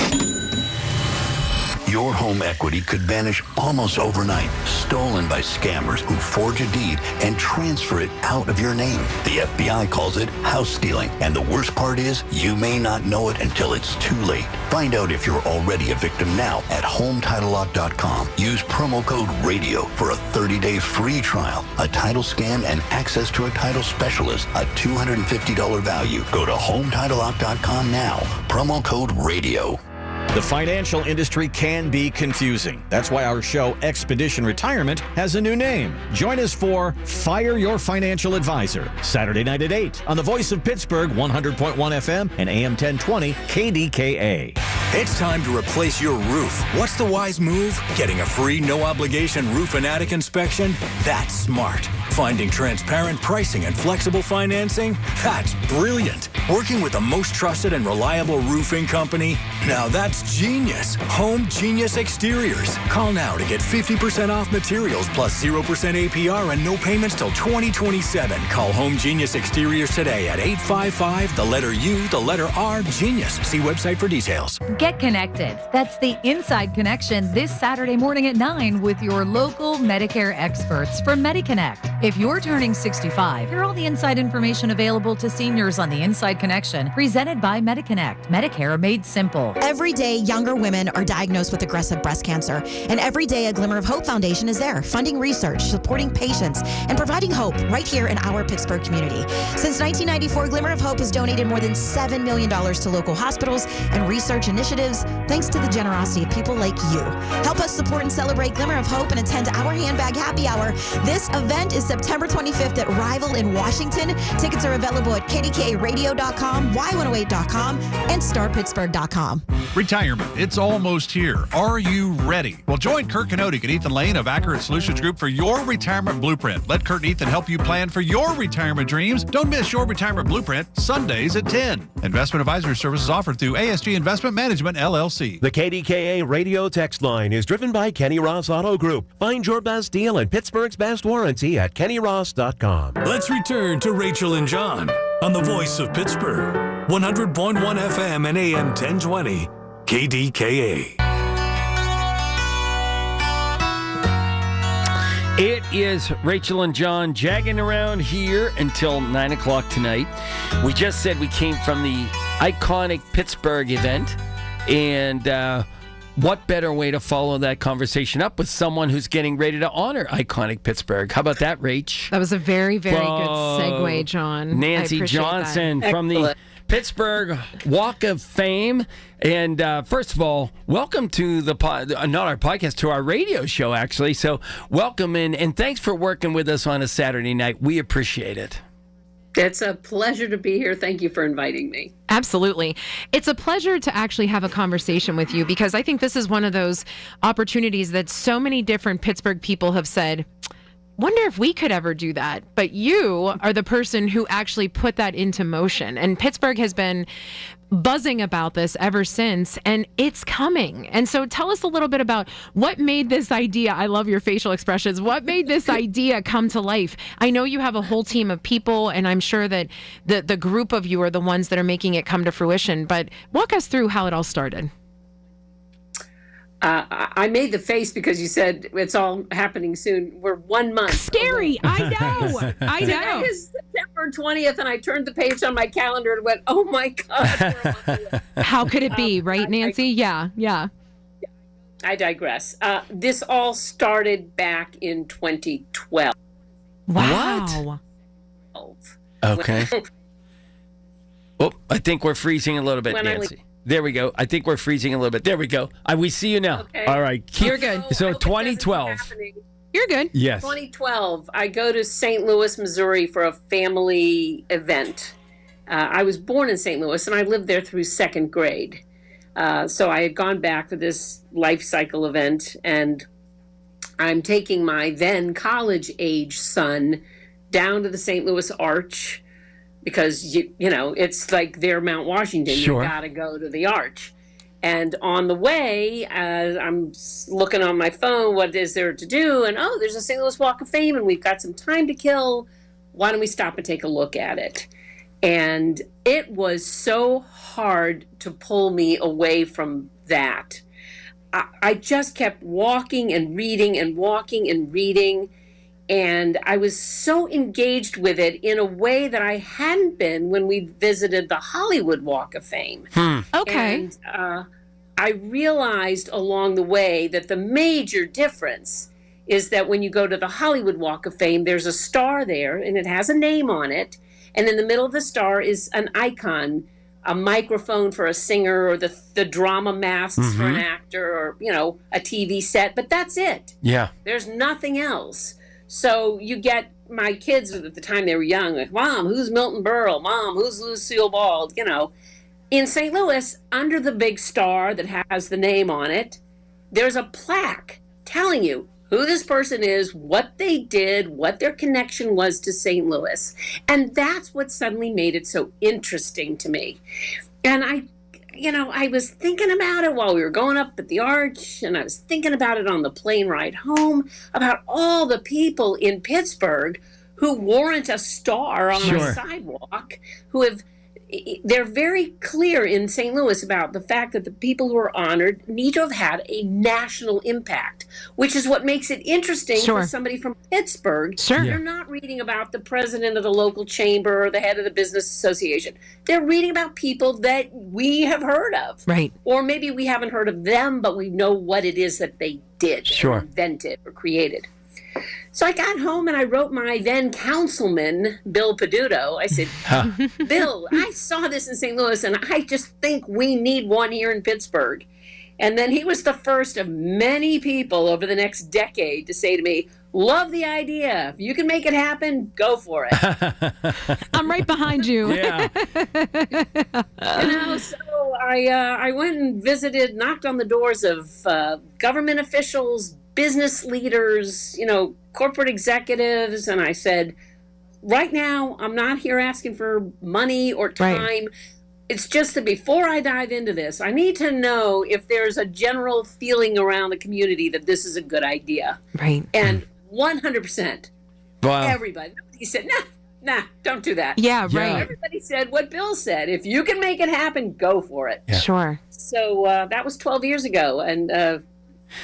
Your home equity could vanish almost overnight, stolen by scammers who forge a deed and transfer it out of your name. The FBI calls it house stealing, and the worst part is you may not know it until it's too late. Find out if you're already a victim now at HomeTitleLock.com. Use promo code RADIO for a 30-day free trial, a title scan, and access to a title specialist, a $250 value. Go to HomeTitleLock.com now. Promo code RADIO. The financial industry can be confusing. That's why our show, Expedition Retirement, has a new name. Join us for Fire Your Financial Advisor, Saturday night at 8 on the Voice of Pittsburgh, 100.1 FM and AM 1020 KDKA. It's time to replace your roof. What's the wise move? Getting a free, no-obligation roof and attic inspection? That's smart. Finding transparent pricing and flexible financing? That's brilliant. Working with the most trusted and reliable roofing company? Now that's genius. Home Genius Exteriors. Call now to get 50% off materials plus 0% APR and no payments till 2027. Call Home Genius Exteriors today at 855, the letter U, the letter R, Genius. See website for details. Get connected. That's the Inside Connection this Saturday morning at 9 with your local Medicare experts from MediConnect. If you're turning 65, hear all the inside information available to seniors on the Inside Connection, presented by MediConnect. Medicare made simple. Every day, younger women are diagnosed with aggressive breast cancer. And every day, a Glimmer of Hope Foundation is there, funding research, supporting patients, and providing hope right here in our Pittsburgh community. Since 1994, Glimmer of Hope has donated more than $7 million to local hospitals and research initiatives, thanks to the generosity of people like you. Help us support and celebrate Glimmer of Hope and attend our Handbag Happy Hour. This event is September 25th at Rival in Washington. Tickets are available at KDKA-radio.com, Y108.com, and StarPittsburgh.com. Retirement, it's almost here. Are you ready? Well, join Kurt Kanodik and Ethan Lane of Accurate Solutions Group for your retirement blueprint. Let Kurt and Ethan help you plan for your retirement dreams. Don't miss your retirement blueprint, Sundays at 10. Investment advisory services offered through ASG Investment Management, LLC. The KDKA radio text line is driven by Kenny Ross Auto Group. Find your best deal and Pittsburgh's best warranty at KennyRoss.com. Let's return to Rachel and John on the Voice of Pittsburgh, 100.1 FM and AM 1020, KDKA. It is Rachel and John jagging around here until 9 o'clock tonight. We just said we came from the iconic Pittsburgh event, and what better way to follow that conversation up with someone who's getting ready to honor iconic Pittsburgh? How about that, Rach? That was a very, very good segue, John. Nancy Johnson from the Pittsburgh Walk of Fame. And first of all, welcome to the not our podcast, to our radio show, actually. So welcome and thanks for working with us on a Saturday night. We appreciate it. It's a pleasure to be here. Thank you for inviting me. Absolutely. It's a pleasure to actually have a conversation with you, because I think this is one of those opportunities that so many different Pittsburgh people have said, wonder if we could ever do that. But you are the person who actually put that into motion. And Pittsburgh has been buzzing about this ever since, and it's coming. And so tell us a little bit about what made this idea, I love your facial expressions, what made this idea come to life? I know you have a whole team of people, and I'm sure that the group of you are the ones that are making it come to fruition, but walk us through how it all started. I made the face because you said it's all happening soon. We're 1 month. Scary. I know. I know. Today is September 20th, and I turned the page on my calendar and went, oh my God. How could it be, right, Nancy? Yeah. I digress. This all started back in 2012. Wow. Okay. I think we're freezing a little bit, Nancy. There we go. I think we're freezing a little bit. There we go. We see you now. Okay. All right. You're good. So 2012. You're good. Yes. 2012, I go to St. Louis, Missouri for a family event. I was born in St. Louis, and I lived there through second grade. So I had gone back for this life cycle event, and I'm taking my then college-age son down to the St. Louis Arch, because, you know, it's like their Mount Washington. Sure. You got to go to the Arch. And on the way, I'm looking on my phone, what is there to do? And, there's a St. Louis Walk of Fame, and we've got some time to kill. Why don't we stop and take a look at it? And it was so hard to pull me away from that. I just kept walking and reading and walking and reading. And I was so engaged with it in a way that I hadn't been when we visited the Hollywood Walk of Fame. Okay. And I realized along the way that the major difference is that when you go to the Hollywood Walk of Fame, there's a star there and it has a name on it. And in the middle of the star is an icon, a microphone for a singer, or the drama masks for an actor, or, a TV set. But that's it. Yeah. There's nothing else. So you get my kids at the time they were young, like, Mom, who's Milton Berle? Mom, who's Lucille Ball? In St. Louis, under the big star that has the name on it, there's a plaque telling you who this person is, what they did, what their connection was to St. Louis. And that's what suddenly made it so interesting to me. And I was thinking about it while we were going up at the Arch, and I was thinking about it on the plane ride home, about all the people in Pittsburgh who warrant a star on the sidewalk, they're very clear in St. Louis about the fact that the people who are honored need to have had a national impact, which is what makes it interesting for somebody from Pittsburgh. They're not reading about the president of the local chamber or the head of the business association. They're reading about people that we have heard of. Right. Or maybe we haven't heard of them, but we know what it is that they did, or invented, or created. So I got home and I wrote my then councilman, Bill Peduto. I said, Bill, I saw this in St. Louis and I just think we need one here in Pittsburgh. And then he was the first of many people over the next decade to say to me, love the idea. If you can make it happen, go for it. I'm right behind you. Yeah. So I went and visited, knocked on the doors of government officials, business leaders, corporate executives, and I said, right now, I'm not here asking for money or time. Right. It's just that before I dive into this, I need to know if there's a general feeling around the community that this is a good idea. Right. And 100%. Wow. Everybody. Nobody said, nah, don't do that. Yeah, right. Everybody said what Bill said. If you can make it happen, go for it. Yeah. Sure. So that was 12 years ago, and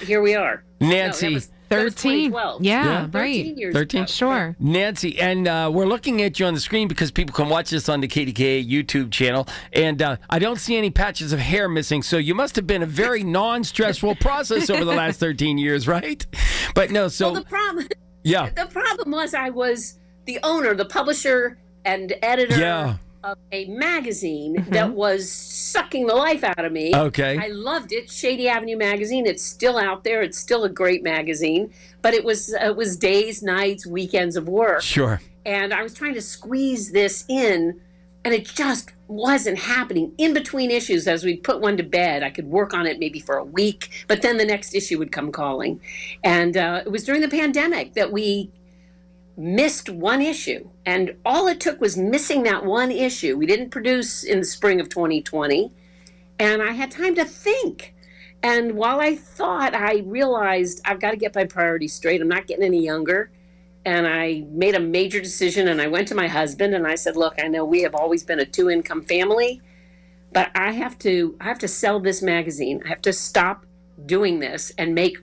here we are. Nancy. No, that was 13. 2012. Yeah, right. 13 years 13? ago. Sure. Nancy, and we're looking at you on the screen because people can watch this on the KDKA YouTube channel, and I don't see any patches of hair missing, so you must have been a very non-stressful process over the last 13 years, right? But no, so... Well, the problem was I was the owner, the publisher, and editor of a magazine that was sucking the life out of me. Okay. I loved it, Shady Avenue Magazine. It's still out there. It's still a great magazine. But it was days, nights, weekends of work. Sure. And I was trying to squeeze this in, and it just wasn't happening. In between issues, as we'd put one to bed, I could work on it maybe for a week, but then the next issue would come calling. And it was during the pandemic that we missed one issue, and all it took was missing that one issue. We didn't produce in the spring of 2020, and I had time to think. And while I thought, I realized I've got to get my priorities straight. I'm not getting any younger. And I made a major decision, and I went to my husband and I said, look, I know we have always been a 2-income family, but I have to sell this magazine. I have to stop doing this and make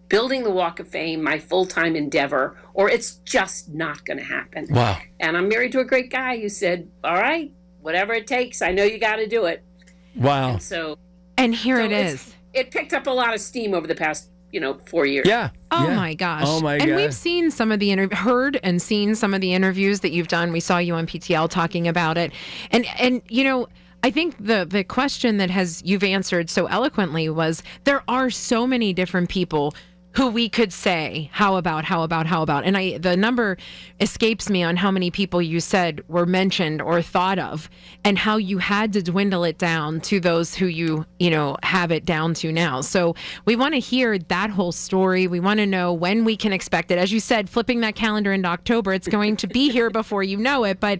building the Walk of Fame my full-time endeavor, or it's just not going to happen. Wow. And I'm married to a great guy who said, all right, whatever it takes, I know you got to do it. Wow. And here it is. It picked up a lot of steam over the past 4 years. Yeah. Oh my gosh. Oh my and God. we've seen some of the heard and seen some of the interviews that you've done. We saw you on PTL talking about it. And I think the question that you've answered so eloquently was there are so many different people who we could say, how about. And the number escapes me on how many people you said were mentioned or thought of, and how you had to dwindle it down to those who you have it down to now. So we want to hear that whole story. We want to know when we can expect it. As you said, flipping that calendar into October, it's going to be here before you know it. But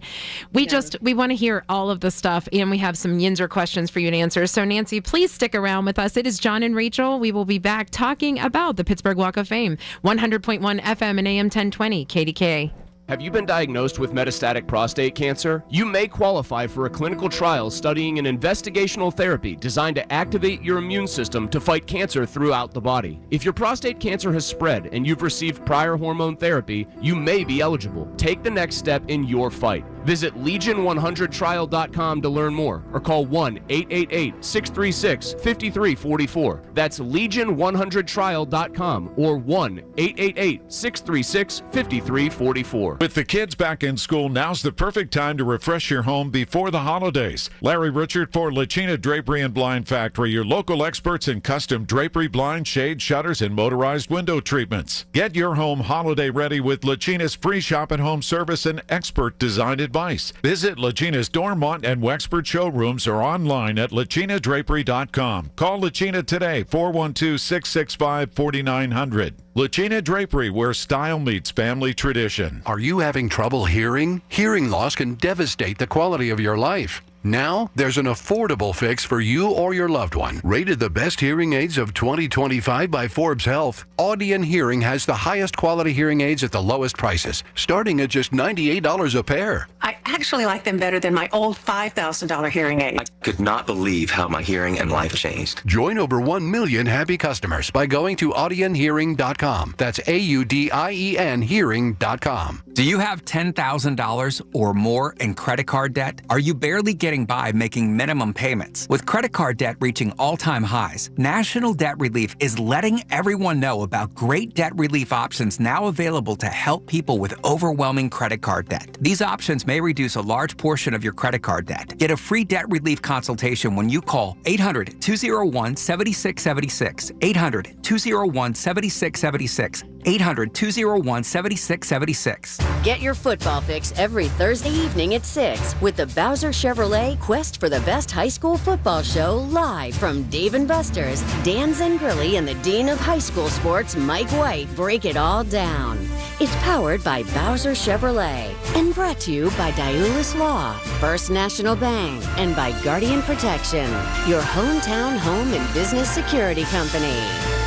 we want to hear all of the stuff, and we have some Yinzer questions for you to answer. So Nancy, please stick around with us. It is John and Rachel. We will be back talking about the Pittsburgh Walk of Fame. 100.1 FM and AM 1020 KDKA. Have you been diagnosed with metastatic prostate cancer? You may qualify for a clinical trial studying an investigational therapy designed to activate your immune system to fight cancer throughout the body. If your prostate cancer has spread and you've received prior hormone therapy, you may be eligible. Take the next step in your fight. Visit Legion100trial.com to learn more or call 1-888-636-5344. That's Legion100trial.com or 1-888-636-5344. With the kids back in school, now's the perfect time to refresh your home before the holidays. Larry Richard for Lachina Drapery and Blind Factory, your local experts in custom drapery, blinds, shades, shutters, and motorized window treatments. Get your home holiday ready with Lachina's free shop-at-home service and expert design advice. Visit Lachina's Dormont and Wexford showrooms or online at lachinadrapery.com. Call Lachina today, 412-665-4900. Lachina Drapery, where style meets family tradition. Are you having trouble hearing? Hearing loss can devastate the quality of your life. Now, there's an affordable fix for you or your loved one. Rated the best hearing aids of 2025 by Forbes Health, Audion Hearing has the highest quality hearing aids at the lowest prices, starting at just $98 a pair. I actually like them better than my old $5,000 hearing aid. I could not believe how my hearing and life changed. Join over 1 million happy customers by going to audionhearing.com. That's AUDIEN hearing.com. Do you have $10,000 or more in credit card debt? Are you barely getting by making minimum payments? With credit card debt reaching all-time highs, National Debt Relief is letting everyone know about great debt relief options now available to help people with overwhelming credit card debt. These options may reduce a large portion of your credit card debt. Get a free debt relief consultation when you call 800-201-7676, 800-201-7676, 800-201-7676. Get your football fix every Thursday evening at 6 with the Bowser Chevrolet Quest for the Best High School Football Show live from Dave & Buster's. Dan Zangrilli and the Dean of High School Sports, Mike White, break it all down. It's powered by Bowser Chevrolet and brought to you by Diulis Law, First National Bank, and by Guardian Protection, your hometown home and business security company.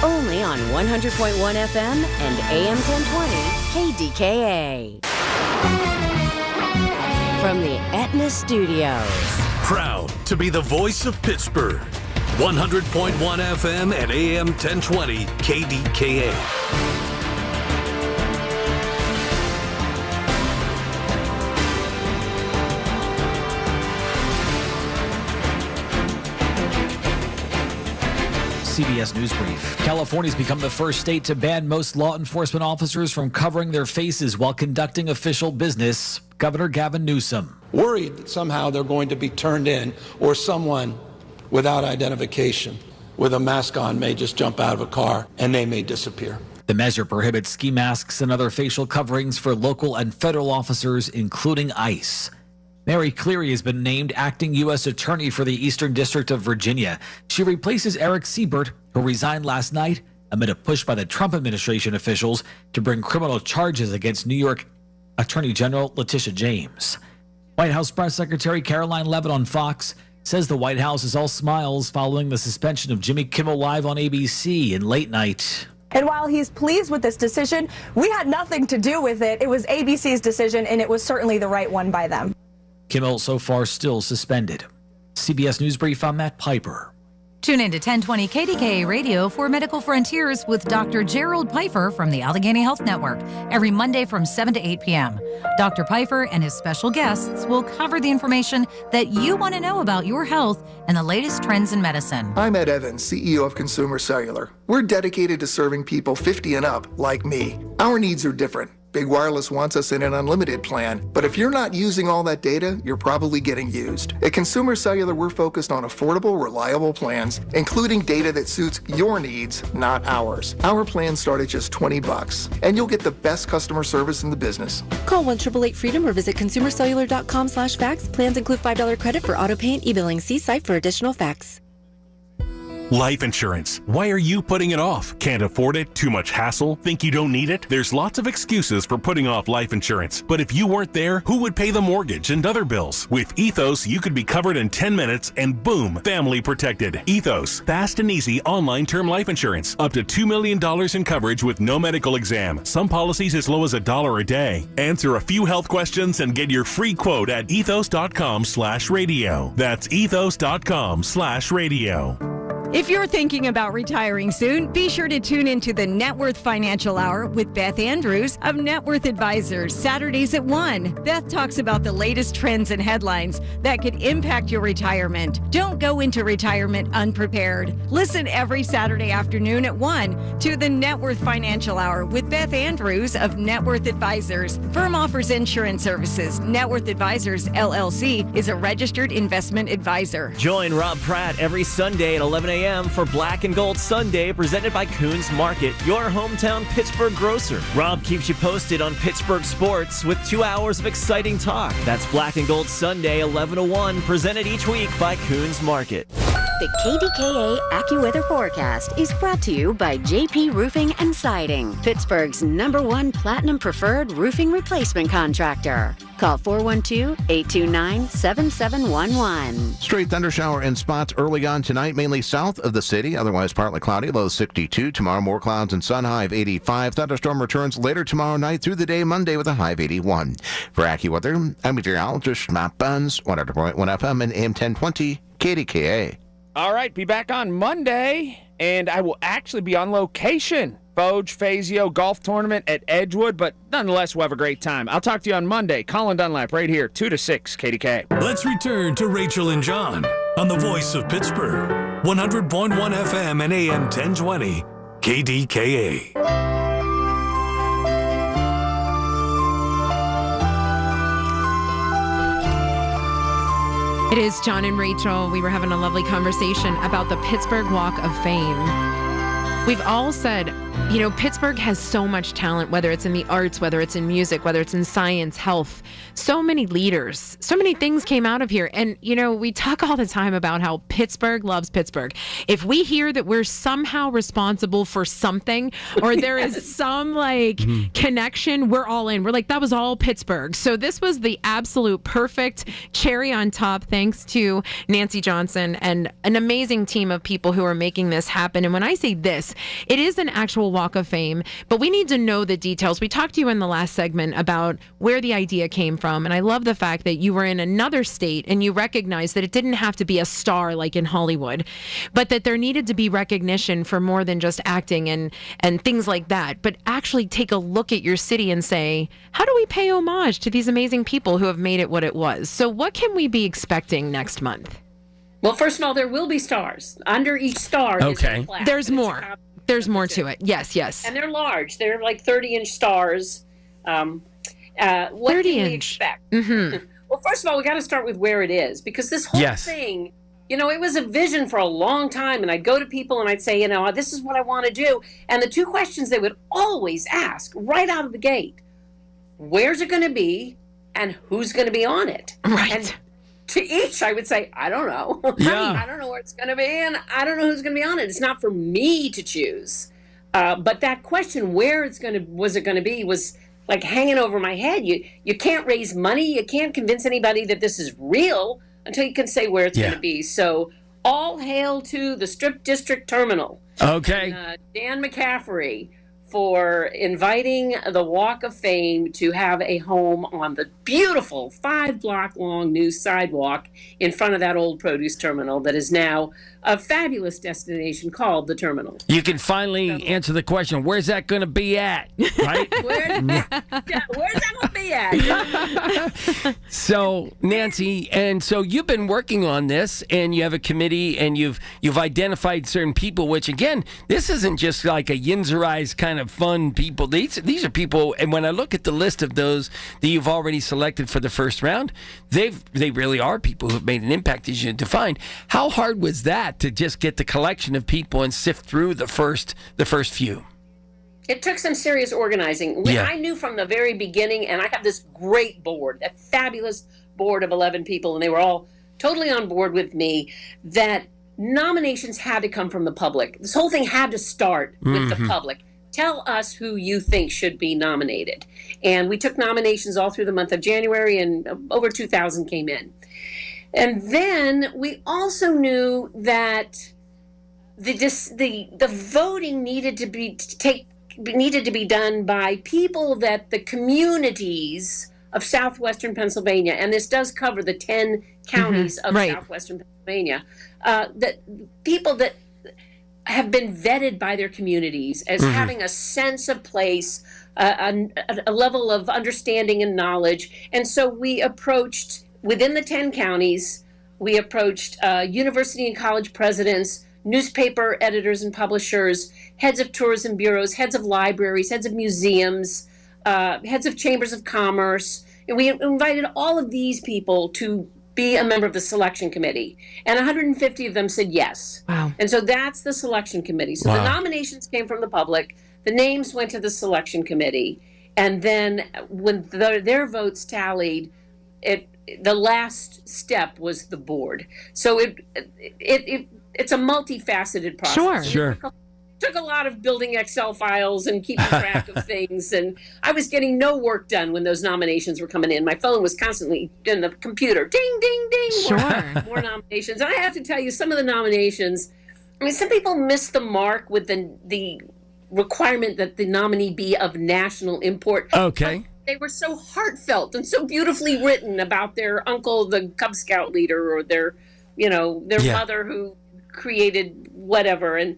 Only on 100.1 FM and AM 1020 KDKA. From the Aetna Studios. Proud to be the voice of Pittsburgh. 100.1 FM and AM 1020 KDKA. CBS News Brief. California's become the first state to ban most law enforcement officers from covering their faces while conducting official business. Governor Gavin Newsom. Worried that somehow they're going to be turned in, or someone without identification with a mask on may just jump out of a car and they may disappear. The measure prohibits ski masks and other facial coverings for local and federal officers, including ICE. Mary Cleary has been named acting U.S. Attorney for the Eastern District of Virginia. She replaces Eric Siebert, who resigned last night amid a push by the Trump administration officials to bring criminal charges against New York Attorney General Letitia James. White House Press Secretary Caroline Leavitt on Fox says the White House is all smiles following the suspension of Jimmy Kimmel Live on ABC in late night. And while he's pleased with this decision, we had nothing to do with it. It was ABC's decision, and it was certainly the right one by them. Kimmel so far still suspended. CBS News Brief, I'm Matt Piper. Tune in to 1020 KDKA Radio for Medical Frontiers with Dr. Gerald Pfeiffer from the Allegheny Health Network every Monday from 7 to 8 p.m. Dr. Pfeiffer and his special guests will cover the information that you want to know about your health and the latest trends in medicine. I'm Ed Evans, CEO of Consumer Cellular. We're dedicated to serving people 50 and up like me. Our needs are different. Big Wireless wants us in an unlimited plan, but if you're not using all that data, you're probably getting used. At Consumer Cellular, we're focused on affordable, reliable plans, including data that suits your needs, not ours. Our plans start at just $20, and you'll get the best customer service in the business. Call 1-888-FREEDOM or visit consumercellular.com/fax. Plans include $5 credit for auto pay and e-billing. See site for additional facts. Life insurance. Why are you putting it off? Can't afford it? Too much hassle? Think you don't need it? There's lots of excuses for putting off life insurance. But if you weren't there, who would pay the mortgage and other bills? With Ethos, you could be covered in 10 minutes and boom, family protected. Ethos, fast and easy online term life insurance. Up to $2 million in coverage with no medical exam. Some policies as low as $1 a day. Answer a few health questions and get your free quote at ethos.com/radio. That's ethos.com/radio. If you're thinking about retiring soon, be sure to tune into the Net Worth Financial Hour with Beth Andrews of Net Worth Advisors, Saturdays at 1. Beth talks about the latest trends and headlines that could impact your retirement. Don't go into retirement unprepared. Listen every Saturday afternoon at 1 to the Net Worth Financial Hour with Beth Andrews of Net Worth Advisors. Firm offers insurance services. Net Worth Advisors, LLC, is a registered investment advisor. Join Rob Pratt every Sunday at 11 a.m. for Black and Gold Sunday, presented by Coons Market, your hometown Pittsburgh grocer. Rob keeps you posted on Pittsburgh sports with 2 hours of exciting talk. That's Black and Gold Sunday, 11 to 1, presented each week by Coons Market. The KDKA AccuWeather forecast is brought to you by JP Roofing and Siding, Pittsburgh's #1 Platinum Preferred roofing replacement contractor. Call 412-829-7711. Straight thundershower in spots early on tonight, mainly south of the city. Otherwise partly cloudy, low 62. Tomorrow more clouds and sun, high of 85. Thunderstorm returns later tomorrow night through the day Monday with a high of 81. For AccuWeather, I'm meteorologist Matt Buns, 100.1 FM and AM 1020 KDKA. All right, be back on Monday, and I will actually be on location. Foge Fazio Golf Tournament at Edgewood, but nonetheless, we'll have a great time. I'll talk to you on Monday. Colin Dunlap right here, 2 to 6, KDK. Let's return to Rachel and John on the voice of Pittsburgh, 100.1 FM and AM 1020, KDKA. It is John and Rachel. We were having a lovely conversation about the Pittsburgh Walk of Fame. We've all said, you know, Pittsburgh has so much talent, whether it's in the arts, whether it's in music, whether it's in science, health. So many leaders, so many things came out of here. And, you know, we talk all the time about how Pittsburgh loves Pittsburgh. If we hear that we're somehow responsible for something, or there is some connection, we're all in. We're like, that was all Pittsburgh. So this was the absolute perfect cherry on top, thanks to Nancy Johnson and an amazing team of people who are making this happen. And when I say this, it is an actual Walk of Fame, but we need to know the details. We talked to you in the last segment about where the idea came from, and I love the fact that you were in another state and you recognized that it didn't have to be a star like in Hollywood, but that there needed to be recognition for more than just acting and things like that, but actually take a look at your city and say, how do we pay homage to these amazing people who have made it what it was? So what can we be expecting next month? Well, first of all, there will be stars. Under each star is a plaque. There's more. There's more to it. Yes, yes. And they're large. They're like 30-inch stars. What 30 can we inch. expect? Mm-hmm. Well, first of all, we got to start with where it is, because this whole thing, you know, it was a vision for a long time. And I'd go to people and I'd say, you know, this is what I want to do. And the two questions they would always ask right out of the gate, where's it going to be and who's going to be on it? Right. And to each, I would say, I don't know. Yeah. I don't know where it's going to be, and I don't know who's going to be on it. It's not for me to choose. But that question, where it's going to, was it going to be, was like hanging over my head. You can't raise money. You can't convince anybody that this is real until you can say where it's going to be. So all hail to the Strip District Terminal. Okay. And, Dan McCaffrey for inviting the Walk of Fame to have a home on the beautiful 5-block-long new sidewalk in front of that old produce terminal that is now a fabulous destination called the Terminal. You can finally answer the question, where's that going to be at? Right? Where's that going to be at? So, Nancy, and so you've been working on this, and you have a committee, and you've identified certain people, which, again, this isn't just like a Yinzerized kind of fun people. These are people, and when I look at the list of those that you've already selected for the first round, they really are people who have made an impact, as you defined. How hard was that to just get the collection of people and sift through the first few? It took some serious organizing. Yeah. I knew from the very beginning, and I have this great board, that fabulous board of 11 people, and they were all totally on board with me, that nominations had to come from the public. This whole thing had to start with the public. Tell us who you think should be nominated. And we took nominations all through the month of January, and over 2,000 came in. And then we also knew that the voting needed to be done by people that the communities of southwestern Pennsylvania, and this does cover the 10 counties of southwestern Pennsylvania, that people that have been vetted by their communities as having a sense of place, a level of understanding and knowledge. And so we approached, within the 10 counties, we approached university and college presidents, newspaper editors and publishers, heads of tourism bureaus, heads of libraries, heads of museums, heads of chambers of commerce. And we invited all of these people to be a member of the selection committee. And 150 of them said yes. Wow. And so that's the selection committee. So the nominations came from the public. The names went to the selection committee. And then when their votes tallied, the last step was the board. So it's a multifaceted process. Sure. Took a lot of building Excel files and keeping track of things, and I was getting no work done when those nominations were coming in. My phone was constantly in the computer, ding, ding, ding. Sure. More nominations. And I have to tell you, some of the nominations, I mean, some people missed the mark with the requirement that the nominee be of national import. Okay. They were so heartfelt and so beautifully written about their uncle, the Cub Scout leader, or their mother who created whatever. And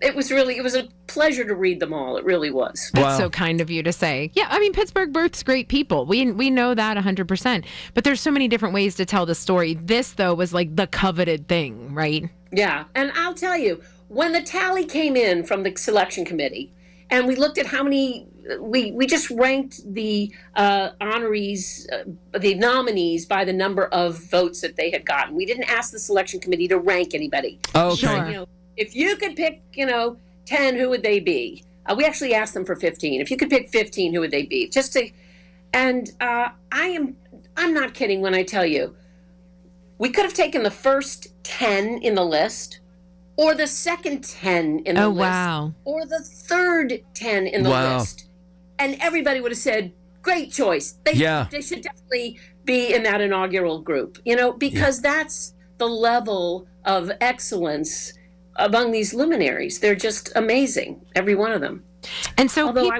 it was a pleasure to read them all. It really was. That's so kind of you to say. Yeah, I mean, Pittsburgh births great people. We know that 100%. But there's so many different ways to tell the story. This, though, was like the coveted thing, right? Yeah, and I'll tell you, when the tally came in from the selection committee, and we looked at how many, we just ranked the honorees, the nominees by the number of votes that they had gotten. We didn't ask the selection committee to rank anybody. Okay. Sure. If you could pick, 10, who would they be? We actually asked them for 15. If you could pick 15, who would they be? I'm not kidding when I tell you, we could have taken the first 10 in the list, or the second 10 in the list, or the third 10 in the list, and everybody would have said, great choice. They should definitely be in that inaugural group, because that's the level of excellence among these luminaries. They're just amazing, every one of them. And so, although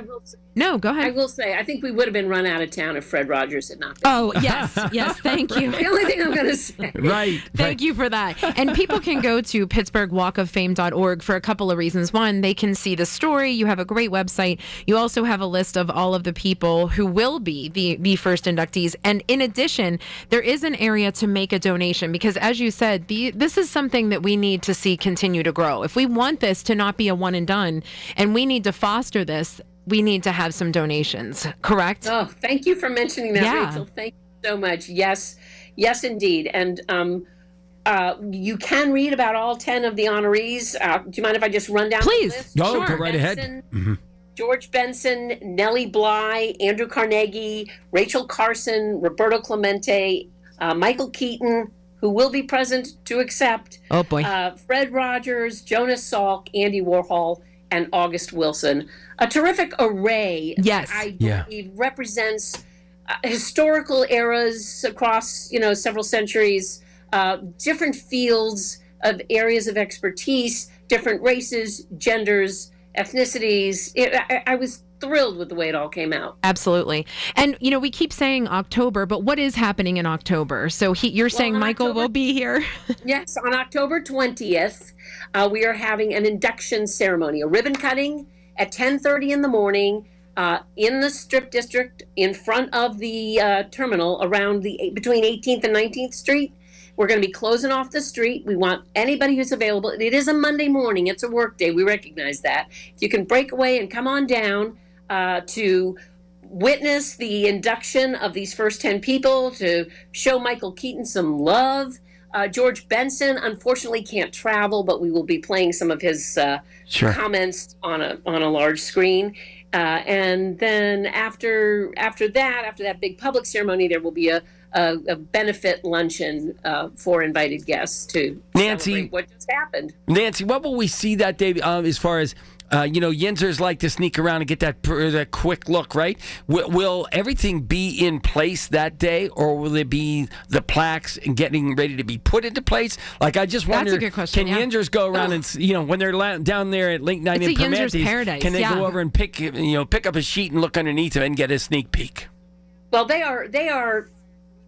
no, go ahead. I will say, I think we would have been run out of town if Fred Rogers had not been. Oh, yes, thank you. The only thing I'm going to say. Right. Thank you for that. And people can go to PittsburghWalkOfFame.org for a couple of reasons. One, they can see the story. You have a great website. You also have a list of all of the people who will be the first inductees. And in addition, there is an area to make a donation because, as you said, this is something that we need to see continue to grow. If we want this to not be a one and done, and we need to foster this, we need to have some donations, correct? Oh, thank you for mentioning that, Rachel. Thank you so much. Yes, indeed. And you can read about all 10 of the honorees. Do you mind if I just run down the list? Go right ahead. George Benson, Nellie Bly, Andrew Carnegie, Rachel Carson, Roberto Clemente, Michael Keaton, who will be present to accept. Oh, boy. Fred Rogers, Jonas Salk, Andy Warhol, and August Wilson. A terrific array that I believe represents historical eras across, several centuries, different fields of areas of expertise, different races, genders, ethnicities. I was thrilled with the way it all came out. Absolutely. And, we keep saying October, but what is happening in October? So you're saying Michael will be here? Yes, on October 20th, we are having an induction ceremony, a ribbon cutting at 10:30 in the morning in the Strip District in front of the terminal around between 18th and 19th Street. We're going to be closing off the street. We want anybody who's available. It is a Monday morning. It's a work day. We recognize that. If you can break away and come on down to witness the induction of these first 10 people, to show Michael Keaton some love. George Benson, unfortunately, can't travel, but we will be playing some of his comments on a large screen. And then after that big public ceremony, there will be a benefit luncheon for invited guests to celebrate what just happened. Nancy, what will we see that day as far as, Yinzers like to sneak around and get that quick look, right? Will everything be in place that day, or will it be the plaques and getting ready to be put into place? Like, I just wonder, That's a good question, can Yinzers go around and, when they're down there at Link 9 in Permantes, paradise, can they go over and pick up a sheet and look underneath it and get a sneak peek? Well, they are.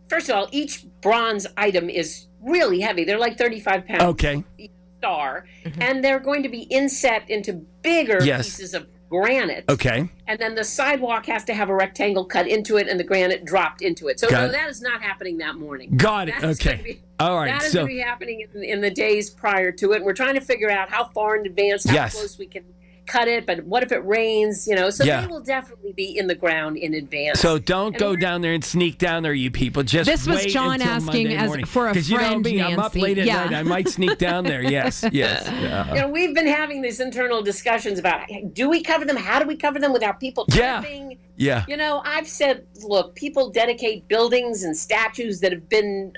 First of all, each bronze item is really heavy. They're like 35 pounds. Okay. Each star. And they're going to be inset into bigger pieces of granite. Okay. And then the sidewalk has to have a rectangle cut into it and the granite dropped into it. So no, that is not happening that morning. Got it. Okay. All right. That is going to be happening in the days prior to it. We're trying to figure out how far in advance, how close we can cut it, but what if it rains, So they will definitely be in the ground in advance. So don't go down there and sneak down there, you people. Just this was wait John until asking Monday morning. for a friend, you know me, I'm up Nancy. late at night. I might sneak down there. Yes. We've been having these internal discussions about, do we cover them? How do we cover them without people tripping? Yeah. I've said, look, people dedicate buildings and statues that have been,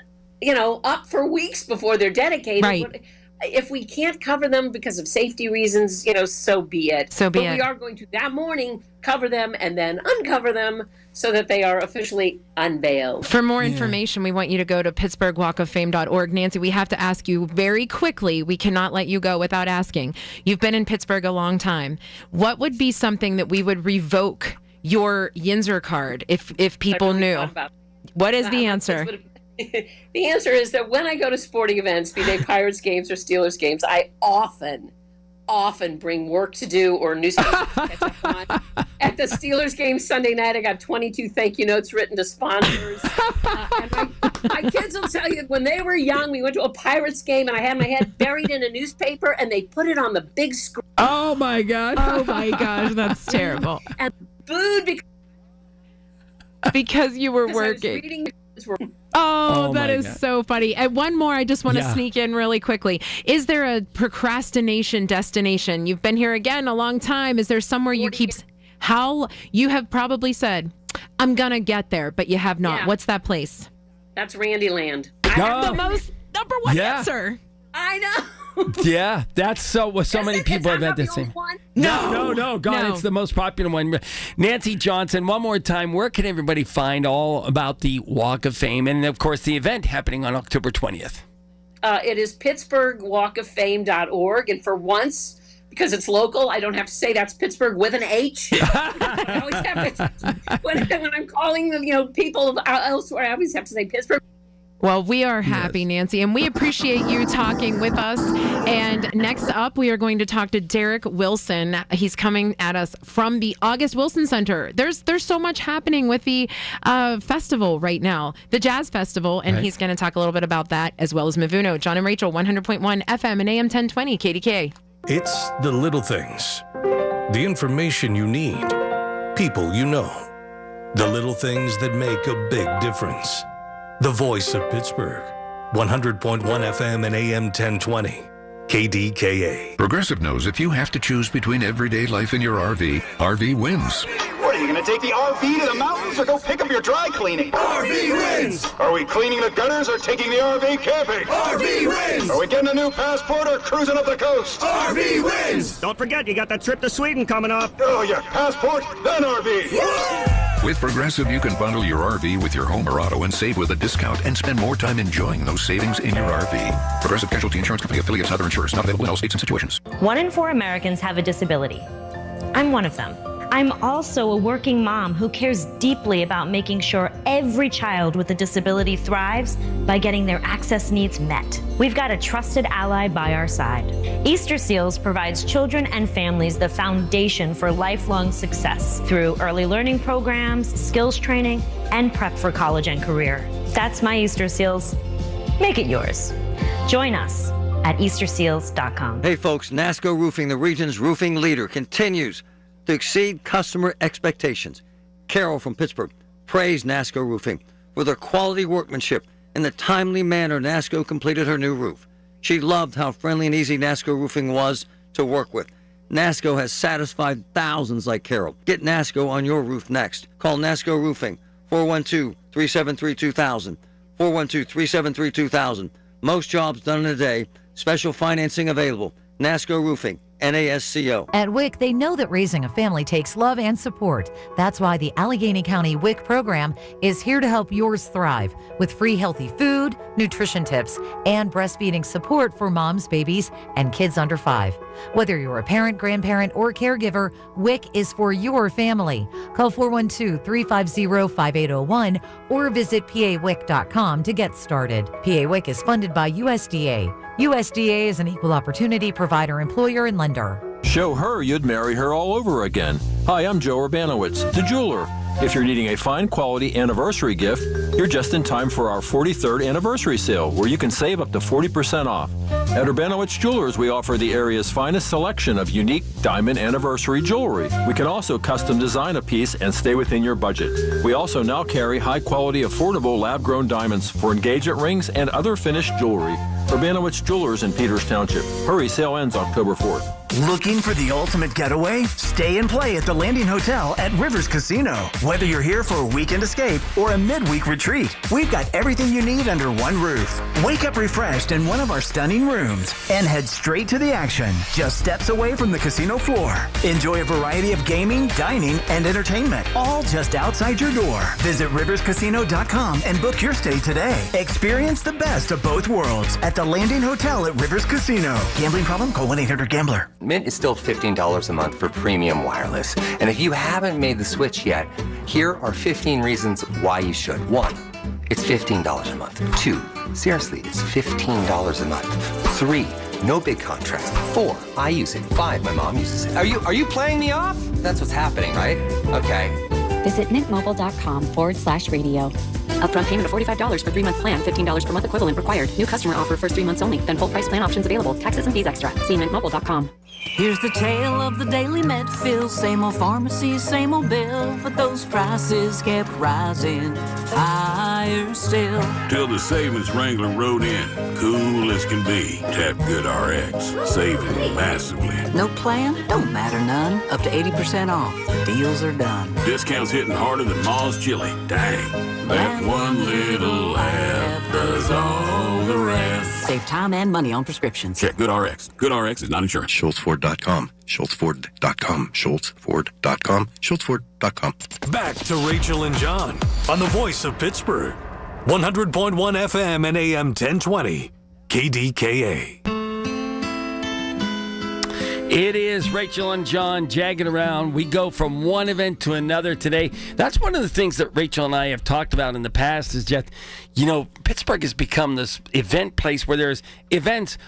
up for weeks before they're dedicated. Right. If we can't cover them because of safety reasons, so be it. But we are going to, that morning, cover them and then uncover them so that they are officially unveiled. For more information, we want you to go to pittsburghwalkoffame.org. Nancy, we have to ask you very quickly. We cannot let you go without asking. You've been in Pittsburgh a long time. What would be something that we would revoke your Yinzer card if people knew? What is the answer? The answer is that when I go to sporting events, be they Pirates games or Steelers games, I often bring work to do or newspaper to catch up on. At the Steelers game Sunday night, I got 22 thank you notes written to sponsors. And my kids will tell you, when they were young, we went to a Pirates game and I had my head buried in a newspaper and they put it on the big screen. Oh my God. Oh my gosh, that's terrible. And booed because you were working. Oh, that is so funny. And one more, I just want to sneak in really quickly. Is there a procrastination destination? You've been here again a long time. Is there somewhere you keep... How you have probably said, I'm going to get there, but you have not. Yeah. What's that place? That's Randyland. I have the most number one answer. I know. Yeah, that's so many people have had the same. No, God, it's the most popular one. Nancy Johnson, one more time, where can everybody find all about the Walk of Fame and, of course, the event happening on October 20th? It is pittsburghwalkoffame.org, and for once, because it's local, I don't have to say that's Pittsburgh with an H. I always have to, when I'm calling people elsewhere, I always have to say Pittsburgh. Well, we are happy, Nancy, and we appreciate you talking with us. And next up, we are going to talk to Derek Wilson. He's coming at us from the August Wilson Center. There's so much happening with the festival right now, the Jazz Festival, and he's going to talk a little bit about that, as well as Mivuno. John and Rachel, 100.1 FM and AM 1020, KDKA. It's the little things. The information you need. People you know. The little things that make a big difference. The voice of Pittsburgh, 100.1 FM and AM 1020, KDKA. Progressive knows if you have to choose between everyday life and your RV, RV wins. What, are you going to take the RV to the mountains or go pick up your dry cleaning? RV wins! Are we cleaning the gutters or taking the RV camping? RV wins! Are we getting a new passport or cruising up the coast? RV wins! Don't forget, you got that trip to Sweden coming up. Oh, yeah, passport, then RV. With Progressive, you can bundle your RV with your home or auto and save with a discount and spend more time enjoying those savings in your RV. Progressive Casualty Insurance Company affiliates and other insurers not available in all states and situations. 1 in 4 Americans have a disability. I'm one of them. I'm also a working mom who cares deeply about making sure every child with a disability thrives by getting their access needs met. We've got a trusted ally by our side. Easter Seals provides children and families the foundation for lifelong success through early learning programs, skills training, and prep for college and career. That's my Easter Seals. Make it yours. Join us at easterseals.com. Hey folks, NASCO Roofing, the region's roofing leader, continues to exceed customer expectations. Carol from Pittsburgh praised NASCO Roofing for their quality workmanship and the timely manner NASCO completed her new roof. She loved how friendly and easy NASCO Roofing was to work with. NASCO has satisfied thousands like Carol. Get NASCO on your roof next. Call NASCO Roofing, 412-373-2000, 412-373-2000. Most jobs done in a day. Special financing available. NASCO Roofing, NASCO. At WIC, they know that raising a family takes love and support. That's why the Allegheny County WIC program is here to help yours thrive with free healthy food, nutrition tips, and breastfeeding support for moms, babies, and kids under 5. Whether you're a parent, grandparent, or caregiver, WIC is for your family. Call 412-350-5801 or visit pawic.com to get started. PAWIC is funded by USDA. USDA is an equal opportunity provider, employer, and lender. Show her you'd marry her all over again. Hi, I'm Joe Urbanowitz, the jeweler. If you're needing a fine quality anniversary gift, you're just in time for our 43rd anniversary sale, where you can save up to 40% off. At Urbanowitz Jewelers, we offer the area's finest selection of unique diamond anniversary jewelry. We can also custom design a piece and stay within your budget. We also now carry high-quality, affordable lab-grown diamonds for engagement rings and other finished jewelry. Urbanowitz Jewelers in Peters Township. Hurry, sale ends October 4th. Looking for the ultimate getaway? Stay and play at the Landing Hotel at Rivers Casino. Whether you're here for a weekend escape or a midweek retreat, we've got everything you need under one roof. Wake up refreshed in one of our stunning rooms and head straight to the action, just steps away from the casino floor. Enjoy a variety of gaming, dining, and entertainment, all just outside your door. Visit riverscasino.com and book your stay today. Experience the best of both worlds at the Landing Hotel at Rivers Casino. Gambling problem? Call 1-800-GAMBLER. Mint is still $15 a month for premium wireless. And if you haven't made the switch yet, here are 15 reasons why you should. 1, it's $15 a month. 2, seriously, it's $15 a month. 3, no big contrast. 4, I use it. 5, my mom uses it. Are you playing me off? That's what's happening, right? Okay. Visit mintmobile.com/radio. Upfront payment of $45 for 3-month plan, $15 per month equivalent required. New customer offer first 3 months only. Then full price plan options available. Taxes and fees extra. See mintmobile.com. Here's the tale of the daily med fill. Same old pharmacy, same old bill. But those prices kept rising higher still. Till the savings Wrangler rode in. Cool as can be. Tap Good RX. Saving massively. No plan? Don't matter none. Up to 80% off. Deals are done. Discounts hitting harder than Ma's chili. Dang. That one little app does all the rest. Save time and money on prescriptions. Check Good RX. Good RX is not insurance. SchultzFord.com. SchultzFord.com. SchultzFord.com. SchultzFord.com. Back to Rachel and John on the voice of Pittsburgh. 100.1 FM and AM 1020. KDKA. It is Rachel and John jagging around. We go from one event to another today. That's one of the things that Rachel and I have talked about in the past is just, Pittsburgh has become this event place where there's events.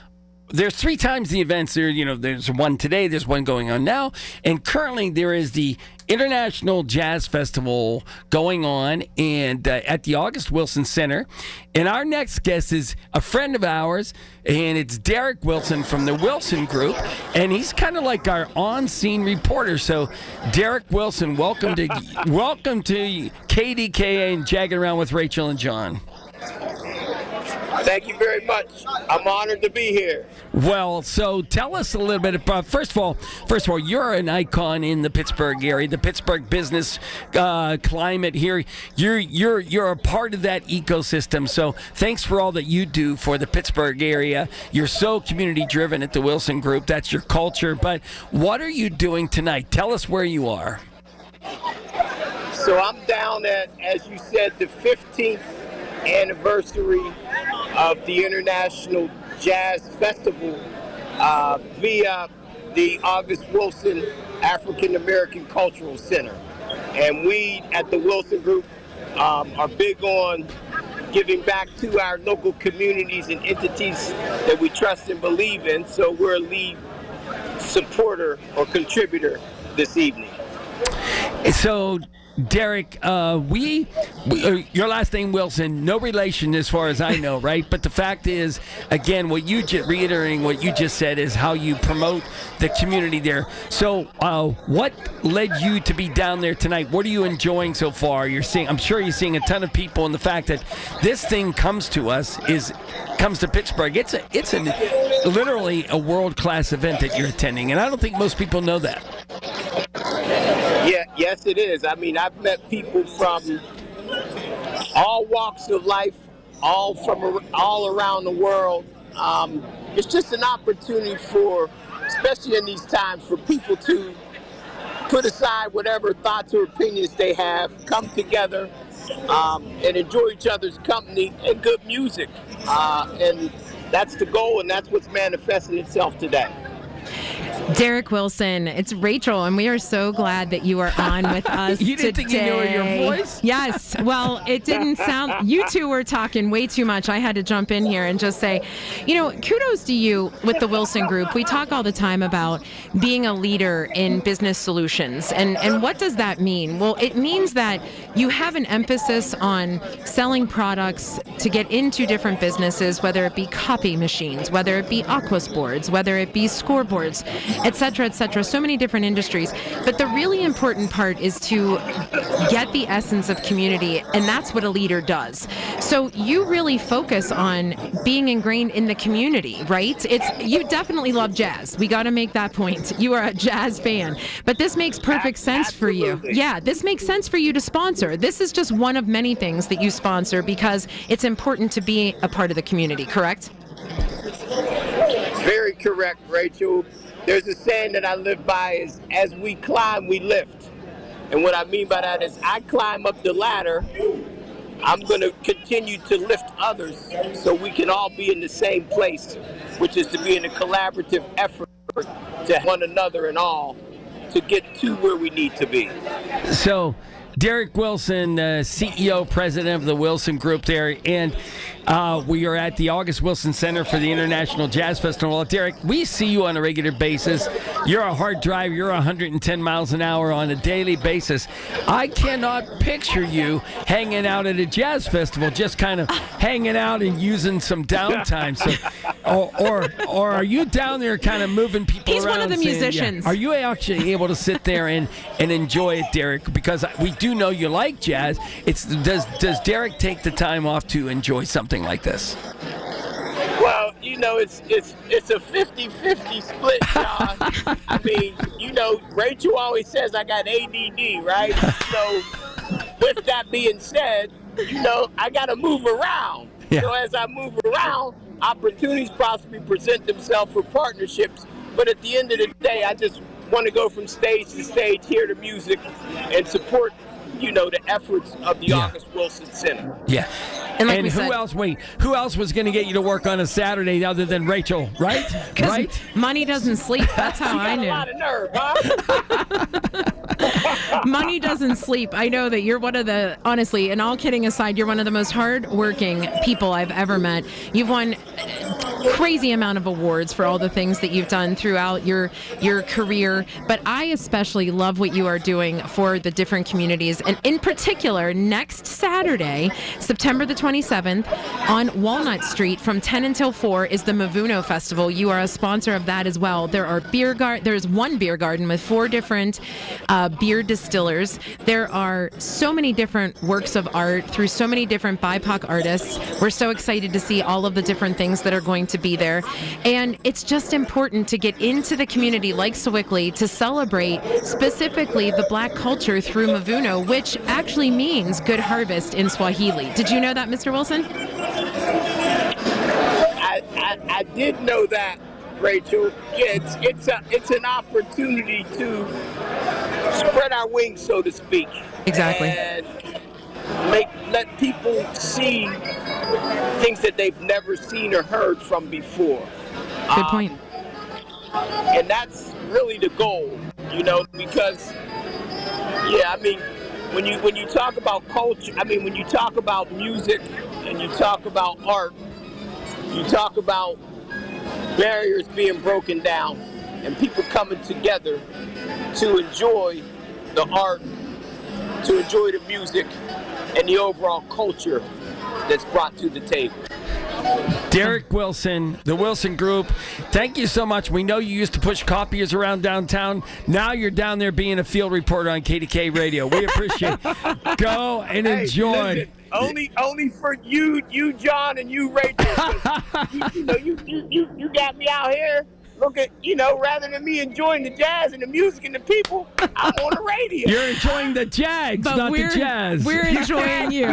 There's 3 times the events there. There's one today. There's one going on now. And currently there is the International Jazz Festival going on and at the August Wilson Center. And our next guest is a friend of ours, and it's Derek Wilson from the Wilson Group. And he's kind of like our on-scene reporter. So, Derek Wilson, welcome to KDKA and Jagging Around with Rachel and John. Thank you very much. I'm honored to be here. Well, so tell us a little bit about. First of all, you're an icon in the Pittsburgh area, the Pittsburgh business climate here. You're a part of that ecosystem. So thanks for all that you do for the Pittsburgh area. You're so community driven at the Wilson Group. That's your culture. But what are you doing tonight? Tell us where you are. So I'm down at, as you said, the 15th anniversary of the International Jazz Festival via the August Wilson African American Cultural Center. And we at the Wilson Group are big on giving back to our local communities and entities that we trust and believe in. So we're a lead supporter or contributor this evening. So Derek, your last name Wilson, no relation as far as I know, right? But the fact is, again, reiterating what you just said is how you promote the community there. So, what led you to be down there tonight? What are you enjoying so far? I'm sure you're seeing a ton of people, and the fact that this thing comes to Pittsburgh. It's literally a world-class event that you're attending, and I don't think most people know that. Yeah, yes, it is. I mean, I've met people from all walks of life, all around the world. It's just an opportunity for, especially in these times, for people to put aside whatever thoughts or opinions they have, come together, and enjoy each other's company and good music. And that's the goal, and that's what's manifesting itself today. Derek Wilson, it's Rachel, and we are so glad that you are on with us You didn't think you knew your voice? Yes. Well, it didn't sound... You two were talking way too much. I had to jump in here and just say, kudos to you with the Wilson Group. We talk all the time about being a leader in business solutions. And what does that mean? Well, it means that you have an emphasis on selling products to get into different businesses, whether it be copy machines, whether it be aquasports, whether it be scoreboards, et cetera, so many different industries. But the really important part is to get the essence of community, and that's what a leader does. So you really focus on being ingrained in the community, right? You definitely love jazz. We got to make that point. You are a jazz fan. But this makes perfect sense for you. Yeah, this makes sense for you to sponsor. This is just one of many things that you sponsor because it's important to be a part of the community, correct? Very correct, Rachel. There's a saying that I live by is, as we climb, we lift. And what I mean by that is I climb up the ladder, I'm going to continue to lift others so we can all be in the same place, which is to be in a collaborative effort to one another and all to get to where we need to be. So, Derek Wilson, CEO, president of the Wilson Group there, and we are at the August Wilson Center for the International Jazz Festival. Derek, we see you on a regular basis. You're a hard driver. You're 110 miles an hour on a daily basis. I cannot picture you hanging out at a jazz festival, just kind of hanging out and using some downtime. So, or are you down there kind of moving people around? He's one of the musicians. Are you actually able to sit there and enjoy it, Derek? Because we do know you like jazz. Does Derek take the time off to enjoy something like this? Well, it's a 50-50 split, John. I mean, Rachel always says I got ADD, right? So with that being said, I got to move around. Yeah. So as I move around, opportunities possibly present themselves for partnerships. But at the end of the day, I just want to go from stage to stage, hear the music, and support the efforts of the August Wilson Center. Yeah. And who else was going to get you to work on a Saturday other than Rachel, right? Right? Money doesn't sleep. That's how I knew. A lot of nerve, huh? Money doesn't sleep. I know that you're honestly, and all kidding aside, you're one of the most hardworking people I've ever met. You've won crazy amount of awards for all the things that you've done throughout your career, but I especially love what you are doing for the different communities, and in particular next Saturday, September the 27th, on Walnut Street from 10 until 4 is the Mavuno Festival. You are a sponsor of that as well. There's one beer garden with 4 different beer distillers. There are so many different works of art through so many different BIPOC artists. We're so excited to see all of the different things that are going to be there. And it's just important to get into the community like Sewickley to celebrate specifically the Black culture through Mavuno, which actually means good harvest in Swahili. Did you know that, Mr. Wilson? I did know that, Rachel. Yeah, it's an opportunity to spread our wings, so to speak. Exactly. And let people see things that they've never seen or heard from before. Good point. And that's really the goal, because, when you talk about culture, when you talk about music and you talk about art, you talk about barriers being broken down and people coming together to enjoy the art to enjoy the music and the overall culture that's brought to the table. Derek Wilson, the Wilson Group, thank you so much. We know you used to push copiers around downtown. Now you're down there being a field reporter on KDKA Radio. We appreciate it. Go and enjoy. Listen, only for you, John, and you, Rachel. You got me out here. Look at, rather than me enjoying the jazz and the music and the people, I'm on the radio. You're enjoying the Jags, but not the Jazz. We're enjoying you.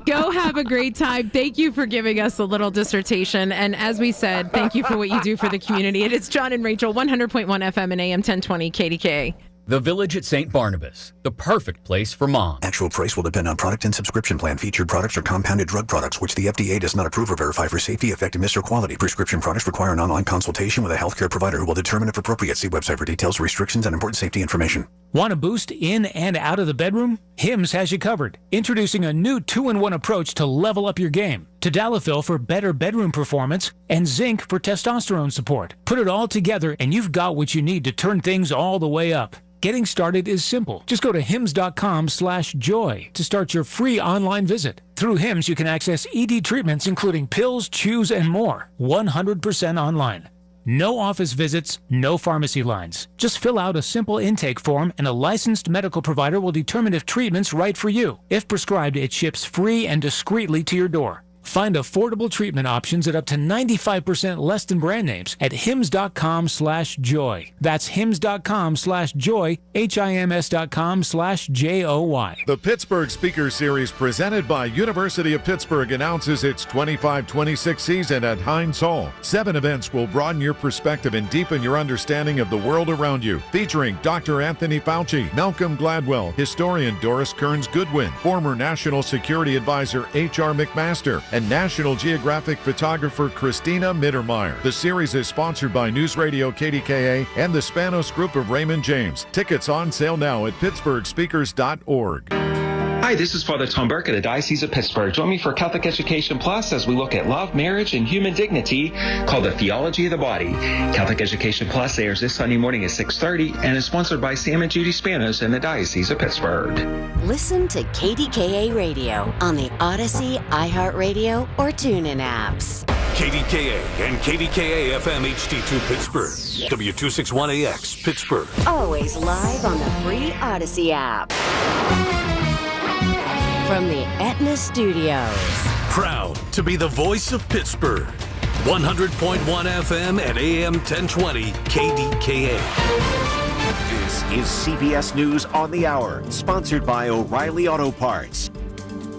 Go have a great time. Thank you for giving us a little dissertation. And as we said, thank you for what you do for the community. And it's John and Rachel, 100.1 FM and AM 1020 KDKA. The Village at St. Barnabas, the perfect place for mom. Actual price will depend on product and subscription plan. Featured products are compounded drug products, which the FDA does not approve or verify for safety, effectiveness, or quality. Prescription products require an online consultation with a healthcare provider who will determine if appropriate. See website for details, restrictions, and important safety information. Want to boost in and out of the bedroom? Hims has you covered. Introducing a new 2-in-1 approach to level up your game. Tadalafil for better bedroom performance and zinc for testosterone support. Put it all together and you've got what you need to turn things all the way up. Getting started is simple. Just go to hims.com/joy to start your free online visit. Through Hims, you can access ED treatments including pills, chews, and more. 100% online. No office visits, no pharmacy lines. Just fill out a simple intake form and a licensed medical provider will determine if treatment's right for you. If prescribed, it ships free and discreetly to your door. Find affordable treatment options at up to 95% less than brand names at hims.com/joy. That's hims.com/joy, hims.com/joy. The Pittsburgh Speaker Series presented by University of Pittsburgh announces its 25-26 season at Heinz Hall. 7 events will broaden your perspective and deepen your understanding of the world around you. Featuring Dr. Anthony Fauci, Malcolm Gladwell, historian Doris Kearns Goodwin, former National Security Advisor H.R. McMaster, and National Geographic photographer Christina Mittermeier. The series is sponsored by News Radio KDKA and the Spanos Group of Raymond James. Tickets on sale now at pittsburghspeakers.org. Hi, this is Father Tom Burke of the Diocese of Pittsburgh. Join me for Catholic Education Plus as we look at love, marriage, and human dignity, called The Theology of the Body. Catholic Education Plus airs this Sunday morning at 6:30 and is sponsored by Sam and Judy Spanos and the Diocese of Pittsburgh. Listen to KDKA Radio on the Odyssey, iHeartRadio, or TuneIn apps. KDKA and KDKA-FM HD2 Pittsburgh. W261AX Pittsburgh. Always live on the free Odyssey app. From the Aetna Studios. Proud to be the voice of Pittsburgh. 100.1 FM and AM 1020 KDKA. This is CBS News on the Hour, sponsored by O'Reilly Auto Parts.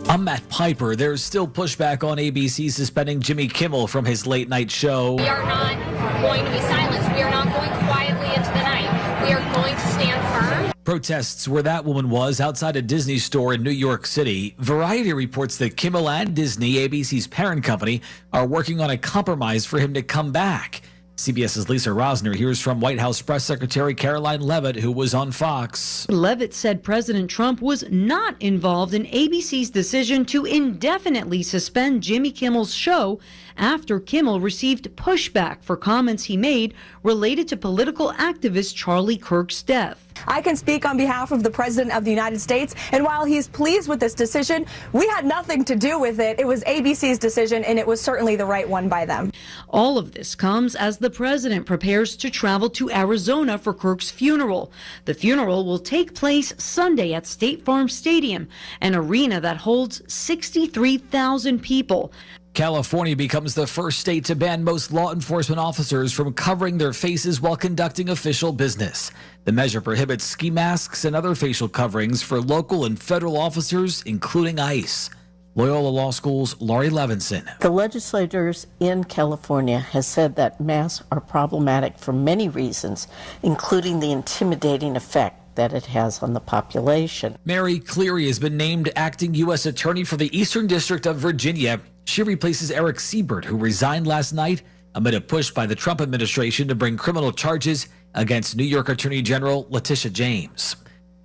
I'm Matt Piper. There's still pushback on ABC suspending Jimmy Kimmel from his late night show. We are not going to be silenced. We are not going quietly into the night. We are going to stand firm. Protests where that woman was outside a Disney store in New York City. Variety reports that Kimmel and Disney, ABC's parent company, are working on a compromise for him to come back. CBS's Lisa Rosner hears from White House Press Secretary Caroline Leavitt, who was on Fox. Leavitt said President Trump was not involved in ABC's decision to indefinitely suspend Jimmy Kimmel's show after Kimmel received pushback for comments he made related to political activist Charlie Kirk's death. I can speak on behalf of the President of the United States, and while he's pleased with this decision, we had nothing to do with it. It was ABC's decision, and it was certainly the right one by them. All of this comes as the president prepares to travel to Arizona for Kirk's funeral. The funeral will take place Sunday at State Farm Stadium, an arena that holds 63,000 people. California becomes the first state to ban most law enforcement officers from covering their faces while conducting official business. The measure prohibits ski masks and other facial coverings for local and federal officers, including ICE. Loyola Law School's Laurie Levinson. The legislators in California has said that masks are problematic for many reasons, including the intimidating effect that it has on the population. Mary Cleary has been named acting U.S. Attorney for the Eastern District of Virginia. She replaces Eric Siebert, who resigned last night amid a push by the Trump administration to bring criminal charges against New York Attorney General Letitia James.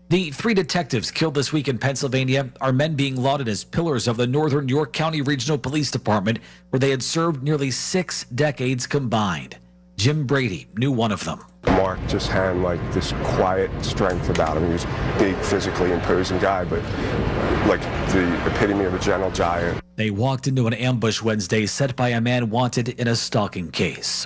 The 3 detectives killed this week in Pennsylvania are men being lauded as pillars of the Northern York County Regional Police Department, where they had served nearly 6 decades combined. Jim Brady knew one of them. Mark just had like this quiet strength about him. He was a big, physically imposing guy, but like the epitome of a gentle giant. They walked into an ambush Wednesday set by a man wanted in a stalking case.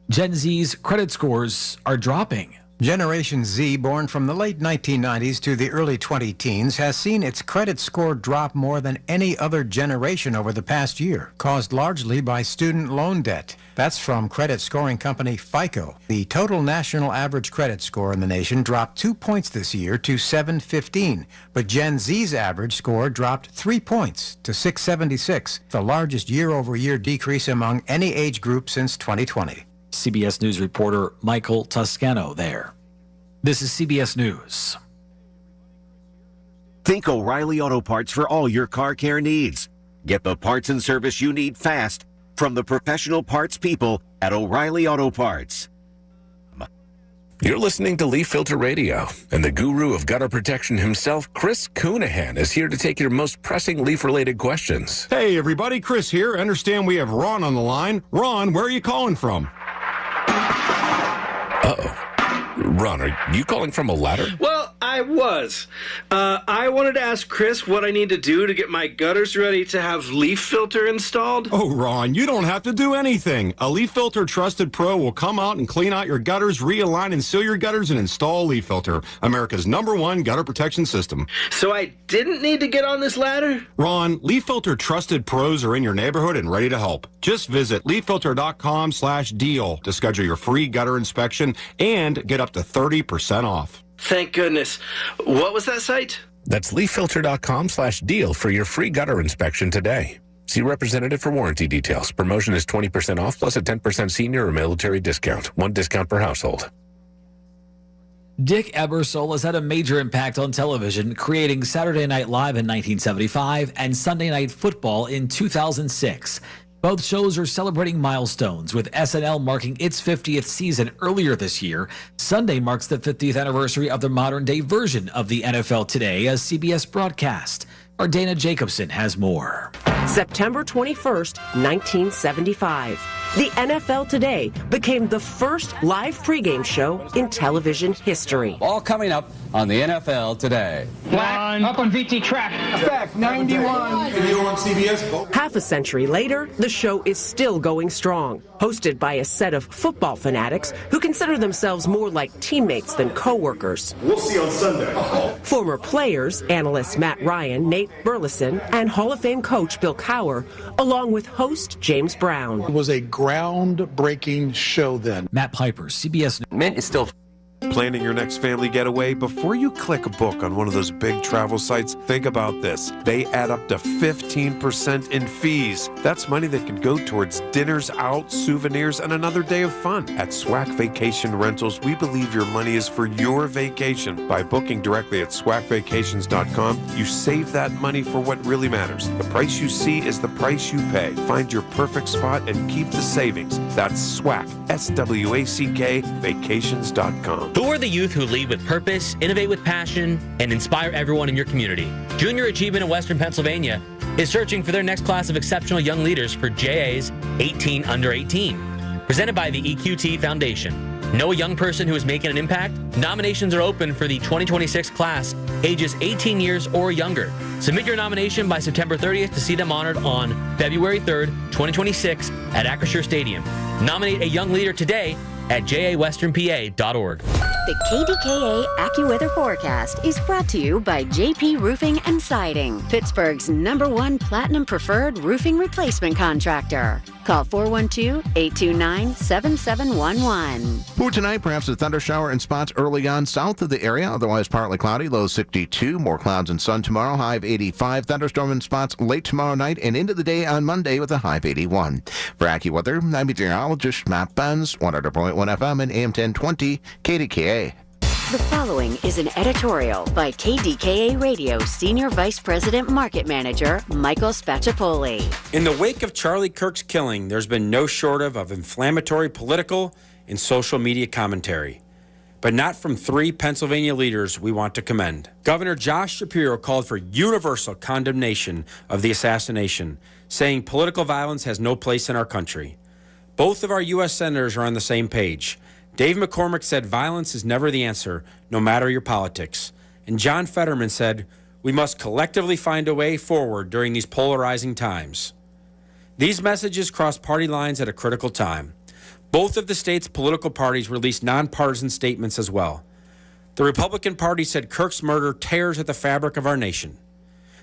Gen Z's credit scores are dropping. Generation Z, born from the late 1990s to the early 20-teens, has seen its credit score drop more than any other generation over the past year, caused largely by student loan debt. That's from credit scoring company FICO. The total national average credit score in the nation dropped 2 points this year to 715, but Gen Z's average score dropped 3 points to 676, the largest year-over-year decrease among any age group since 2020. CBS News reporter Michael Toscano there. This is CBS News. Think O'Reilly Auto Parts for all your car care needs. Get the parts and service you need fast from the professional parts people at O'Reilly Auto Parts. You're listening to Leaf Filter Radio, and the guru of gutter protection himself, Chris Coonahan, is here to take your most pressing leaf-related questions. Hey, everybody, Chris here. I understand we have Ron on the line. Ron, where are you calling from? Uh-oh. Ron, are you calling from a ladder? Well, I was. I wanted to ask Chris what I need to do to get my gutters ready to have leaf filter installed. Oh, Ron, you don't have to do anything. A Leaf Filter Trusted Pro will come out and clean out your gutters, realign and seal your gutters, and install Leaf Filter, America's #1 gutter protection system. So I didn't need to get on this ladder? Ron, Leaf Filter Trusted Pros are in your neighborhood and ready to help. Just visit leaffilter.com/deal to schedule your free gutter inspection and get up to 30% off. Thank goodness. What was that site? That's leaffilter.com/deal for your free gutter inspection today. See representative for warranty details. Promotion is 20% off plus a 10% senior or military discount. One discount per household. Dick Ebersol has had a major impact on television, creating Saturday Night Live in 1975 and Sunday Night Football in 2006. Both shows are celebrating milestones, with SNL marking its 50th season earlier this year. Sunday marks the 50th anniversary of the modern-day version of the NFL Today, a CBS broadcast. Our Dana Jacobson has more. September 21st, 1975. The NFL Today became the first live pregame show in television history. All coming up on the NFL Today. Black, up on VT track. Effect 91. And you're on CBS. Half a century later, the show is still going strong. Hosted by a set of football fanatics who consider themselves more like teammates than co-workers. We'll see you on Sunday. Former players, analysts Matt Ryan, Nate Burleson, and Hall of Fame coach Bill Cowher, along with host James Brown. It was a groundbreaking show then. Matt Piper, CBS. Mint is still Planning your next family getaway? Before you click a book on one of those big travel sites, think about this. They add up to 15% in fees. That's money that could go towards dinners out, souvenirs, and another day of fun. At SWAC Vacation Rentals, we believe your money is for your vacation. By booking directly at swacvacations.com, you save that money for what really matters. The price you see is the price you pay. Find your perfect spot and keep the savings. That's SWAC, SWACK, vacations.com. Who are the youth who lead with purpose, innovate with passion, and inspire everyone in your community? Junior Achievement in Western Pennsylvania is searching for their next class of exceptional young leaders for JA's 18 Under 18, presented by the EQT Foundation. Know a young person who is making an impact? Nominations are open for the 2026 class, ages 18 years or younger. Submit your nomination by September 30th to see them honored on February 3rd, 2026 at Acrisure Stadium. Nominate a young leader today at jawesternpa.org. The KDKA AccuWeather forecast is brought to you by JP Roofing and Siding, Pittsburgh's #1 Platinum Preferred Roofing Replacement Contractor. Call 412-829-7711. For tonight, perhaps a thunder shower in spots early on south of the area, otherwise partly cloudy, low 62. More clouds and sun tomorrow, high of 85. Thunderstorm in spots late tomorrow night and into the day on Monday with a high of 81. For AccuWeather, I'm meteorologist Matt Benz, 100.1 FM and AM 1020 KDKA. The following is an editorial by KDKA Radio Senior Vice President Market Manager Michael Spacciapoli. In the wake of Charlie Kirk's killing, there's been no shortage of inflammatory political and social media commentary, but not from three Pennsylvania leaders we want to commend. Governor Josh Shapiro called for universal condemnation of the assassination, saying political violence has no place in our country. Both of our U.S. senators are on the same page. Dave McCormick said violence is never the answer, no matter your politics. And John Fetterman said, we must collectively find a way forward during these polarizing times. These messages cross party lines at a critical time. Both of the state's political parties released nonpartisan statements as well. The Republican Party said Kirk's murder tears at the fabric of our nation.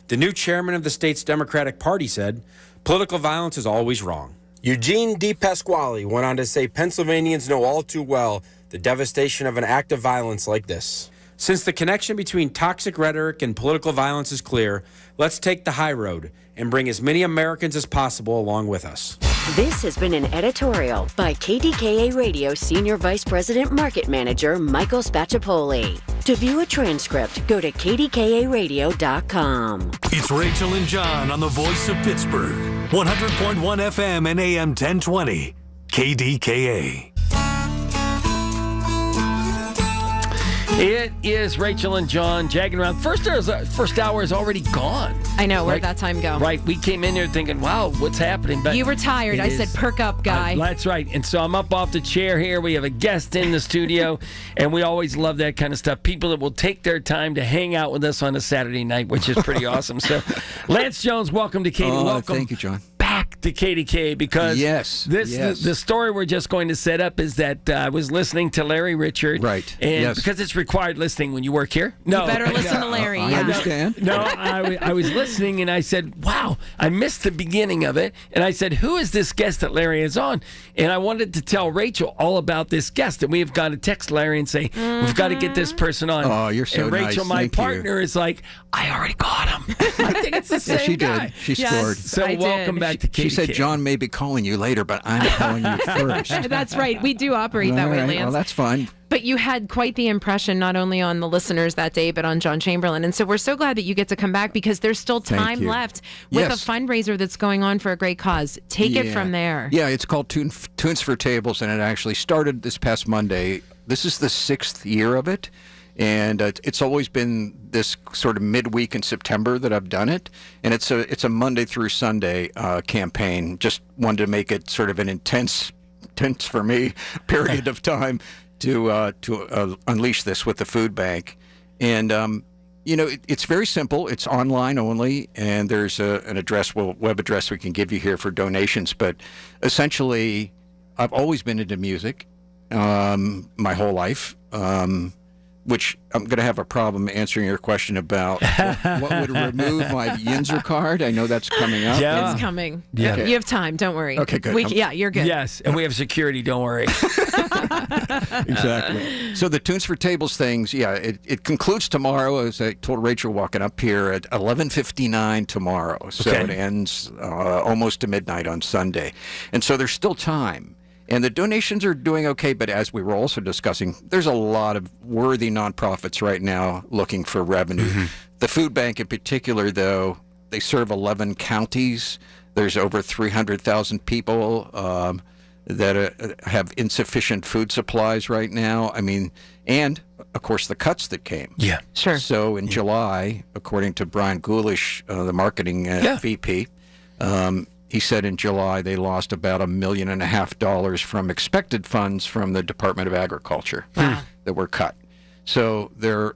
The new chairman of the state's Democratic Party said, political violence is always wrong. Eugene D. Pasquale went on to say Pennsylvanians know all too well the devastation of an act of violence like this. Since the connection between toxic rhetoric and political violence is clear, let's take the high road and bring as many Americans as possible along with us. This has been an editorial by KDKA Radio Senior Vice President Market Manager Michael Spacciapoli. To view a transcript, go to kdkaradio.com. It's Rachel and John on the Voice of Pittsburgh. 100.1 FM and AM 1020. KDKA. It is Rachel and John jagging around. First hour is already gone. I know. Where'd that time go? Right. We came in here thinking, wow, what's happening? But you were tired. I said, perk up, guy. That's right. And so I'm up off the chair here. We have a guest in the studio, and we always love that kind of stuff. People that will take their time to hang out with us on a Saturday night, which is pretty awesome. So, Lance Jones, welcome to KD. Welcome. Thank you, John. Back to KDK because the story we're just going to set up is that I was listening to Larry Richard. Right. And because it's required listening when you work here. No. You better listen to Larry. I understand. No, I was listening and I said, wow, I missed the beginning of it. And I said, who is this guest that Larry is on? And I wanted to tell Rachel all about this guest. And we have got to text Larry and say, we've got to get this person on. Oh, you're so nice. And Rachel, my partner, is like, I already got him. I think it's the same she guy. did. She scored. So welcome back to KDK. She said, John may be calling you later, but I'm calling you first. That's right. We do operate that way, Lance. Well, that's fine. But you had quite the impression, not only on the listeners that day, but on John Chamberlain. And so we're so glad that you get to come back because there's still time left with a fundraiser that's going on for a great cause. Take it from there. Yeah, it's called Tunes for Tables, and it actually started this past Monday. This is the 6th year of it. And it's always been this sort of midweek in September that I've done it, and it's a Monday through Sunday campaign. Just wanted to make it sort of an intense for me period of time to unleash this with the food bank. And it's very simple. It's online only, and there's an address, web address we can give you here for donations. But essentially, I've always been into music my whole life. Which I'm going to have a problem answering your question about what would remove my Yinzer card. I know that's coming up. Yeah. It's coming. Yeah. Okay. You have time. Don't worry. Okay, good. You're good. Yes, and we have security. Don't worry. Exactly. So the Tunes for Tables things, it concludes tomorrow, as I told Rachel walking up here, at 11:59 tomorrow. So it ends almost to midnight on Sunday. And so there's still time. And the donations are doing okay, but as we were also discussing, there's a lot of worthy nonprofits right now looking for revenue. Mm-hmm. The food bank in particular, though, they serve 11 counties. There's over 300,000 people that have insufficient food supplies right now. I mean, and, of course, the cuts that came. Yeah, sure. So in July, according to Brian Ghoulish, the marketing VP, he said in July they lost about $1.5 million from expected funds from the Department of Agriculture that were cut. So they're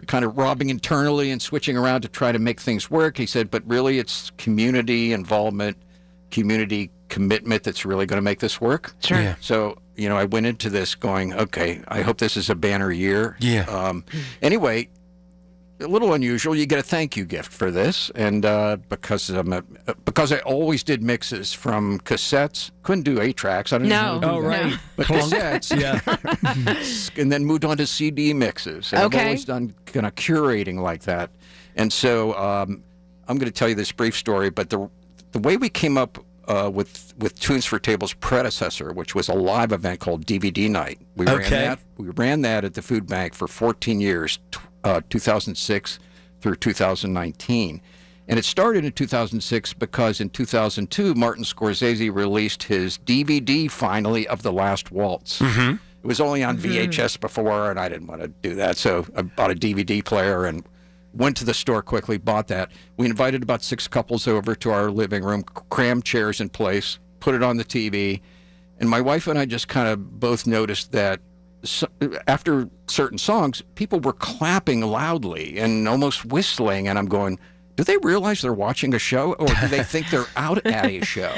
kind of robbing internally and switching around to try to make things work. He said, but really it's community involvement, community commitment that's really going to make this work. Sure. Yeah. So, I went into this going, okay, I hope this is a banner year. Yeah. Anyway, a little unusual. You get a thank you gift for this, and because I always did mixes from cassettes, couldn't do 8-tracks. I didn't know. Oh, right. But cassettes, and then moved on to CD mixes. And I've always done kind of curating like that, and so I'm going to tell you this brief story. But the way we came up with Tunes for Tables' predecessor, which was a live event called DVD Night, we ran that at the food bank for 14 years. 2006 through 2019. And it started in 2006 because in 2002, Martin Scorsese released his DVD finally of The Last Waltz. Mm-hmm. It was only on VHS before, and I didn't want to do that. So I bought a DVD player and went to the store quickly, bought that. We invited about 6 couples over to our living room, crammed chairs in place, put it on the TV, And my wife and I just kind of both noticed that after certain songs, people were clapping loudly and almost whistling. And I'm going, do they realize they're watching a show, or do they think they're out at a show?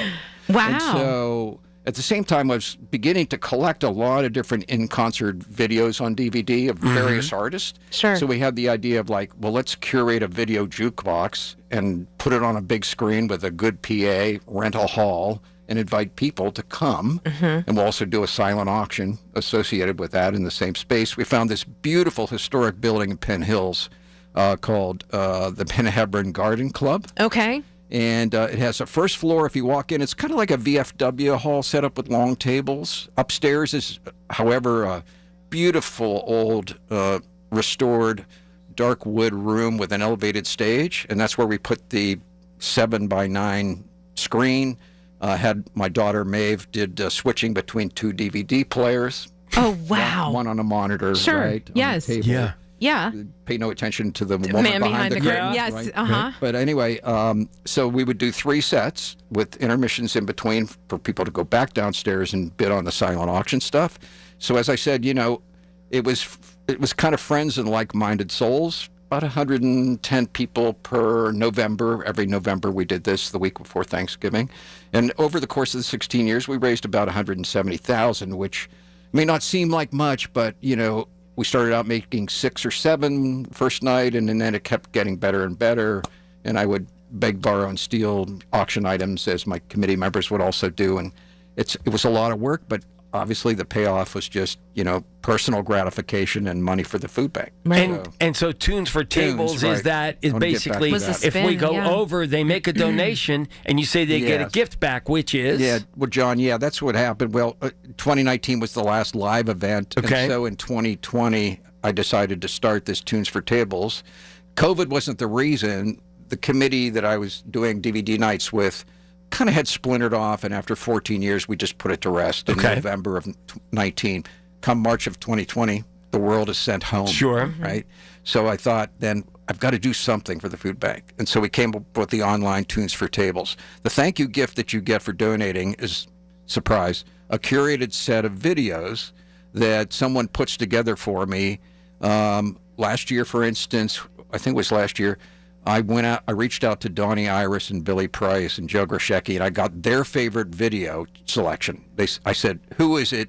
Wow. And so at the same time, I was beginning to collect a lot of different in-concert videos on DVD of various artists. Sure. So we had the idea of like, well, let's curate a video jukebox and put it on a big screen with a good PA, rent a hall, and invite people to come. And we'll also do a silent auction associated with that in the same space. We found this beautiful historic building in Penn Hills called the Penn Hebron Garden Club. Okay. And it has a first floor. If you walk in, it's kind of like a VFW hall set up with long tables. Upstairs is, however, a beautiful old restored dark wood room with an elevated stage. And that's where we put the 7x9 screen. Had my daughter Maeve did switching between 2 DVD players. Oh, wow. One on a monitor, Sure. right? Yes. On the table. Yeah. Pay no attention to the woman Man behind the curtain. Yes. Right? Uh-huh. But anyway, so we would do 3 sets with intermissions in between for people to go back downstairs and bid on the silent auction stuff. So as I said, it was kind of friends and like-minded souls. About 110 people per November. Every November we did this the week before Thanksgiving. And over the course of the 16 years, we raised about $170,000, which may not seem like much, but, we started out making 6 or 7 first night, and then it kept getting better and better. And I would beg, borrow, and steal auction items, as my committee members would also do. And it was a lot of work, but obviously the payoff was just, personal gratification and money for the food bank. Right. And so Tunes for Tables right. is basically, if we go over, they make a donation, and you say they get a gift back, which is? Yeah, well, John, that's what happened. Well, 2019 was the last live event. Okay. And so in 2020, I decided to start this Tunes for Tables. COVID wasn't the reason. The committee that I was doing DVD nights with kind of had splintered off, and after 14 years, we just put it to rest in November of 19. Come March of 2020, the world is sent home. Sure. Right? So I thought, then I've got to do something for the food bank. And so we came up with the online Tunes for Tables. The thank you gift that you get for donating is, surprise, a curated set of videos that someone puts together for me. Last year, for instance, I think it was last year, I reached out to Donnie Iris and Billy Price and Joe Grishecki, and I got their favorite video selection. I said, who is it?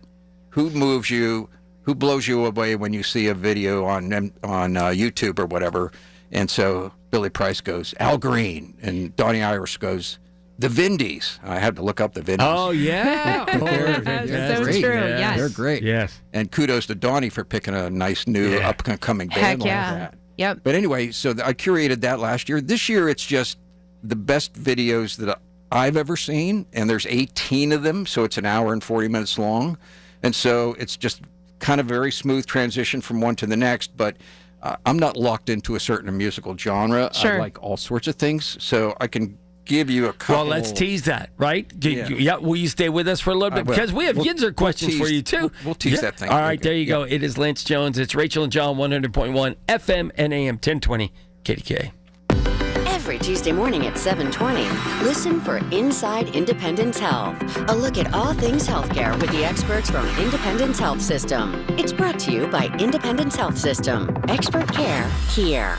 Who moves you? Who blows you away when you see a video on YouTube or whatever? And so Billy Price goes, Al Green, and Donnie Iris goes, the Vindies. I had to look up the Vindies. Oh, yeah. That's so great. true. Yes. Yes. They're great. Yes. And kudos to Donnie for picking a nice new upcoming band Heck like yeah. that. Yep. But anyway, so I curated that last year. This year, it's just the best videos that I've ever seen, and there's 18 of them, so it's an hour and 40 minutes long. And so it's just kind of very smooth transition from one to the next, but I'm not locked into a certain musical genre. Sure. I like all sorts of things, so I can give you a couple. Well, let's tease that, right? Yeah. Will you stay with us for a little bit? Because we have Yinzer questions for you, too. We'll tease that thing. All right, there you go. It is Lance Jones. It's Rachel and John, 100.1 FM and AM 1020 KDKA. Every Tuesday morning at 7:20, listen for Inside Independence Health, a look at all things healthcare with the experts from Independence Health System. It's brought to you by Independence Health System. Expert care here.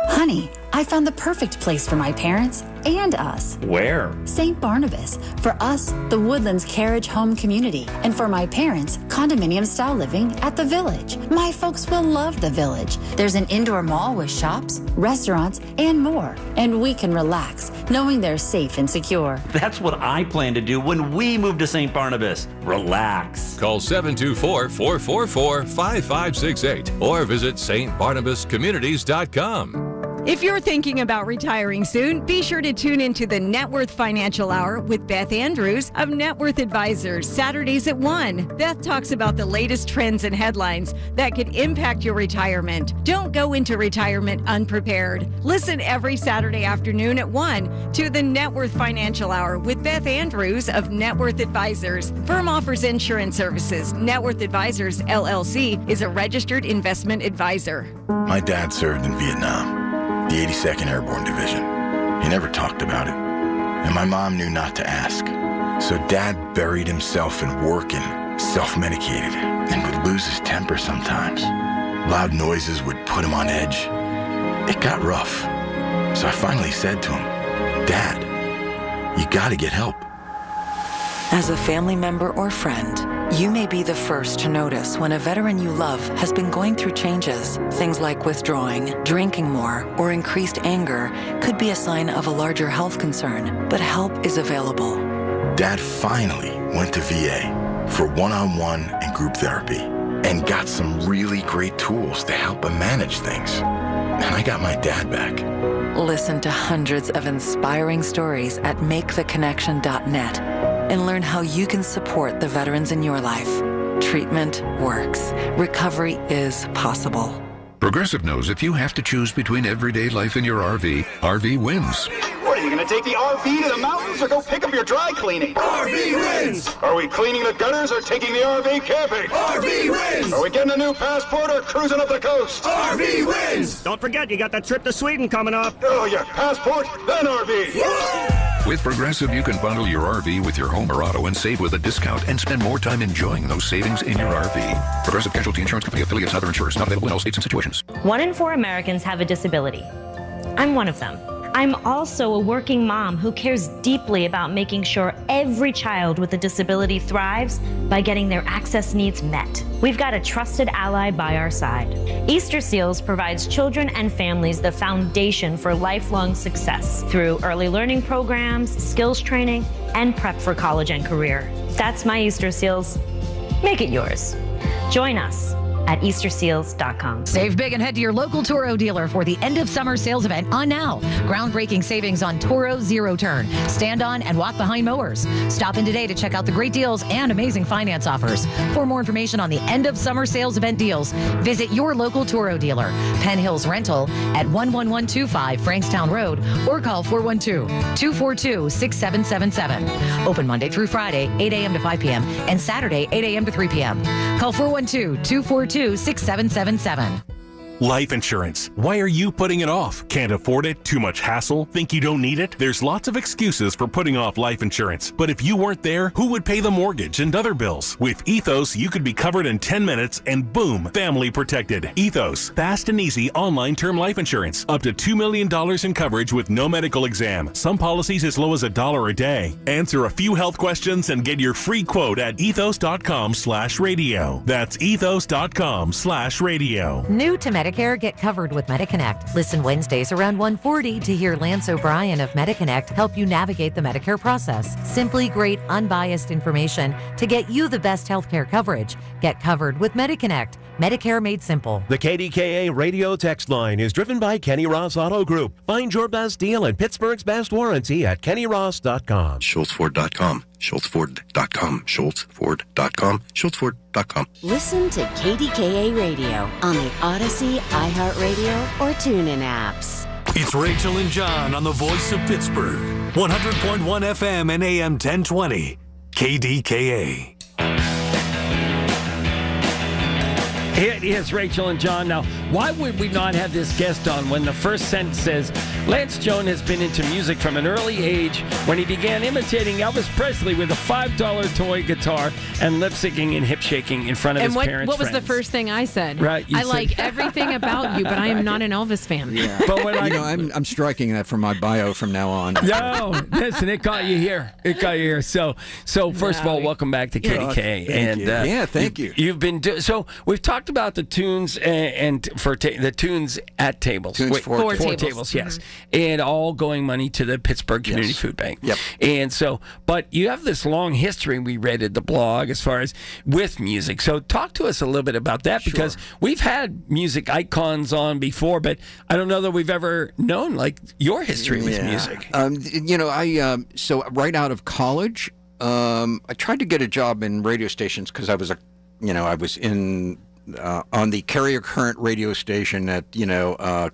Honey, I found the perfect place for my parents and us. Where? St. Barnabas. For us, the Woodlands Carriage Home Community. And for my parents, condominium-style living at the Village. My folks will love the Village. There's an indoor mall with shops, restaurants, and more. And we can relax, knowing they're safe and secure. That's what I plan to do when we move to St. Barnabas. Relax. Call 724-444-5568 or visit stbarnabascommunities.com. If you're thinking about retiring soon, be sure to tune into the Net Worth Financial Hour with Beth Andrews of Net Worth Advisors, Saturdays at 1. Beth talks about the latest trends and headlines that could impact your retirement. Don't go into retirement unprepared. Listen every Saturday afternoon at 1 to the Net Worth Financial Hour with Beth Andrews of Net Worth Advisors. Firm offers insurance services. Net Worth Advisors, LLC, is a registered investment advisor. My dad served in Vietnam. The 82nd Airborne Division. He never talked about it. And my mom knew not to ask. So Dad buried himself in work and self-medicated and would lose his temper sometimes. Loud noises would put him on edge. It got rough. So I finally said to him, Dad, you gotta get help. As a family member or friend, you may be the first to notice when a veteran you love has been going through changes. Things like withdrawing, drinking more, or increased anger could be a sign of a larger health concern, but help is available. Dad finally went to VA for one-on-one and group therapy and got some really great tools to help him manage things. And I got my dad back. Listen to hundreds of inspiring stories at maketheconnection.net and learn how you can support the veterans in your life. Treatment works. Recovery is possible. Progressive knows if you have to choose between everyday life and your RV, RV wins. What, are you going to take the RV to the mountains or go pick up your dry cleaning? RV wins! Are we cleaning the gutters or taking the RV camping? RV wins! Are we getting a new passport or cruising up the coast? RV wins! Don't forget, you got that trip to Sweden coming up. Oh, yeah, passport, then RV. Yeah! With Progressive, you can bundle your RV with your home or auto and save with a discount and spend more time enjoying those savings in your RV. Progressive Casualty Insurance Company affiliates and other insurers not available in all states and situations. 1 in 4 Americans have a disability. I'm one of them. I'm also a working mom who cares deeply about making sure every child with a disability thrives by getting their access needs met. We've got a trusted ally by our side. Easter Seals provides children and families the foundation for lifelong success through early learning programs, skills training, and prep for college and career. That's my Easter Seals. Make it yours. Join us at easterseals.com. Save big and head to your local Toro dealer for the end of summer sales event on now. Groundbreaking savings on Toro Zero Turn, stand on and walk behind mowers. Stop in today to check out the great deals and amazing finance offers. For more information on the end of summer sales event deals, visit your local Toro dealer. Penn Hills Rental at 11125 Frankstown Road or call 412-242-6777. Open Monday through Friday, 8 a.m. to 5 p.m. and Saturday, 8 a.m. to 3 p.m. Call 412-242-6777. Life insurance. Why are you putting it off? Can't afford it? Too much hassle? Think you don't need it? There's lots of excuses for putting off life insurance. But if you weren't there, who would pay the mortgage and other bills? With Ethos, you could be covered in 10 minutes and boom, family protected. Ethos, fast and easy online term life insurance. Up to $2 million in coverage with no medical exam. Some policies as low as $1 a day. Answer a few health questions and get your free quote at ethos.com/radio. That's ethos.com/radio. New to Medicare, get covered with MediConnect. Listen Wednesdays around 1:40 to hear Lance O'Brien of MediConnect help you navigate the Medicare process. Simply great, unbiased information to get you the best healthcare coverage. Get covered with MediConnect. Medicare made simple. The KDKA radio text line is driven by Kenny Ross Auto Group. Find your best deal and Pittsburgh's best warranty at KennyRoss.com. SchultzFord.com. SchultzFord.com. SchultzFord.com. SchultzFord.com. Listen to KDKA Radio on the Odyssey, iHeartRadio, or TuneIn apps. It's Rachel and John on the voice of Pittsburgh. 100.1 FM and AM 1020. KDKA. It is Rachel and John. Now, why would we not have this guest on when the first sentence says, Lance Jones has been into music from an early age when he began imitating Elvis Presley with a $5 toy guitar and lip-syncing and hip-shaking in front of his parents' what was friends. the first thing I said? Right, I like everything about you, but I am not an Elvis fan. Yeah. But when I'm striking that from my bio from now on. No, listen, it got you here. It got you here. So first of all, welcome back to KDKA. Thank you. You've been so we've talked about the tunes and for the tunes at tables. Tunes for tables, yes, and all going money to the Pittsburgh Community Food Bank. Yep. And so, but you have this long history we read at the blog as far as with music. So talk to us a little bit about that because we've had music icons on before, but I don't know that we've ever known like your history with music. So right out of college, I tried to get a job in radio stations because I was on the Carrier Current radio station at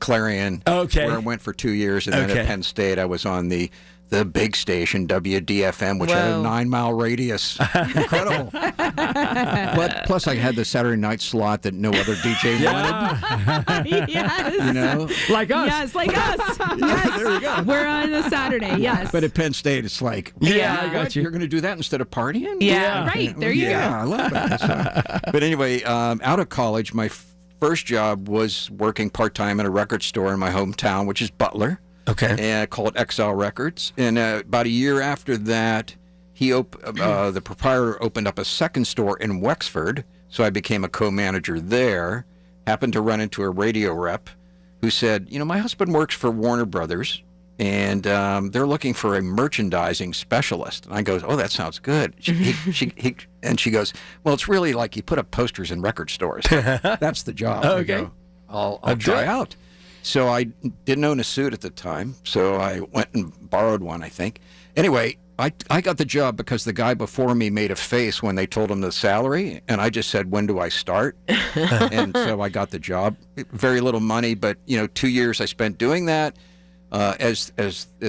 Clarion, where I went for 2 years, and then at Penn State I was on the the big station, WDFM, which had a 9-mile radius. Incredible. But plus, I had the Saturday night slot that no other DJ wanted. Yes. You know? Like us. Yes, like us. Yes. There you go. We're on a Saturday, yes. But at Penn State, it's like, I got you. You're going to do that instead of partying? Yeah, right. There you go. Yeah, I love it. So, but anyway, out of college, my first job was working part-time at a record store in my hometown, which is Butler. Okay. And called XL Records. And about a year after that, the proprietor opened up a second store in Wexford. So I became a co-manager there. Happened to run into a radio rep who said, my husband works for Warner Brothers, and they're looking for a merchandising specialist. And I goes, oh, that sounds good. And she goes, well, it's really like you put up posters in record stores. That's the job. Okay. I go, I'll try out. So I didn't own a suit at the time, so I went and borrowed one, I think. Anyway, I got the job because the guy before me made a face when they told him the salary, and I just said, when do I start? And so I got the job. Very little money, but 2 years I spent doing that. As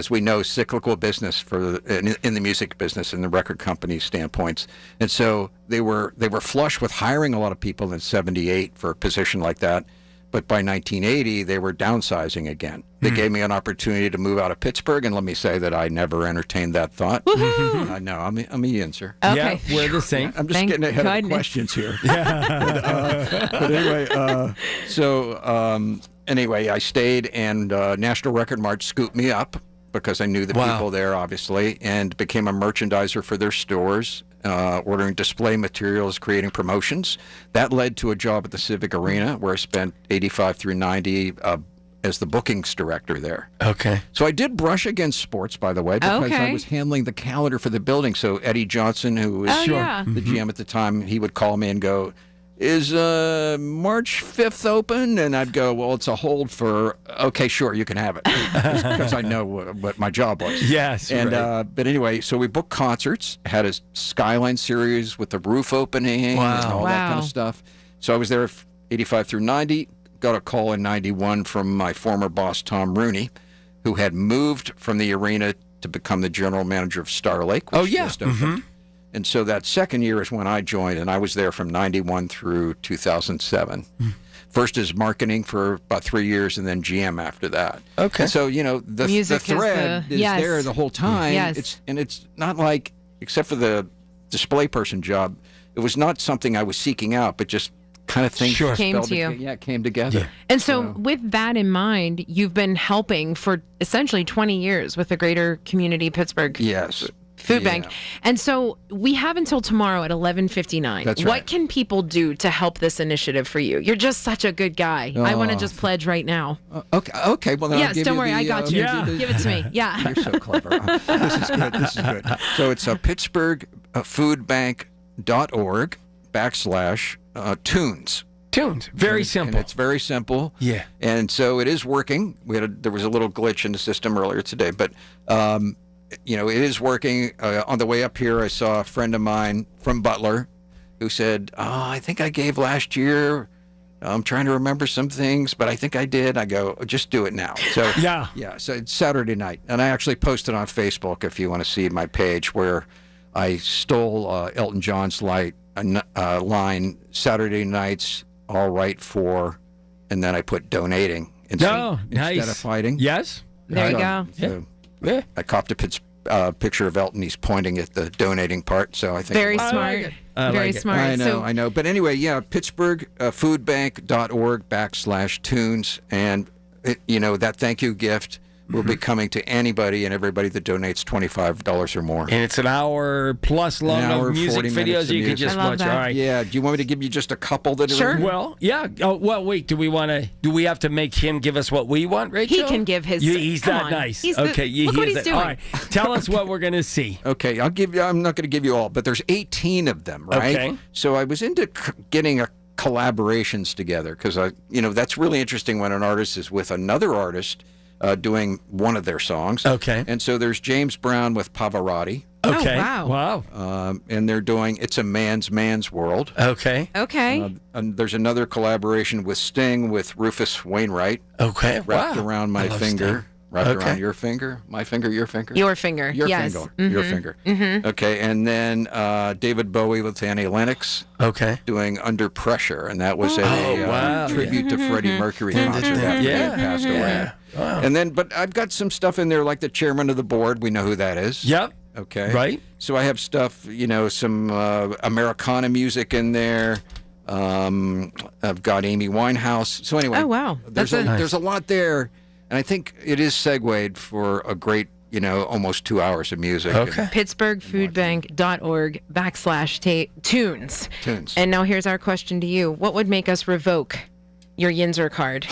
we know, cyclical business in the music business and the record company standpoints. And so they were flush with hiring a lot of people in '78 for a position like that. But by 1980, they were downsizing again. They gave me an opportunity to move out of Pittsburgh, and let me say that I never entertained that thought. No, I'm a Yinzer. Okay. Yeah, we're the same. I'm just getting ahead of the questions here. But anyway, anyway, I stayed, and National Record Mart scooped me up because I knew the people there, obviously, and became a merchandiser for their stores. Ordering display materials, creating promotions. That led to a job at the Civic Arena where I spent 85 through 90 as the bookings director there. Okay. So I did brush against sports, by the way, because I was handling the calendar for the building. So Eddie Johnson, who was the GM at the time, he would call me and go, is March 5th open? And I'd go, well, it's a hold for, okay, sure, you can have it. Because I know what my job was. Yes, and right. But anyway, so we booked concerts, had a Skyline series with the roof opening and all that kind of stuff. So I was there 85 through 90, got a call in 91 from my former boss, Tom Rooney, who had moved from the arena to become the general manager of Star Lake, which just opened. And so that second year is when I joined, and I was there from 91 through 2007. First as marketing for about 3 years, and then GM after that. Okay. And so, the thread is there the whole time. Yes. It's not like, except for the display person job, it was not something I was seeking out, but just kind of things came to you. Yeah, it came together. Yeah. And so with that in mind, you've been helping for essentially 20 years with the Greater Community Pittsburgh Food Bank. And so we have until tomorrow at 11:59. That's right. What can people do to help this initiative for you? You're just such a good guy. I want to just pledge right now. Okay. Well, then I'll give don't you worry. I got you. Give it to me. Yeah. You're so clever. This is good. So it's Pittsburgh foodbank.org /tunes. Tunes. Very simple. And it's very simple. Yeah. And so it is working. There was a little glitch in the system earlier today, but it is working. On the way up here, I saw a friend of mine from Butler who said, I think I gave last year. I'm trying to remember some things, but I think I did. I go, just do it now. So so it's Saturday night. And I actually posted on Facebook, if you want to see my page, where I stole Elton John's line, Saturday nights, all right for, and then I put donating instead of fighting. Yes. There you go. So, I copped a picture of Elton. He's pointing at the donating part, so I think very smart. Very smart. I know. But anyway, Pittsburgh foodbank.org /tunes, and that thank you gift will be coming to anybody and everybody that donates $25 or more. And it's an hour plus long of music videos you can just watch. All right. Yeah. Do you want me to give you just a couple that are in? Well, yeah. Oh, well, wait. Do we have to make him give us what we want, Rachel? He can give his. He's that nice. Look what he's doing. All right. Tell us what we're going to see. Okay. I'm not going to give you all, but there's 18 of them, right? Okay. So I was into getting collaborations together because that's really interesting when an artist is with another artist doing one of their songs. Okay. And so there's James Brown with Pavarotti. Okay. Oh, wow. And they're doing It's a Man's World. Okay. And there's another collaboration with Sting with Rufus Wainwright. Okay. Wrapped around my finger. wrapped around your finger, my finger, your finger. Your finger, yes. Your finger. Okay, and then David Bowie with Annie Lennox. Okay. Doing Under Pressure, and that was a tribute to Freddie Mercury concert after he had passed away. Wow. And then, but I've got some stuff in there like the chairman of the board. We know who that is. Yep. Okay. Right. So I have stuff, some Americana music in there. I've got Amy Winehouse. So anyway. Oh, wow. There's a lot there. And I think it is segued for a great, almost 2 hours of music. Okay. PittsburghFoodBank.org/tunes. Tunes. And now here's our question to you. What would make us revoke your Yinzer card?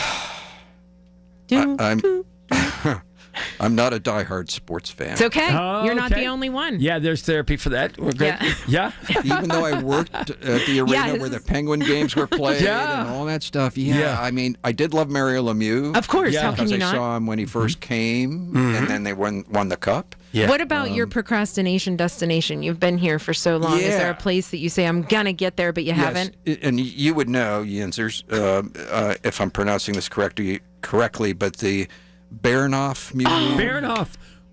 I'm not a diehard sports fan. It's okay. You're not the only one. Yeah, there's therapy for that. We're good. Yeah. Even though I worked at the arena where the Penguin games were played and all that stuff. Yeah. I mean, I did love Mario Lemieux. Of course. How can you I not? saw him when he first came, and then they won the cup. Yeah. What about your procrastination destination? You've been here for so long. Is there a place that you say, I'm going to get there, but you haven't? And you would know, Yinzers, if I'm pronouncing this correctly, but the Baranoff Museum. Baranoff.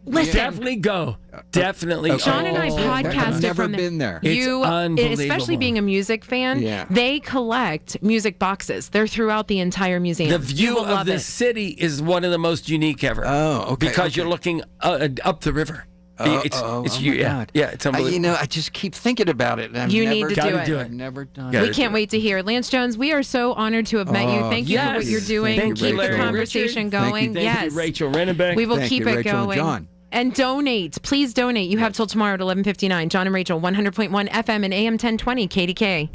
Listen. Definitely go. Definitely. Sean and I podcasted I've never from been there. It's unbelievable. Especially being a music fan, they collect music boxes. They're throughout the entire museum. The view of the city is one of the most unique ever. Oh, okay. Because you're looking up the river. It's unbelievable. I just keep thinking about it. And I've You never need to do it. I've never done We can't wait to hear. Lance Jones, we are so honored to have met you. Thank you for what you're doing. Thank you, Keep the Larry conversation Richard. going. Thank you, Rachel Rennebeck. We will Thank keep you, it Rachel and going. John. And donate. Please donate. You have till tomorrow at 11:59. John and Rachel, 100.1 FM and AM 1020 KDKA.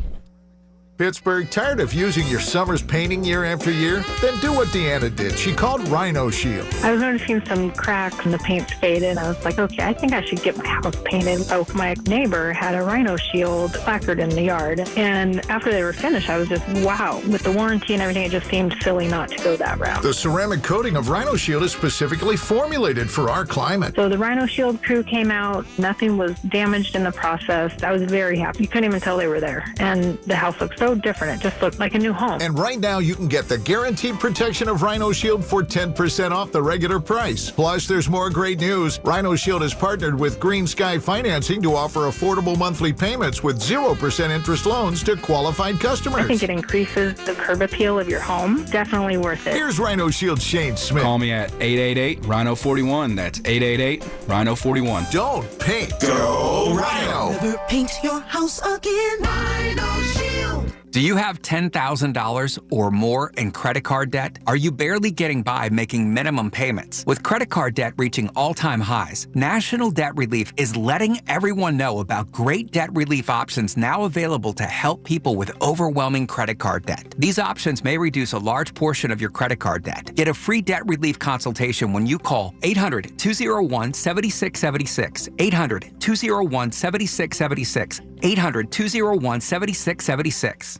Pittsburgh, tired of using your summer's painting year after year? Then do what Deanna did. She called Rhino Shield. I was noticing some cracks and the paint's faded. I was like, okay, I think I should get my house painted. So my neighbor had a Rhino Shield placard in the yard. And after they were finished, I was just, wow. With the warranty and everything, it just seemed silly not to go that route. The ceramic coating of Rhino Shield is specifically formulated for our climate. So the Rhino Shield crew came out. Nothing was damaged in the process. I was very happy. You couldn't even tell they were there. And the house looked so different. It just looked like a new home. And right now you can get the guaranteed protection of Rhino Shield for 10% off the regular price. Plus, there's more great news. Rhino Shield has partnered with Green Sky Financing to offer affordable monthly payments with 0% interest loans to qualified customers. I think it increases the curb appeal of your home. Definitely worth it. Here's Rhino Shield Shane Smith. Call me at 888-RHINO-41. That's 888-RHINO-41. Don't paint. Go Rhino. Never paint your house again. Rhino Shield. Do you have $10,000 or more in credit card debt? Are you barely getting by making minimum payments? With credit card debt reaching all-time highs, National Debt Relief is letting everyone know about great debt relief options now available to help people with overwhelming credit card debt. These options may reduce a large portion of your credit card debt. Get a free debt relief consultation when you call 800-201-7676, 800-201-7676, 800-201-7676.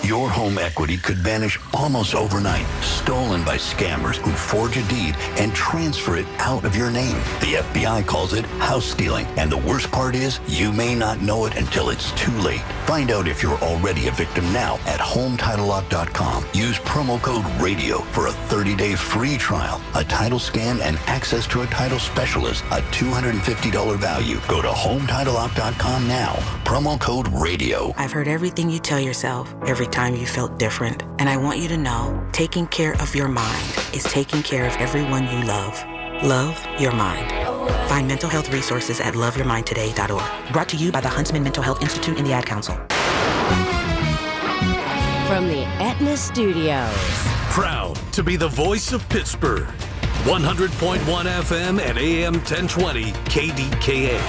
Your home equity could vanish almost overnight, stolen by scammers who forge a deed and transfer it out of your name. The FBI calls it house stealing, and the worst part is you may not know it until it's too late. Find out if you're already a victim now at HomeTitleLock.com. Use promo code RADIO for a 30-day free trial, a title scan, and access to a title specialist, a $250 value. Go to HomeTitleLock.com now. Promo code RADIO. I've heard everything you tell yourself every time you felt different. And I want you to know, taking care of your mind is taking care of everyone you love. Love your mind. Find mental health resources at loveyourmindtoday.org. Brought to you by the Huntsman Mental Health Institute and the Ad Council. From the Aetna Studios. Proud to be the voice of Pittsburgh. 100.1 FM and AM 1020 KDKA.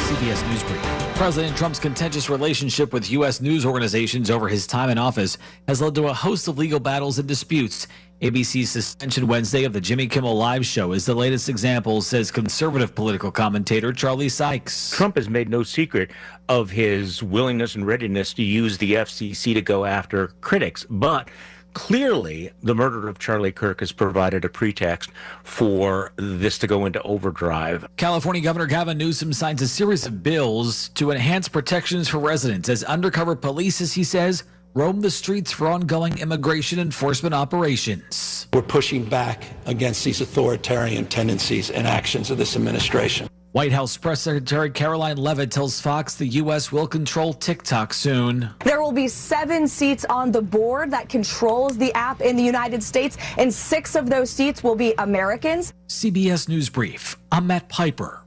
CBS News Brief. President Trump's contentious relationship with U.S. news organizations over his time in office has led to a host of legal battles and disputes. ABC's suspension Wednesday of the Jimmy Kimmel Live show is the latest example, says conservative political commentator Charlie Sykes. Trump has made no secret of his willingness and readiness to use the FCC to go after critics, but clearly, the murder of Charlie Kirk has provided a pretext for this to go into overdrive. California Governor Gavin Newsom signs a series of bills to enhance protections for residents as undercover police, as he says, roam the streets for ongoing immigration enforcement operations. We're pushing back against these authoritarian tendencies and actions of this administration. White House Press Secretary Caroline Leavitt tells Fox the U.S. will control TikTok soon. There will be 7 seats on the board that controls the app in the United States, and 6 of those seats will be Americans. CBS News Brief. I'm Matt Piper.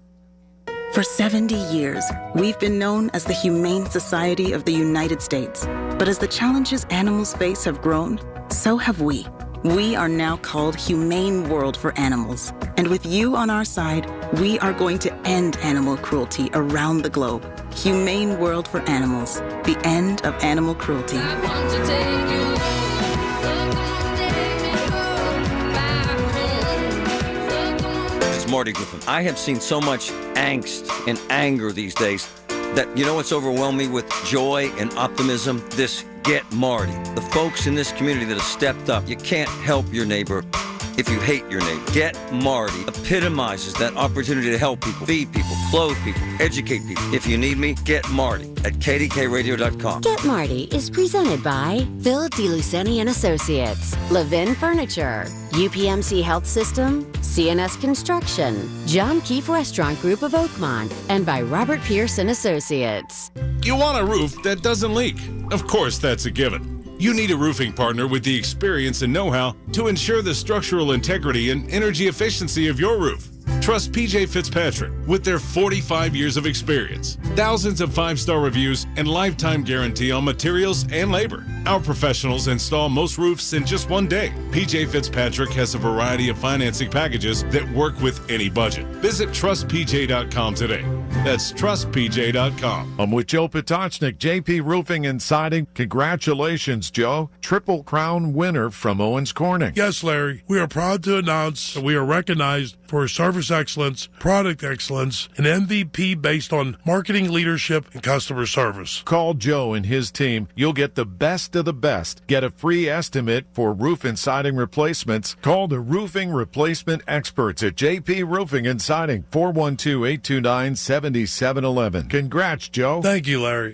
For 70 years, we've been known as the Humane Society of the United States. But as the challenges animals face have grown, so have we. We are now called Humane World for Animals. And with you on our side, we are going to end animal cruelty around the globe. Humane World for Animals, the end of animal cruelty. It's Marty Griffin. I have seen so much angst and anger these days that, you know what's overwhelmed me with joy and optimism? This Get Marty. The folks in this community that have stepped up. You can't help your neighbor if you hate your neighbor. Get Marty epitomizes that opportunity to help people, feed people, clothe people, educate people. If you need me, get Marty at kdkradio.com. Get Marty is presented by Phil DeLuceni and Associates, Levin Furniture, UPMC Health System, CNS Construction, John Keefe Restaurant Group of Oakmont, and by Robert Pierce and Associates. You want a roof that doesn't leak. Of course, that's a given. You need a roofing partner with the experience and know-how to ensure the structural integrity and energy efficiency of your roof. Trust PJ Fitzpatrick with their 45 years of experience, thousands of 5-star reviews, and lifetime guarantee on materials and labor. Our professionals install most roofs in just one day. PJ Fitzpatrick has a variety of financing packages that work with any budget. Visit trustpj.com today. That's trustpj.com. I'm with Joe Potocznik, JP Roofing and Siding. Congratulations, Joe. Triple Crown winner from Owens Corning. Yes, Larry. We are proud to announce that we are recognized for service excellence, product excellence, and MVP based on marketing leadership and customer service. Call Joe and his team. You'll get the best of the best. Get a free estimate for roof and siding replacements. Call the roofing replacement experts at JP Roofing and Siding, 412-829-7711. Congrats, Joe. Thank you, Larry.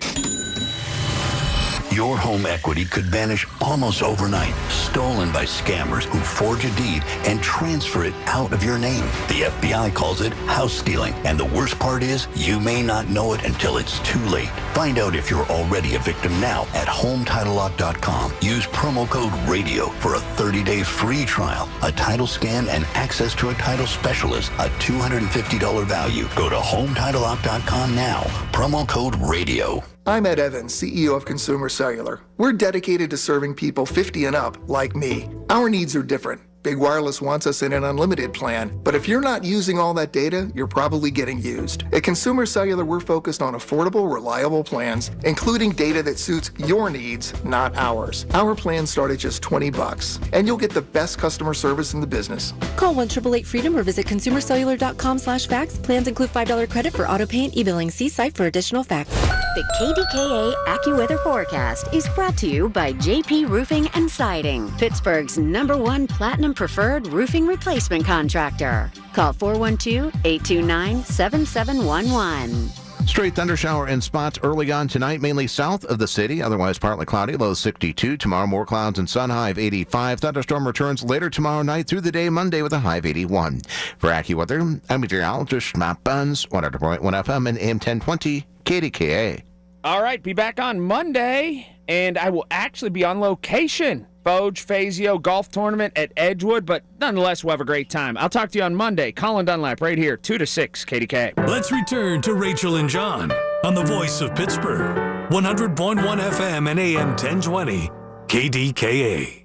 Your home equity could vanish almost overnight, stolen by scammers who forge a deed and transfer it out of your name. The FBI calls it house stealing, and the worst part is you may not know it until it's too late. Find out if you're already a victim now at HomeTitleLock.com. Use promo code RADIO for a 30-day free trial, a title scan, and access to a title specialist, a $250 value. Go to HomeTitleLock.com now. Promo code RADIO. I'm Ed Evans, CEO of Consumer Cellular. We're dedicated to serving people 50 and up, like me. Our needs are different. Big Wireless wants us in an unlimited plan, but if you're not using all that data, you're probably getting used. At Consumer Cellular, we're focused on affordable, reliable plans, including data that suits your needs, not ours. Our plans start at just $20, and you'll get the best customer service in the business. Call 1-888-FREEDOM or visit consumercellular.com/facts. Plans include $5 credit for auto pay and e-billing. See site for additional facts. The KDKA AccuWeather forecast is brought to you by JP Roofing and Siding, Pittsburgh's #1 Platinum Preferred Roofing Replacement Contractor. Call 412-829-7711. Straight thundershower in spots early on tonight, mainly south of the city. Otherwise partly cloudy, low 62. Tomorrow more clouds and sun, high of 85. Thunderstorm returns later tomorrow night through the day Monday with a high of 81. For AccuWeather, I'm meteorologist Matt Buns, 100.1 FM and AM 1020 KDKA. All right, be back on Monday, and I will actually be on location. Foge Fazio Golf Tournament at Edgewood, but nonetheless, we'll have a great time. I'll talk to you on Monday. Colin Dunlap right here, 2 to 6, KDK. Let's return to Rachel and John on the voice of Pittsburgh, 100.1 FM and AM 1020, KDKA.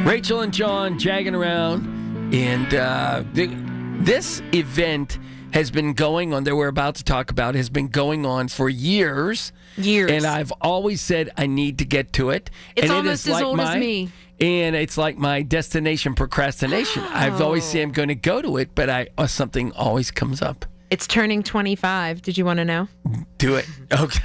Rachel and John jagging around, and this event has been going on, that we're about to talk about, has been going on for years. And I've always said I need to get to it. It's and almost as old as me. And it's like my destination procrastination. I've always said I'm going to go to it, but something always comes up. It's turning 25. Did you want to know? Do it. Okay.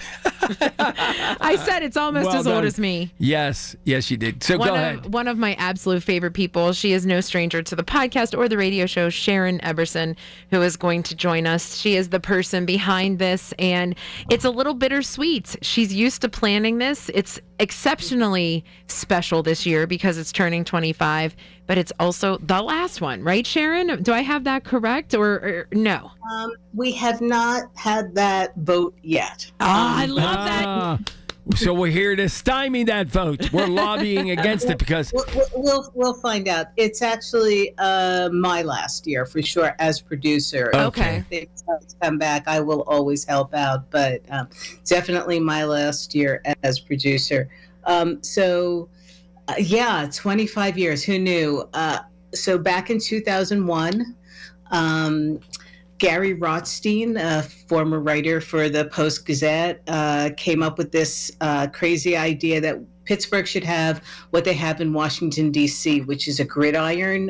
I said it's almost Well as old done. as me. Yes, you did. So go ahead. One of my absolute favorite people. She is no stranger to the podcast or the radio show, Sharon Eberson, who is going to join us. She is the person behind this, and it's a little bittersweet. She's used to planning this. It's exceptionally special this year because it's turning 25, but it's also the last one, right, Sharon? Do I have that correct or no? We have not had that vote yet. I love that. So we're here to stymie that vote. We're lobbying against it because we'll find out. It's actually my last year for sure as producer. Okay. If they decide to come back, I will always help out, but definitely my last year as producer. Yeah, 25 years. Who knew? So back in 2001. Gary Rothstein, a former writer for the Post-Gazette, came up with this crazy idea that Pittsburgh should have what they have in Washington, D.C., which is a gridiron.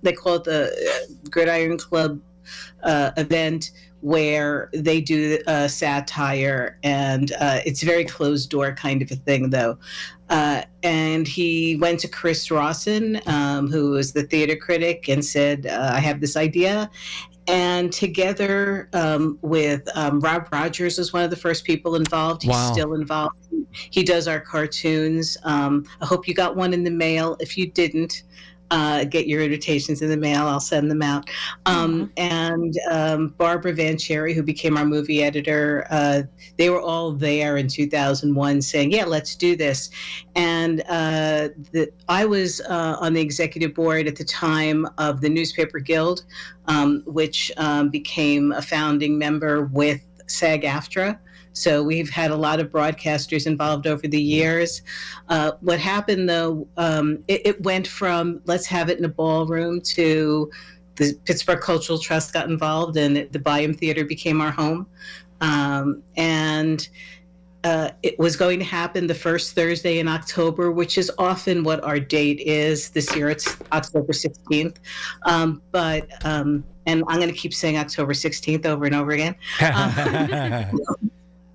They call it the Gridiron Club event, where they do satire, and it's a very closed door kind of a thing, though. And he went to Chris Rawson, who was the theater critic, and said, I have this idea. And together with Rob Rogers was one of the first people involved. He's still involved. He does our cartoons. I hope you got one in the mail. If you didn't, get your invitations in the mail. I'll send them out. And Barbara Van Cherry, who became our movie editor, they were all there in 2001 saying, yeah, let's do this. And I was on the executive board at the time of the Newspaper Guild, which became a founding member with SAG-AFTRA. So we've had a lot of broadcasters involved over the years. What happened, though, it went from let's have it in a ballroom to the Pittsburgh Cultural Trust got involved, and the Byam Theater became our home. It was going to happen the first Thursday in October, which is often what our date is. This year it's October 16th. And I'm going to keep saying October 16th over and over again.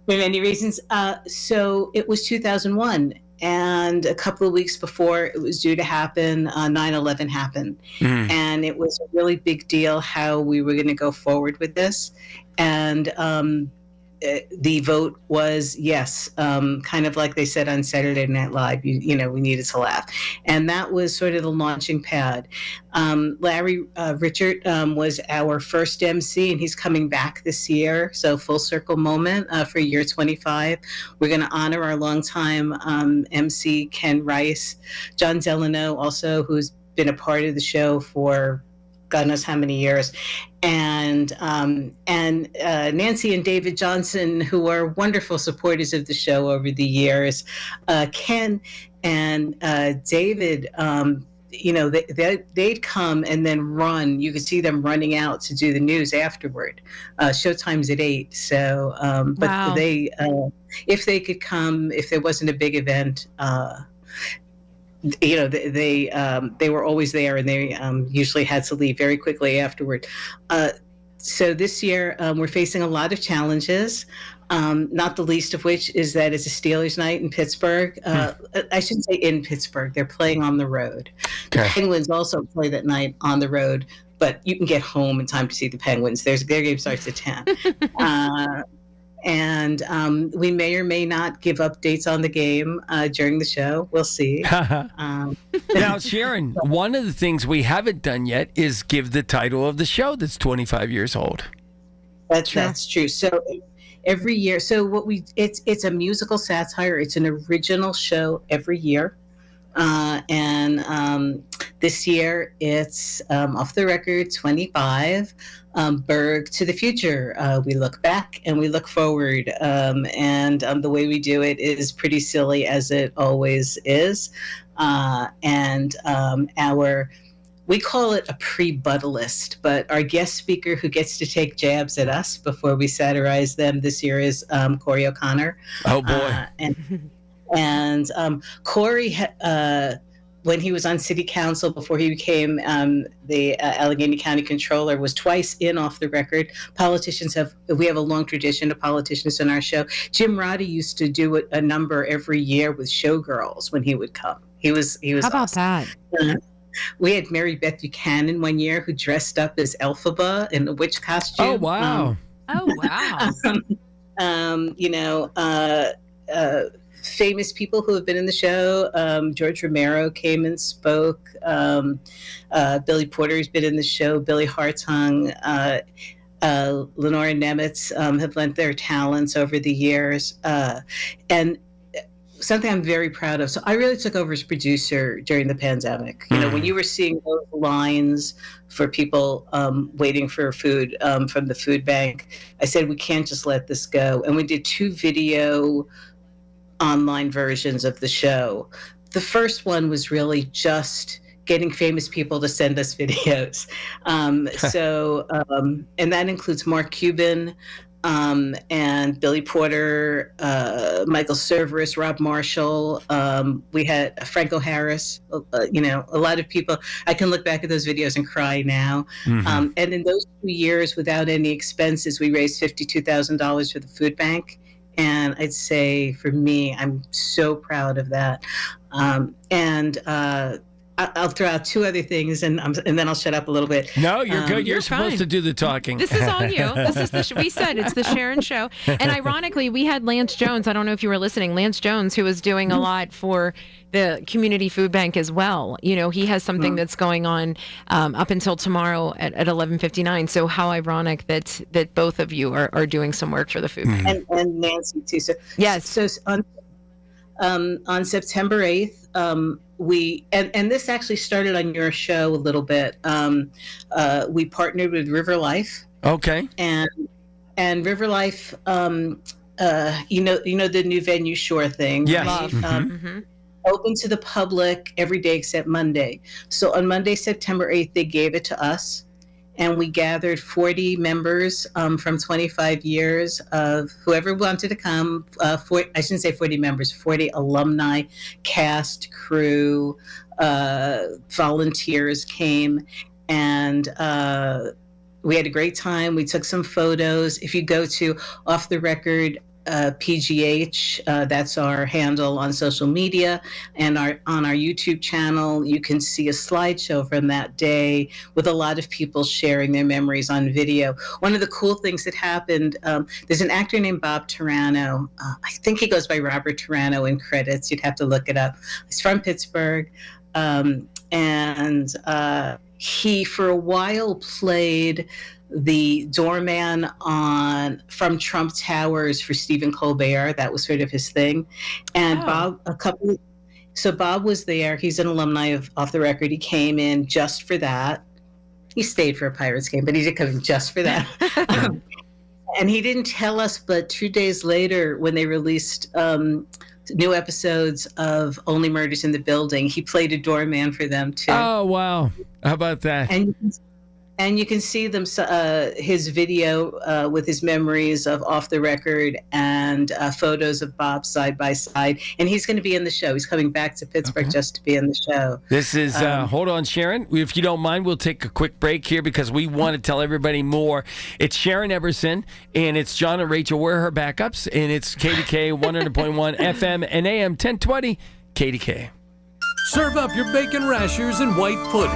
For many reasons. So it was 2001, and a couple of weeks before it was due to happen, 9/11 happened. And it was a really big deal how we were going to go forward with this. And the vote was yes, kind of like they said on Saturday Night Live, you know, we needed to laugh. And that was sort of the launching pad. Larry Richard was our first MC, and he's coming back this year. So full circle moment for year 25. We're going to honor our longtime MC, Ken Rice. John Delano also, who's been a part of the show for God knows how many years, and Nancy and David Johnson, who are wonderful supporters of the show over the years. Ken and David, you know, they'd come and then run. You could see them running out to do the news afterward. Showtime's at 8, so but Wow. they, if they could come, if there wasn't a big event. You know, they were always there, and they usually had to leave very quickly afterward. So this year, we're facing a lot of challenges, not the least of which is that it's a Steelers night in Pittsburgh. I shouldn't say in Pittsburgh. They're playing on the road. The Penguins also play that night on the road, but you can get home in time to see the Penguins. Their game starts at 10. And we may or may not give updates on the game during the show. We'll see. Now, Sharon, one of the things we haven't done yet is give the title of the show that's 25 years old. That's true. So every year, so it's a musical satire. It's an original show every year. And this year it's off the record 25. Berg to the future. We look back and we look forward, and the way we do it is pretty silly, as it always is. We call it a pre-buttalist, but our guest speaker who gets to take jabs at us before we satirize them this year is Corey O'Connor. Oh boy! And Corey when he was on city council before he became the Allegheny County Controller, was twice in Off the Record. We have a long tradition of politicians in our show. Jim Roddy used to do a number every year with Showgirls when he would come. He was How about awesome. that? We had Mary Beth Buchanan one year who dressed up as Elphaba in a witch costume. Oh, wow. Famous people who have been in the show. George Romero came and spoke. Billy Porter's been in the show. Billy Hartung, Lenora Nemitz have lent their talents over the years. And something I'm very proud of. So I really took over as producer during the pandemic. When you were seeing those lines for people waiting for food from the food bank, I said, we can't just let this go. And we did 2 video online versions of the show. The first one was really just getting famous people to send us videos. And that includes Mark Cuban, and Billy Porter, Michael Cerveris, Rob Marshall. We had Franco Harris, a lot of people. I can look back at those videos and cry now. And in those 2 years, without any expenses, we raised $52,000 for the food bank. And I'd say for me, I'm so proud of that. I'll throw out 2 other things, and then I'll shut up a little bit. No, you're good. You're supposed fine. to do the talking. This is on you. This is we said it's the Sharon Show. And ironically, we had Lance Jones. I don't know if you were listening. Lance Jones, who was doing a lot for the community food bank as well. He has something that's going on up until tomorrow at 11:59. So how ironic that both of you are doing some work for the food bank. And Nancy too. So yes. So on September 8th, we this actually started on your show a little bit. We partnered with River Life. Okay. And River Life, the new venue Shore thing. Yes. Right? Open to the public every day except Monday. So on Monday, September 8th, they gave it to us. And we gathered 40 members from 25 years of whoever wanted to come. I shouldn't say 40 members, 40 alumni, cast, crew, volunteers came. And we had a great time. We took some photos. If you go to Off the Record PGH, that's our handle on social media, and on our YouTube channel, you can see a slideshow from that day with a lot of people sharing their memories on video. One of the cool things that happened, there's an actor named Bob Turano. I think he goes by Robert Turano in credits. You'd have to look it up. He's from Pittsburgh, and he for a while played the doorman from Trump Towers for Stephen Colbert. That was sort of his thing. And Bob was there. He's an alumni of Off the Record. He came in just for that. He stayed for a Pirates game, but he did come in just for that. And he didn't tell us, but 2 days later, when they released new episodes of Only Murders in the Building, he played a doorman for them too. Oh, wow. How about that? And you can see his video with his memories of Off the Record and photos of Bob side by side. And he's going to be in the show. He's coming back to Pittsburgh just to be in the show. This is, hold on, Sharon. If you don't mind, we'll take a quick break here because we want to tell everybody more. It's Sharon Eberson, and it's John and Rachel. We're her backups, and it's KDKA 100.1 FM and AM 1020 KDKA. Serve up your bacon rashers and white pudding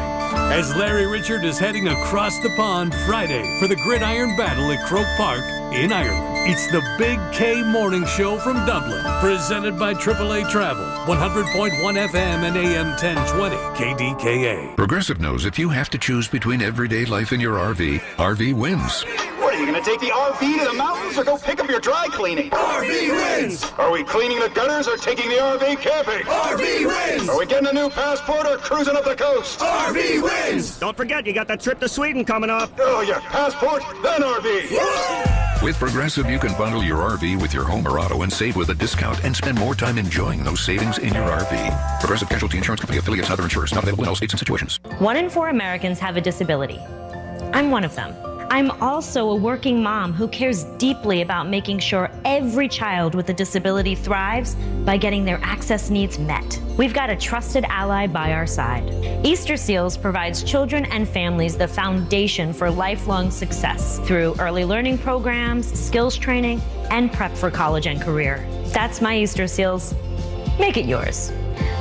as Larry Richard is heading across the pond Friday for the Gridiron Battle at Croke Park in Ireland. It's the Big K Morning Show from Dublin, presented by AAA Travel, 100.1 FM and AM 1020 KDKA. Progressive knows if you have to choose between everyday life and your RV wins. What, are you going to take the RV to the mountains or go pick up your dry cleaning? RV wins! Are we cleaning the gutters or taking the RV camping? RV wins! Are we getting a new passport or cruising up the coast? RV wins! Don't forget, you got that trip to Sweden coming up. Oh, yeah, passport, then RV. With Progressive, you can bundle your RV with your home or auto and save with a discount and spend more time enjoying those savings in your RV. Progressive Casualty Insurance Company affiliates and other insurers. Not available in all states and situations. 1 in 4 Americans have a disability. I'm one of them. I'm also a working mom who cares deeply about making sure every child with a disability thrives by getting their access needs met. We've got a trusted ally by our side. Easter Seals provides children and families the foundation for lifelong success through early learning programs, skills training, and prep for college and career. That's my Easter Seals. Make it yours.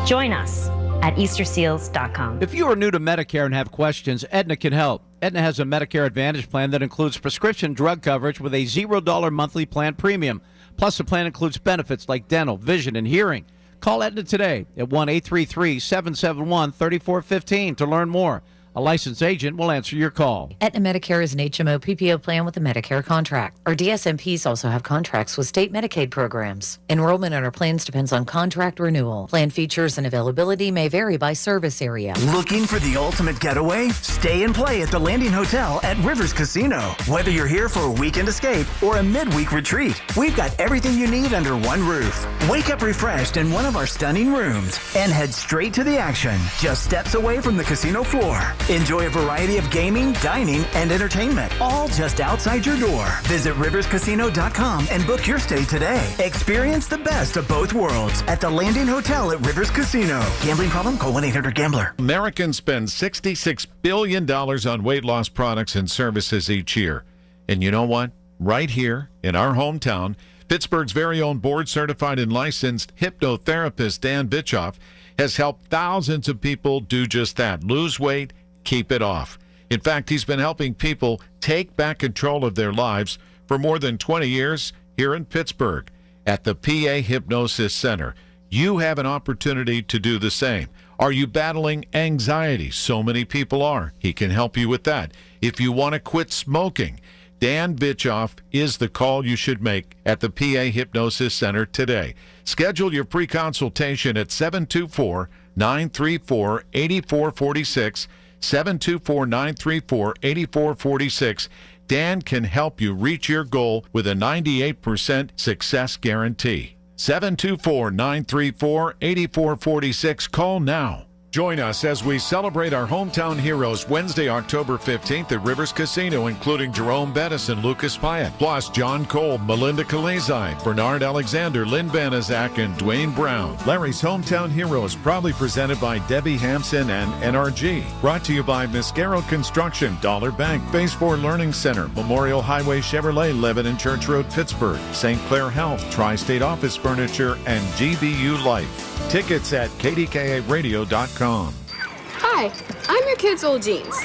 Join us at easterseals.com. If you are new to Medicare and have questions, Aetna can help. Aetna has a Medicare Advantage plan that includes prescription drug coverage with a $0 monthly plan premium. Plus, the plan includes benefits like dental, vision, and hearing. Call Aetna today at 1-833-771-3415 to learn more. A licensed agent will answer your call. Aetna Medicare is an HMO PPO plan with a Medicare contract. Our DSMPs also have contracts with state Medicaid programs. Enrollment in our plans depends on contract renewal. Plan features and availability may vary by service area. Looking for the ultimate getaway? Stay and play at the Landing Hotel at Rivers Casino. Whether you're here for a weekend escape or a midweek retreat, we've got everything you need under one roof. Wake up refreshed in one of our stunning rooms and head straight to the action, just steps away from the casino floor. Enjoy a variety of gaming, dining, and entertainment, all just outside your door. Visit riverscasino.com and book your stay today. Experience the best of both worlds at the Landing Hotel at Rivers Casino. Gambling problem? Call 1-800-GAMBLER. Americans spend $66 billion on weight loss products and services each year. And you know what? Right here in our hometown, Pittsburgh's very own board-certified and licensed hypnotherapist Dan Bitchoff has helped thousands of people do just that: lose weight, keep it off. In fact, he's been helping people take back control of their lives for more than 20 years here in Pittsburgh at the PA Hypnosis Center. You have an opportunity to do the same. Are you battling anxiety? So many people are. He can help you with that. If you want to quit smoking, Dan Bitchoff is the call you should make at the PA Hypnosis Center today. Schedule your pre-consultation at 724-934-8446, 724-934-8446. Dan can help you reach your goal with a 98% success guarantee. 724-934-8446. Call now. Join us as we celebrate our hometown heroes Wednesday, October 15th at Rivers Casino, including Jerome Bettis and Lucas Pyatt, plus John Cole, Melinda Kalizai, Bernard Alexander, Lynn Banaszak, and Dwayne Brown. Larry's Hometown Heroes, proudly presented by Debbie Hampson and NRG. Brought to you by Mascaro Construction, Dollar Bank, Phase 4 Learning Center, Memorial Highway Chevrolet, Lebanon Church Road, Pittsburgh, St. Clair Health, Tri-State Office Furniture, and GBU Life. Tickets at KDKA-Radio.com. Hi, I'm your kid's old jeans.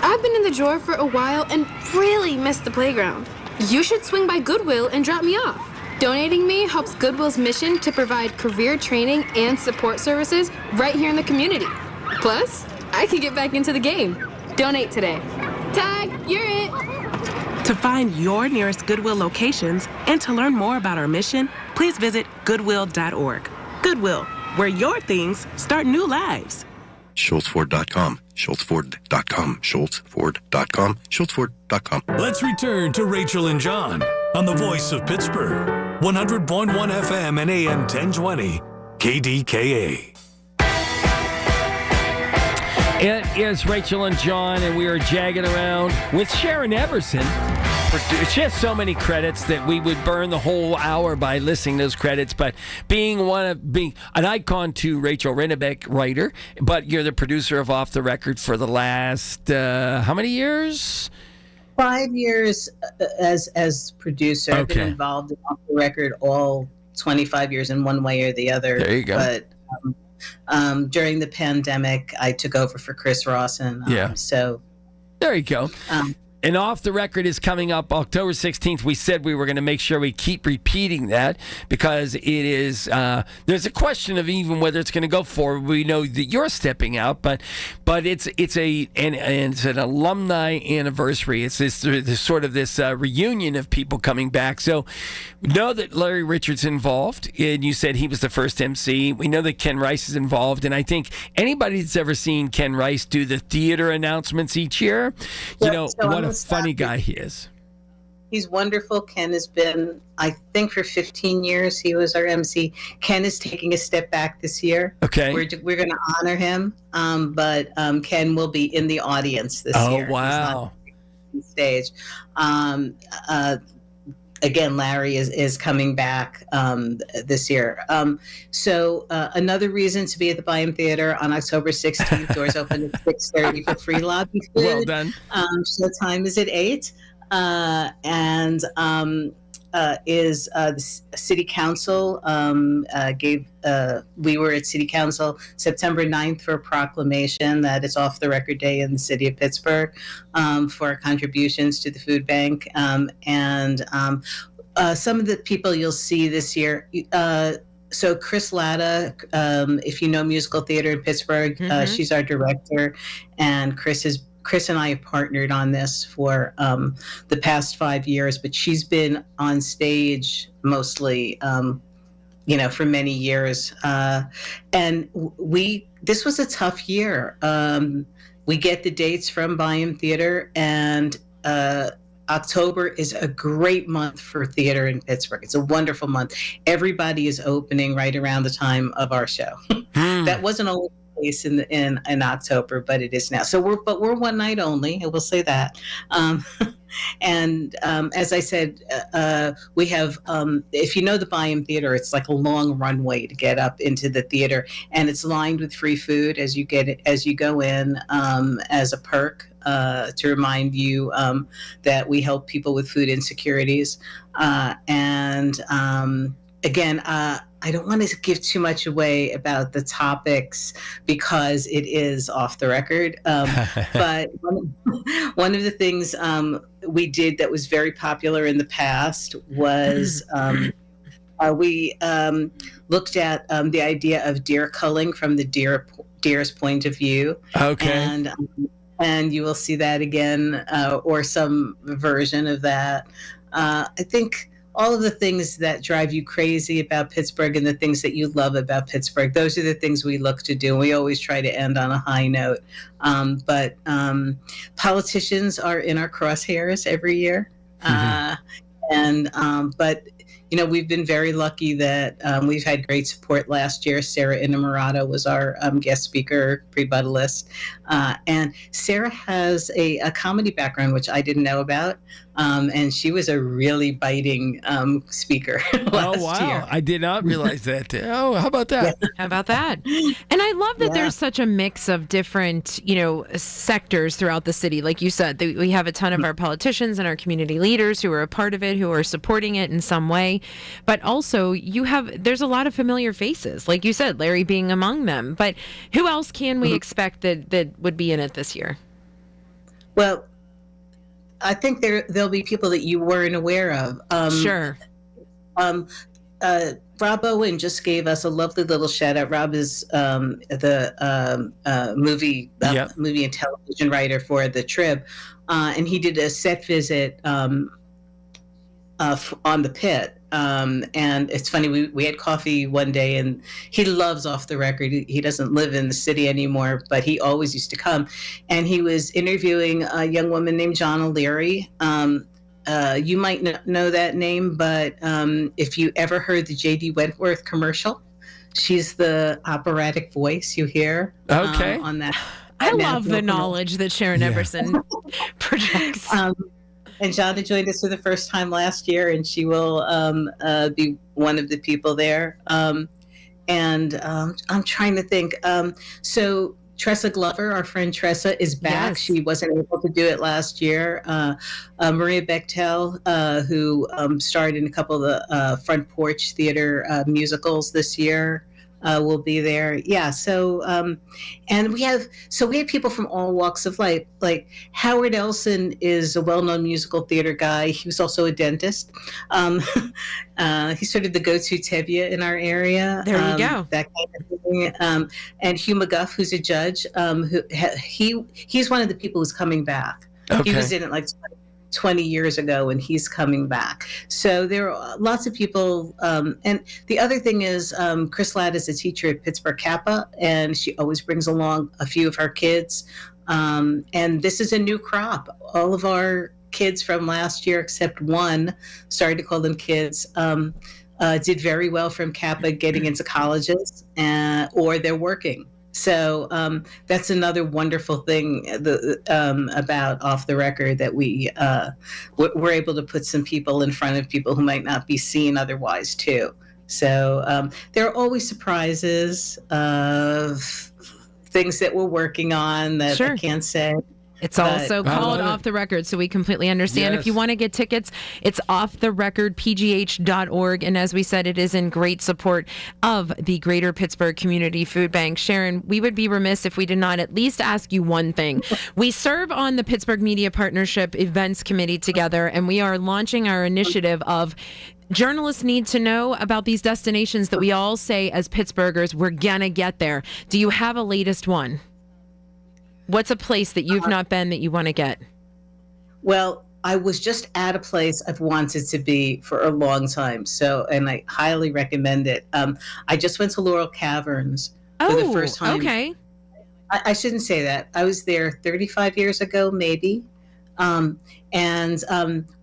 I've been in the drawer for a while and really missed the playground. You should swing by Goodwill and drop me off. Donating me helps Goodwill's mission to provide career training and support services right here in the community. Plus, I can get back into the game. Donate today. Tag, you're it. To find your nearest Goodwill locations and to learn more about our mission, please visit goodwill.org. Goodwill, where your things start new lives. SchultzFord.com, SchultzFord.com, SchultzFord.com, SchultzFord.com. Let's return to Rachel and John on the voice of Pittsburgh. 100.1 FM and AM 1020, KDKA. It is Rachel and John, and we are jagging around with Sharon Everson. She has so many credits that we would burn the whole hour by listing those credits. But being an icon to Rachel Rennebeck, writer, but you're the producer of Off the Record for the last how many years? 5 years as producer. Okay. I've been involved in Off the Record all 25 years in one way or the other. There you go. But during the pandemic, I took over for Chris Ross, and so there you go. And Off the Record is coming up October 16th. We said we were going to make sure we keep repeating that because it is, there's a question of even whether it's going to go forward. We know that you're stepping out, but it's an alumni anniversary. It's this sort of this reunion of people coming back. So we know that Larry Richard's involved, and you said he was the first MC. We know that Ken Rice is involved, and I think anybody that's ever seen Ken Rice do the theater announcements each year, what a funny guy he is. He's wonderful. Ken has been, I think, for 15 years. He was our MC. Ken is taking a step back this year. Okay. We're going to honor him, but Ken will be in the audience this year. Oh, wow. on stage. Again, Larry is coming back this year. So another reason to be at the Byam Theater on October 16th. Doors open at 6:30 for free lobby food. Well done. Showtime is at 8. The City Council we were at City Council September 9th for a proclamation that it's off the record day in the city of Pittsburgh for contributions to the food bank. Some of the people you'll see this year, so Chris Latta, if you know musical theater in Pittsburgh, she's our director, and Chris and I have partnered on this for the past 5 years, but she's been on stage mostly, for many years. And this was a tough year. We get the dates from Byam Theater, and October is a great month for theater in Pittsburgh. It's a wonderful month. Everybody is opening right around the time of our show. That wasn't always place in October, but it is now. So we're one night only. I will say that. As I said, we have, if you know the Byam Theater, it's like a long runway to get up into the theater, and it's lined with free food as you go in, as a perk, to remind you that we help people with food insecurities. Again, I don't want to give too much away about the topics because it is off the record. But one of the things we did that was very popular in the past was we looked at the idea of deer culling from the deer's point of view. Okay. And you will see that again, or some version of that. I think all of the things that drive you crazy about Pittsburgh and the things that you love about Pittsburgh, those are the things we look to do. And we always try to end on a high note. But politicians are in our crosshairs every year. But we've been very lucky that we've had great support last year. Sarah Inamorata was our guest speaker, pre-buttalist. And Sarah has a comedy background, which I didn't know about. And she was a really biting speaker last year. I did not realize that. Oh, how about that? How about that? And I love that there's such a mix of different, sectors throughout the city. Like you said, we have a ton of our politicians and our community leaders who are a part of it, who are supporting it in some way. But also there's a lot of familiar faces, like you said, Larry being among them. But who else can we expect that would be in it this year? Well, I think there'll be people that you weren't aware of. Sure. Rob Owen just gave us a lovely little shout out. Rob is the movie and television writer for the Trib, and he did a set visit on the Pit. And it's funny, we had coffee one day, and he loves Off the Record. He doesn't live in the city anymore, but he always used to come. And he was interviewing a young woman named John O'Leary. You might not know that name, but if you ever heard the J.D. Wentworth commercial, she's the operatic voice you hear on that. I love the knowledge that Sharon Eberson projects. And Jana joined us for the first time last year, and she will be one of the people there. I'm trying to think. So Tressa Glover, our friend Tressa, is back. Yes. She wasn't able to do it last year. Maria Bechtel, who starred in a couple of the Front Porch Theater musicals this year, will be there. Yeah. So, and we have people from all walks of life. Like Howard Elson is a well-known musical theater guy. He was also a dentist. He's sort of the go-to Tevye in our area. There you go. That kind of thing. And Hugh McGuff, who's a judge, he's one of the people who's coming back. Okay. He was in it like 20 years ago, and he's coming back. So there are lots of people. And the other thing is, Chris Ladd is a teacher at Pittsburgh Kappa, and she always brings along a few of her kids. And this is a new crop. All of our kids from last year, except one, sorry to call them kids, did very well from Kappa getting into colleges, or they're working. So that's another wonderful thing about Off the Record, that we're able to put some people in front of people who might not be seen otherwise too. So there are always surprises of things that we're working on that I can't say. It's also called Off the Record, so we completely understand. Yes. If you want to get tickets, it's offtherecordpgh.org. And as we said, it is in great support of the Greater Pittsburgh Community Food Bank. Sharon, we would be remiss if we did not at least ask you one thing. We serve on the Pittsburgh Media Partnership Events Committee together, and we are launching our initiative of journalists need to know about these destinations that we all say as Pittsburghers, we're going to get there. Do you have a latest one? What's a place that you've not been that you want to get? Well, I was just at a place I've wanted to be for a long time, and I highly recommend it. I just went to Laurel Caverns for the first time. Okay. I shouldn't say that. I was there 35 years ago, maybe, and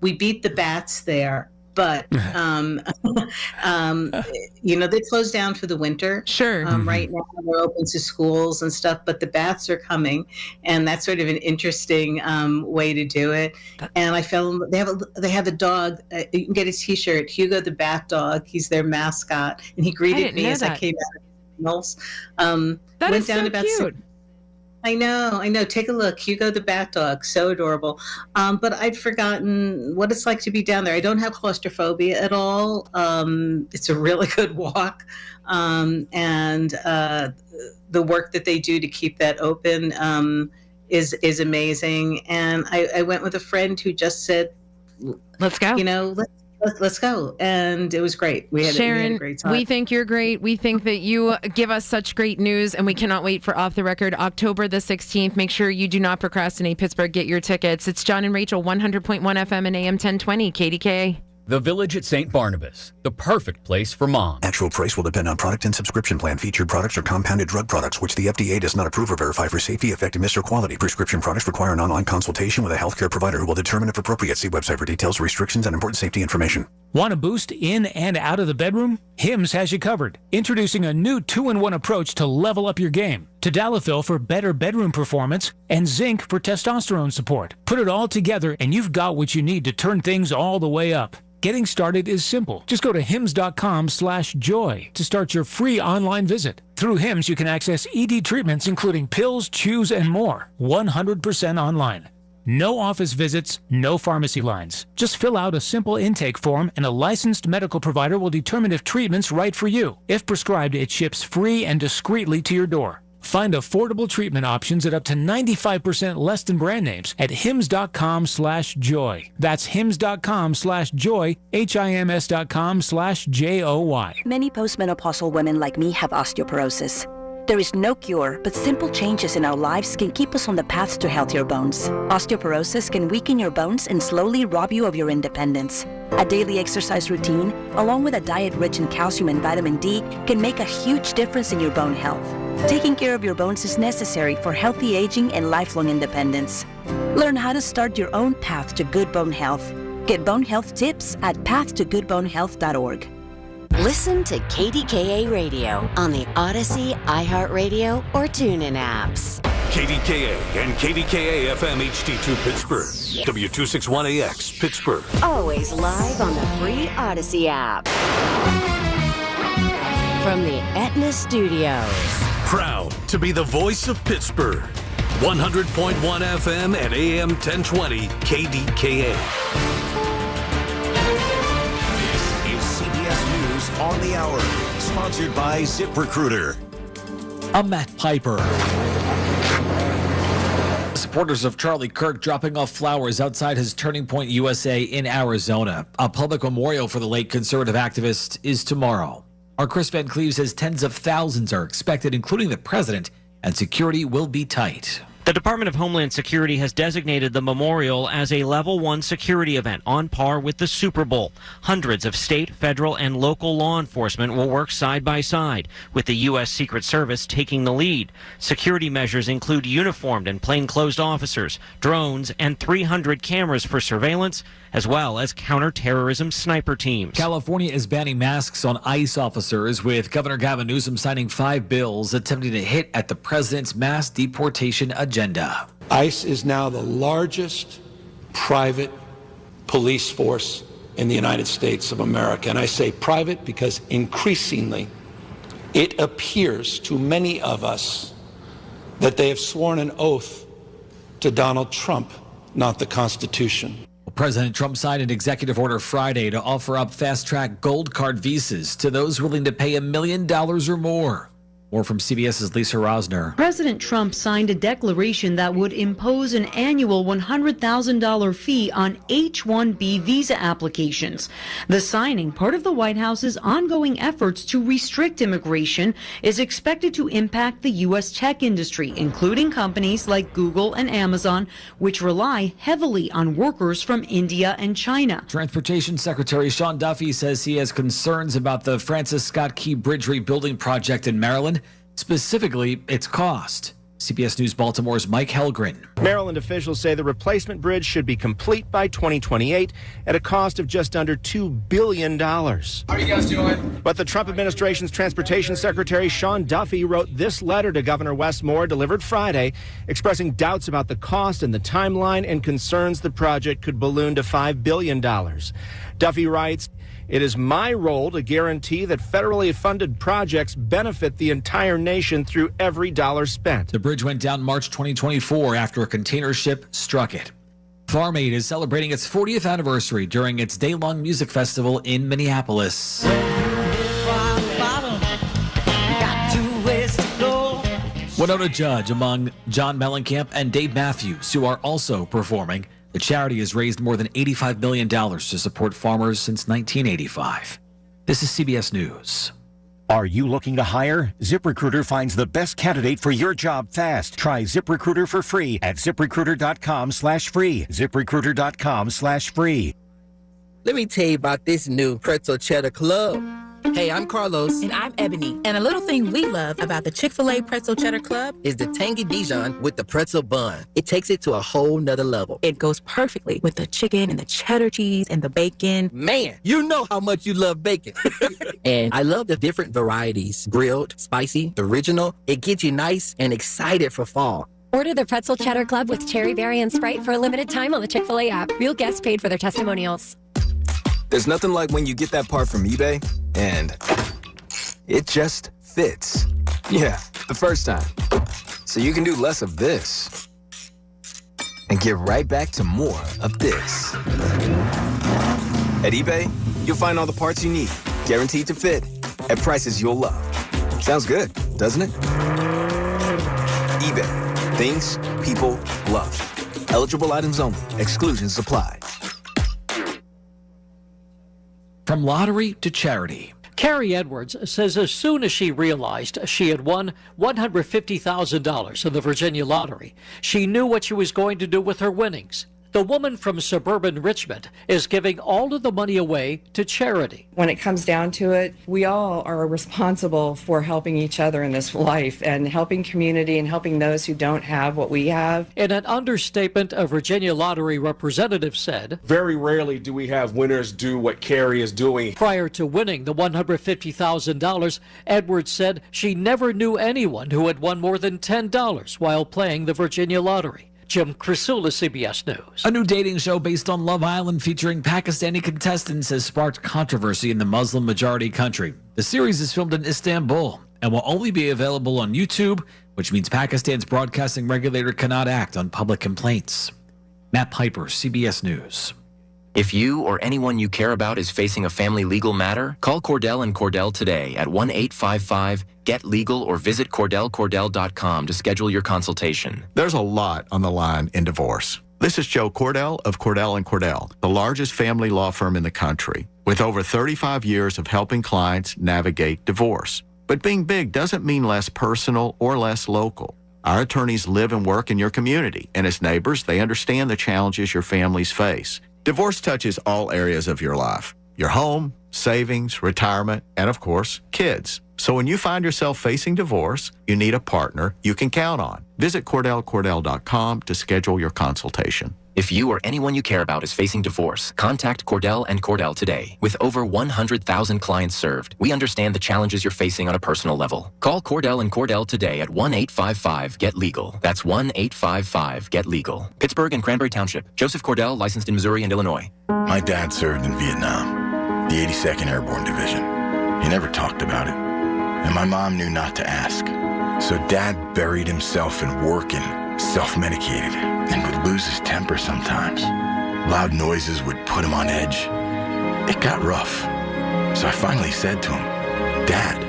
we beat the bats there. But they closed down for the winter. Sure. Right now they're open to schools and stuff, but the bats are coming, and that's sort of an interesting way to do it. And I they have a dog. You can get a T-shirt, Hugo the Bat Dog. He's their mascot, and he greeted me as I came out of the tunnels. That went is down so about cute. I know. Take a look. Hugo the Bat Dog, so adorable. But I'd forgotten what it's like to be down there. I don't have claustrophobia at all. It's a really good walk. And the work that they do to keep that open is amazing. And I went with a friend who just said, let's go. Let's go. And it was great. We had a great time. We think you're great. We think that you give us such great news, and we cannot wait for Off the Record, October the 16th. Make sure you do not procrastinate, Pittsburgh. Get your tickets. It's John and Rachel, 100.1 FM and AM 1020, KDKA. The Village at St. Barnabas, the perfect place for mom. Actual price will depend on product and subscription plan. Featured products are compounded drug products, which the FDA does not approve or verify for safety, effectiveness, or quality. Prescription products require an online consultation with a healthcare provider who will determine if appropriate. See website for details, restrictions, and important safety information. Want to boost in and out of the bedroom? Hims has you covered. Introducing a new 2-in-1 approach to level up your game. Tadalafil for better bedroom performance and zinc for testosterone support. Put it all together and you've got what you need to turn things all the way up. Getting started is simple. Just go to hims.com/joy to start your free online visit. Through Hims, you can access ED treatments including pills, chews, and more. 100% online. No office visits, no pharmacy lines. Just fill out a simple intake form and a licensed medical provider will determine if treatment's right for you. If prescribed, it ships free and discreetly to your door. Find affordable treatment options at up to 95% less than brand names at hims.com/joy. That's hims.com/joy, hims.com/joy. Many postmenopausal women like me have osteoporosis. There is no cure, but simple changes in our lives can keep us on the path to healthier bones. Osteoporosis can weaken your bones and slowly rob you of your independence. A daily exercise routine, along with a diet rich in calcium and vitamin D, can make a huge difference in your bone health. Taking care of your bones is necessary for healthy aging and lifelong independence. Learn how to start your own path to good bone health. Get bone health tips at pathtogoodbonehealth.org. Listen to KDKA Radio on the Odyssey, iHeartRadio, or TuneIn apps. KDKA and KDKA-FM HD2 Pittsburgh. W261AX Pittsburgh. Always live on the free Odyssey app. From the Aetna Studios. Proud to be the voice of Pittsburgh. 100.1 FM and AM 1020 KDKA. This is CBS News on the Hour, sponsored by ZipRecruiter. I'm Matt Piper. Supporters of Charlie Kirk dropping off flowers outside his Turning Point USA in Arizona. A public memorial for the late conservative activist is tomorrow. Our Chris Van Cleve says tens of thousands are expected, including the president, and security will be tight. The Department of Homeland Security has designated the memorial as a Level 1 security event on par with the Super Bowl. Hundreds of state, federal, and local law enforcement will work side by side, with the U.S. Secret Service taking the lead. Security measures include uniformed and plainclothes officers, drones, and 300 cameras for surveillance, as well as counterterrorism sniper teams. California is banning masks on ICE officers, with Governor Gavin Newsom signing 5 bills attempting to hit at the president's mass deportation agenda. ICE is now the largest private police force in the United States of America. And I say private because increasingly it appears to many of us that they have sworn an oath to Donald Trump, not the Constitution. President Trump signed an executive order Friday to offer up fast-track gold card visas to those willing to pay $1 million or more. More from CBS's Lisa Rosner. President Trump signed a declaration that would impose an annual $100,000 fee on H-1B visa applications. The signing, part of the White House's ongoing efforts to restrict immigration, is expected to impact the U.S. tech industry, including companies like Google and Amazon, which rely heavily on workers from India and China. Transportation Secretary Sean Duffy says he has concerns about the Francis Scott Key Bridge rebuilding project in Maryland, specifically its cost. CBS News Baltimore's Mike Helgren. Maryland officials say the replacement bridge should be complete by 2028 at a cost of just under $2 billion. How are you guys doing? But the Trump administration's Transportation Secretary Sean Duffy wrote this letter to Governor Wes Moore, delivered Friday, expressing doubts about the cost and the timeline and concerns the project could balloon to $5 billion. Duffy writes, "It is my role to guarantee that federally funded projects benefit the entire nation through every dollar spent." The bridge went down March 2024 after a container ship struck it. Farm Aid is celebrating its 40th anniversary during its day-long music festival in Minneapolis. Winona Judge among John Mellencamp and Dave Matthews, who are also performing. The charity has raised more than $85 million to support farmers since 1985. This is CBS News. Are you looking to hire? ZipRecruiter finds the best candidate for your job fast. Try ZipRecruiter for free at ZipRecruiter.com/free. ZipRecruiter.com/free. Let me tell you about this new Pretzel Cheddar Club. Hey, I'm Carlos. And I'm Ebony. And a little thing we love about the Chick-fil-A Pretzel Cheddar Club is the tangy Dijon with the pretzel bun. It takes it to a whole nother level. It goes perfectly with the chicken and the cheddar cheese and the bacon. Man, you know how much you love bacon. And I love the different varieties. Grilled, spicy, original. It gets you nice and excited for fall. Order the Pretzel Cheddar Club with Cherry Berry and Sprite for a limited time on the Chick-fil-A app. Real guests paid for their testimonials. There's nothing like when you get that part from eBay and it just fits. Yeah, the first time. So you can do less of this and get right back to more of this. At eBay, you'll find all the parts you need, guaranteed to fit, at prices you'll love. Sounds good, doesn't it? eBay, things people love. Eligible items only. Exclusions apply. From lottery to charity. Carrie Edwards says as soon as she realized she had won $150,000 in the Virginia lottery, she knew what she was going to do with her winnings. The woman from suburban Richmond is giving all of the money away to charity. When it comes down to it, we all are responsible for helping each other in this life and helping community and helping those who don't have what we have. In an understatement, a Virginia lottery representative said, "Very rarely do we have winners do what Carrie is doing." Prior to winning the $150,000, Edwards said she never knew anyone who had won more than $10 while playing the Virginia lottery. Jim Crisula, CBS News. A new dating show based on Love Island featuring Pakistani contestants has sparked controversy in the Muslim-majority country. The series is filmed in Istanbul and will only be available on YouTube, which means Pakistan's broadcasting regulator cannot act on public complaints. Matt Piper, CBS News. If you or anyone you care about is facing a family legal matter, call Cordell & Cordell today at 1-855-GET-LEGAL or visit CordellCordell.com to schedule your consultation. There's a lot on the line in divorce. This is Joe Cordell of Cordell & Cordell, the largest family law firm in the country, with over 35 years of helping clients navigate divorce. But being big doesn't mean less personal or less local. Our attorneys live and work in your community, and as neighbors, they understand the challenges your families face. Divorce touches all areas of your life: your home, savings, retirement, and of course, kids. So when you find yourself facing divorce, you need a partner you can count on. Visit CordellCordell.com to schedule your consultation. If you or anyone you care about is facing divorce, contact Cordell & Cordell today. With over 100,000 clients served, we understand the challenges you're facing on a personal level. Call Cordell & Cordell today at 1-855-GET-LEGAL. That's 1-855-GET-LEGAL. Pittsburgh and Cranberry Township. Joseph Cordell, licensed in Missouri and Illinois. My dad served in Vietnam, the 82nd Airborne Division. He never talked about it, and my mom knew not to ask. So Dad buried himself in work and self-medicated, and would lose his temper sometimes. Loud noises would put him on edge. It got rough. So I finally said to him, Dad,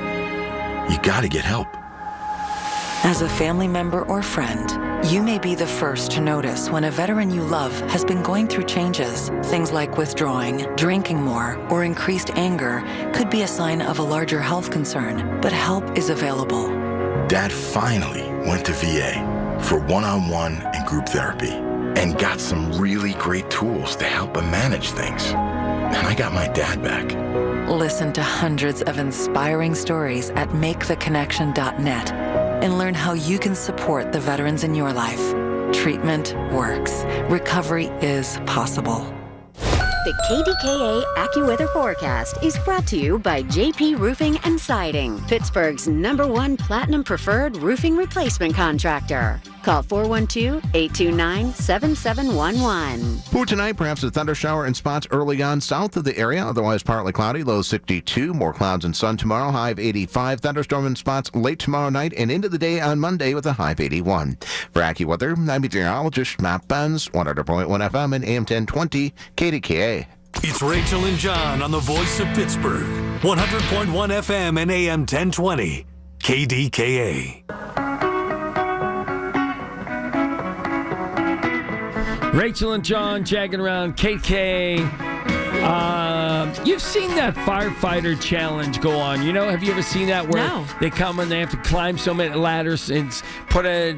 you gotta get help. As a family member or friend, you may be the first to notice when a veteran you love has been going through changes. Things like withdrawing, drinking more, or increased anger could be a sign of a larger health concern, but help is available. Dad finally went to VA for one-on-one and group therapy and got some really great tools to help him manage things. And I got my dad back. Listen to hundreds of inspiring stories at maketheconnection.net and learn how you can support the veterans in your life. Treatment works. Recovery is possible. The KDKA AccuWeather forecast is brought to you by JP Roofing and Siding, Pittsburgh's #1 Platinum Preferred roofing replacement contractor. Call 412-829-7711. For tonight, perhaps a thundershower in spots early on south of the area. Otherwise, partly cloudy, low 62. More clouds and sun tomorrow, high of 85. Thunderstorm in spots late tomorrow night and into the day on Monday with a high of 81. For AccuWeather, I'm meteorologist Matt Benz, 100.1 FM and AM 1020 KDKA. It's Rachel and John on the Voice of Pittsburgh, 100.1 FM and AM 1020 KDKA. Rachel and John jagging around KDKA. You've seen that firefighter challenge go on. You know, have you ever seen that where they come and they have to climb so many ladders and put a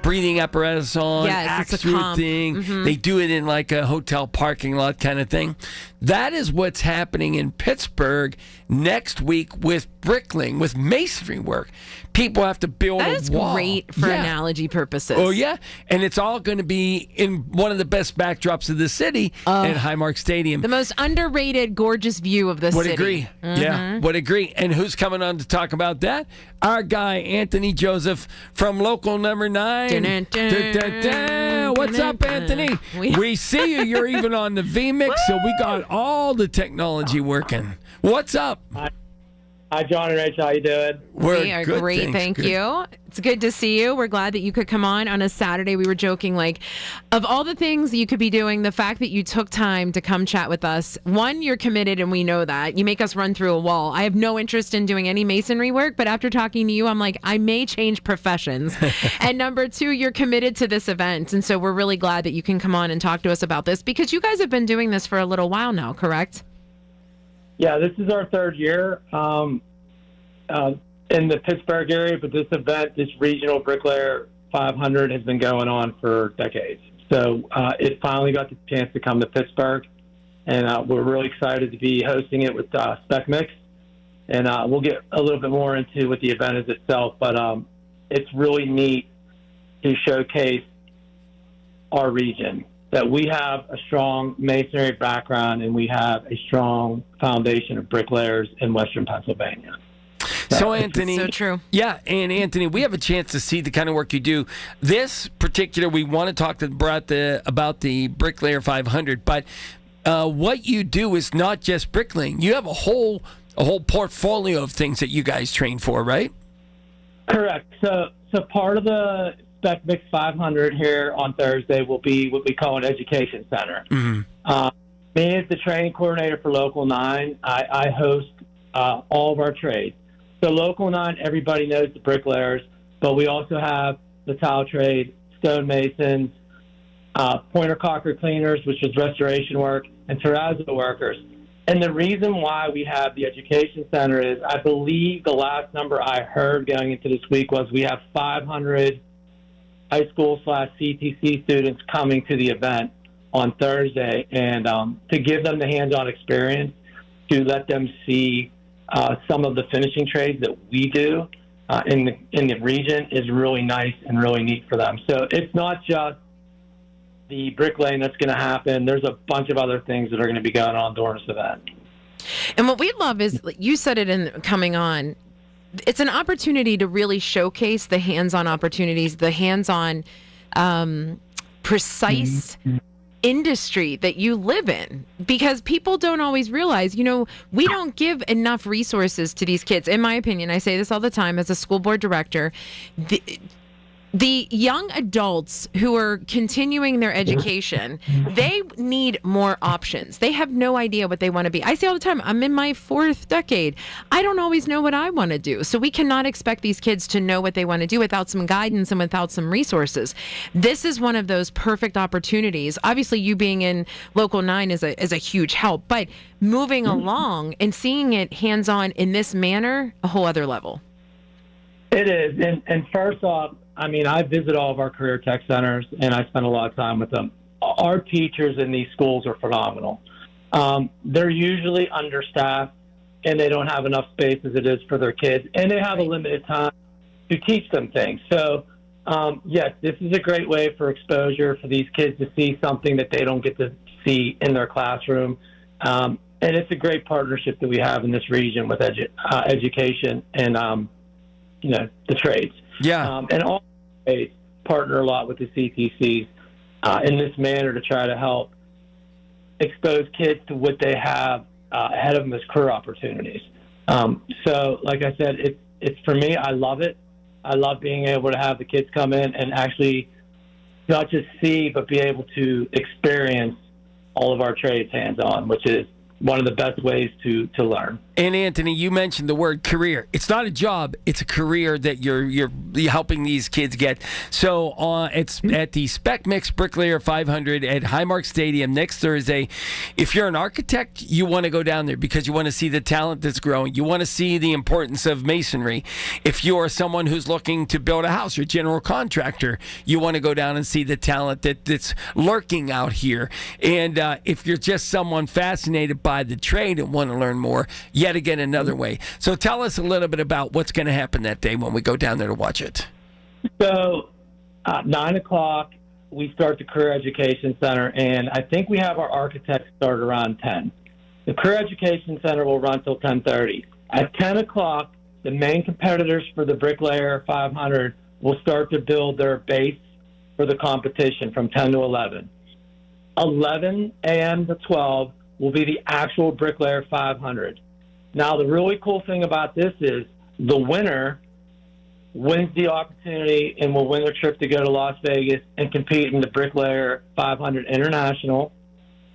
breathing apparatus on, act through a thing. Mm-hmm. They do it in like a hotel parking lot kind of thing. That is what's happening in Pittsburgh next week with bricklaying, with masonry work. People have to build a wall. That is great for analogy purposes. Oh, yeah. And it's all going to be in one of the best backdrops of the city at Highmark Stadium. The most underrated, gorgeous view of the city. Would agree. Mm-hmm. Yeah, would agree. And who's coming on to talk about that? Our guy, Anthony Joseph from Local Number 9. What's up, Anthony? We see you. You're even on the VMix, so we got all the technology working. What's up? Hi, John and Rachel. How you doing? We are good, great, thank you. It's good to see you. We're glad that you could come on a Saturday. We were joking, like, of all the things that you could be doing, the fact that you took time to come chat with us, one, you're committed, and we know that. You make us run through a wall. I have no interest in doing any masonry work, but after talking to you, I'm like, I may change professions. And number two, you're committed to this event, and so we're really glad that you can come on and talk to us about this, because you guys have been doing this for a little while now, correct? Yeah, this is our third year in the Pittsburgh area, but this event, this regional Bricklayer 500, has been going on for decades. So it finally got the chance to come to Pittsburgh, and we're really excited to be hosting it with Spec Mix. And we'll get a little bit more into what the event is itself, but it's really neat to showcase our region, that we have a strong masonry background and we have a strong foundation of bricklayers in Western Pennsylvania. So, Anthony, so true. Yeah, and Anthony, we have a chance to see the kind of work you do. This particular, we want to talk about the Bricklayer 500, but what you do is not just bricklaying. You have a whole portfolio of things that you guys train for, right? Correct. So part of the Spec Mix 500 here on Thursday will be what we call an education center. Mm-hmm. Me as the training coordinator for Local 9, I host all of our trades. So Local 9, everybody knows the bricklayers, but we also have the tile trade, stonemasons, pointer caulker cleaners, which is restoration work, and terrazzo workers. And the reason why we have the education center is, I believe the last number I heard going into this week was we have 500 high school/CTC students coming to the event on Thursday, and to give them the hands-on experience, to let them see some of the finishing trades that we do in the region is really nice and really neat for them. So it's not just the bricklaying that's going to happen. There's a bunch of other things that are going to be going on during this event. And what we love is, you said it in coming on, it's an opportunity to really showcase the hands-on opportunities, the hands-on precise industry that you live in, because people don't always realize, we don't give enough resources to these kids. In my opinion, I say this all the time as a school board director, the young adults who are continuing their education, they need more options. They have no idea what they want to be. I say all the time, I'm in my 4th decade. I don't always know what I want to do. So we cannot expect these kids to know what they want to do without some guidance and without some resources. This is one of those perfect opportunities. Obviously, you being in Local 9 is a huge help, but moving along and seeing it hands-on in this manner, a whole other level. It is. And first off, I visit all of our career tech centers, and I spend a lot of time with them. Our teachers in these schools are phenomenal. They're usually understaffed, and they don't have enough space as it is for their kids, and they have a limited time to teach them things. So, yes, this is a great way for exposure for these kids to see something that they don't get to see in their classroom. And it's a great partnership that we have in this region with education and, the trades. Yeah. And all trades partner a lot with the CTCs in this manner to try to help expose kids to what they have ahead of them as career opportunities. So, like I said, it's for me, I love it. I love being able to have the kids come in and actually not just see, but be able to experience all of our trades hands-on, which is one of the best ways to learn. And Anthony, you mentioned the word career. It's not a job; it's a career that you're helping these kids get. So it's at the Spec Mix Bricklayer 500 at Highmark Stadium next Thursday. If you're an architect, you want to go down there because you want to see the talent that's growing. You want to see the importance of masonry. If you're someone who's looking to build a house, you're a general contractor, you want to go down and see the talent that's lurking out here. And if you're just someone fascinated by the trade and want to learn more, yet again, another way. So tell us a little bit about what's going to happen that day when we go down there to watch it. So 9 o'clock, we start the Career Education Center, and I think we have our architects start around 10. The Career Education Center will run till 10:30. At 10 o'clock, the main competitors for the Bricklayer 500 will start to build their base for the competition from 10 to 11. 11 a.m. to 12 will be the actual Bricklayer 500. Now, the really cool thing about this is the winner wins the opportunity and will win their trip to go to Las Vegas and compete in the Bricklayer 500 International.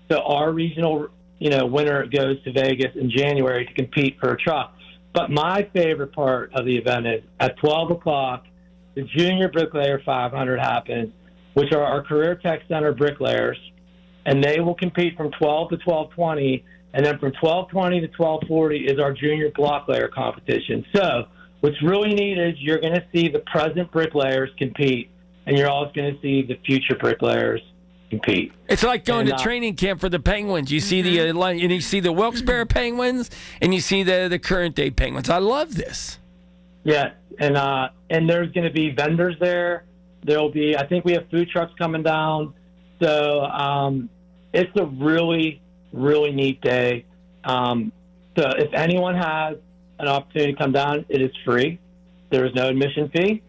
So our regional, winner goes to Vegas in January to compete for a truck. But my favorite part of the event is at 12 o'clock, the Junior Bricklayer 500 happens, which are our Career Tech Center bricklayers, and they will compete from 12 to 12:20. And then from 12:20 to 12:40 is our junior block layer competition. So what's really neat is you're going to see the present bricklayers compete, and you're also going to see the future bricklayers compete. It's like going to training camp for the Penguins. You see the Wilkes-Barre Penguins, and you see the current day Penguins. I love this. Yeah, and there's going to be vendors there. There'll be, I think we have food trucks coming down. So it's a really, really neat day. So if anyone has an opportunity to come down, it is free. There is no admission fee.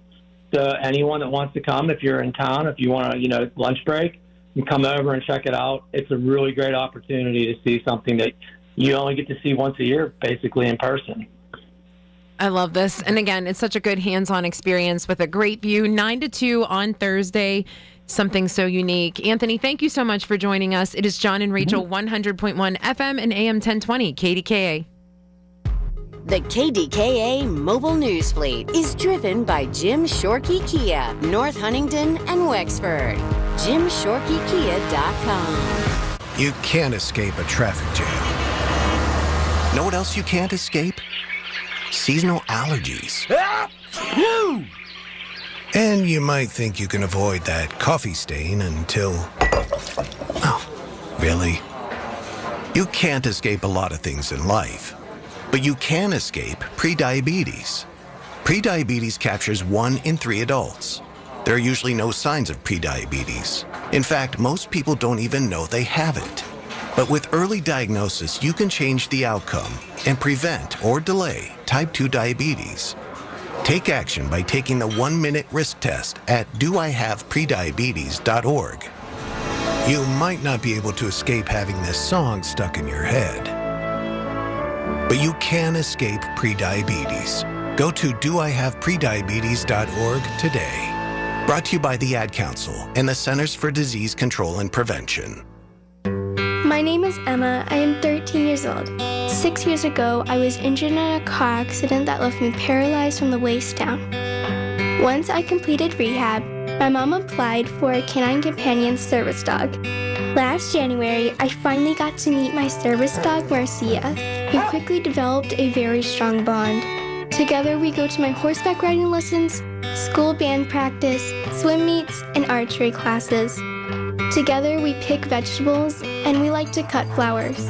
So anyone that wants to come, if you're in town, if you want to, lunch break, you come over and check it out. It's a really great opportunity to see something that you only get to see once a year, basically in person. I love this. And again, it's such a good hands-on experience with a great view. 9 to 2 on Thursday. Something so unique. Anthony, thank you so much for joining us. It is John and Rachel, 100.1 FM and AM 1020, KDKA. The KDKA Mobile News Fleet is driven by Jim Shorkey Kia, North Huntington and Wexford. JimShorkeyKia.com. You can't escape a traffic jam. Know what else you can't escape? Seasonal allergies. And you might think you can avoid that coffee stain until... Oh, really? You can't escape a lot of things in life, but you can escape prediabetes. Prediabetes captures 1 in 3 adults. There are usually no signs of prediabetes. In fact, most people don't even know they have it. But with early diagnosis, you can change the outcome and prevent or delay type 2 diabetes. Take action by taking the 1-minute risk test at doihaveprediabetes.org. You might not be able to escape having this song stuck in your head, but you can escape prediabetes. Go to doihaveprediabetes.org today. Brought to you by the Ad Council and the Centers for Disease Control and Prevention. My name is Emma. I am 13 years old. 6 years ago, I was injured in a car accident that left me paralyzed from the waist down. Once I completed rehab, my mom applied for a Canine Companion service dog. Last January, I finally got to meet my service dog, Marcia. We quickly developed a very strong bond. Together, we go to my horseback riding lessons, school band practice, swim meets, and archery classes. Together, we pick vegetables, and we like to cut flowers.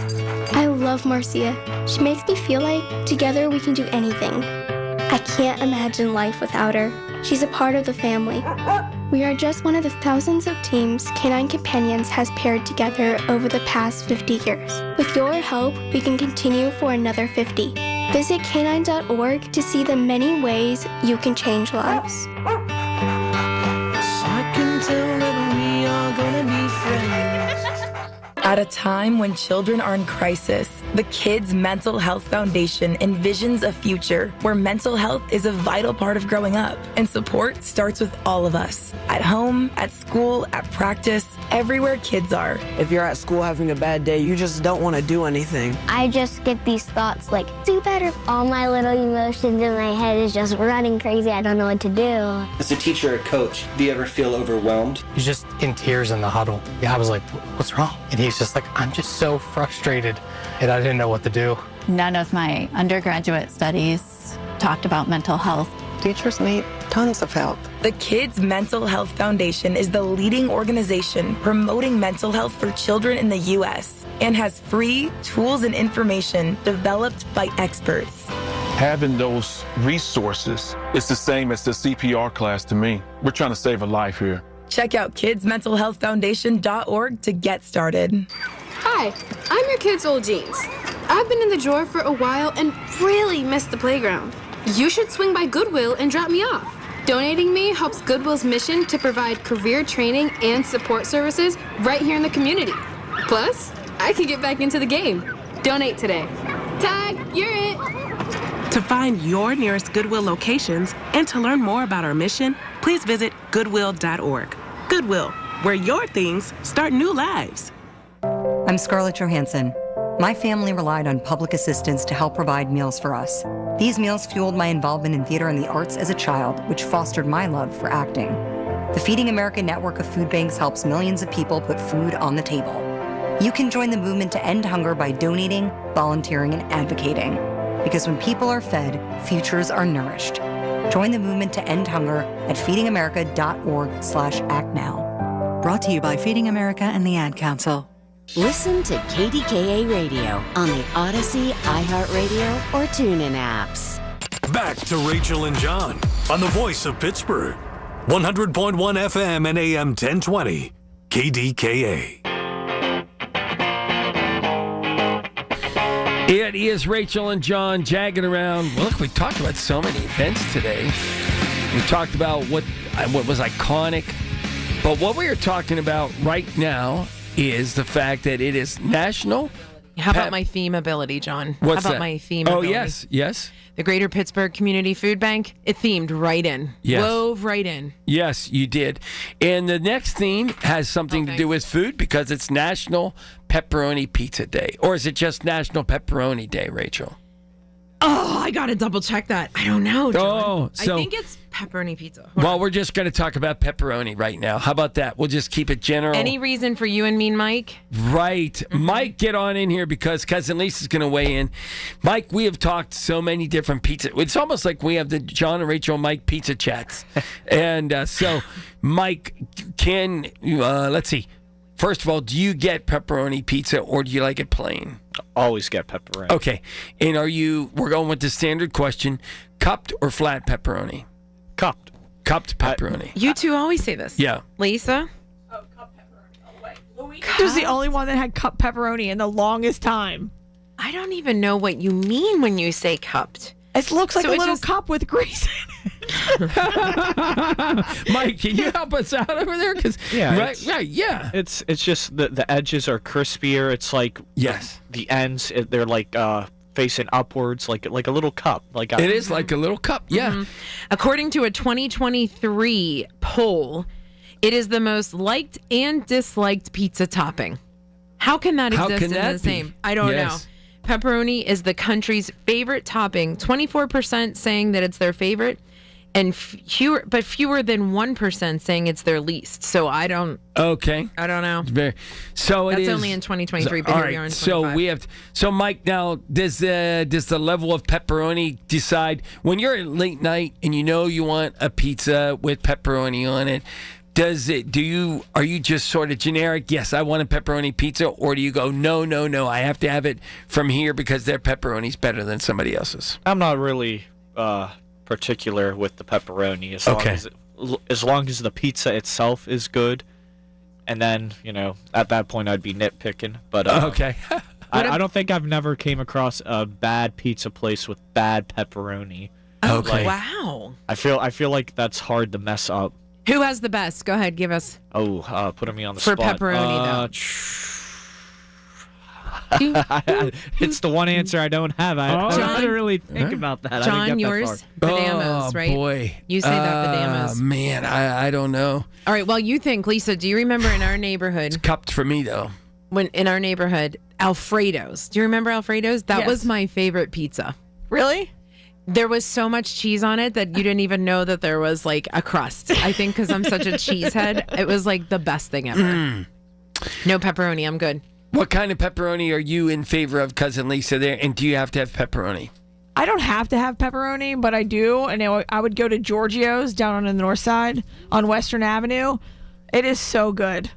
I love Marcia. She makes me feel like together we can do anything. I can't imagine life without her. She's a part of the family. We are just one of the thousands of teams Canine Companions has paired together over the past 50 years. With your help, we can continue for another 50. Visit canine.org to see the many ways you can change lives. I can tell that we are gonna be friends. At a time when children are in crisis, the Kids Mental Health Foundation envisions a future where mental health is a vital part of growing up, and support starts with all of us. At home, at school, at practice, everywhere kids are. If you're at school having a bad day, you just don't want to do anything. I just get these thoughts like, do better. All my little emotions in my head is just running crazy. I don't know what to do. As a teacher or coach, do you ever feel overwhelmed? He's just in tears in the huddle. Yeah, I was like, what's wrong? And he's just like, I'm just so frustrated, and I didn't know what to do. None of my undergraduate studies talked about mental health. Teachers need tons of help. The Kids Mental Health Foundation is the leading organization promoting mental health for children in the U.S. and has free tools and information developed by experts. Having those resources is the same as the CPR class to me. We're trying to save a life here. Check out kidsmentalhealthfoundation.org to get started. Hi, I'm your kid's old jeans. I've been in the drawer for a while and really missed the playground. You should swing by Goodwill and drop me off. Donating me helps Goodwill's mission to provide career training and support services right here in the community. Plus, I can get back into the game. Donate today. Tag, you're it. To find your nearest Goodwill locations and to learn more about our mission, please visit goodwill.org. Goodwill, where your things start new lives. I'm Scarlett Johansson. My family relied on public assistance to help provide meals for us. These meals fueled my involvement in theater and the arts as a child, which fostered my love for acting. The Feeding America network of food banks helps millions of people put food on the table. You can join the movement to end hunger by donating, volunteering, and advocating. Because when people are fed, futures are nourished. Join the movement to end hunger at feedingamerica.org/actnow. Brought to you by Feeding America and the Ad Council. Listen to KDKA Radio on the Odyssey, iHeartRadio, or TuneIn apps. Back to Rachel and John on the Voice of Pittsburgh. 100.1 FM and AM 1020. KDKA. It is Rachel and John jagging around. Well, look, we talked about so many events today. We talked about what was iconic. But what we are talking about right now is the fact that it is National. How about my theme ability, John? What's How about that? my theme ability? Oh, yes. The Greater Pittsburgh Community Food Bank, it themed right in. Yes. Wove right in. Yes, you did. And the next theme has something to do with food because it's National Pepperoni Pizza Day. Or is it just National Pepperoni Day, Rachel? Oh, I got to double check that. I don't know, John. Oh, so I think it's Pepperoni pizza. Well, we're just going to talk about pepperoni right now. How about that? We'll just keep it general. Any reason for you and Mean Mike? Right. Mm-hmm. Mike, get on in here because Cousin Lisa's going to weigh in. Mike, we have talked so many different pizza. It's almost like we have the John and Rachel Mike pizza chats. And so, Mike, let's see. First of all, do you get pepperoni pizza or do you like it plain? Always get pepperoni. Okay. And we're going with the standard question, cupped or flat pepperoni? Cupped. Cupped pepperoni. You two always say this. Yeah. Lisa? He was the only one that had cup pepperoni in the longest time. I don't even know what you mean when you say cupped. It looks like a little cup with grease in it. Mike, can you help us out over there? Yeah. It's just the edges are crispier. It's like the ends they're like facing upwards, like a little cup. It is like a little cup. Yeah. Mm-hmm. According to a 2023 poll, it is the most liked and disliked pizza topping. How can that exist in the same? I don't know. Pepperoni is the country's favorite topping. 24% saying that it's their favorite, and fewer than 1% saying it's their least. So I don't. Okay. I don't know. That's only in 2023. But all here we are in 2025. So Mike, now does the level of pepperoni decide when you're at late night and you want a pizza with pepperoni on it? Are you just sort of generic? Yes, I want a pepperoni pizza, or do you go no, I have to have it from here because their pepperoni's better than somebody else's? I'm not really particular with the pepperoni as long as the pizza itself is good, and then at that point I'd be nitpicking. But okay. I don't think I've never came across a bad pizza place with bad pepperoni. Okay. Wow. I feel like that's hard to mess up. Who has the best? Go ahead, give us. Putting me on the spot. For pepperoni, though. It's the one answer I don't have. I didn't really think about that. John, yours? Badamos, right? Oh, boy. You say that, Badamos. Man, I don't know. All right, well, you think, Lisa, do you remember in our neighborhood? It's cupped for me, though. When in our neighborhood, Alfredo's. Do you remember Alfredo's? That was my favorite pizza. Really? There was so much cheese on it that you didn't even know that there was like a crust. I think because I'm such a cheesehead, it was like the best thing ever. No pepperoni, I'm good. What kind of pepperoni are you in favor of, Cousin Lisa, there? And do you have to have pepperoni? I don't have to have pepperoni, but I do. And I would go to Giorgio's down on the north side on Western Avenue. It is so good.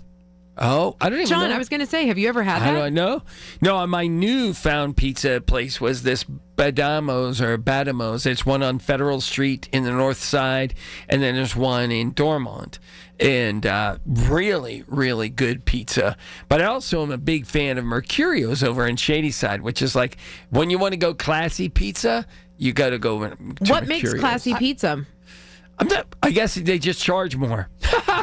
Oh, I don't even know. John, I was going to say, have you ever had that? How do I know? No, my newfound pizza place was this Badamos. It's one on Federal Street in the north side, and then there's one in Dormont. And really, really good pizza. But I also am a big fan of Mercurio's over in Shadyside, which is like when you want to go classy pizza, you got to go to What makes classy pizza? I guess they just charge more.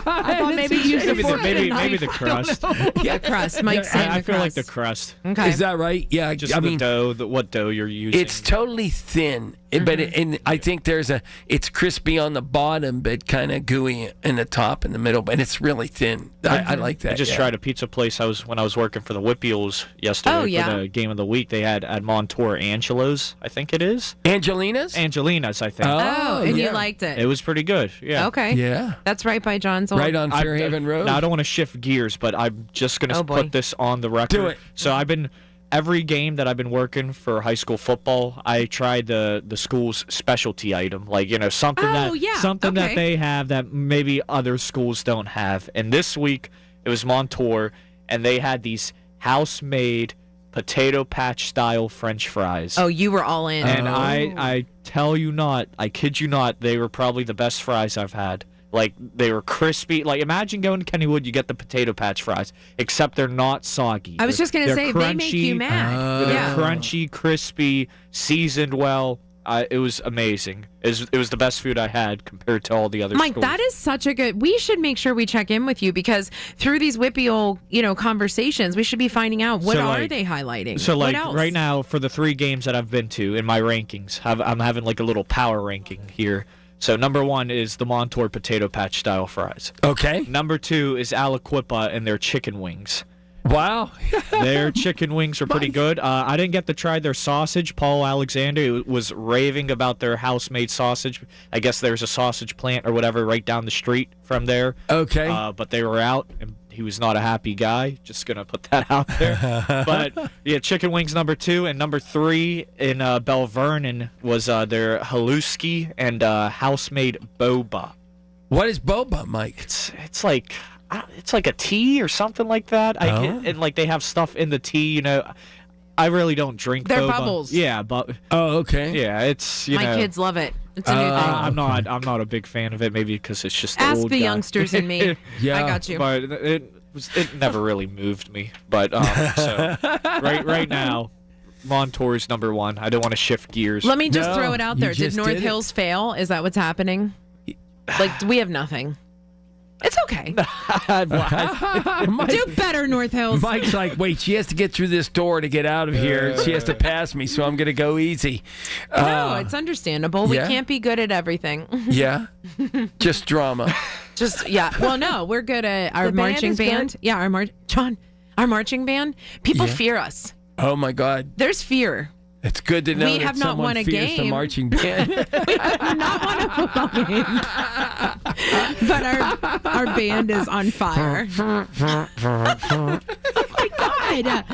I thought maybe use maybe the crust. Yeah, crust. Mike's saying I feel like the crust. Okay. Is that right? Yeah. Just the dough. What dough you're using? It's totally thin, but I think it's crispy on the bottom, but kind of gooey in the top and the middle. But it's really thin. I like that. I just tried a pizza place. When I was working for the Whippy-Ols yesterday for the game of the week. They had at Montour Angelo's, I think it is. Angelina's, I think. Oh, and you liked it. It was pretty good. Yeah. Okay. Yeah. That's right by John's old. Right on Fairhaven Road. Now, I don't want to shift gears, but I'm just going to put this on the record. Do it. So every game that I've been working for high school football, I tried the school's specialty item, like something that they have that maybe other schools don't have. And this week it was Montour, and they had these house-made potato patch style French fries. Oh, you were all in. And I tell you not, I kid you not, they were probably the best fries I've had. Like, they were crispy. Like, imagine going to Kennywood, you get the potato patch fries, except they're not soggy. I was just going to say, they make you mad. They're crunchy, crispy, seasoned well. It was amazing. It was the best food I had compared to all the other Mike, schools. that is such a good... We should make sure we check in with you, because through these Whippy-Old, conversations, we should be finding out what are they highlighting. So, what else? Right now, for the 3 games that I've been to in my rankings, I'm having like a little power ranking here. So number 1 is the Montour potato patch style fries. Okay. Number 2 is Aliquippa and their chicken wings. Wow. Their chicken wings are pretty good. I didn't get to try their sausage. Paul Alexander was raving about their house-made sausage. I guess there's a sausage plant or whatever right down the street from there. Okay. But they were out, and he was not a happy guy. Just going to put that out there. But, yeah, chicken wings number 2. And number 3 in Belle Vernon was their haluski and house-made boba. What is boba, Mike? It's like a tea or something like that. And like they have stuff in the tea, you know. I really don't drink They're boba. bubbles. Yeah, but okay. Yeah, it's you My know. kids love it. It's a new thing. I'm not a big fan of it. Maybe because it's just Ask old the guy. youngsters and me. Yeah. I got you. But it never really moved me. But so right now, Montour's number 1. I don't want to shift gears. Let me just throw it out there. Did North did it. Hills fail? Is that what's happening? Like, we have nothing. It's okay. Do better, North Hills. Mike's like, wait, she has to get through this door to get out of here. She has to pass me, so I'm going to go easy. No, it's understandable. We can't be good at everything. Yeah? Just drama. Well, no, we're good at our marching band. Good. Yeah, our marching band. People fear us. Oh, my God. There's fear. It's good to know We that have not someone won a fears the game. marching band. We have not won a football game. But our band is on fire. Oh my God.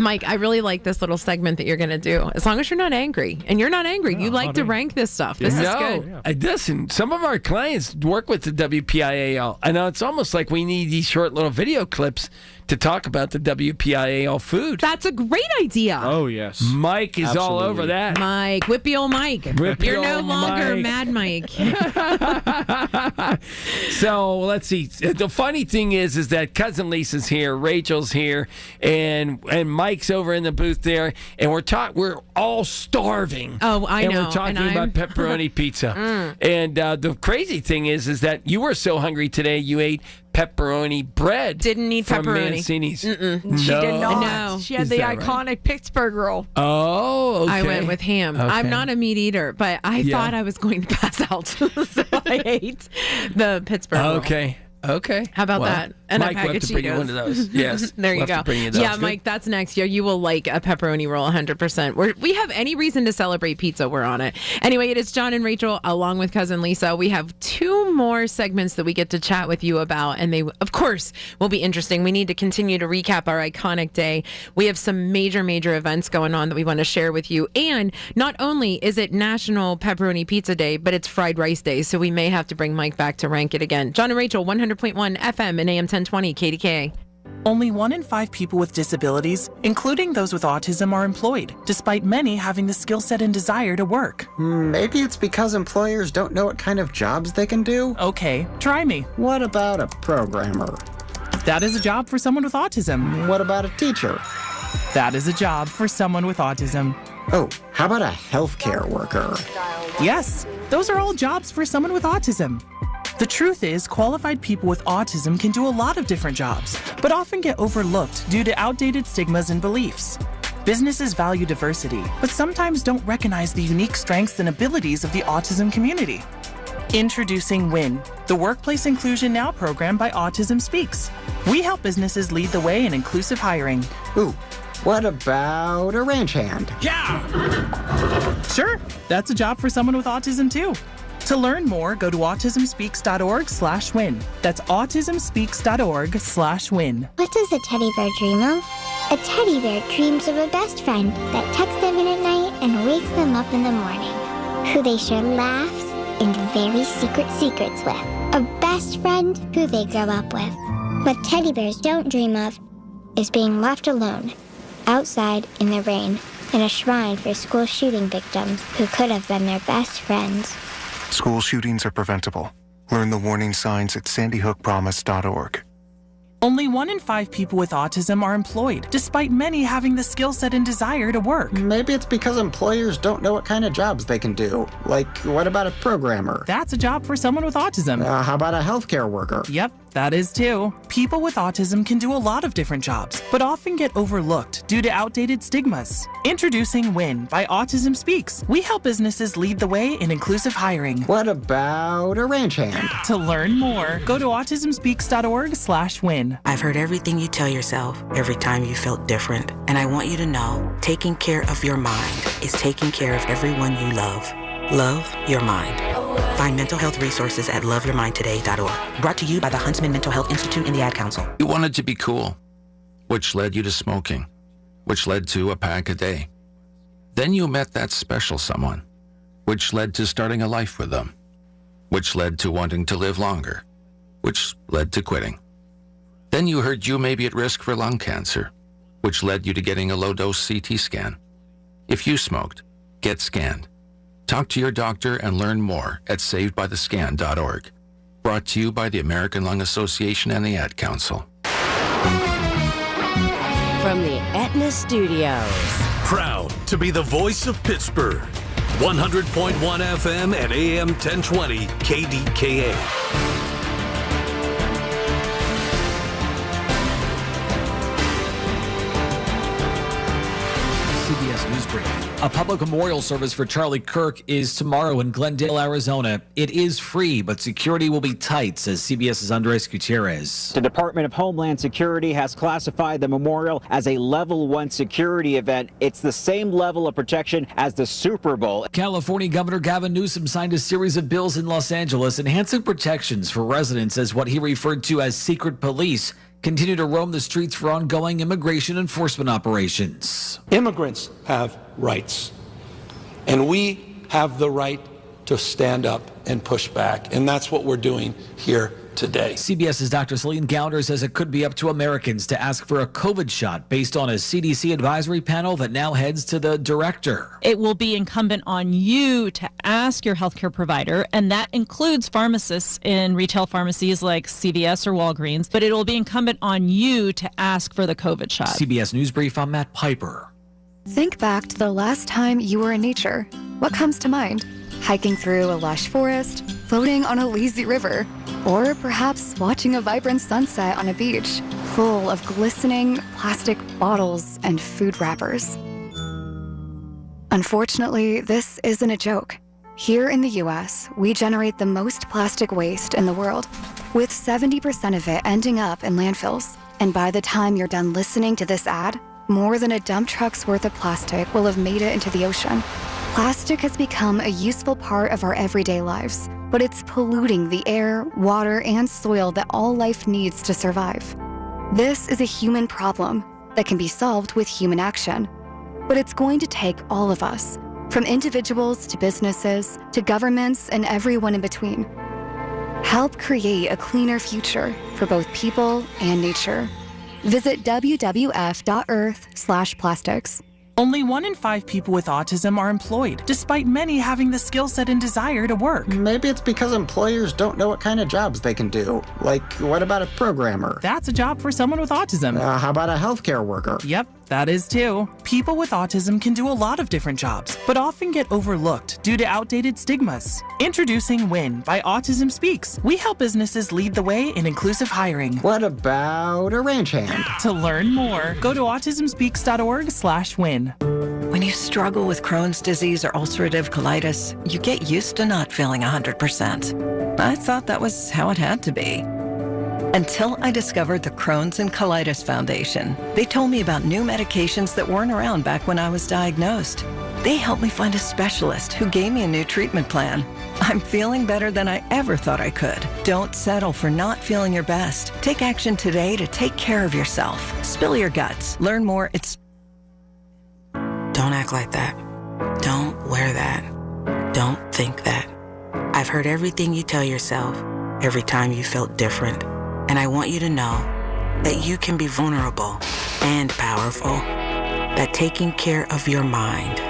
Mike, I really like this little segment that you're going to do. As long as you're not angry. And you're not angry. You like to rank this stuff. This is good. Listen, some of our clients work with the WPIAL. I know it's almost like we need these short little video clips to talk about the WPIAL food. That's a great idea. Oh, yes. Mike is all over that. Mike, whippy old Mike. You're no longer Mad Mike. So let's see. The funny thing is that cousin Lisa's here, Rachel's here, and Mike's over in the booth there, and we're all starving. Oh, I know. And we're talking about pepperoni pizza. And the crazy thing is that you were so hungry today, you ate pepperoni bread. Didn't eat from pepperoni. Mancini's. No. She did not. No. She had Is the that iconic Pittsburgh roll. Oh, okay. I went with ham. Okay. I'm not a meat eater, but I thought I was going to pass out. So I ate the Pittsburgh roll. Okay. How about that? And Mike, a we'll pack have of to bring you Cheetos. one of those. Yes. There you We'll go. have to bring you those. Yeah, Good. Mike, that's next year. You will like a pepperoni roll 100%. We have any reason to celebrate pizza, we're on it. Anyway, it is John and Rachel along with cousin Lisa. We have 2 more segments that we get to chat with you about, and they, of course, will be interesting. We need to continue to recap our iconic day. We have some major events going on that we want to share with you. And not only is it National Pepperoni Pizza Day, but it's Fried Rice Day, so we may have to bring Mike back to rank it again. John and Rachel, 100.1 FM and AM 1020 KDKA. Only 1 in 5 people with disabilities, including those with autism, are employed, despite many having the skill set and desire to work. Maybe it's because employers don't know what kind of jobs they can do? Okay, try me. What about a programmer? That is a job for someone with autism. What about a teacher? That is a job for someone with autism. Oh, how about a healthcare worker? Yes, those are all jobs for someone with autism. The truth is, qualified people with autism can do a lot of different jobs, but often get overlooked due to outdated stigmas and beliefs. Businesses value diversity, but sometimes don't recognize the unique strengths and abilities of the autism community. Introducing WIN, the Workplace Inclusion Now program by Autism Speaks. We help businesses lead the way in inclusive hiring. Ooh, what about a ranch hand? Yeah! Sure, that's a job for someone with autism too. To learn more, go to autismspeaks.org/win. That's autismspeaks.org/win. What does a teddy bear dream of? A teddy bear dreams of a best friend that tucks them in at night and wakes them up in the morning, who they share laughs and very secret secrets with. A best friend who they grow up with. What teddy bears don't dream of is being left alone, outside in the rain, in a shrine for school shooting victims who could have been their best friends. School shootings are preventable. Learn the warning signs at sandyhookpromise.org. Only 1 in 5 people with autism are employed, despite many having the skill set and desire to work. Maybe it's because employers don't know what kind of jobs they can do. Like, what about a programmer? That's a job for someone with autism. How about a healthcare worker? Yep, that is too. People with autism can do a lot of different jobs, but often get overlooked due to outdated stigmas. Introducing WIN by Autism Speaks. We help businesses lead the way in inclusive hiring. What about a ranch hand? To learn more, go to autismspeaks.org/win. I've heard everything you tell yourself every time you felt different. And I want you to know, taking care of your mind is taking care of everyone you love. Love your mind. Find mental health resources at loveyourmindtoday.org. Brought to you by the Huntsman Mental Health Institute and the Ad Council. You wanted to be cool, which led you to smoking, which led to a pack a day. Then you met that special someone, which led to starting a life with them, which led to wanting to live longer, which led to quitting. Then you heard you may be at risk for lung cancer, which led you to getting a low-dose CT scan. If you smoked, get scanned. Talk to your doctor and learn more at savedbythescan.org. Brought to you by the American Lung Association and the Ad Council. From the Aetna Studios. Proud to be the voice of Pittsburgh. 100.1 FM and AM 1020 KDKA. CBS News Brief. A public memorial service for Charlie Kirk is tomorrow in Glendale, Arizona. It is free, but security will be tight, says CBS's Andres Gutierrez. The Department of Homeland Security has classified the memorial as a Level 1 security event. It's the same level of protection as the Super Bowl. California Governor Gavin Newsom signed a series of bills in Los Angeles enhancing protections for residents as what he referred to as secret police continue to roam the streets for ongoing immigration enforcement operations. Immigrants have rights, and we have the right to stand up and push back, and that's what we're doing here today. CBS's Dr. Celine Gounder says it could be up to Americans to ask for a COVID shot based on a CDC advisory panel that now heads to the director. It will be incumbent on you to ask your healthcare provider, and that includes pharmacists in retail pharmacies like CVS or Walgreens, but it will be incumbent on you to ask for the COVID shot. CBS News Brief, I'm Matt Piper. Think back to the last time you were in nature. What comes to mind? Hiking through a lush forest, floating on a lazy river, or perhaps watching a vibrant sunset on a beach full of glistening plastic bottles and food wrappers. Unfortunately, this isn't a joke. Here in the US, we generate the most plastic waste in the world, with 70% of it ending up in landfills. And by the time you're done listening to this ad, more than a dump truck's worth of plastic will have made it into the ocean. Plastic has become a useful part of our everyday lives, but it's polluting the air, water, and soil that all life needs to survive. This is a human problem that can be solved with human action. But it's going to take all of us, from individuals to businesses to governments and everyone in between. Help create a cleaner future for both people and nature. Visit wwf.earth/plastics. Only 1 in 5 people with autism are employed, despite many having the skill set and desire to work. Maybe it's because employers don't know what kind of jobs they can do. Like, what about a programmer? That's a job for someone with autism. How about a healthcare worker? Yep, that is too. People with autism can do a lot of different jobs, but often get overlooked due to outdated stigmas. Introducing WIN by Autism Speaks. We help businesses lead the way in inclusive hiring. What about a ranch hand? To learn more, go to autismspeaks.org/win. When you struggle with Crohn's disease or ulcerative colitis, you get used to not feeling 100%. I thought that was how it had to be. Until I discovered the Crohn's and Colitis Foundation. They told me about new medications that weren't around back when I was diagnosed. They helped me find a specialist who gave me a new treatment plan. I'm feeling better than I ever thought I could. Don't settle for not feeling your best. Take action today to take care of yourself. Spill your guts. Learn more. Don't act like that. Don't wear that. Don't think that. I've heard everything you tell yourself every time you felt different. And I want you to know that you can be vulnerable and powerful. That taking care of your mind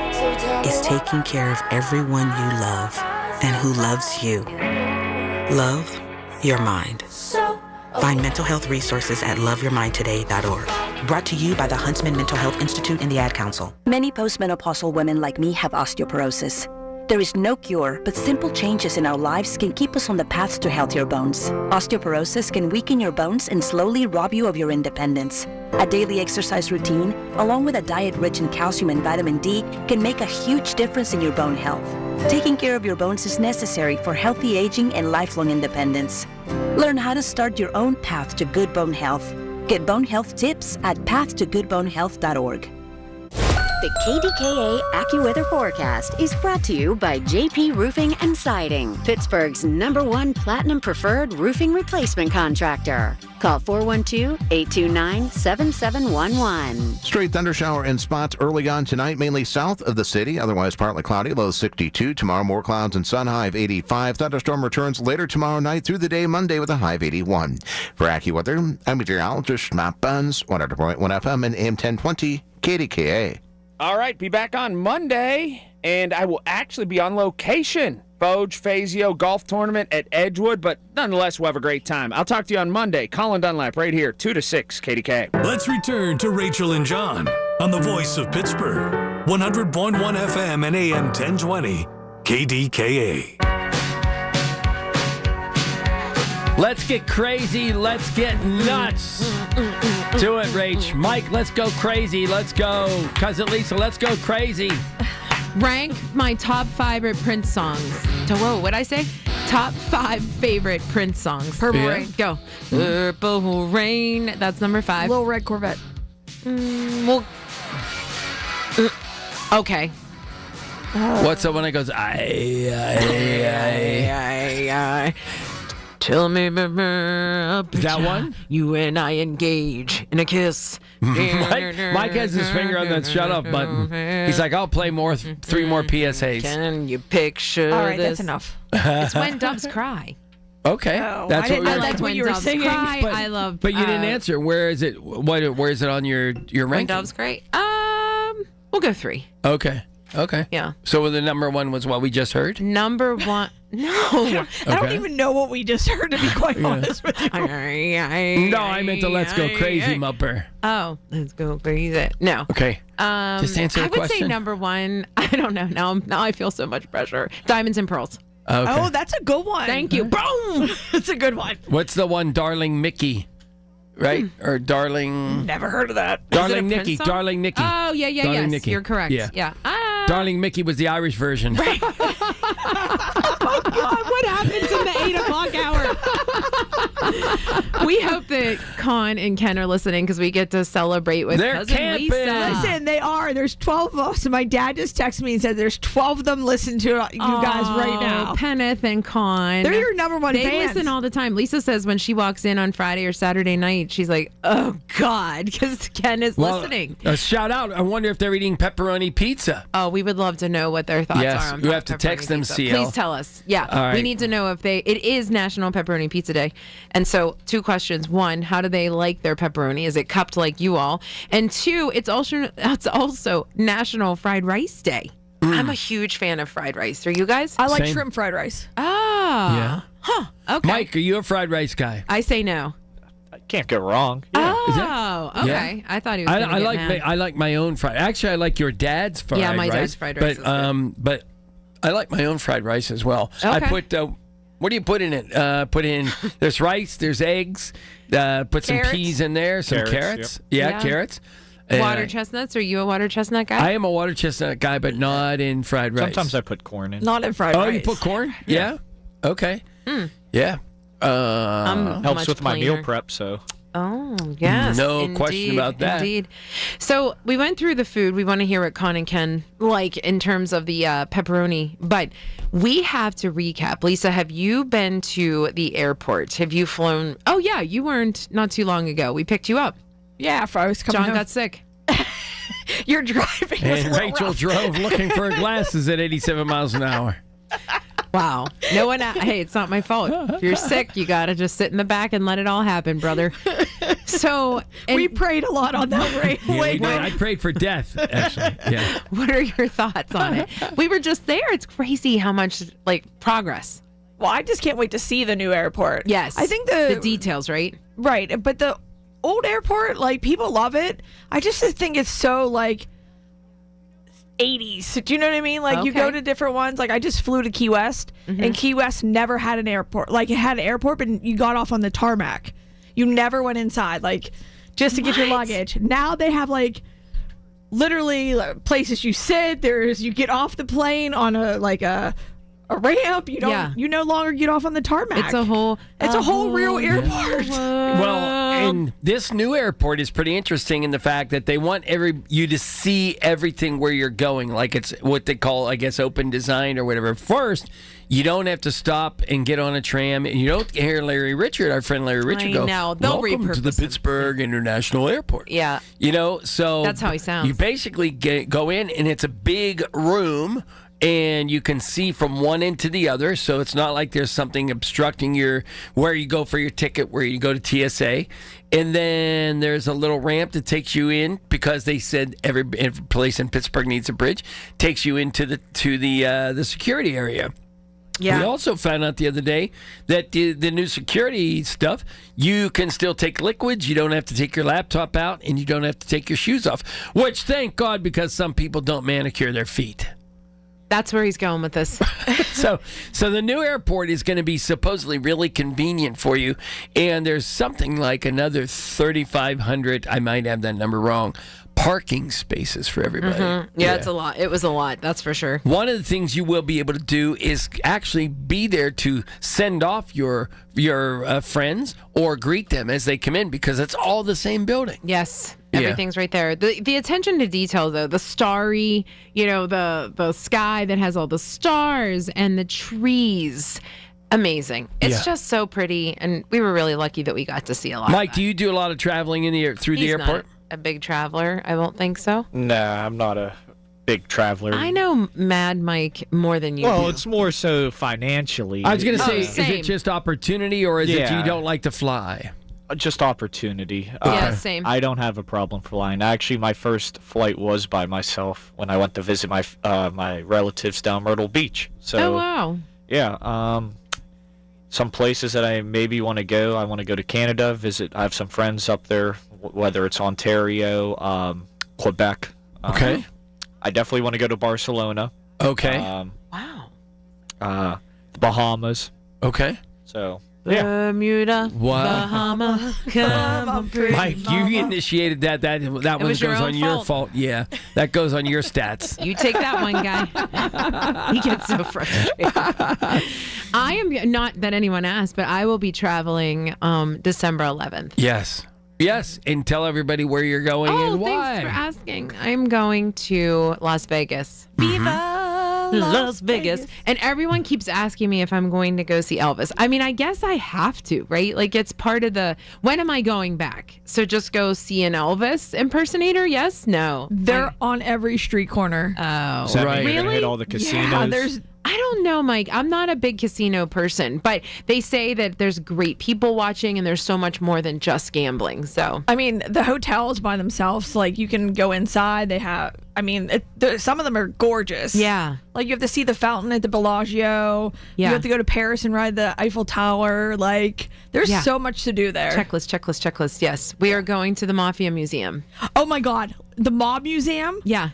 is taking care of everyone you love and who loves you. Love your mind. Find mental health resources at loveyourmindtoday.org. Brought to you by the Huntsman Mental Health Institute and the Ad Council. Many postmenopausal women like me have osteoporosis. There is no cure, but simple changes in our lives can keep us on the path to healthier bones. Osteoporosis can weaken your bones and slowly rob you of your independence. A daily exercise routine, along with a diet rich in calcium and vitamin D, can make a huge difference in your bone health. Taking care of your bones is necessary for healthy aging and lifelong independence. Learn how to start your own path to good bone health. Get bone health tips at pathtogoodbonehealth.org. The KDKA AccuWeather forecast is brought to you by JP Roofing and Siding, Pittsburgh's #1 Platinum Preferred roofing replacement contractor. Call 412-829-7711. Straight thundershower in spots early on tonight, mainly south of the city. Otherwise partly cloudy, low 62. Tomorrow more clouds and sun, high of 85. Thunderstorm returns later tomorrow night through the day Monday with a high of 81. For AccuWeather, I'm meteorologist Matt Buns, 100.1 FM and AM 1020 KDKA. All right, be back on Monday, and I will actually be on location. Foge Fazio Golf Tournament at Edgewood, but nonetheless, we'll have a great time. I'll talk to you on Monday. Colin Dunlap right here, 2 to 6, KDK. Let's return to Rachel and John on the voice of Pittsburgh, 100.1 FM and AM 1020, KDKA. Let's get crazy. Let's get nuts. Do it, Rach. Mike, let's go crazy. Let's go. Cousin Lisa, let's go crazy. Rank my top 5 Prince songs. Whoa, what'd I say? Top 5 favorite Prince songs. Purple Rain. Go. Purple Rain. That's number 5. Little Red Corvette. Okay. What's the one that goes, I. Tell me, that one? You and I engage in a kiss. Mike has his finger on that shut up button. He's like, I'll play 3 more PSAs. Can you picture All right, this? that's enough. It's When Doves Cry. Okay, that's what I like when you were singing. I love. But you didn't answer. Where is it? Where is it on your ranking? When Doves Cry. We'll go 3. Okay. Yeah. So the number 1 was what we just heard? Number 1. No. I don't even know what we just heard, to be quite honest with you. No, I meant the Let's Go Crazy Mupper. Oh, Let's Go Crazy. No. Okay. Just answer the question. I would say number 1. I don't know. Now I feel so much pressure. Diamonds and Pearls. Okay. Oh, that's a good one. Thank you. Boom. That's a good one. What's the one, Darling Mickey? Right? Or Darling... Never heard of that. Darling Nikki. Darling Nikki. Oh, yeah, Darling yes. Nikki. You're correct. Yeah. Darling Mickey was the Irish version. Right. Oh, God. What happens in the 8 o'clock hour? We hope that Con and Ken are listening because we get to celebrate with Cousin Lisa. Listen, they are. There's 12 of us. My dad just texted me and said there's 12 of them listening to you guys right now. Kenneth and Con. They're your number 1 They fans. listen all the time. Lisa says when she walks in on Friday or Saturday night, she's like, oh, God, because Ken is listening. Shout out. I wonder if they're eating pepperoni pizza. Oh, we would love to know what their thoughts are on you have to text them, pizza. CL. Please tell us. Yeah, All right. we need to know if it is National Pepperoni Pizza Day. And so 2 questions. 1, how do they like their pepperoni? Is it cupped like you all? And 2, it's also National Fried Rice Day. I'm a huge fan of fried rice. Are you guys? I like shrimp fried rice. Oh. Yeah. Huh. Okay. Mike, are you a fried rice guy? I say no. Can't go wrong. Oh, okay. Yeah. I thought he was going to get mad. I like my own fried. Actually, I like your dad's fried rice. Yeah, my dad's fried rice. But I like my own fried rice as well. Okay. I put what do you put in it? There's rice, there's eggs. Put some peas in there, some carrots. Yep. Yeah, carrots. Water chestnuts? Are you a water chestnut guy? I am a water chestnut guy, but not in fried rice. Sometimes I put corn in. Not in fried rice. Oh, you put corn? Yeah. Okay. Yeah. Helps with my meal prep, so. Oh, yes. No question about that. Indeed. So we went through the food. We want to hear what Con and Ken like in terms of the pepperoni, but we have to recap. Lisa, have you been to the airport? Have you flown? Oh, yeah. You weren't not too long ago. We picked you up. Yeah, if I was coming John home. got sick. You're driving. And Rachel drove looking for her glasses at 87 miles an hour. Wow. No one. Hey, it's not my fault. If you're sick, you got to just sit in the back and let it all happen, brother. So we prayed a lot on that way. Yeah, we did. I prayed for death, actually. Yeah. What are your thoughts on it? We were just there. It's crazy how much progress. Well, I just can't wait to see the new airport. Yes. I think the details, right? Right. But the old airport, people love it. I just think it's so 80s. Do you know what I mean? Like, you go to different ones. Like, I just flew to Key West, and Key West never had an airport. Like, it had an airport, but you got off on the tarmac. You never went inside, like, just to get your luggage. Now they have, like, literally places you sit. You get off the plane on a ramp. You don't. You no longer get off on the tarmac. It's a whole real airport. Well, and this new airport is pretty interesting in the fact that they want you to see everything where you're going, like it's what they call, I guess, open design or whatever. First, you don't have to stop and get on a tram, and you don't hear Larry Richard, our friend Larry Richard, go, "Welcome to the Pittsburgh International Airport." Yeah, so that's how he sounds. You basically go in, and it's a big room. And you can see from one end to the other, so it's not like there's something obstructing where you go for your ticket, where you go to TSA. And then there's a little ramp that takes you in, because they said every place in Pittsburgh needs a bridge, takes you into the security area. Yeah. We also found out the other day that the new security stuff, you can still take liquids. You don't have to take your laptop out, and you don't have to take your shoes off. Which, thank God, because some people don't manicure their feet. That's where he's going with this. So the new airport is going to be supposedly really convenient for you, and there's something like another 3,500, I might have that number wrong, parking spaces for everybody. Mm-hmm. Yeah, it's a lot. It was a lot, that's for sure. One of the things you will be able to do is actually be there to send off your friends or greet them as they come in, because it's all the same building. Yes. Everything's right there. The attention to detail, though, the starry, the sky that has all the stars and the trees. Amazing. It's just so pretty, and we were really lucky that we got to see a lot. Mike, do you do a lot of traveling through the airport? Not a big traveler. I don't think so. Nah, I'm not a big traveler. I know Mad Mike more than you do. Well, it's more so financially. I was going to say, is it just opportunity, or is it you don't like to fly? Just opportunity. Same. I don't have a problem flying. Actually, my first flight was by myself when I went to visit my relatives down Myrtle Beach. So, wow. Yeah. Some places that I maybe want to go. I want to go to Canada, visit. I have some friends up there, whether it's Ontario, Quebec. Okay. I definitely want to go to Barcelona. Okay. Wow. The Bahamas. Okay. So. Bermuda, what? Bahama, come on, pretty Mike, mama. you initiated that one goes on your fault. Yeah, that goes on your stats. You take that one, guy. He gets so frustrated. I am, not that anyone asked, but I will be traveling December 11th. Yes, and tell everybody where you're going and why. Thanks for asking. I'm going to Las Vegas. Viva Las Vegas. And everyone keeps asking me if I'm going to go see Elvis. I mean, I guess I have to, right? Like, it's part of when am I going back? So just go see an Elvis impersonator? Yes? No? They're on every street corner. Oh. So right. You're gonna hit all the casinos? Yeah, I don't know, Mike. I'm not a big casino person, but they say that there's great people watching, and there's so much more than just gambling. So, I mean, the hotels by themselves, like, you can go inside. They have, some of them are gorgeous. Yeah. Like, you have to see the fountain at the Bellagio. Yeah. You have to go to Paris and ride the Eiffel Tower. Like, there's so much to do there. Checklist. Yes. We are going to the Mafia Museum. Oh, my God. The Mob Museum? Yeah.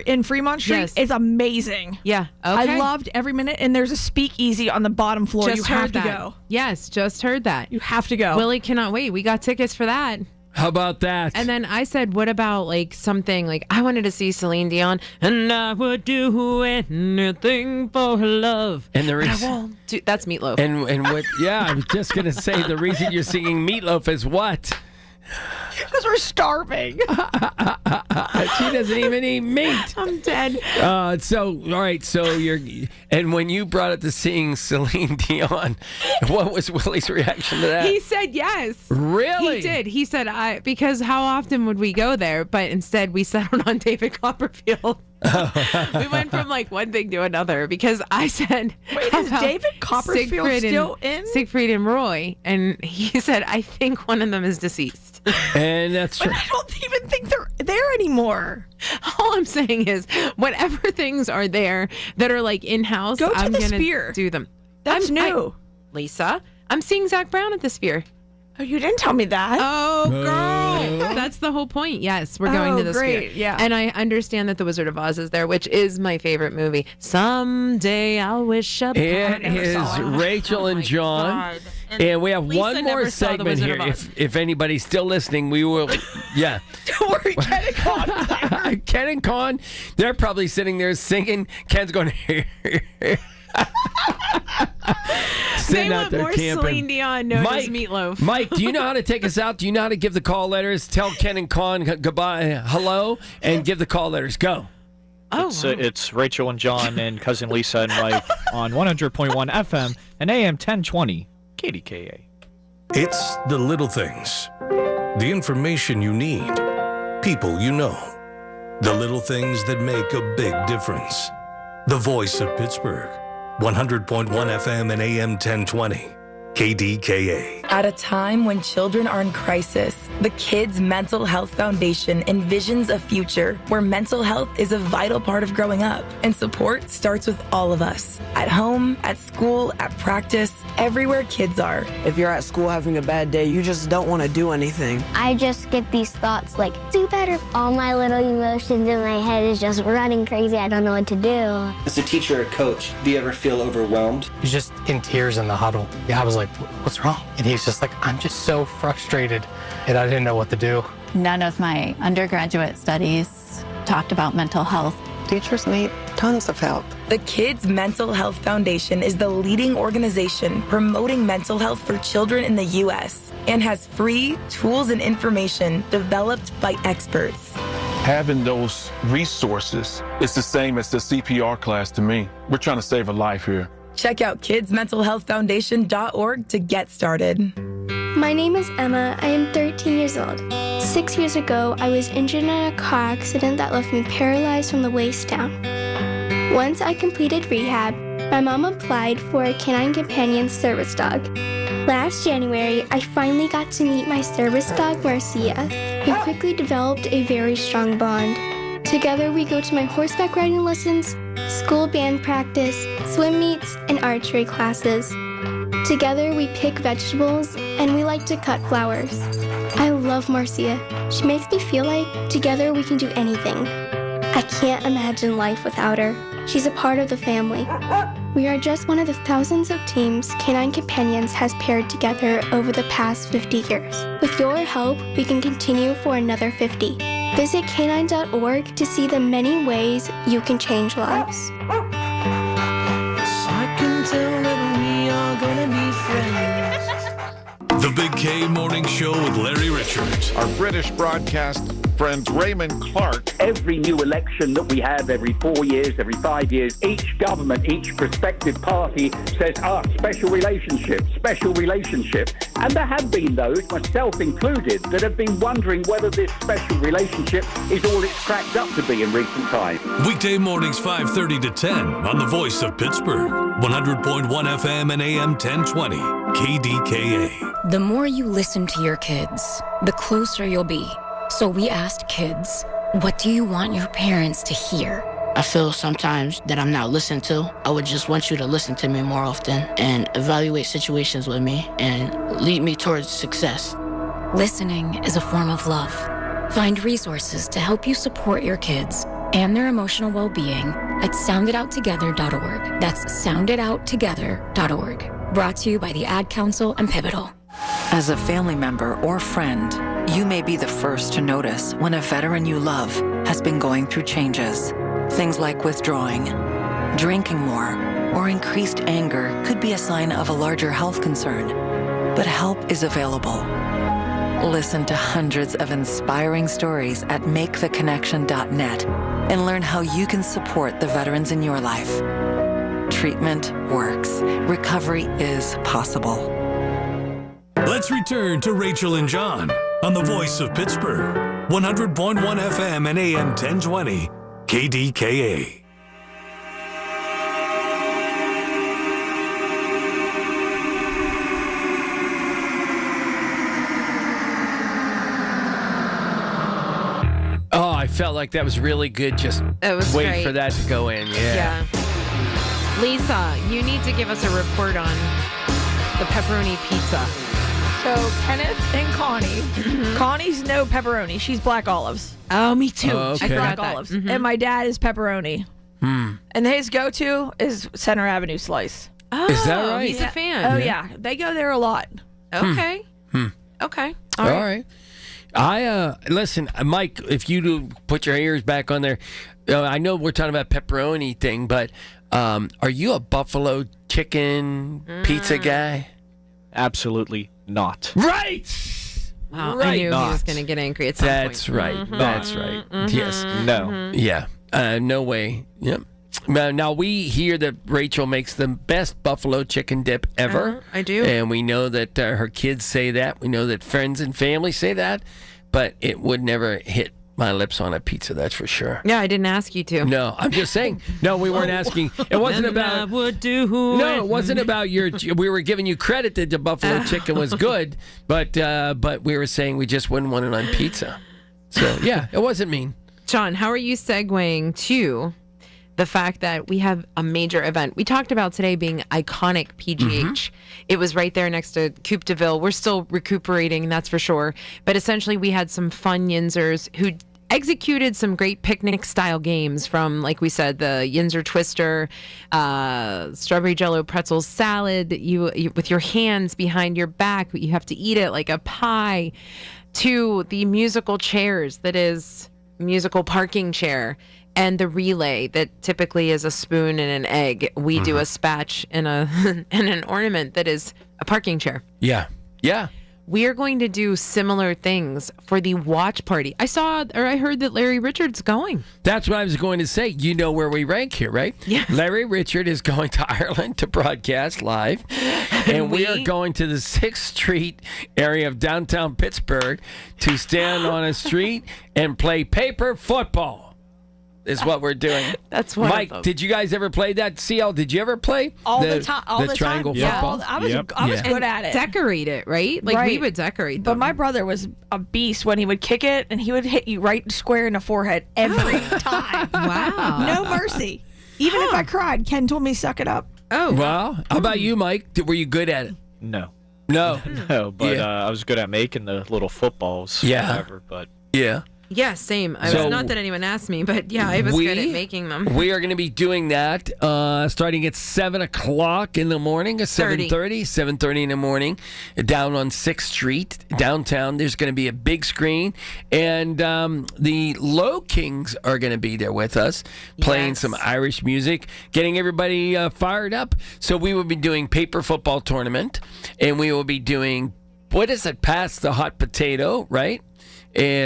In Fremont Street is amazing. Yeah. Okay. I loved every minute. And there's a speakeasy on the bottom floor. Just you heard have to that. go. Yes, just heard that. You have to go. Willie cannot wait. We got tickets for that. How about that? And then I said, what about like something like I wanted to see Celine Dion, and I would do anything for her love. And the reason I won't do, that's Meatloaf. And what? Yeah, I was just gonna say the reason you're singing Meatloaf is what? Because we're starving. She doesn't even eat meat. I'm dead. So all right. So and when you brought it to seeing Celine Dion, what was Willie's reaction to that? He said yes. Really? He did. He said because how often would we go there? But instead we settled on David Copperfield. We went from like one thing to another because I said, wait, is David Copperfield still in? Siegfried and Roy, and he said, I think one of them is deceased. And that's true. But I don't even think they're there anymore. All I'm saying is, whatever things are there that are like in-house, I'm the gonna Sphere. do them. That's new. Lisa, I'm seeing Zach Brown at the Sphere. Oh, you didn't tell me that. Oh, girl. That's the whole point. Yes, we're going to the great. Sphere. Yeah. And I understand that The Wizard of Oz is there, which is my favorite movie. Someday I'll wish upon. It is Rachel and John. And we have Lisa one more never saw The segment Wizard here. of Oz. If anybody's still listening, we will. Yeah. Don't worry, Ken and Con. Ken and Con, they're probably sitting there singing. Ken's going, sitting They out want there more camping. Celine Dion known as Meatloaf. Mike, do you know how to take us out? Do you know how to give the call letters? Tell Ken and Con goodbye, hello, and give the call letters. Go. It's Rachel and John and cousin Lisa and Mike on 100.1 FM and AM 1020 KDKA. It's the little things. The information you need. People you know. The little things that make a big difference. The voice of Pittsburgh. 100.1 FM and AM 1020 KDKA. At a time when children are in crisis, the Kids Mental Health Foundation envisions a future where mental health is a vital part of growing up, and support starts with all of us. At home, at school, at practice, everywhere kids are. If you're at school having a bad day, you just don't want to do anything. I just get these thoughts like, do better. All my little emotions in my head is just running crazy. I don't know what to do. As a teacher or coach, do you ever feel overwhelmed? He's just in tears in the huddle. Yeah, I was like, what's wrong? And he's just like, I'm just so frustrated, and I didn't know what to do. None of my undergraduate studies talked about mental health. Teachers need tons of help. The Kids Mental Health Foundation is the leading organization promoting mental health for children in the U.S. and has free tools and information developed by experts. Having those resources is the same as the CPR class to me. We're trying to save a life here. Check out kidsmentalhealthfoundation.org to get started. My name is Emma. I am 13 years old. 6 years ago, I was injured in a car accident that left me paralyzed from the waist down. Once I completed rehab, my mom applied for a canine companion service dog. Last January, I finally got to meet my service dog, Marcia, who quickly developed a very strong bond. Together, we go to my horseback riding lessons, school band practice, swim meets, and archery classes. Together, we pick vegetables, and we like to cut flowers. I love Marcia. She makes me feel like together we can do anything. I can't imagine life without her. She's a part of the family. We are just one of the thousands of teams Canine Companions has paired together over the past 50 years. With your help, we can continue for another 50. Visit canine.org to see the many ways you can change lives. I can tell that we are gonna be friends. The Big K Morning Show with Larry Richards. Our British broadcast friend Raymond Clark. Every new election that we have every 4 years, every 5 years, each government, each prospective party says, special relationship. And there have been those, myself included, that have been wondering whether this special relationship is all it's cracked up to be in recent times. Weekday mornings 5:30 to 10 on the voice of Pittsburgh. 100.1 FM and AM 1020 KDKA. The more you listen to your kids, the closer you'll be. So we asked kids, what do you want your parents to hear? I feel sometimes that I'm not listened to. I would just want you to listen to me more often and evaluate situations with me and lead me towards success. Listening is a form of love. Find resources to help you support your kids and their emotional well-being at sounditouttogether.org. That's sounditouttogether.org. Brought to you by the Ad Council and Pivotal. As a family member or friend, you may be the first to notice when a veteran you love has been going through changes. Things like withdrawing, drinking more, or increased anger could be a sign of a larger health concern. But help is available. Listen to hundreds of inspiring stories at maketheconnection.net and learn how you can support the veterans in your life. Treatment works. Recovery is possible. Let's return to Rachel and John on the voice of Pittsburgh. 100.1 FM and AM 1020 KDKA. Oh, I felt like that was really good. Just wait great. for that to go in. Yeah. Lisa, you need to give us a report on the pepperoni pizza. So Kenneth and Connie. Connie's no pepperoni. She's black olives. Oh, me too. Okay. She's black olives. And my dad is pepperoni. And his go-to is Center Avenue slice. Oh, is that right? He's a fan. Oh, yeah. They go there a lot. Okay. Okay. All right. I listen, Mike. If you do put your ears back on there, I know we're talking about pepperoni thing, but are you a buffalo chicken pizza guy? Absolutely not. Right. Wow, right. I knew he was going to get angry at some That's point. right. That's right. Yes. No. Yeah. No way. Yep. Now we hear that Rachel makes the best buffalo chicken dip ever. I do. And we know that her kids say that. We know that friends and family say that. But it would never hit my lips on a pizza, that's for sure. Yeah, I didn't ask you to. No, I'm just saying. No, we weren't asking. It wasn't about. No, it wasn't about your. We were giving you credit that the buffalo chicken was good, but we were saying we just wouldn't want it on pizza. So yeah, it wasn't mean. John, how are you segueing to the fact that we have a major event? We talked about today being iconic PGH. It was right there next to Coupe de Ville. We're still recuperating, that's for sure. But essentially, we had some fun Yinzers who executed some great picnic-style games from, like we said, the Yinzer Twister, strawberry jello pretzel salad, you with your hands behind your back, you have to eat it like a pie, to the musical chairs that is musical parking chair, and the relay that typically is a spoon and an egg. We do a spatch and and an ornament that is a parking chair. Yeah. Yeah. We are going to do similar things for the watch party. I heard that Larry Richard's going. That's what I was going to say. You know where we rank here, right? Yeah. Larry Richard is going to Ireland to broadcast live. And we are going to the 6th Street area of downtown Pittsburgh to stand on a street and play paper football. Is what we're doing. That's one Mike, of them. did you guys ever play that? CL, did you ever play All the time. the triangle football? I was good at it. Decorate it, right? Like we would decorate them. But my brother was a beast when he would kick it, and he would hit you right square in the forehead every time. Wow. No mercy. Even if I cried, Ken told me suck it up. Oh. Well, how about you, Mike? Were you good at it? No. No. No, but I was good at making the little footballs. Yeah. Whatever, but Yeah. Yeah, same. I was not that anyone asked me, but yeah, I was good at making them. We are going to be doing that starting at 7 o'clock in the morning, 7:30 in the morning, down on 6th Street, downtown. There's going to be a big screen, and the Low Kings are going to be there with us, playing some Irish music, getting everybody fired up. So we will be doing paper football tournament, and we will be doing, what is it, pass the hot potato, right?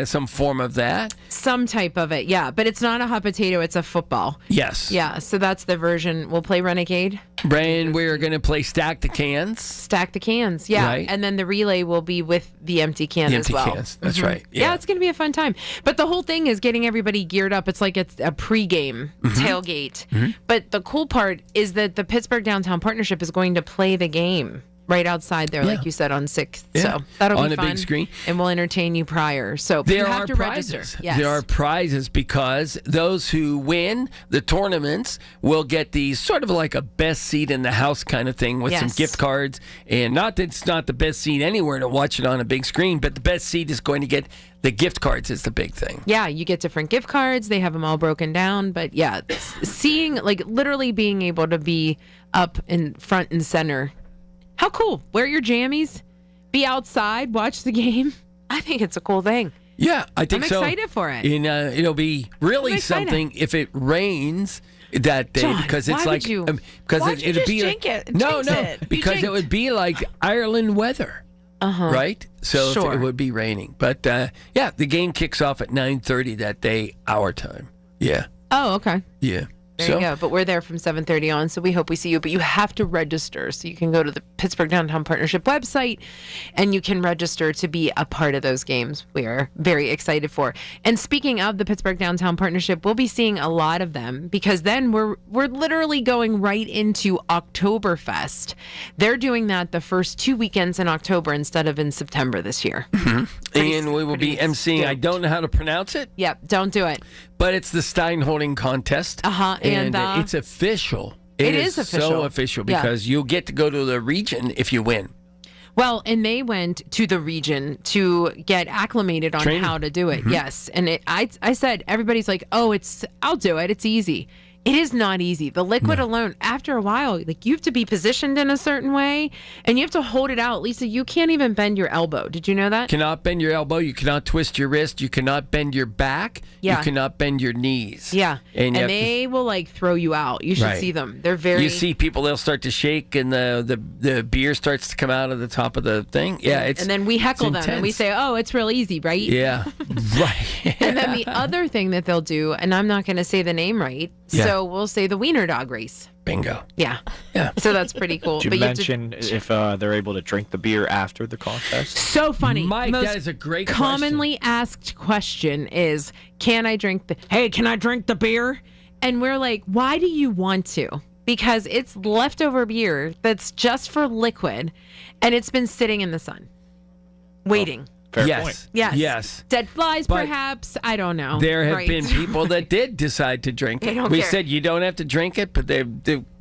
Some form of that. Some type of it, yeah. But it's not a hot potato, it's a football. Yes. Yeah, so that's the version. We'll play Renegade. And we're going to play Stack the Cans. Stack the cans, yeah. Right. And then the relay will be with the empty can as well. Cans, that's right. Yeah, it's going to be a fun time. But the whole thing is getting everybody geared up. It's like it's a pregame tailgate. But the cool part is that the Pittsburgh Downtown Partnership is going to play the game right outside there, like you said, on 6th. Yeah. So that'll on be fun. On a big screen. And we'll entertain you prior. So you have to prizes. register. Yes. There are prizes because those who win the tournaments will get these sort of like a best seat in the house kind of thing with some gift cards. And not that it's not the best seat anywhere to watch it on a big screen, but the best seat is going to get the gift cards is the big thing. Yeah, you get different gift cards. They have them all broken down. But yeah, seeing, like literally being able to be up in front and center. How cool. Wear your jammies, be outside, watch the game. I think it's a cool thing. Yeah, I think so. I'm excited for it. And, it'll be really something if it rains that day, John, because it's like because it'd be like, because it would be like Ireland weather. Right? So it would be raining. But yeah, the game kicks off at 9:30 that day, our time. Yeah. Oh, okay. Yeah. There you go. But we're there from 7:30 on, so we hope we see you. But you have to register. So you can go to the Pittsburgh Downtown Partnership website, and you can register to be a part of those games. We are very excited for. And speaking of the Pittsburgh Downtown Partnership, we'll be seeing a lot of them because then we're literally going right into Oktoberfest. They're doing that the first 2 weekends in October instead of in September this year. And we will be emceeing. I don't know how to pronounce it. Yep, don't do it. But it's the Steinholding contest. And it's official. It is official. So official because you'll get to go to the region if you win. Well, and they went to the region to get acclimated on Training. how to do it. Yes. And I said, everybody's like, oh, I'll do it. It's easy. It is not easy. The liquid alone, after a while, like you have to be positioned in a certain way and you have to hold it out. Lisa, you can't even bend your elbow. Did you know that? Cannot bend your elbow. You cannot twist your wrist. You cannot bend your back. Yeah. You cannot bend your knees. Yeah. And they will like throw you out. You should see them. They're very. You see people, they'll start to shake and the beer starts to come out of the top of the thing. Yeah. And then we heckle them and we say, oh, it's real easy, right? Yeah. Right. And then the other thing that they'll do, and I'm not going to say the name right. Yeah. So we'll say the wiener dog race. Bingo. Yeah. Yeah. So that's pretty cool. Did you mention if they're able to drink the beer after the contest? So funny. Mike, Most that is a great commonly asked question is, can I drink the beer? And we're like, why do you want to? Because it's leftover beer that's just for liquid and it's been sitting in the sun waiting. Fair yes. point. Yes. Yes. Dead flies, But perhaps. I don't know. There have Right. been people that did decide to drink They it. don't We care. said you don't have to drink it, but they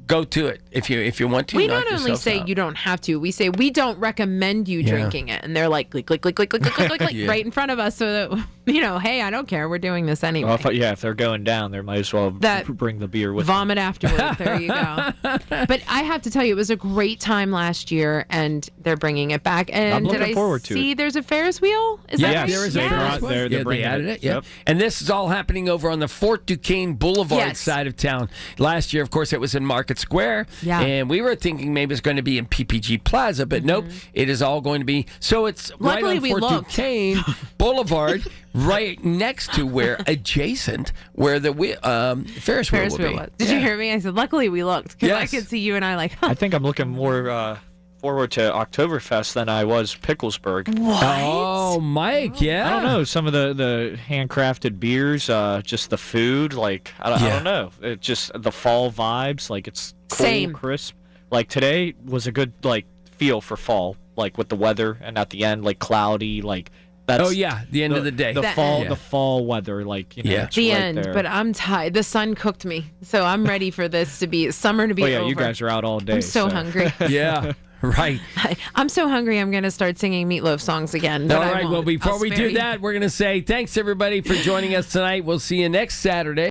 go to it if you want to. We knock not only yourself say out. you don't have to, we say we don't recommend you drinking it. And they're like, click, click, click, click, click, click, click, click, Yeah. right in front of us so that, hey, I don't care. We're doing this anyway. Well, if they're going down, they might as well bring the beer with them. Vomit afterward. There you go. But I have to tell you, it was a great time last year, and they're bringing it back. And I'm looking did I forward to see it. there's a Ferris wheel? Is that right? there is a Yes. Ferris wheel. They're Yeah, they bringing added it. it. Yeah. Yep. And this is all happening over on the Fort Duquesne Boulevard Yes. side of town. Last year, of course, it was in Market Square. Yeah. And we were thinking maybe it's going to be in PPG Plaza, but nope, it is all going to be. So it's right Luckily, on we Fort looked. Duquesne Boulevard, right next to adjacent where the Ferris wheel will be. was. Did you hear me? I said, luckily we looked because I Yes. could see you and I like, I think I'm looking more forward to Oktoberfest than I was Picklesburg. What? Oh, Mike, yeah. I don't know. Some of the handcrafted beers, just the food, like, I don't know. It just the fall vibes, like it's cool, Same. crisp. Like today was a good, like, feel for fall, like with the weather, and at the end, like cloudy, like that's the end of the day. The fall weather, like, it's the right end. there. But I'm tired. The sun cooked me. So I'm ready for this to be summer to be over. You guys are out all day. I'm so hungry. Yeah. Right. I'm so hungry. I'm going to start singing Meatloaf songs again. All but I right. won't. Well, before I'll we spare do you. that, we're going to say thanks, everybody, for joining us tonight. We'll see you next Saturday.